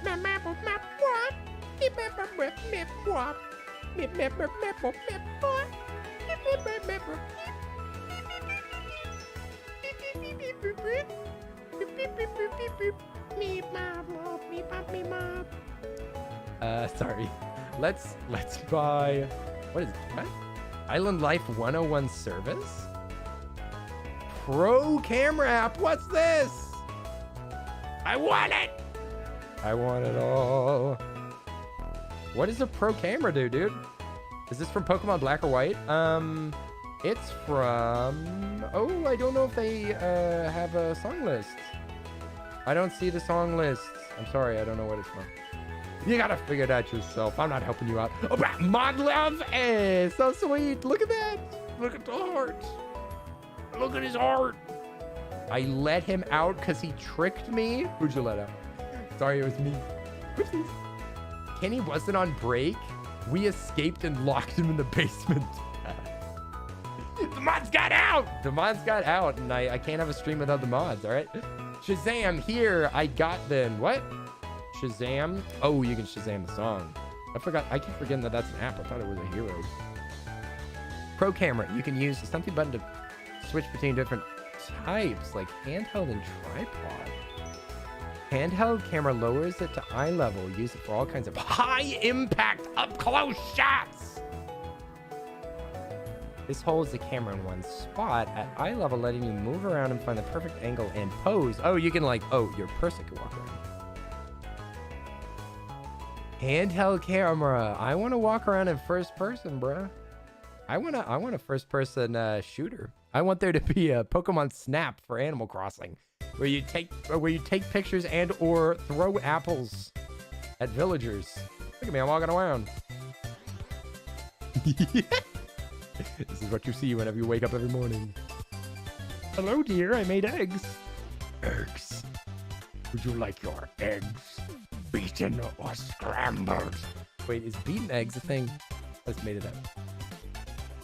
sorry. Let's buy, what is it? What? Island Life 101 service? Pro camera app. What's this? I want it. I want it all. What does a pro camera do, dude? Is this from Pokemon Black or White? It's from... Oh, I don't know if they have a song list. I don't see the song list. I'm sorry, I don't know what it's from. You gotta figure it out yourself. I'm not helping you out. Oh, mod love! Eh, so sweet. Look at that. Look at the heart. Look at his heart. I let him out because he tricked me. Who'd you let out? Sorry, it was me. Whoopsies. Kenny wasn't on break. We escaped and locked him in the basement. The mods got out. The mods got out, and I can't have a stream without the mods, all right? Shazam, here. I got them. What? Shazam? Oh, you can Shazam the song. I keep forgetting that that's an app. I thought it was a hero. Pro camera. You can use the something button to switch between different types, like handheld and tripod. Handheld camera lowers it to eye level. Use it for all kinds of high impact up close shots. This holds the camera in one spot at eye level, letting you move around and find the perfect angle and pose. Oh, you can like, oh, your person can walk around. Handheld camera. I want to walk around in first person, bruh. I want a first person shooter. I want there to be a Pokemon Snap for Animal Crossing, where you take pictures and or throw apples at villagers. Look at me, I'm walking around. This is what you see whenever you wake up every morning. Hello, dear, I made eggs. Eggs. Would you like your eggs beaten or scrambled? Wait, is beaten eggs a thing? I just made it up.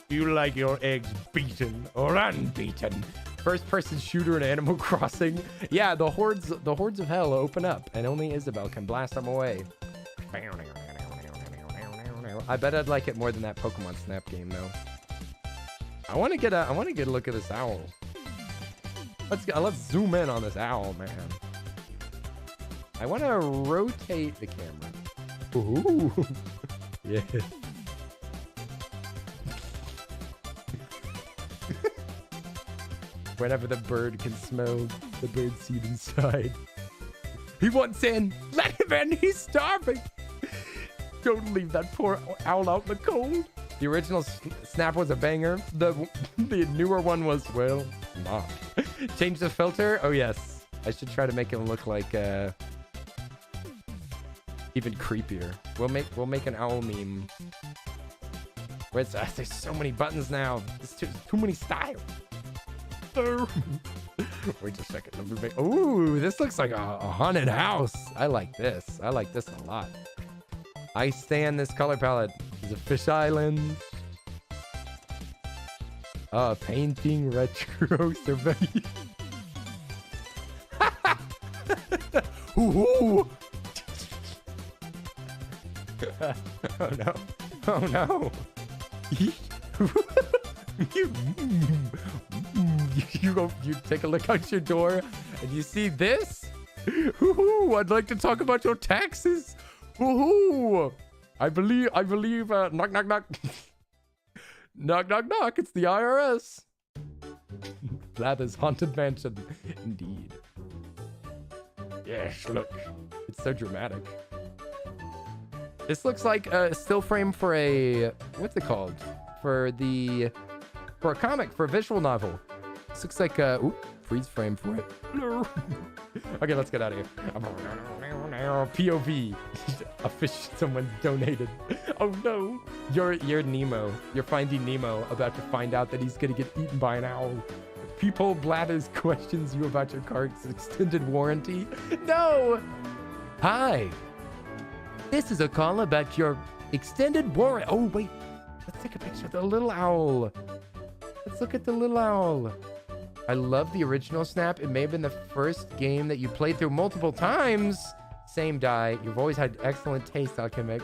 You like your eggs beaten or unbeaten? First-person shooter in Animal Crossing. Yeah, the hordes of hell open up, and only Isabelle can blast them away. I bet I'd like it more than that Pokemon Snap game, though. I want to get a look at this owl. Let's zoom in on this owl, man. I want to rotate the camera. Ooh, yeah. Whenever the bird can smell the bird seed inside. He wants in. Let him in. He's starving. Don't leave that poor owl out in the cold. The original snap was a banger. The newer one was, well, not. Change the filter? Oh, yes. I should try to make him look like even creepier. We'll make an owl meme. Wait, there's so many buttons now. There's too many styles. Wait a second. Let me make... Ooh, this looks like a haunted house. I like this. I like this a lot. I stand this color palette. There's a fish island. Painting retro survey. Ooh. Oh no. Oh no. You take a look out your door and you see this? Ooh, I'd like to talk about your taxes. Ooh, I believe, knock, knock, knock. Knock, knock, knock, it's the IRS. Blather's Haunted Mansion, indeed. Yes, look, it's so dramatic. This looks like a still frame for a, what's it called? For a comic, for a visual novel. This looks like a, ooh, freeze frame for it. Okay, let's get out of here. POV. A fish someone donated. Oh no. You're Nemo. You're Finding Nemo, about to find out that he's gonna get eaten by an owl. People Blathers questions you about your car's extended warranty. No! Hi. This is a call about your extended warranty. Oh, wait. Let's take a picture of the little owl. Let's look at the little owl. I love the original Snap. It may have been the first game that you played through multiple times. Same die. You've always had excellent taste, Alchemic.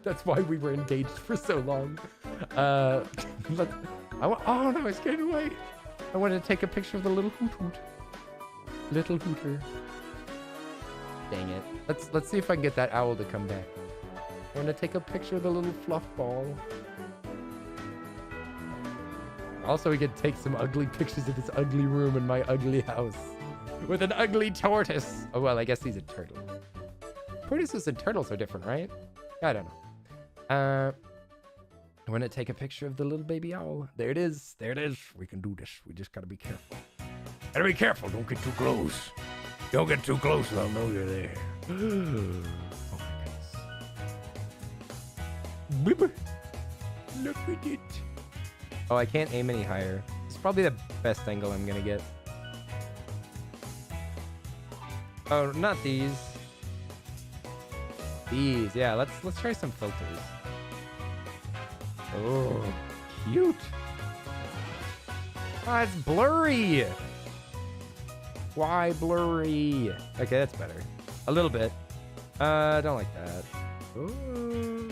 That's why we were engaged for so long. Oh no, it's getting away. I wanted to take a picture of the little hoot hoot. Little hooter. Dang it. Let's see if I can get that owl to come back. I want to take a picture of the little fluff ball. Also, we could take some ugly pictures of this ugly room in my ugly house. With an ugly tortoise. Oh, well, I guess he's a turtle. Tortoises and turtles are different, right? I don't know. I want to take a picture of the little baby owl. There it is. There it is. We can do this. We just got to be careful. Gotta be careful. Don't get too close. Don't get too close, they'll know you're there. Oh, my goodness. Look at it. Oh, I can't aim any higher. It's probably the best angle I'm gonna get. Oh, not these. These, yeah. Let's try some filters. Oh, cute. Oh, it's blurry. Why blurry? Okay, that's better. A little bit. I don't like that. Ooh.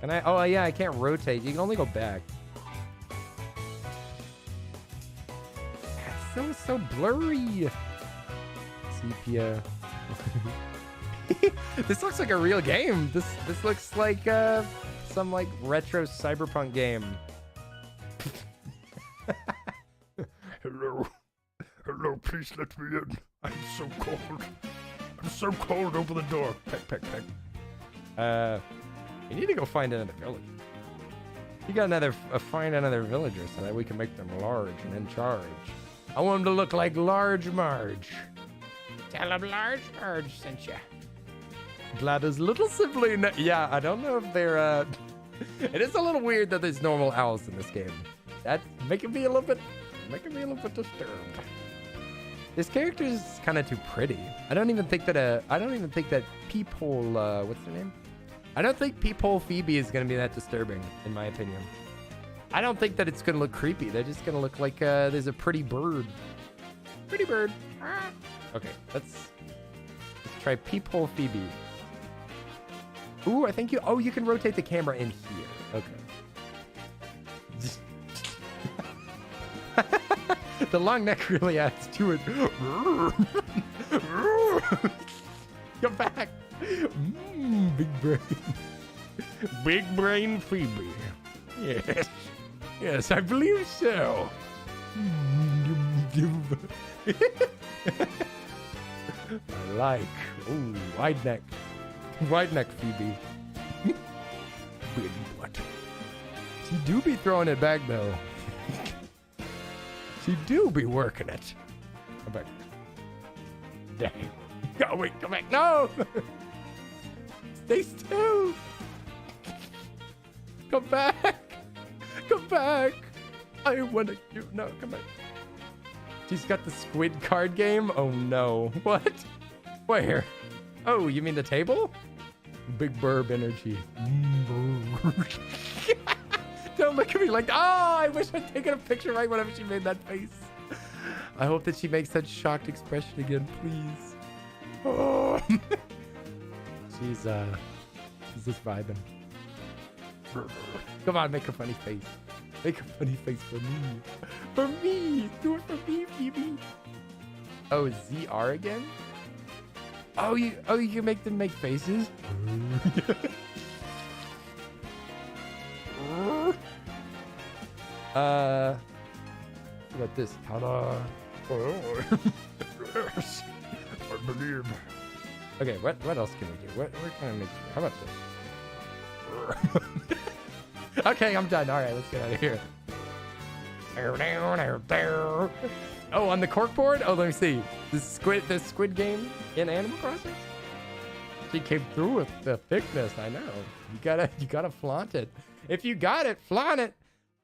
Can I? Oh, yeah, I can't rotate. You can only go back. That's so blurry. Sepia. This looks like a real game. This looks like some like retro cyberpunk game. Hello. Hello, please let me in. I'm so cold. I'm so cold. Open the door. Peck, peck, peck. We need to go find another village. You got find another villager so that we can make them large and in charge. I want them to look like Large Marge. Tell him Large Marge sent you. Gladys' little sibling. Yeah, I don't know if they're, it is a little weird that there's normal owls in this game. That's making me a little bit disturbed. This character is kind of too pretty. I don't even think that Peephole, what's her name? I don't think Peephole Phoebe is going to be that disturbing, in my opinion. I don't think that it's going to look creepy. They're just going to look like there's a pretty bird. Pretty bird. Ah. Okay, let's try Peephole Phoebe. Ooh, I think you can rotate the camera in here. Okay. The long neck really adds to it. Come back. Big brain. Big brain Phoebe. Yes. Yes, I believe so. I like. Ooh, wide neck. Wide neck Phoebe. Big butt. She do be throwing it back though. She do be working it. Come back. Dang. Oh wait, come back. No! Stay still. Come back. Come back. I want to. No, come back. She's got the squid card game? Oh no. What? Where? Oh, you mean the table? Big burb energy. Don't look at me like, oh, I wish I'd taken a picture right whenever she made that face. I hope that she makes that shocked expression again, please. Oh. She's just vibing. Come on, make a funny face. Make a funny face for me. For me. Do it for me, Phoebe. Oh, ZR again? Oh, you can make them make faces? What about this? Ta-da. Yes. I believe. Okay, what else can we do? What can I make? How about this? Okay, I'm done. All right, let's get out of here. Oh, on the corkboard? Oh, let me see. The squid game in Animal Crossing? She came through with the thickness. I know. You gotta flaunt it. If you got it, flaunt it.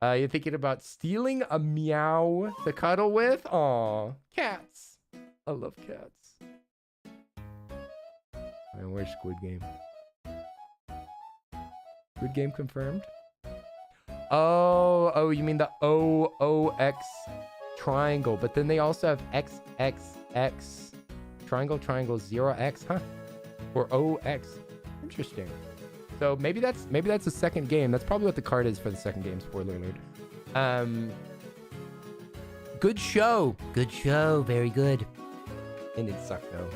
You're thinking about stealing a meow to cuddle with? Aw, cats. I love cats. Man, where's Squid Game? Squid Game confirmed? Oh, you mean the OOX triangle, but then they also have XXX triangle 0x, huh? Or OX. Interesting. So maybe that's the second game. That's probably what the card is for the second game. Spoiler alert. Good show. Good show. Very good. And it sucked though.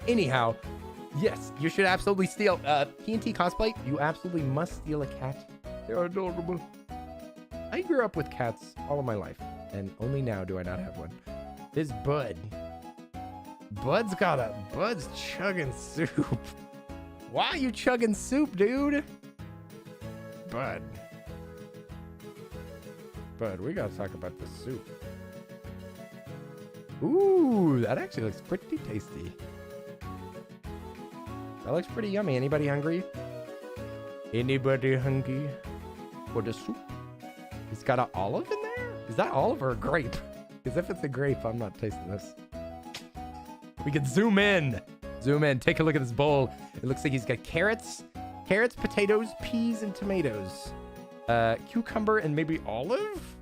Anyhow, yes, you should absolutely steal TNT cosplay. You absolutely must steal a cat. They're adorable. I grew up with cats all of my life, and only now do I not have one. This Bud. Bud's chugging soup. Why are you chugging soup, dude? Bud, we gotta talk about the soup. Ooh, that actually looks pretty tasty. That looks pretty yummy. Anybody hungry? Anybody hungry for the soup? It's got an olive in there? Is that olive or a grape? Because if it's a grape, I'm not tasting this. We can zoom in. Zoom in. Take a look at this bowl. It looks like he's got carrots, potatoes, peas, and tomatoes. Cucumber and maybe olive?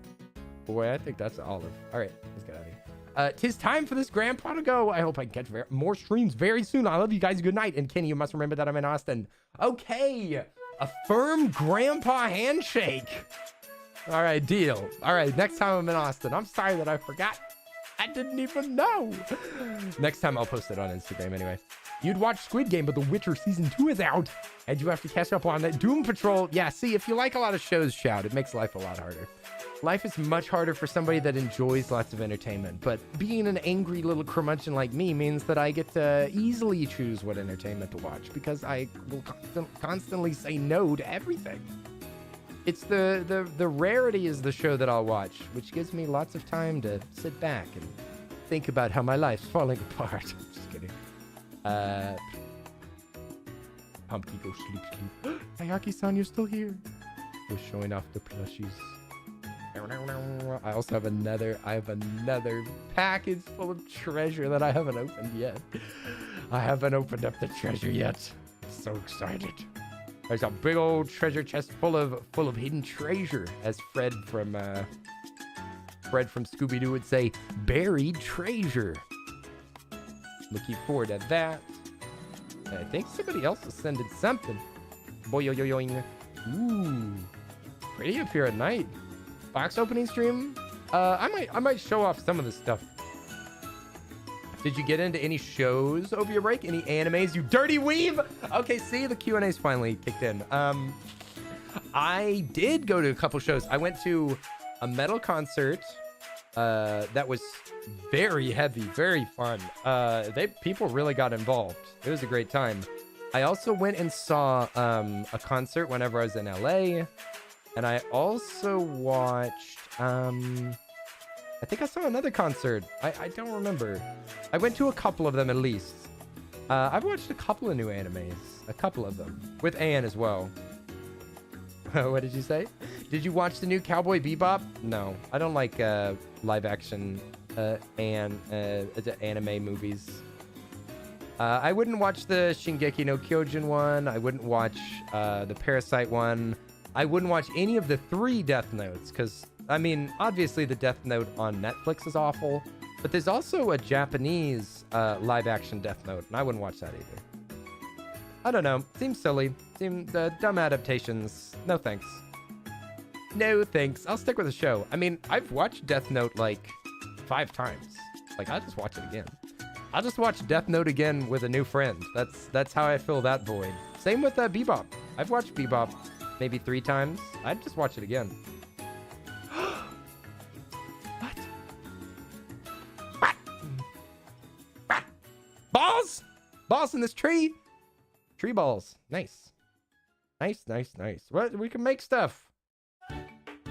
Boy, I think that's olive. All right, let's get out of here. 'Tis time for this grandpa to go. I hope I get more streams very soon. I love you guys. Good night. And Kenny, you must remember that I'm in Austin. Okay. A firm grandpa handshake. All right, deal. All right, next time I'm in Austin. I'm sorry that I forgot. I didn't even know. Next time I'll post it on Instagram anyway. You'd watch Squid Game, but The Witcher Season 2 is out. And you have to catch up on that. Doom Patrol. Yeah, see, if you like a lot of shows, shout. It makes life a lot harder. Life is much harder for somebody that enjoys lots of entertainment. But being an angry little curmudgeon like me means that I get to easily choose what entertainment to watch because I will constantly say no to everything. It's the rarity is the show that I'll watch, which gives me lots of time to sit back and think about how my life's falling apart. I'm just kidding. Pumpkin, go sleep. Ayaki-san, you're still here. We're showing off the plushies. I also have another package full of treasure that I haven't opened yet. I haven't opened up the treasure yet. I'm so excited. There's a big old treasure chest full of hidden treasure, as Fred from Scooby-Doo would say, buried treasure. Looking forward to that. And I think somebody else is sending something. Boing. Ooh, pretty up here at night. Box opening stream. I might show off some of this stuff. Did you get into any shows over your break? Any animes? You dirty weeb! Okay, see, the Q&A's finally kicked in. I did go to a couple shows. I went to a metal concert that was very heavy, very fun. People really got involved. It was a great time. I also went and saw a concert whenever I was in LA, and I also watched I think I saw another concert. I don't remember. I went to a couple of them at least. I've watched a couple of new animes, a couple of them with Anne as well. What did you say? Did you watch the new Cowboy Bebop? No, I don't like live action anime movies. I wouldn't watch the Shingeki no Kyojin one. I wouldn't watch the Parasite one. I wouldn't watch any of the 3 Death Notes because, I mean, obviously the Death Note on Netflix is awful, but there's also a Japanese live action Death Note, and I wouldn't watch that either. I don't know. Seems silly. Seems dumb adaptations. No thanks. No thanks. I'll stick with the show. I mean, I've watched Death Note like 5 times. Like, I'll just watch it again. I'll just watch Death Note again with a new friend. That's how I fill that void. Same with Bebop. I've watched Bebop maybe 3 times. I'd just watch it again. What? What? Balls! Balls in this tree! Tree balls. Nice. Nice, nice, nice. What? We can make stuff.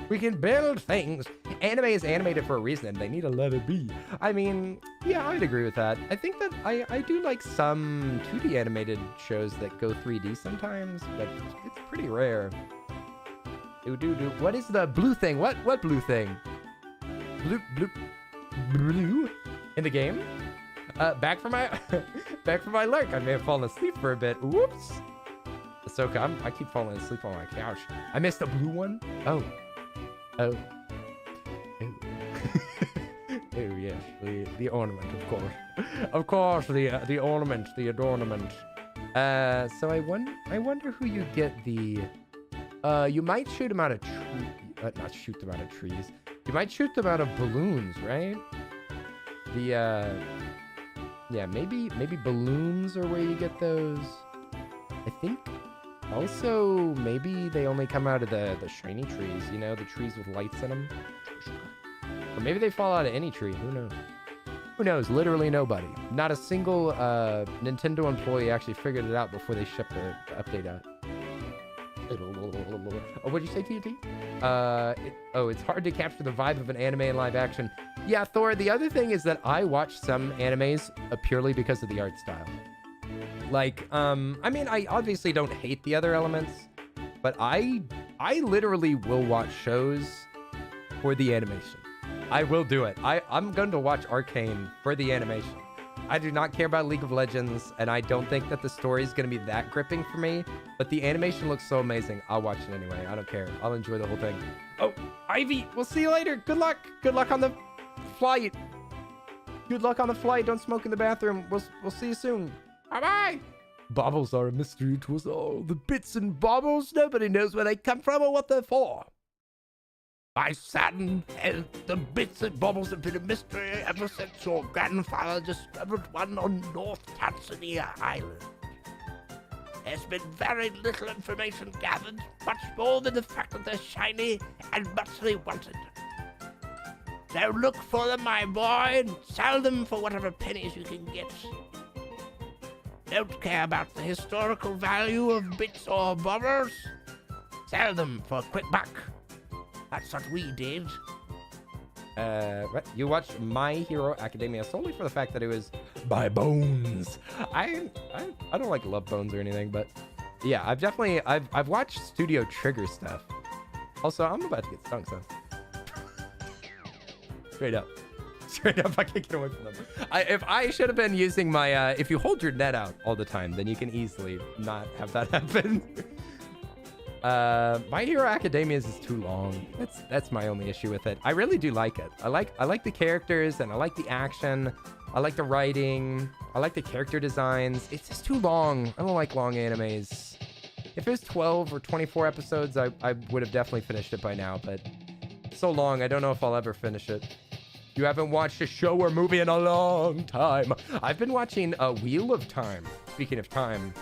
We can build things. Anime is animated for a reason, and they need to let it be. I mean, yeah, I'd agree with that. I think that I do like some 2D animated shows that go 3D sometimes, but it's pretty rare. What is the blue thing? What blue thing? Blue? In the game? Back for my lurk. I may have fallen asleep for a bit. Whoops. Ahsoka, I keep falling asleep on my couch. I missed the blue one? Oh. Oh. Oh yes, the ornament, of course. Of course, the ornament, the adornment. So I wonder who you get the. You might shoot them out of not shoot them out of trees. You might shoot them out of balloons, right? The yeah, maybe balloons are where you get those. I think. Also, maybe they only come out of the shiny trees, you know, the trees with lights in them. Or maybe they fall out of any tree. Who knows? Who knows? Literally nobody. Not a single Nintendo employee actually figured it out before they shipped the update out. Oh, what'd you say, TNT? It's hard to capture the vibe of an anime in live action. Yeah, Thor, the other thing is that I watch some animes purely because of the art style. Like, I mean, I obviously don't hate the other elements, but I literally will watch shows for the animation. I will do it. I'm going to watch Arcane for the animation. I do not care about League of Legends, and I don't think that the story is going to be that gripping for me, but the animation looks so amazing. I'll watch it anyway. I don't care. I'll enjoy the whole thing. Oh, Ivy, we'll see you later. Good luck. Good luck on the flight. Good luck on the flight. Don't smoke in the bathroom. We'll see you soon. Bye-bye. Baubles are a mystery to us all. The bits and baubles, nobody knows where they come from or what they're for. My son, the bits and baubles have been a mystery ever since your grandfather discovered one on North Tanzania Island. There's been very little information gathered, much more than the fact that they're shiny and muchly wanted. So look for them, my boy, and sell them for whatever pennies you can get. Don't care about the historical value of bits or baubles. Sell them for a quick buck. That's what we did. What? You watched My Hero Academia solely for the fact that it was by Bones. I don't like Love Bones or anything, but yeah, I've watched Studio Trigger stuff. Also, I'm about to get stung, so straight up. Straight up, I can't get away from them. If I should have been using my, if you hold your net out all the time, then you can easily not have that happen. My Hero Academia is too long. That's my only issue with it. I really do like it. I like the characters, and I like the action. I like the writing. I like the character designs. It's just too long. I don't like long animes. If it was 12 or 24 episodes, I would have definitely finished it by now, but it's so long, I don't know if I'll ever finish it. You haven't watched a show or movie in a long time. I've been watching Wheel of Time. Speaking of time,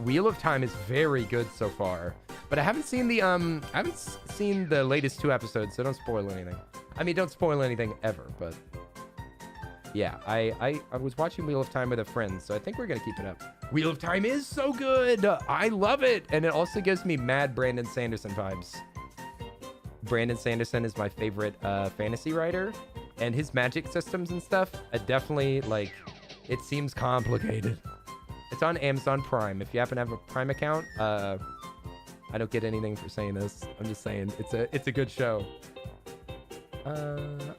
Wheel of Time is very good so far, but I haven't seen the latest 2 episodes, so don't spoil anything. I mean, don't spoil anything ever, but yeah, I was watching Wheel of Time with a friend, so I think we're gonna keep it up. Wheel of Time is so good. I love it, and it also gives me mad Brandon Sanderson vibes. Brandon Sanderson is my favorite fantasy writer, and his magic systems and stuff, definitely, like, it seems complicated. It's on Amazon Prime. If you happen to have a Prime account, I don't get anything for saying this. I'm just saying it's a good show.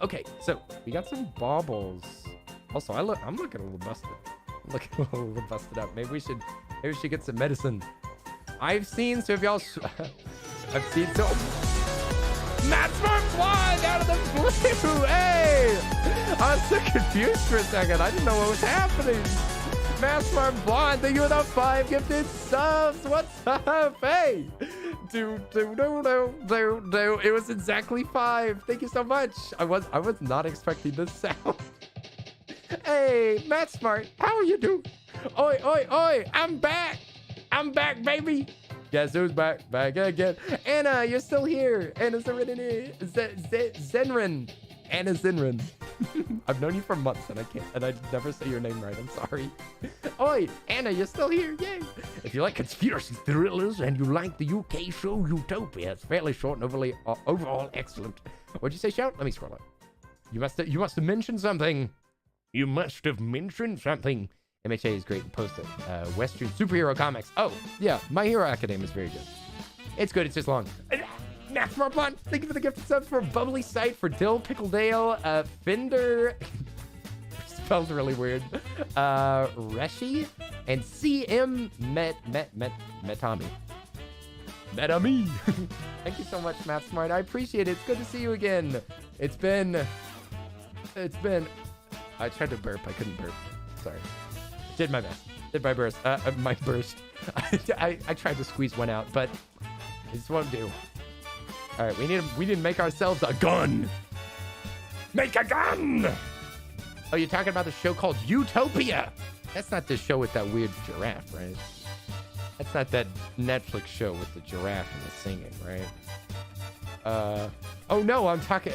Okay, so we got some baubles. Also, I'm looking a little busted. I'm looking a little busted up. Maybe we should get some medicine. I've seen so if y'all I've seen so Matt's more blind out of the blue. Hey, I was so confused for a second. I didn't know what was happening. Matt's more blind. Thank you for the 5 gifted subs. What's up? Hey. Do. It was exactly 5. Thank you so much. I was not expecting this sound. Hey, Matt Smart, how are you doing? Oi, oi, oi! I'm back, baby. Guess who's back? Back again. Anna, you're still here. Anna Zenrin. Anna Zenrin. I've known you for months and I never say your name right. I'm sorry. Oi, Anna, you're still here. Yay. If you like conspiracy thrillers and you like the UK show Utopia, it's fairly short and overall excellent. What'd you say, Shout? Let me scroll up. You must have mentioned something. You must have mentioned something. MHA is great and post it. Western superhero comics. Oh, yeah. My Hero Academia is very good. It's good. It's just long. Max Marplon, thank you for the gift subs for Bubbly Sight, for Dill Pickledale, Fender, spelled really weird, Reshi, and CM Metami. Metami. Thank you so much, Matt Smart. I appreciate it. It's good to see you again. It's been. I tried to burp. I couldn't burp. Sorry. Did my best. Did my burst. My burst. I tried to squeeze one out, but it just won't do. All right, we need to make ourselves a gun. Make a gun. Oh, you're talking about the show called Utopia. That's not the show with that weird giraffe, right? That's not that Netflix show with the giraffe and the singing, right? Oh no, I'm talking.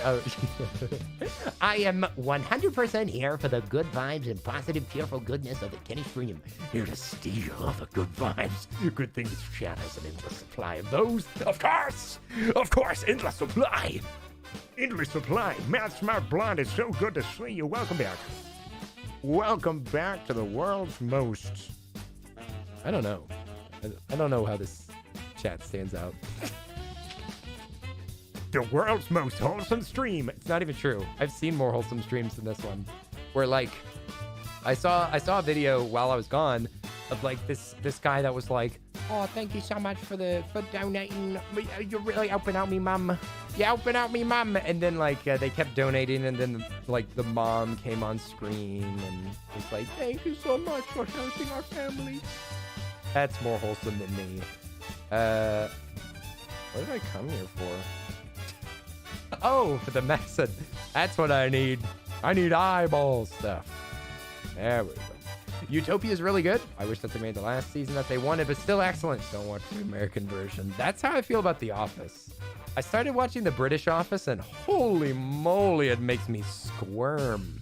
I am 100% here for the good vibes and positive, cheerful goodness of the Kenny Stream. Here to steal all the good vibes. Good things shadows an endless supply of those. Of course, endless supply. Endless supply. Matt Smart Blonde, it's so good to see you. Welcome back. Welcome back to the world's most. I don't know. I don't know how this chat stands out. The world's most wholesome stream. It's not even true. I've seen more wholesome streams than this one. Where like, I saw a video while I was gone of like this guy that was like, oh, thank you so much for donating. You're really helping out me, mom. You're helping out me, mom. And then like they kept donating, and then like the mom came on screen and was like, thank you so much for helping our family. That's more wholesome than me. What did I come here for? Oh, for the medicine. That's what I need. I need eyeball stuff. There we go. Utopia is really good. I wish that they made the last season that they wanted, but still excellent. Don't watch the American version. That's how I feel about The Office. I started watching the British Office, and holy moly, it makes me squirm.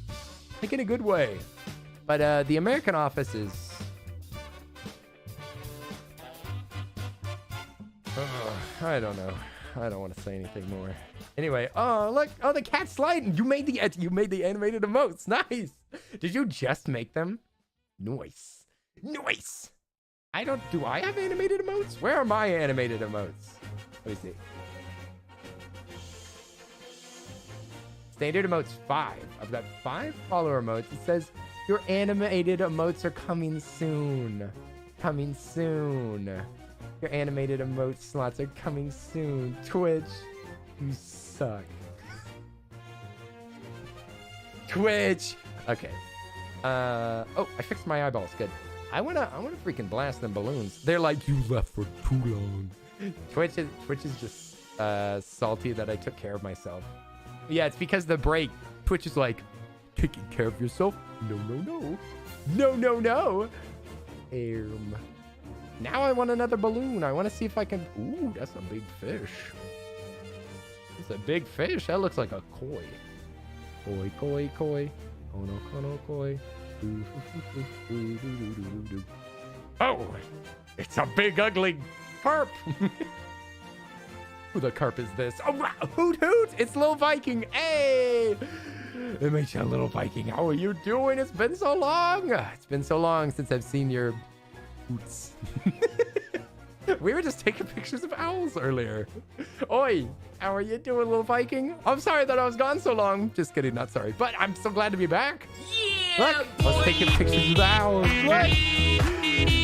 Like in a good way. But the American Office is... I don't know. I don't want to say anything more. Anyway, oh look, oh the cat's sliding. You made the animated emotes. Nice. Did you just make them? Nice. Nice. Do I have animated emotes? Where are my animated emotes? Let me see. Standard emotes 5. I've got 5 follower emotes. It says your animated emotes are coming soon. Coming soon. Your animated emote slots are coming soon. Twitch, you suck. Twitch. Okay. Oh, I fixed my eyeballs. Good. I wanna freaking blast them balloons. They're like, you left for too long. Twitch is just salty that I took care of myself. Yeah, it's because the break. Twitch is like, taking care of yourself? No, no, no. No, no, no. Now I want another balloon. I want to see if I can... Ooh, that's a big fish. This a big fish. That looks like a koi. Koi, koi, koi. Oh no, koi. Oh, it's a big ugly carp. Who the carp is this? Oh, hoot hoot! It's Little Viking. Hey, it makes you a Little Viking. How are you doing? It's been so long. It's been so long since I've seen your hoots. We were just taking pictures of owls earlier. Oi, how are you doing, Little Viking? I'm sorry that I was gone so long. Just kidding, not sorry. But I'm so glad to be back. Yeah, Look, I was taking pictures of the owls. Look,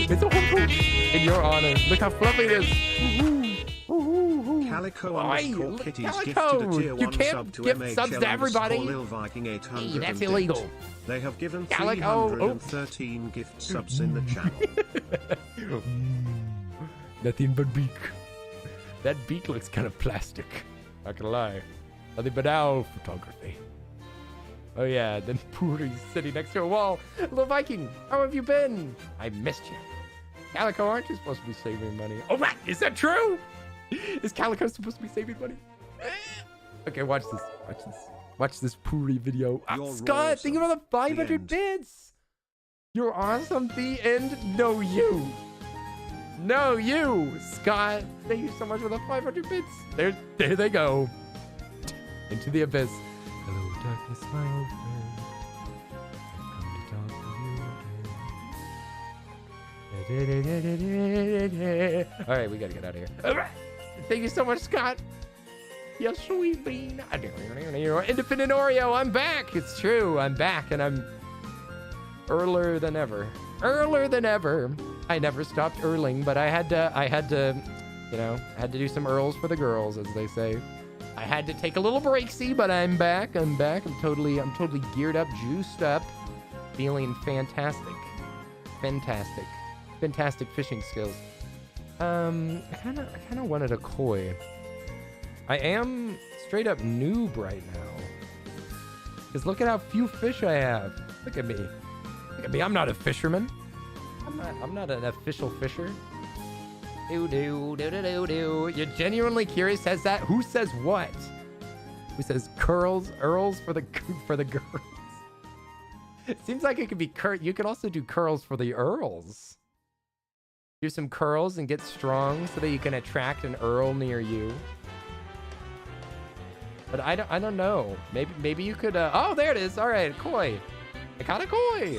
it's a hoot hoot in your honor. Look how fluffy it is. Calico Oi, underscore look, kitties Calico, gifted a tier you 1 can't sub to give MHL subs to everybody. Lil Viking 800. Hey, that's illegal. They have given Calico, 313 gift subs in the channel. Nothing but beak. That beak looks kind of plastic. Not gonna lie. Nothing but owl photography. Oh yeah, then Puri's sitting next to a wall. Little Viking, how have you been? I missed you. Calico, aren't you supposed to be saving money? Oh, what? Is that true? Is Calico supposed to be saving money? Okay, watch this. Watch this. Watch this Puri video. Scott, thank you for the 500 bits. You're awesome. The end. No, you. No, you. Scott, thank you so much for the 500 bits. There they go. Into the abyss. Hello, darkness, my old friend. All right, we gotta get out of here. All right. Thank you so much, Scott. Yes, sweet bean. Independent Oreo, I'm back. It's true, I'm back, and I'm earlier than ever. Earlier than ever. I never stopped earling, but I had to, you know, do some Earls for the girls, as they say. I had to take a little breaksy, but I'm back. I'm totally geared up, juiced up, feeling fantastic. Fantastic fishing skills. I kind of wanted a koi. I am straight up noob right now. Because look at how few fish I have. Look at me. I'm not a fisherman. I'm not an official fisher. You're genuinely curious as that? Who says what? Who says Earls for the girls? It seems like it could be you could also do curls for the Earls. Do some curls and get strong so that you can attract an Earl near you. But I don't know. Maybe you could. Oh, there it is. All right, koi. I caught a koi.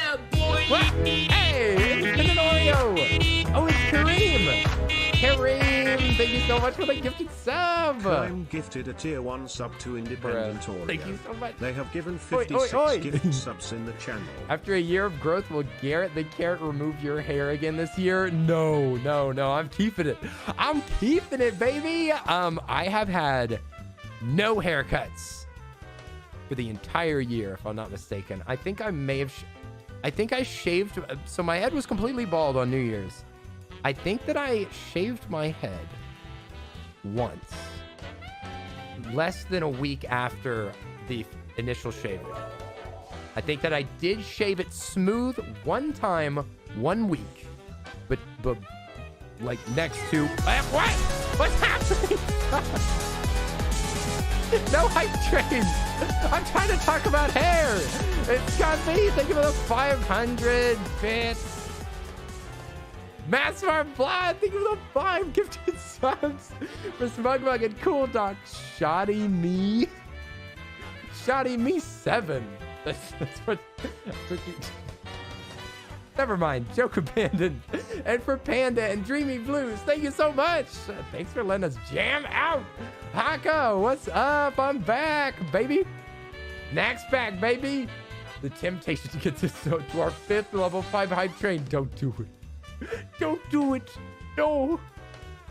yeah, boy. What? Hey, Independent Oreo. Oh, it's Kareem. Thank you so much for the gifted sub. I'm gifted a tier 1 sub to Independent Oreo. Thank you so much. They have given 56 gift subs in the channel. After a year of growth, will Garrett the Carrot remove your hair again this year? No. I'm keeping it. I'm keeping it, baby. I have had no haircuts for the entire year, if I'm not mistaken. I think I may have... I think I shaved... So my head was completely bald on New Year's. I think that I shaved my head once. Less than a week after the initial shaving. I think that I did shave it smooth one time, 1 week. But like next to... What? What's happening? No hype trains. I'm trying to talk about hair. It's got me. Thank you for the 500 bits. Mass Farm Blood, thank you for the 5 gifted subs. For Smugmug and Cool Doc. Shoddy Me 7. That's what never mind. Joke abandoned. And for Panda and Dreamy Blues, thank you so much. Thanks for letting us jam out. Hako, what's up? I'm back, baby. Nax back, baby. The temptation to get to our 5th level 5 hype train. Don't do it. Don't do it. No.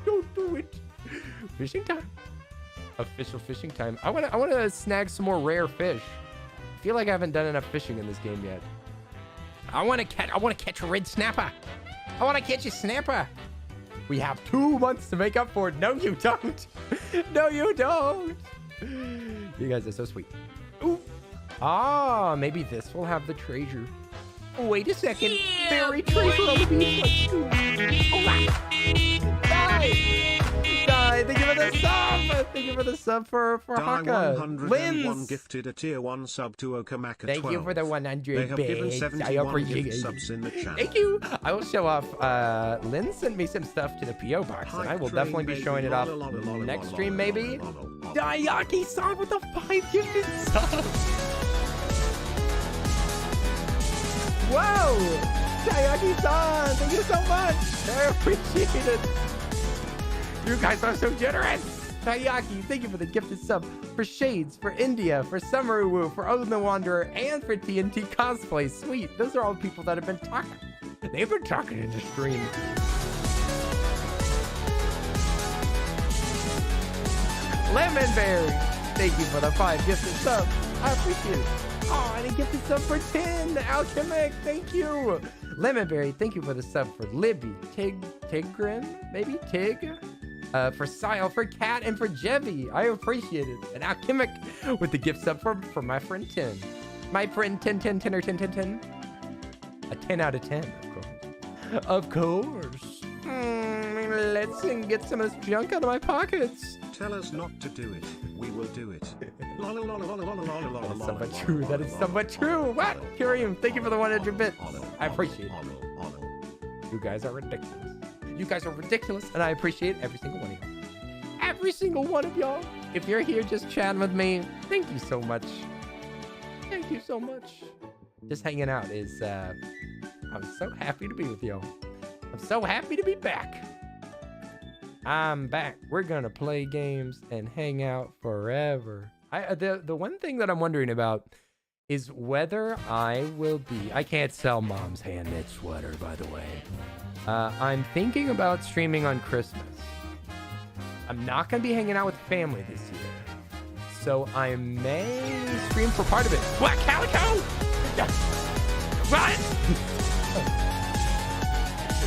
Don't do it. Fishing time. Official fishing time. I want to snag some more rare fish. I feel like I haven't done enough fishing in this game yet. I want to catch a red snapper. I want to catch a snapper. We have 2 months to make up for it. No, you don't. No, you don't. You guys are so sweet. Ooh. Ah, maybe this will have the treasure. Wait a second. Yeah, Fairy treasure on the beach. Oh, wow. Die. Thank you for the sub. Thank you for the sub for Haka. 101 Linz. gifted a tier 1 sub to Okamaka 12. Thank you for the 100 They have given bits. I 71 appreciate gift it. subs in the channel. Thank you. I will show off. Lynn sent me some stuff to the PO box, and I will definitely be showing it off next stream, maybe. Dayaki-san with the 5 gifted subs. Whoa! Dayaki-san, thank you so much. I appreciate it. You guys are so generous. Dayaki, thank you for the gifted sub. For Shades, for India, for Summeru, for Odin the Wanderer, and for TNT Cosplay. Sweet. Those are all people that have been talking. They've been talking in the stream. Lemonberry, thank you for the 5 gifted subs. I appreciate it. Oh, and a gifted sub for 10. Alchemic, thank you. Lemonberry, thank you for the sub for Libby, Tigrin, maybe Tig. For Sile, for Kat, and for Jevy. I appreciate it. And Alchemic with the gift sub for my friend 10. My friend 10, 10, 10, or 10, 10, 10. A 10 out of 10, of course. Of course. Let's get some of this junk out of my pockets. Tell us not to do it. We will do it. That is somewhat true. That is somewhat true. What? Curium, thank you for the 100 bits. I appreciate it. You guys are ridiculous. You guys are ridiculous, and I appreciate every single one of y'all. Every single one of y'all. If you're here just chatting with me, thank you so much. Thank you so much. Just hanging out is, I'm so happy to be with y'all. I'm so happy to be back. I'm back. We're gonna play games and hang out forever. The one thing that I'm wondering about is whether I will be... I can't sell Mom's hand-knit sweater, by the way. I'm thinking about streaming on Christmas. I'm not going to be hanging out with family this year. So I may stream for part of it. What, Calico? What?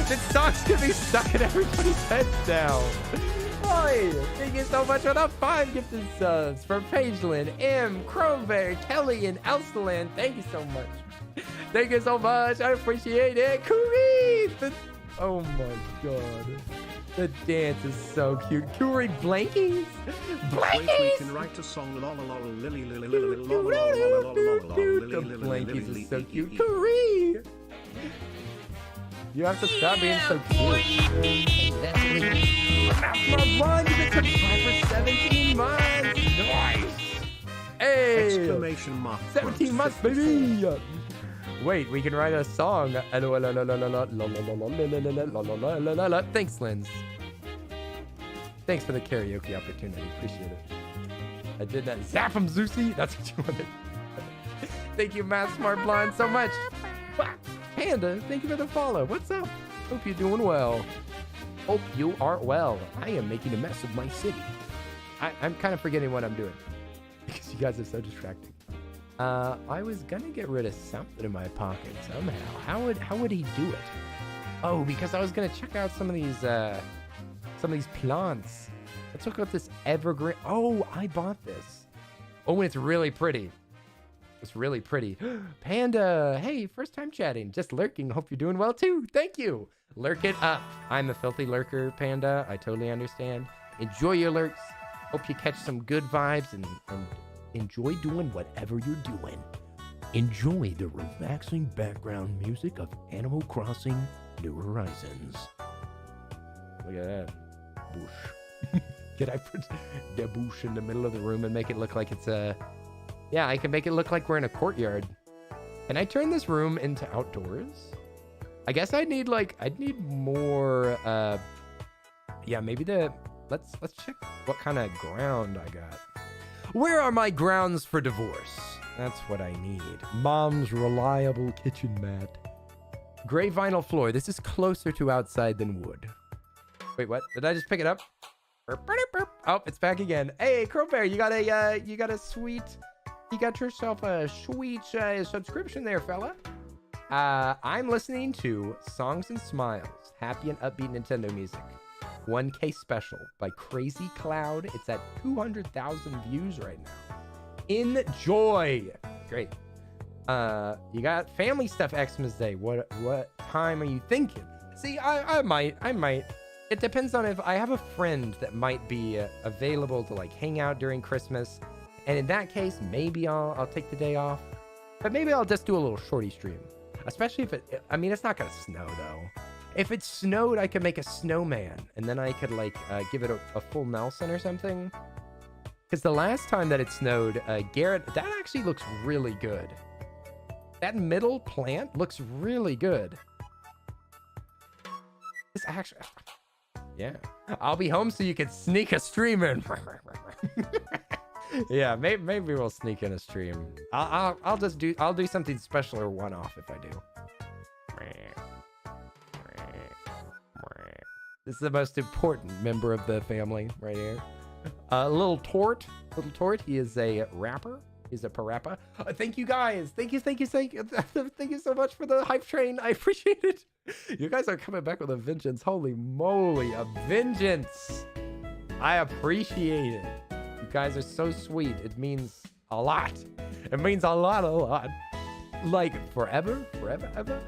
This song's going to be stuck in everybody's heads now. Oi, thank you so much for the 5 gifted subs for Pagelin, M, Crowbear, Kelly, and Elsaland. Thank you so much. Thank you so much. I appreciate it. Kuri! Oh my god. The dance is so cute. Kuri Blankies? Blankies! We can write a song. The Blankies is so cute. Kuri! You have to stop being so cute. That's my run. You been subscribed for 17 months. Nice. Hey. Exclamation mark. 17 months, baby. Wait, we can write a song. Thanks, Linz. Thanks for the karaoke opportunity. Appreciate it. I did that. Zap him, Zeusy. That's what you wanted. Thank you, Matt Smart Blonde, so much. Panda, thank you for the follow. What's up? Hope you're doing well. Hope you are well. I am making a mess of my city. I'm kind of forgetting what I'm doing because you guys are so distracting. I was gonna get rid of something in my pocket somehow. How would he do it? Oh, because I was gonna check out some of these plants. Let's look at this evergreen. Oh, I bought this. Oh, and it's really pretty. It's really pretty. Panda, hey, first time chatting, just lurking. Hope you're doing well too. Thank you. Lurk it up. I'm a filthy lurker, Panda. I totally understand. Enjoy your lurks. Hope you catch some good vibes and enjoy doing whatever you're doing. Enjoy the relaxing background music of Animal Crossing New Horizons. Look at that. Bush. Can I put the bush in the middle of the room and make it look like it's a... Yeah, I can make it look like we're in a courtyard. Can I turn this room into outdoors? I guess I'd need more, yeah, maybe let's check what kind of ground I got. Where are my grounds for divorce? That's what I need. Mom's reliable kitchen mat. Gray vinyl floor. This is closer to outside than wood. Wait, what? Did I just pick it up? Oh, it's back again. Hey, Crowbear, you got yourself a sweet subscription there, fella. I'm listening to Songs and Smiles, happy and upbeat Nintendo music. 1K special by Crazy Cloud. It's at 200,000 views right now. Enjoy. Great. You got family stuff Xmas Day. What time are you thinking? See, I might It depends on if I have a friend that might be available to like hang out during Christmas. And in that case, maybe I'll take the day off. But maybe I'll just do a little shorty stream. Especially if I mean, it's not going to snow though. If it snowed, I could make a snowman. And then I could like give it a full Nelson or something. Because the last time that it snowed, Garrett, that actually looks really good. That middle plant looks really good. This actually... Yeah. I'll be home so you can sneak a stream in. Yeah, maybe we'll sneak in a stream. I'll do something special or one-off if I do. This is the most important member of the family right here. Little Tort. He is a rapper. He's a parappa. Thank you guys. Thank you so much for the hype train. I appreciate it. You guys are coming back with a vengeance. Holy moly, a vengeance. I appreciate it. You guys are so sweet. It means a lot. It means a lot. Like forever, ever.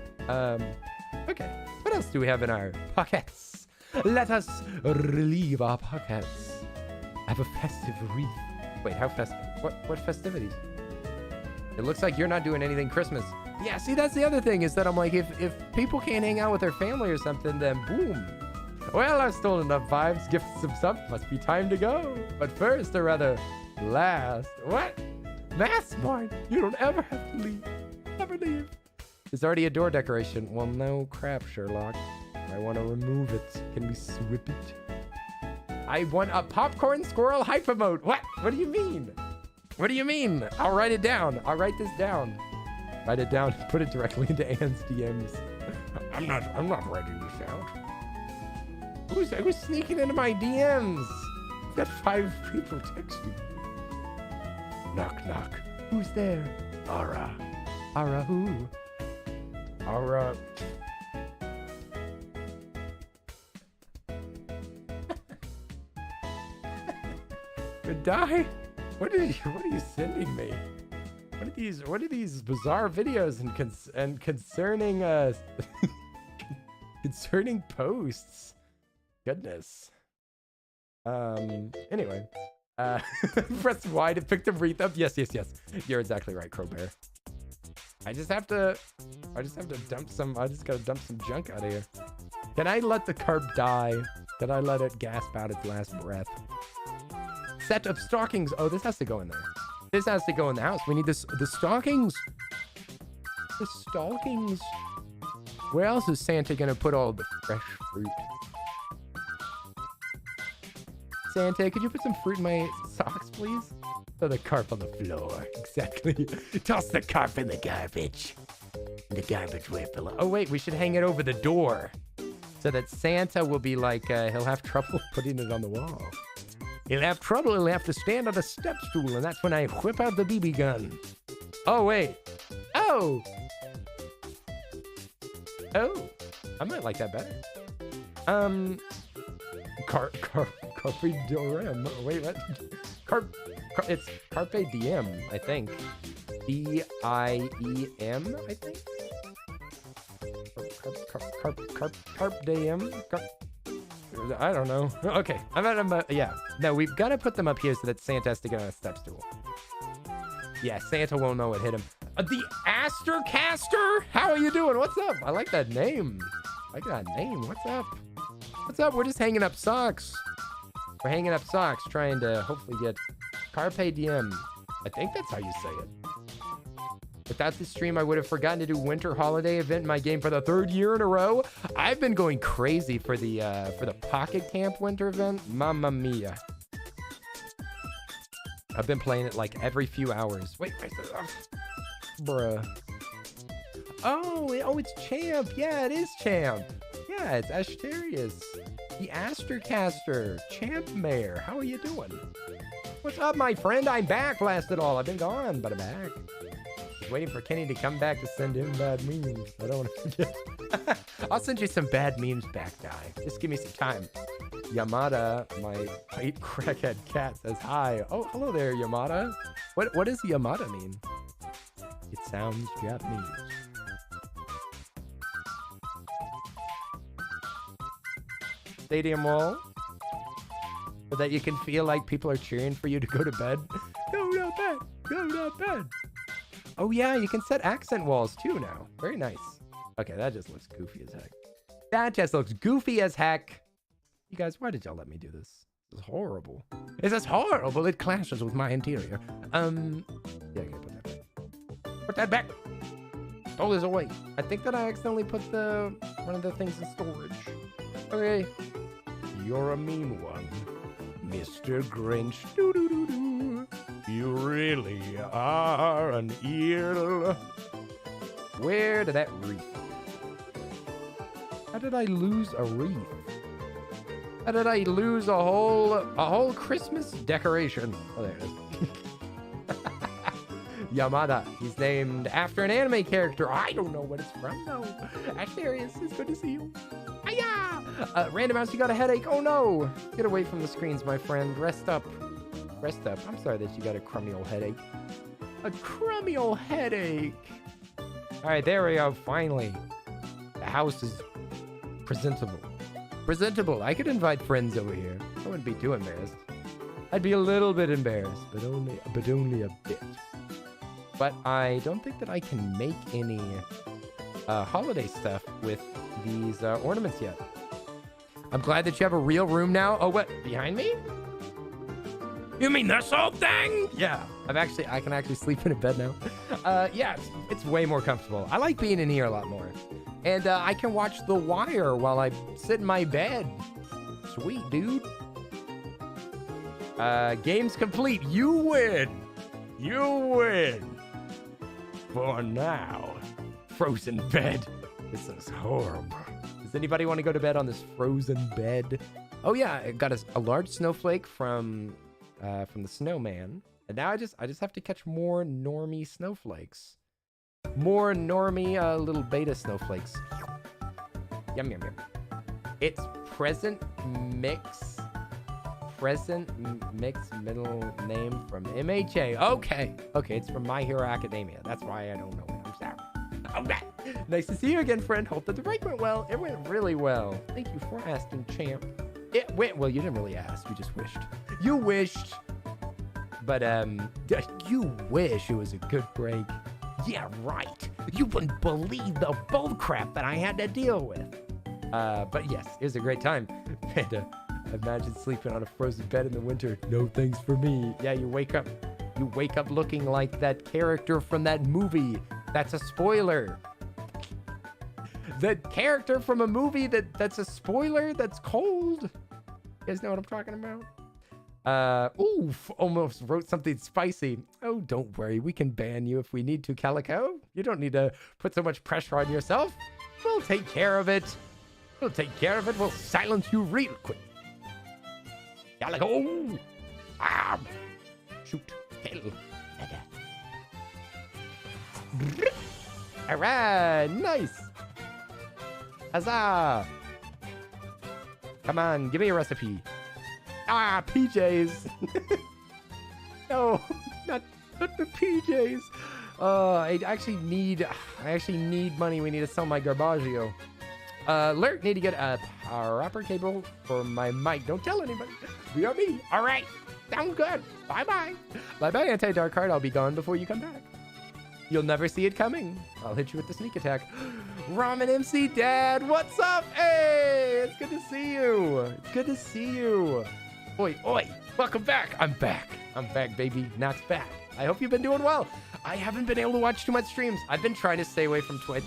Okay. What else do we have in our pockets? Let us relieve our pockets. I have a festive wreath. Wait, how festive? What festivities? It looks like you're not doing anything Christmas. Yeah, see, that's the other thing is that I'm like, if people can't hang out with their family or something, then boom. Well, I've stolen enough vibes, gifts some stuff. Must be time to go. But first, or rather, last. What? Mass Mart. You don't ever have to leave. Never leave. There's already a door decoration. Well, no crap, Sherlock. I want to remove it. Can we swip it? I want a popcorn squirrel hype emote. What? What do you mean? What do you mean? I'll write it down. I'll write this down. Write it down and put it directly into Anne's DMs. I'm not writing this out. Who's sneaking into my DMs? I've got 5 people texting. Knock, knock. Who's there? Ara. Ara who? Ara. Die? What are you sending me? What are these bizarre videos and concerning concerning posts? Goodness. Anyway. Press Y to pick the wreath up. Yes. You're exactly right, Crowbear. I just gotta dump some junk out of here. Can I let the carp die? Can I let it gasp out its last breath? Set of stockings. Oh, this has to go in there. This has to go in the house. We need the stockings. The stockings. Where else is Santa gonna put all the fresh fruit? Santa, could you put some fruit in my socks, please? Throw the carp on the floor. Exactly. Toss the carp in the garbage. In the garbage way below. Oh, wait, we should hang it over the door. So that Santa will be like, he'll have trouble putting it on the wall. He'll have trouble. He'll have to stand on a step stool, and that's when I whip out the BB gun. Oh, wait. Oh. I might like that better. Carpe diem. Wait, what? It's Carpe Diem, I think. D-I-E-M, I think. Carp Diem. I don't know. Okay, yeah. No, we've got to put them up here so that Santa has to get on a step stool. Yeah, Santa won't know what hit him. The Aster Caster? How are you doing? What's up? I like that name. What's up? What's up? We're just hanging up socks. We're hanging up socks, trying to hopefully get Carpe Diem. I think that's how you say it. Without this stream, I would have forgotten to do winter holiday event in my game for the 3rd year in a row. I've been going crazy for the Pocket Camp winter event. Mamma mia. I've been playing it like every few hours. Wait, bruh. Oh, it's Champ. Yeah, it is Champ. Yeah, it's Asterius. The Astercaster. Champ Mayor. How are you doing? What's up, my friend? I'm back, blast it all. I've been gone, but I'm back. Just waiting for Kenny to come back to send him bad memes. I don't want to forget. I'll send you some bad memes back, guy. Just give me some time. Yamada, my white crackhead cat, says hi. Oh, hello there, Yamada. What does Yamada mean? It sounds Japanese. stadium wall so that you can feel like people are cheering for you to go to bed. Go to bed. Go to bed. Oh, yeah, you can set accent walls too now. Very nice. Okay, that just looks goofy as heck. That just looks goofy as heck. You guys, why did y'all let me do this? This is horrible. This is horrible. It clashes with my interior. Yeah, I gotta put that back. Put that back. Throw this away. I think that I accidentally put one of the things in storage. Okay. You're a mean one, Mr. Grinch. Doo-doo-doo-doo. You really are an eel. Where did that wreath? How did I lose a wreath? How did I lose a whole Christmas decoration? Oh, there it is. Yamada. He's named after an anime character. I don't know what it's from, though. Asterius, it's good to see you. Hiya! Random Mouse, you got a headache? Oh, no. Get away from the screens, my friend. Rest up. Rest up. I'm sorry that you got a crummy old headache. A crummy old headache. All right, there we go. Finally. The house is presentable. Presentable. I could invite friends over here. I wouldn't be too embarrassed. I'd be a little bit embarrassed, but only a bit. But I don't think that I can make any holiday stuff with these ornaments yet. I'm glad that you have a real room now. Oh, what? Behind me? You mean this whole thing? Yeah. I can actually sleep in a bed now. Yeah, it's way more comfortable. I like being in here a lot more. And I can watch The Wire while I sit in my bed. Sweet, dude. Game's complete. You win. You win. For now. Frozen bed. This is horrible. Does anybody want to go to bed on this frozen bed? Oh yeah, I got a large snowflake from the snowman. And now I just have to catch more normie snowflakes. More normie little beta snowflakes. Yum, yum, yum. It's present mix middle name from MHA. Okay, it's from My Hero Academia. That's why I don't know it. I'm sorry. Okay. Nice to see you again, friend. Hope that the break went well. It went really well. Thank you for asking, champ. It went well. You didn't really ask. You just wished. You wished. But you wish it was a good break. Yeah, right. You wouldn't believe the bull crap that I had to deal with. But yes, it was a great time. And imagine sleeping on a frozen bed in the winter. No thanks for me. Yeah, you wake up looking like that character from that movie. That's a spoiler. The character from a movie that's a spoiler that's cold. You guys know what I'm talking about? Oof, almost wrote something spicy. Oh, don't worry. We can ban you if we need to, Calico. You don't need to put so much pressure on yourself. We'll take care of it. We'll silence you real quick. Calico. Ah. Shoot. Kill. All right. Nice. Huzzah. Come on. Give me a recipe. Ah, PJs. No, not the PJs. I actually need money. We need to sell my Garbaggio. Alert, need to get a power upper cable for my mic. Don't tell anybody. BRB. All right. Sounds good. Bye-bye. Bye-bye, anti-dark card. I'll be gone before you come back. You'll never see it coming. I'll hit you with the sneak attack. Ramen MC Dad, what's up? Hey, it's good to see you. Oi, welcome back. I'm back, baby. Knock's back. I hope you've been doing well. I haven't been able to watch too much streams. I've been trying to stay away from Twitch,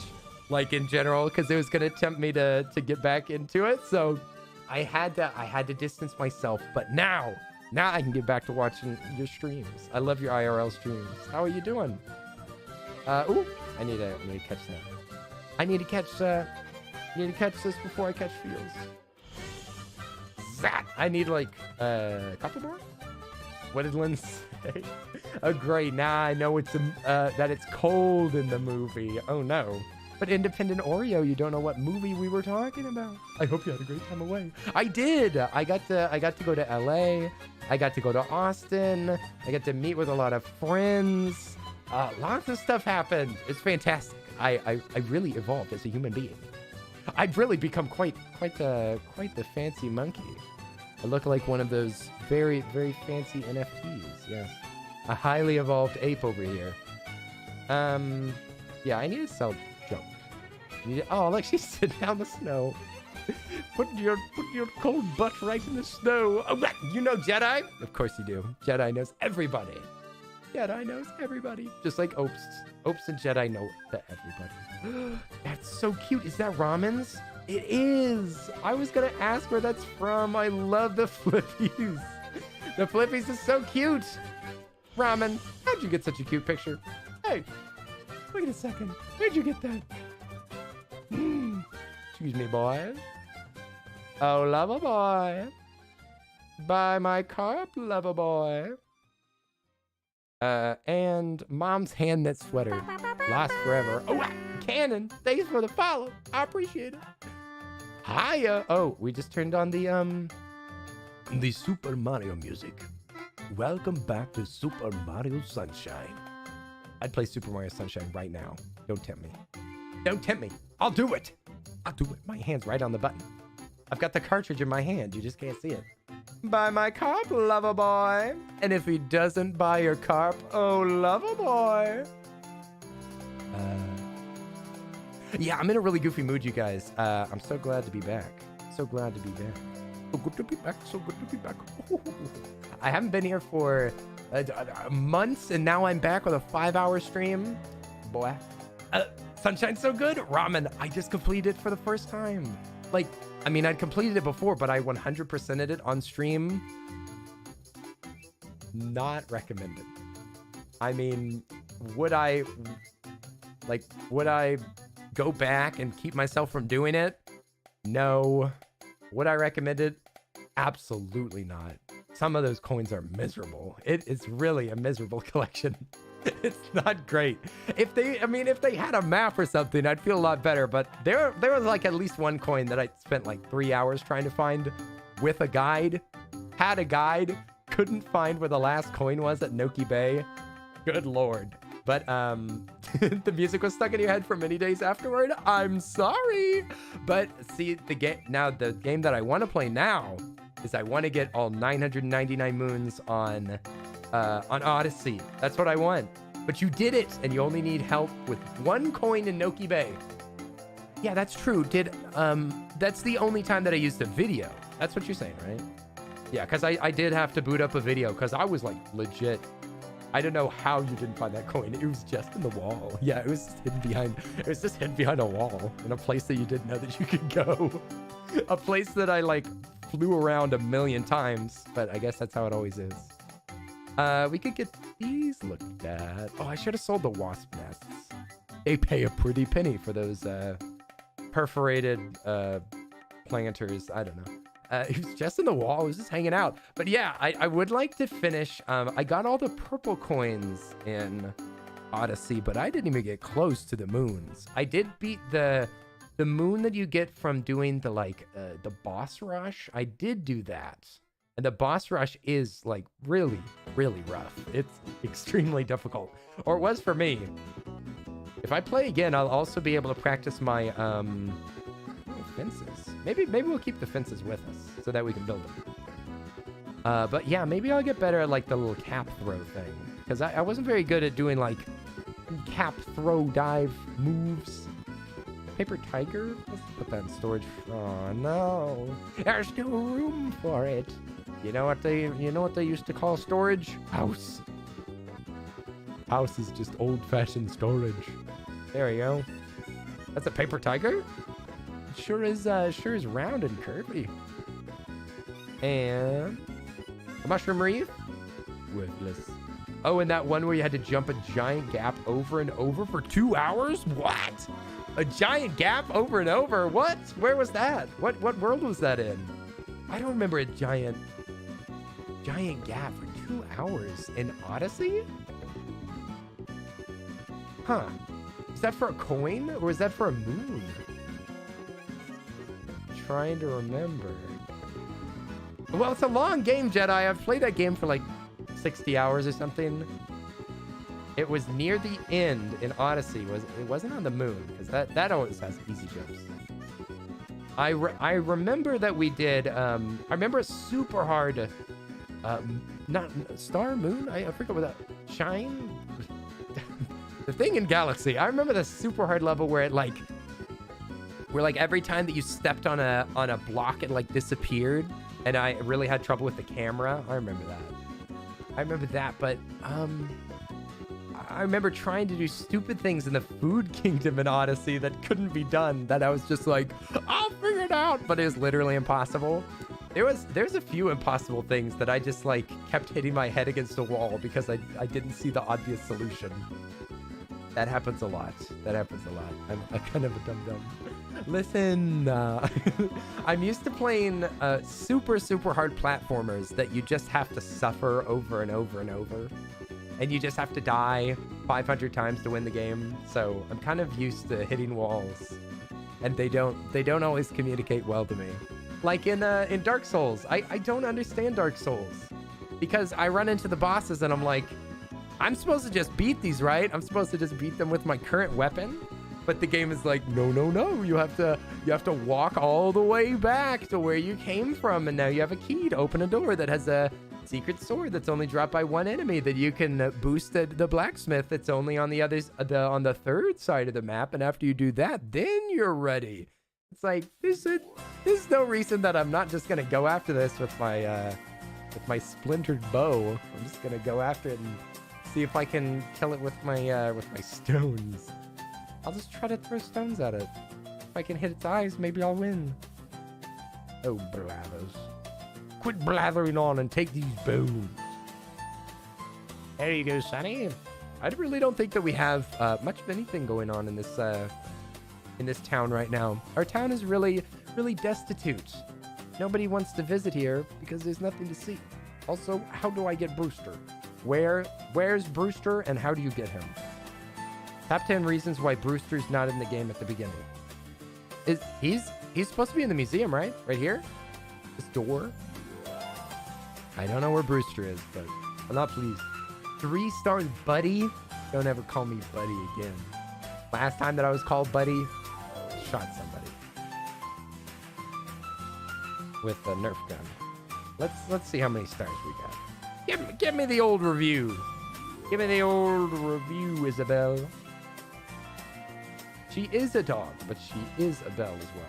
like in general, because it was going to tempt me to get back into it. So I had to distance myself. But now I can get back to watching your streams. I love your IRL streams. How are you doing? Ooh, I need to catch that. I need to catch this before I catch feels. Zat! I need like a couple more. What did Lynn say? Oh great, now I know it's that it's cold in the movie. Oh no. But Independent Oreo, you don't know what movie we were talking about. I hope you had a great time away. I did. I got to go to LA. I got to go to Austin. I got to meet with a lot of friends. Lots of stuff happened. It's fantastic. I really evolved as a human being. I'd really become quite the fancy monkey. I look like one of those very, very fancy NFTs. Yes, a highly evolved ape over here. Yeah, I need to sell junk. Oh, look, she's sitting down in the snow. Put your cold butt right in the snow. Oh, you know Jedi? Of course you do. Jedi knows everybody. Jedi knows everybody. Just like Opes. Opes and Jedi know everybody. That's so cute. Is that ramen's? It is. I was going to ask where that's from. I love the flippies. The flippies is so cute. Ramen, how'd you get such a cute picture? Hey, wait a second. Where'd you get that? Excuse me, boy. Oh, lover boy. Buy my carp, lover boy. And mom's hand knit sweater. Lasts forever. Oh, Cannon. Thanks for the follow. I appreciate it. Hiya. Oh, we just turned on the Super Mario music. Welcome back to Super Mario Sunshine. I'd play Super Mario Sunshine right now. Don't tempt me. Don't tempt me. I'll do it. I'll do it. My hand's right on the button. I've got the cartridge in my hand. You just can't see it. Buy my carp, lover boy. And if he doesn't buy your carp, oh, lover boy. Yeah, I'm in a really goofy mood, you guys. I'm so glad to be back. So glad to be back. So good to be back. So good to be back. I haven't been here for months, and now I'm back with a 5-hour stream. Boy. Sunshine's so good. Ramen. I just completed it for the first time. Like, I mean, I'd completed it before, but I 100%ed it on stream. Not recommended. I mean, would I go back and keep myself from doing it? No. Would I recommend it? Absolutely not. Some of those coins are miserable. It is really a miserable collection. It's not great. If they had a map or something, I'd feel a lot better. But there was like at least one coin that I spent like 3 hours trying to find with a guide. Had a guide, couldn't find where the last coin was at Noki Bay. Good Lord. But the music was stuck in your head for many days afterward. I'm sorry. But see, the game that I want to play now is I want to get all 999 moons on Odyssey. That's what I want. But you did it, and you only need help with one coin in Noki Bay. Yeah, that's true. That's the only time that I used a video. That's what you're saying, right? Yeah, because I did have to boot up a video because I was like legit. I don't know how you didn't find that coin. It was just in the wall. Yeah, it was just hidden behind a wall in a place that you didn't know that you could go. A place that I like flew around a million times, but I guess that's how it always is. We could get these looked at. Oh, I should have sold the wasp nests. They pay a pretty penny for those perforated planters. I don't know. It was just in the wall. It was just hanging out. But yeah, I would like to finish. I got all the purple coins in Odyssey, but I didn't even get close to the moons. I did beat the moon that you get from doing the boss rush. I did do that. And the boss rush is like really, really rough. It's extremely difficult. Or it was for me. If I play again, I'll also be able to practice my fences. Maybe we'll keep the fences with us so that we can build them. But yeah, maybe I'll get better at like the little cap throw thing. Because I wasn't very good at doing like cap throw dive moves. Paper tiger? Let's put that in storage. Oh no. There's no room for it. You know what they used to call storage? House. House is just old-fashioned storage. There we go. That's a paper tiger? It sure is round and curvy. And a mushroom reef? Worthless. Oh, and that one where you had to jump a giant gap over and over for 2 hours? What? A giant gap over and over? What? Where was that? What world was that in? I don't remember a giant gap for 2 hours in Odyssey? Huh. Is that for a coin or is that for a moon? Trying to remember. Well, it's a long game, Jedi. I've played that game for like 60 hours or something. It was near the end in Odyssey. It wasn't on the moon because that always has easy jumps. I remember that we did, I remember a super hard, not Star Moon? I forget what that, Shine? The thing in Galaxy. I remember the super hard level where it like, every time that you stepped on a block, it like disappeared. And I really had trouble with the camera. I remember that. But I remember trying to do stupid things in the Food Kingdom in Odyssey that couldn't be done. That I was just like, I'll figure it out. But it was literally impossible. There's a few impossible things that I just like kept hitting my head against a wall because I didn't see the obvious solution. That happens a lot. I'm kind of a dum-dum. Listen, I'm used to playing super hard platformers that you just have to suffer over and over and over. And you just have to die 500 times to win the game. So I'm kind of used to hitting walls. And they don't always communicate well to me. Like in Dark Souls, I don't understand Dark Souls. Because I run into the bosses and I'm like, I'm supposed to just beat these, right? I'm supposed to just beat them with my current weapon. But the game is like, no. You have to walk all the way back to where you came from. And now you have a key to open a door that has a secret sword that's only dropped by one enemy that you can boost the blacksmith that's only on on the third side of the map. And after you do that, then you're ready. It's like, there's no reason that I'm not just going to go after this with my splintered bow. I'm just going to go after it and see if I can kill it with my stones. I'll just try to throw stones at it. If I can hit its eyes, maybe I'll win. Oh, blathers. Quit blathering on and take these bones. There you go, Sonny. I really don't think that we have much of anything going on in this town right now. Our town is really destitute. Nobody wants to visit here because there's nothing to see. Also, how do I get Brewster? Where's Brewster and how do you get him? Top 10 reasons why Brewster's not in the game at the beginning. He's supposed to be in the museum, right? Right here? This door? I don't know where Brewster is, but I'm not pleased. 3 stars, buddy? Don't ever call me buddy again. Last time that I was called buddy, I shot somebody. With a Nerf gun. Let's see how many stars we got. Give me the old review. Give me the old review, Isabel. She is a dog, but she is a bell as well.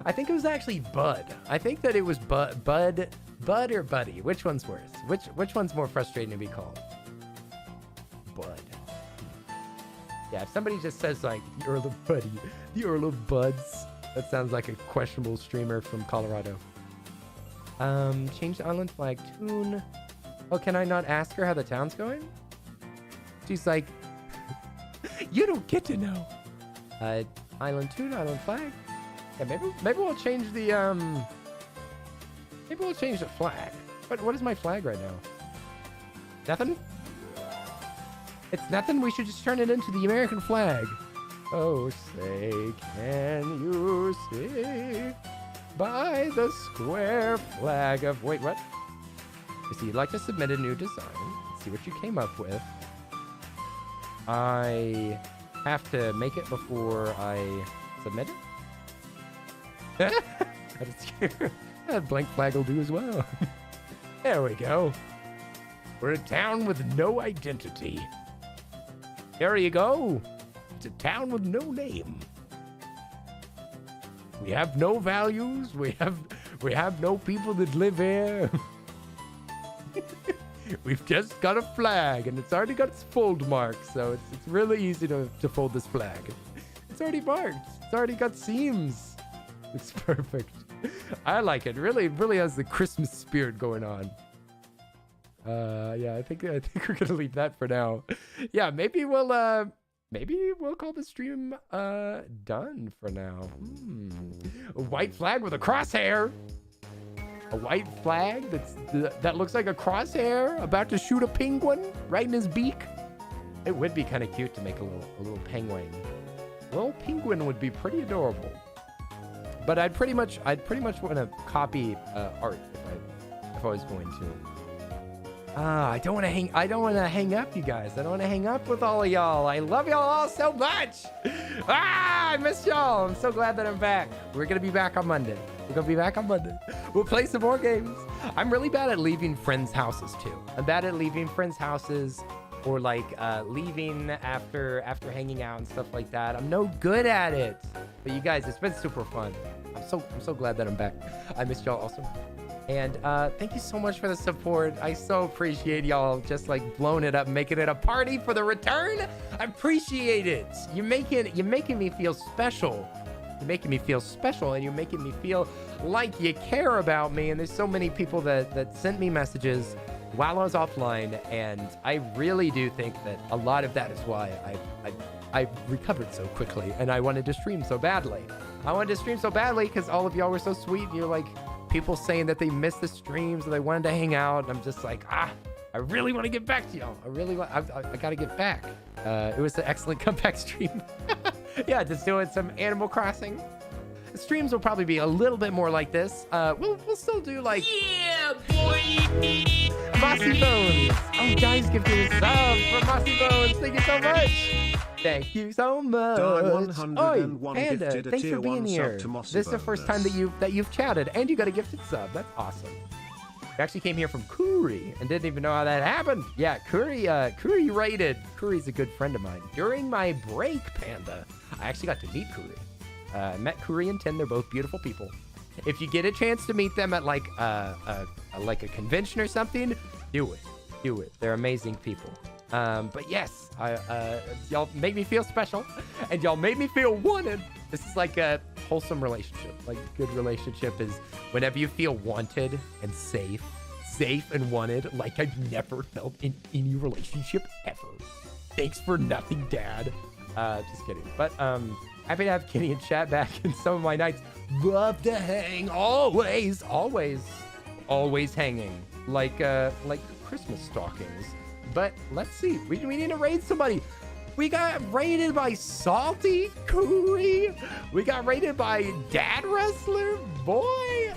I think it was actually Bud. I think that it was Bud or Buddy. Which one's worse? Which one's more frustrating to be called? Bud. Yeah, if somebody just says like the Earl of Buddy, the Earl of Buds, that sounds like a questionable streamer from Colorado. Change the island flag tune. Oh, can I not ask her how the town's going? She's like, you don't get to know. Island tune, island flag. Yeah, maybe we'll change the maybe we'll change the flag. What is my flag right now? Nothing? It's nothing. We should just turn it into the American flag. Oh, say, can you see by the square flag of... Wait, what? So you'd like to submit a new design. Let's see what you came up with. I have to make it before I submit it? That blank flag will do as well. There we go. We're a town with no identity. There you go. It's a town with no name. We have no values. We have no people that live here. We've just got a flag, and it's already got its fold mark, so it's really easy to fold this flag. It's already marked. It's already got seams. It's perfect. I like it. Really has the Christmas spirit going on. Yeah, I think we're gonna leave that for now. Yeah, maybe we'll call the stream done for now. A white flag with a crosshair. A white flag that looks like a crosshair about to shoot a penguin right in his beak. It would be kind of cute to make a little penguin. A little penguin would be pretty adorable. But I'd pretty much want to copy art if I was going to. I don't want to hang up, you guys. I don't want to hang up with all of y'all. I love y'all all so much. I miss y'all. I'm so glad that I'm back. We're going to be back on Monday. We'll play some more games. I'm really bad at leaving friends' houses too. I'm bad at leaving friends' houses or like leaving after hanging out and stuff like that. I'm no good at it. But you guys, it's been super fun. I'm so glad that I'm back. I missed y'all also. And thank you so much for the support. I so appreciate y'all just like blowing it up, making it a party for the return. I appreciate it. You're making me feel special. You're making me feel special, and you're making me feel like you care about me. And there's so many people that sent me messages while I was offline, and I really do think that a lot of that is why I recovered so quickly, and I wanted to stream so badly. I wanted to stream so badly because all of y'all were so sweet. You're like people saying that they missed the streams and they wanted to hang out. And I'm just like, I really want to get back to y'all. I got to get back. It was an excellent comeback stream. Yeah, just doing some Animal Crossing. The streams will probably be a little bit more like this. We'll still do like Yeah, boy. Mossy Bones. Oh, guys, give me a sub for Mossy Bones. Thank you so much. Thank you so much. Die101 Panda, gifted a thanks tier for being 1 here. sub to Mossy This is the first time that you've chatted, and you got a gifted sub. That's awesome. I actually came here from Kuri and didn't even know how that happened. Yeah, Kuri raided. Kuri's a good friend of mine. During my break, Panda, I actually got to meet Kuri. I met Kuri and Tin. They're both beautiful people. If you get a chance to meet them at like a convention or something, do it. They're amazing people. But yes, y'all make me feel special, and y'all made me feel wanted. This is like a wholesome relationship. Like a good relationship is whenever you feel wanted and safe and wanted, like I've never felt in any relationship ever. Thanks for nothing, Dad. Just kidding. But happy to have Kenny and chat back in some of my nights. Love to hang, always hanging like Christmas stockings. But let's see. We need to raid somebody. We got raided by Salty Kuri. We got raided by Dad Wrestler. Boy,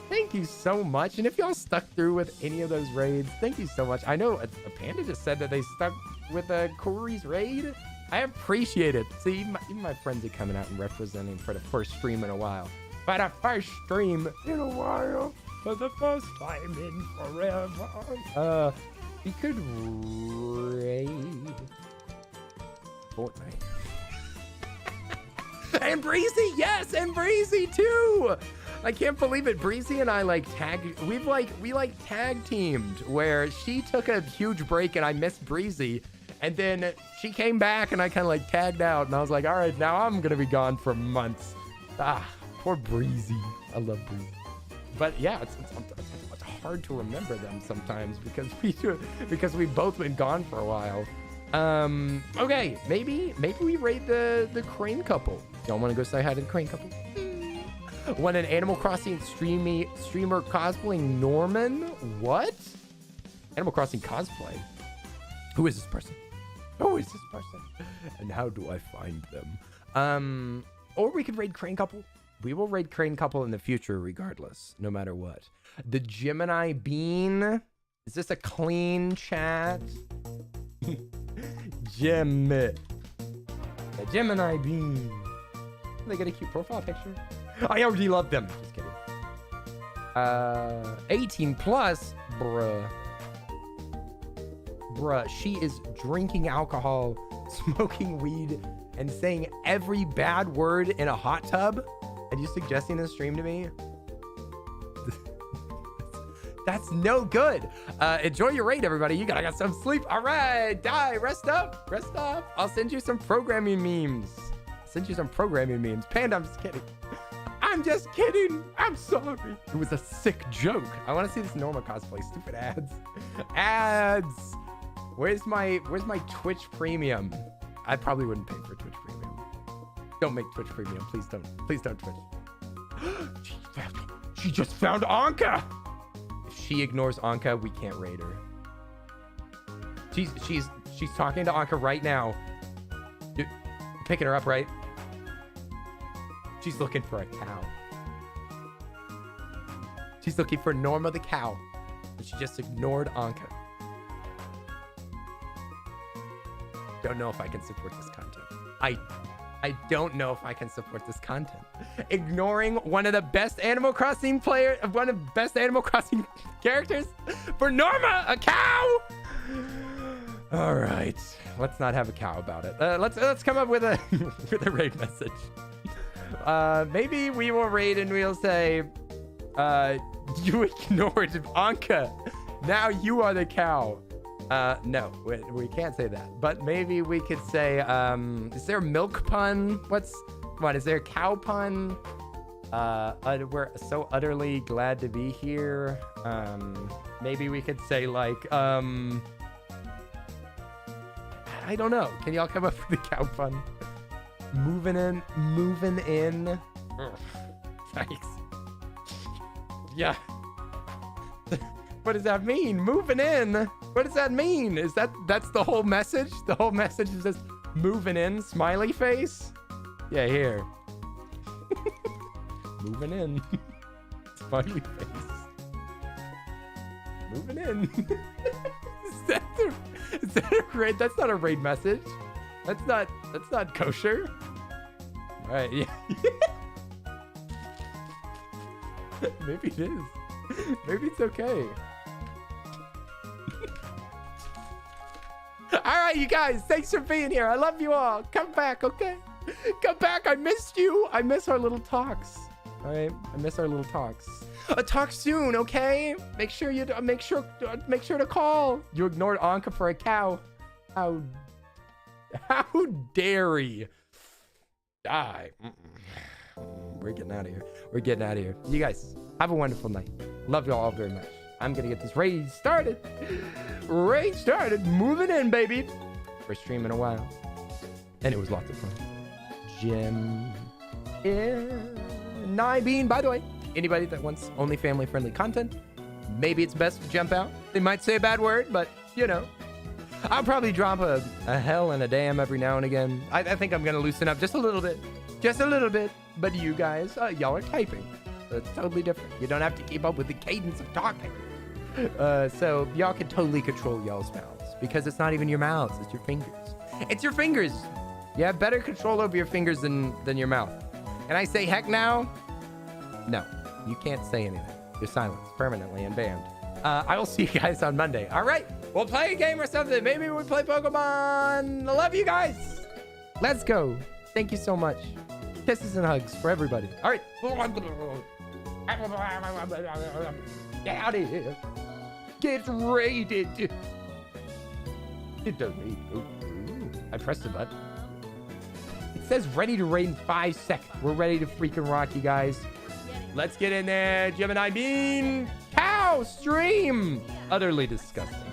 thank you so much. And if y'all stuck through with any of those raids, thank you so much. I know a Panda just said that they stuck with Kuri's raid. I appreciate it. See, even my friends are coming out and representing for the first stream in a while. For the first stream in a while. For the first time in forever. We could raid Fortnite. And Breezy, yes, and Breezy too. I can't believe it. Breezy and I we tag teamed where she took a huge break and I missed Breezy. And then she came back and I kind of like tagged out and I was like, all right, now I'm going to be gone for months. Poor Breezy. I love Breezy. But yeah, it's hard to remember them sometimes because we've both been gone for a while. Okay, maybe we raid the Crane couple. Y'all want to go say hi to the Crane couple? When an Animal Crossing streamer cosplaying Norman? What? Animal Crossing cosplay? Who is this person? And how do I find them? Or we could raid Crane couple. We will raid Crane couple in the future regardless, no matter what. The Gemini Bean. Is this a clean chat? The Gemini Bean. They got a cute profile picture. I already love them. Just kidding. 18 plus, bruh. She is drinking alcohol, smoking weed, and saying every bad word in a hot tub. And you suggesting this stream to me? That's no good. Enjoy your raid, everybody. You gotta get some sleep. All right, rest up. I'll send you some programming memes. Panda, I'm just kidding. I'm sorry. It was a sick joke. I want to see this Norma cosplay. Stupid ads. Where's my Twitch Premium? I probably wouldn't pay for Twitch Premium. Don't make Twitch Premium. Please don't Twitch. She just found Anka. If she ignores Anka, we can't raid her. She's talking to Anka right now. You're picking her up, right? She's looking for a cow. She's looking for Norma the cow. But she just ignored Anka. don't know if I can support this content. I don't know if I can support this content. Ignoring one of the best Animal Crossing characters for Norma, a cow. All right, let's not have a cow about it. Let's come up with a with a raid message. Maybe we will raid and we'll say, you ignored Anka. Now you are the cow. No, we can't say that. But maybe we could say, is there a milk pun? Is there a cow pun? We're so utterly glad to be here. Maybe we could say like, I don't know. Can y'all come up with a cow pun? Moving in. Ugh, thanks. Yeah. What does that mean? Moving in. What does that mean? That's the whole message? The whole message is just moving in, smiley face? Yeah, here. Moving in. Smiley face. Moving in. Is that a raid? That's not a raid message. That's not kosher. All right, yeah. Maybe it is. Maybe it's okay. All right, you guys, thanks for being here. I love you all. Come back, okay? Come back. I missed you. I miss our little talks. All right, I miss our little talks. Talk soon, okay? Make sure to call. You ignored Anka for a cow. How dare you? Die. We're getting out of here. We're getting out of here. You guys have a wonderful night. Love you all very much. I'm gonna get this raid started. Moving in, baby. First stream in a while, and it was lots of fun. Jim in Nine Bean. By the way, anybody that wants only family-friendly content, maybe it's best to jump out. They might say a bad word, but you know, I'll probably drop a hell and a damn every now and again. I think I'm gonna loosen up just a little bit. But you guys, y'all are typing. So it's totally different. You don't have to keep up with the cadence of talking. So y'all can totally control y'all's mouths because it's not even your mouths, it's your fingers. It's your fingers. You have better control over your fingers than your mouth. And I say heck now? No, you can't say anything. You're silenced permanently and banned. I will see you guys on Monday. All right, we'll play a game or something. Maybe we'll play Pokemon. I love you guys. Let's go. Thank you so much. Kisses and hugs for everybody. All right. Get out of here. Get raided. Get the raid. Ooh. I pressed the button. It says ready to raid in 5 seconds. We're ready to freaking rock, you guys. Let's get in there. Gemini Bean. Cow stream. Utterly disgusting.